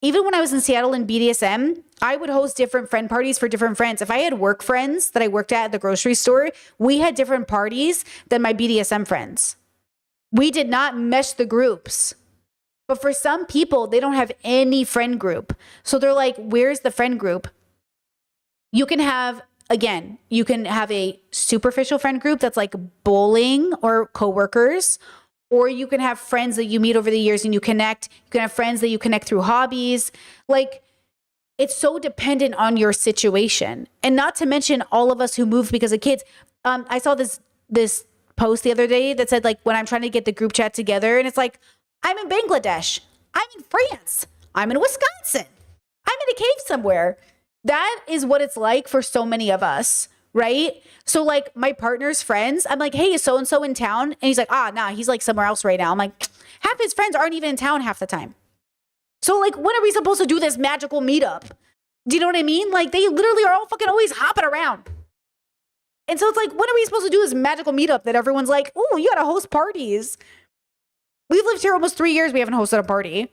Even when I was in Seattle in BDSM, I would host different friend parties for different friends. If I had work friends that I worked at the grocery store, we had different parties than my BDSM friends. We did not mesh the groups. But for some people, they don't have any friend group. So they're like, where's the friend group? You can have, again, you can have a superficial friend group that's like bowling or coworkers, or you can have friends that you meet over the years and you connect. You can have friends that you connect through hobbies. Like, it's so dependent on your situation. And not to mention all of us who moved because of kids. I saw this post the other day that said, like, when I'm trying to get the group chat together, and it's like, I'm in Bangladesh, I'm in France, I'm in Wisconsin, I'm in a cave somewhere. That is what it's like for so many of us, right? So like my partner's friends, I'm like, hey, is so-and-so in town? And he's like, nah, he's like somewhere else right now. I'm like, half his friends aren't even in town half the time. So like, when are we supposed to do this magical meetup? Do you know what I mean? Like, they literally are all fucking always hopping around. And so it's like, when are we supposed to do this magical meetup that everyone's like, oh, you gotta host parties? We've lived here almost 3 years. We haven't hosted a party.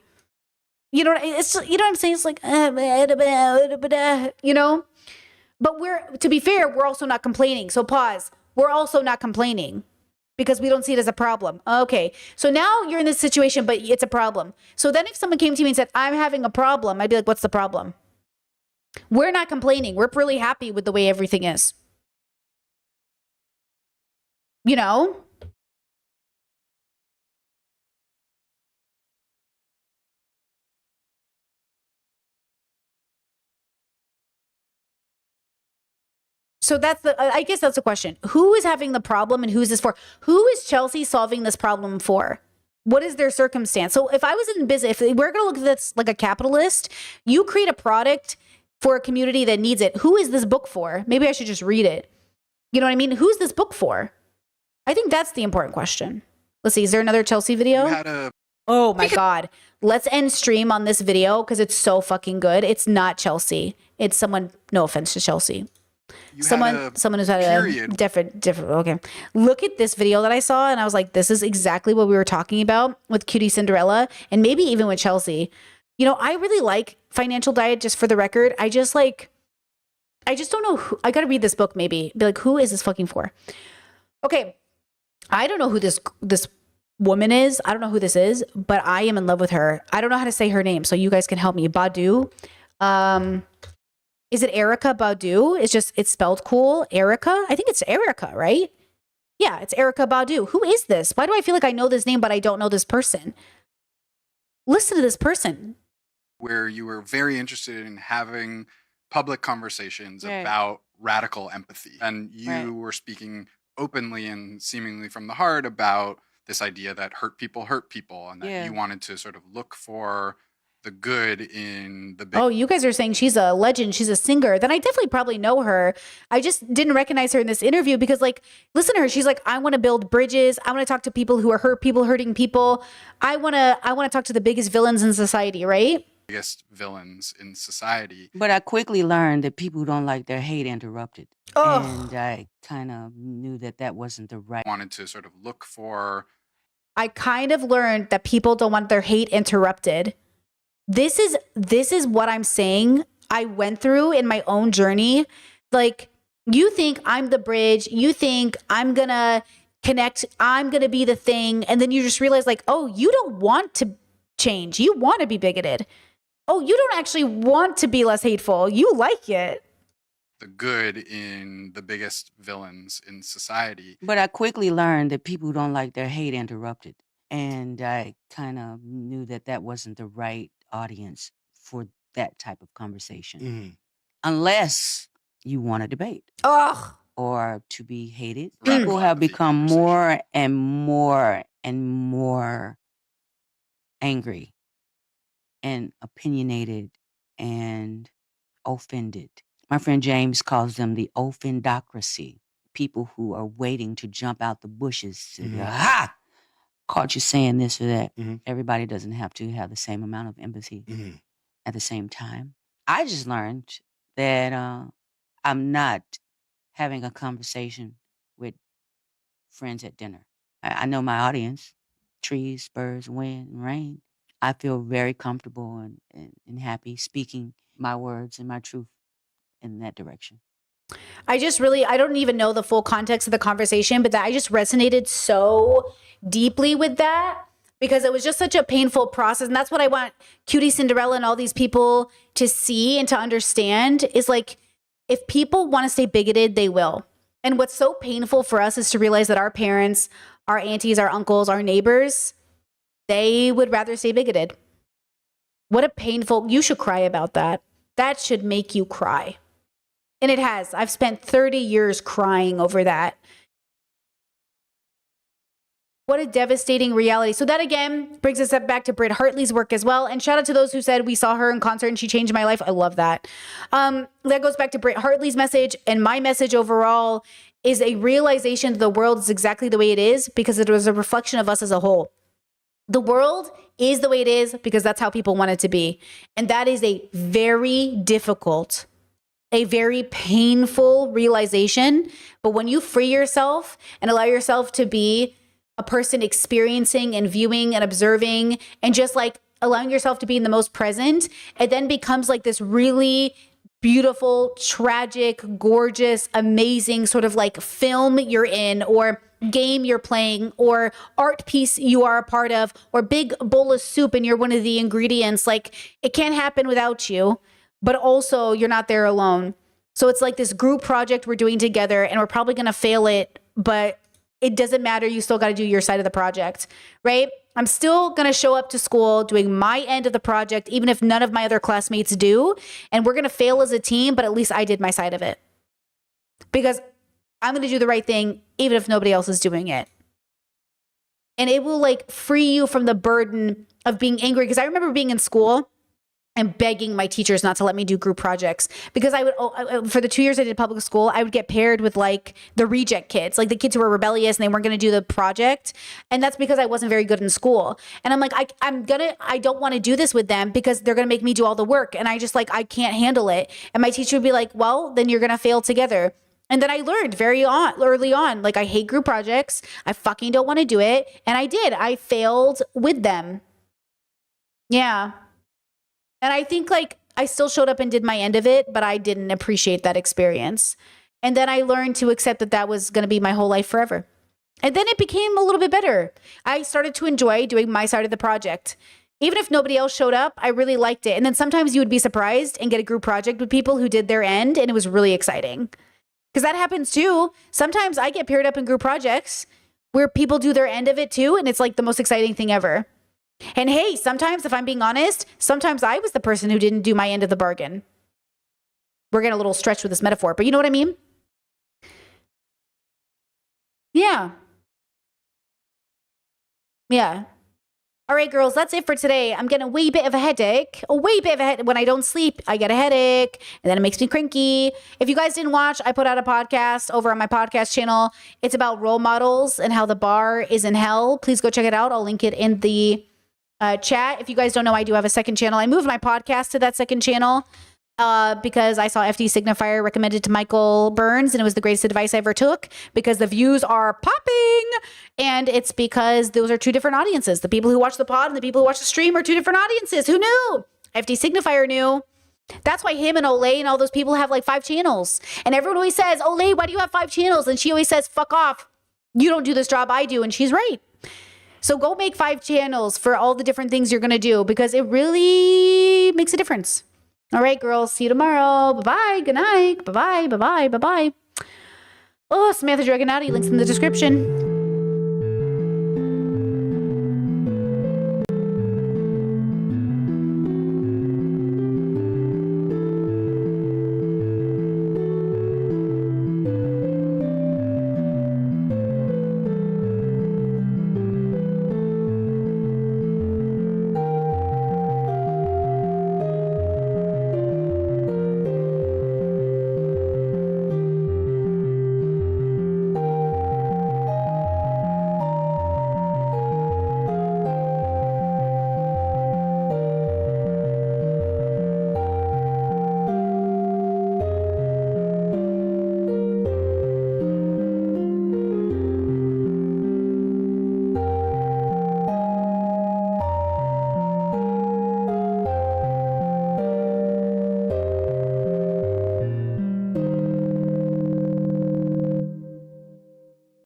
You know, it's, you know what I'm saying? It's like, you know, but to be fair, we're also not complaining. So pause. We're also not complaining because we don't see it as a problem. Okay. So now you're in this situation, but it's a problem. So then if someone came to me and said, I'm having a problem, I'd be like, what's the problem? We're not complaining. We're really happy with the way everything is. You know? So I guess that's the question. Who is having the problem and who's this for? Who is Chelsea solving this problem for? What is their circumstance? So if I was in business, if we're going to look at this like a capitalist, you create a product for a community that needs it. Who is this book for? Maybe I should just read it. You know what I mean? Who's this book for? I think that's the important question. Let's see. Is there another Chelsea video? Oh my God. Let's end stream on this video because it's so fucking good. It's not Chelsea. It's someone, no offense to Chelsea. Someone who's had a different. Okay. Look at this video that I saw and I was like, this is exactly what we were talking about with Cutie Cinderella and maybe even with Chelsea. You know, I really like Financial Diet, just for the record. I just don't know who, I got to read this book maybe. Be like, who is this fucking for? Okay. I don't know who this woman is. I don't know who this is, but I am in love with her. I don't know how to say her name, so you guys can help me. Badu. Is it Erykah Badu? It's spelled cool. Erykah? I think it's Erykah, right? Yeah, it's Erykah Badu. Who is this? Why do I feel like I know this name, but I don't know this person? Listen to this person. Where you were very interested in having public conversations about radical empathy. And you were speaking openly and seemingly from the heart about this idea that hurt people, and that you wanted to sort of look for the good in the big. Oh, you guys are saying she's a legend. She's a singer. Then I definitely probably know her. I just didn't recognize her in this interview because, like, listen to her. She's like, I want to build bridges. I want to talk to people who are hurting people. I want to talk to the biggest villains in society, right? Biggest villains in society. But I quickly learned that people who don't like their hate interrupted. Oh. And I kind of knew that wasn't the right. Wanted to sort of look for. I kind of learned that people don't want their hate interrupted. This is what I'm saying I went through in my own journey. Like, you think I'm the bridge. You think I'm going to connect. I'm going to be the thing. And then you just realize, like, oh, you don't want to change. You want to be bigoted. Oh, you don't actually want to be less hateful. You like it. The good in the biggest villains in society. But I quickly learned that people who don't like their hate interrupted. And I kind of knew that wasn't the right audience for that type of conversation. Unless you want to debate. Or to be hated. People have become more and more and more angry and opinionated and offended. My friend James calls them the offendocracy. People who are waiting to jump out the bushes. Ha! Caught you saying this or that. Everybody doesn't have to have the same amount of empathy at the same time. I just learned that I'm not having a conversation with friends at dinner. I know my audience, trees, birds, wind, and rain. I feel very comfortable and happy speaking my words and my truth in that direction. I don't even know the full context of the conversation, but I just resonated so deeply with that because it was just such a painful process. And that's what I want Cutie Cinderella and all these people to see and to understand is like, if people want to stay bigoted, they will. And what's so painful for us is to realize that our parents, our aunties, our uncles, our neighbors, they would rather stay bigoted. What a painful, you should cry about that. That should make you cry. And it has. I've spent 30 years crying over that. What a devastating reality. So that again brings us up back to Britt Hartley's work as well. And shout out to those who said we saw her in concert and she changed my life. I love that. That goes back to Britt Hartley's message, and my message overall is a realization that the world is exactly the way it is because it was a reflection of us as a whole. The world is the way it is because that's how people want it to be. And that is a very difficult, a very painful realization. But when you free yourself and allow yourself to be a person experiencing and viewing and observing and just like allowing yourself to be in the most present, it then becomes like this really beautiful, tragic, gorgeous, amazing sort of like film you're in or game you're playing or art piece you are a part of or big bowl of soup and you're one of the ingredients. Like it can't happen without you, but also you're not there alone. So it's like this group project we're doing together and we're probably going to fail it, but it doesn't matter. You still got to do your side of the project, right? I'm still going to show up to school doing my end of the project, even if none of my other classmates do. And we're going to fail as a team, but at least I did my side of it. Because I'm going to do the right thing, even if nobody else is doing it. And it will like free you from the burden of being angry. Because I remember being in school and begging my teachers not to let me do group projects because I would, for the 2 years I did public school, I would get paired with like the reject kids, like the kids who were rebellious and they weren't going to do the project. And that's because I wasn't very good in school. And I'm like, I don't want to do this with them because they're going to make me do all the work. And I just like, I can't handle it. And my teacher would be like, well, then you're going to fail together. And then I learned early on, like I hate group projects. I fucking don't want to do it. And I did. I failed with them. Yeah. And I think like I still showed up and did my end of it, but I didn't appreciate that experience. And then I learned to accept that that was going to be my whole life forever. And then it became a little bit better. I started to enjoy doing my side of the project. Even if nobody else showed up, I really liked it. And then sometimes you would be surprised and get a group project with people who did their end, and it was really exciting. Because that happens too. Sometimes I get paired up in group projects where people do their end of it too, and it's like the most exciting thing ever. And hey, sometimes, if I'm being honest, sometimes I was the person who didn't do my end of the bargain. We're getting a little stretched with this metaphor, but you know what I mean? Yeah. Yeah. All right, girls, that's it for today. I'm getting a wee bit of a headache. When I don't sleep, I get a headache, and then it makes me cranky. If you guys didn't watch, I put out a podcast over on my podcast channel. It's about role models and how the bar is in hell. Please go check it out. I'll link it in the chat. If you guys don't know, I do have a second channel. I moved my podcast to that second channel because I saw FD Signifier recommended to Michael Burns, and it was the greatest advice I ever took because the views are popping. And it's because those are two different audiences. The people who watch the pod and the people who watch the stream are two different audiences. Who knew? FD Signifier knew. That's why him and Olay and all those people have like 5 channels. And everyone always says, Olay, why do you have 5 channels? And she always says, fuck off. You don't do this job, I do. And she's right. So go make 5 channels for all the different things you're going to do because it really makes a difference. All right, girls. See you tomorrow. Bye-bye. Good night. Bye-bye. Bye-bye. Bye-bye. Oh, Samantha Dragonati. Links in the description.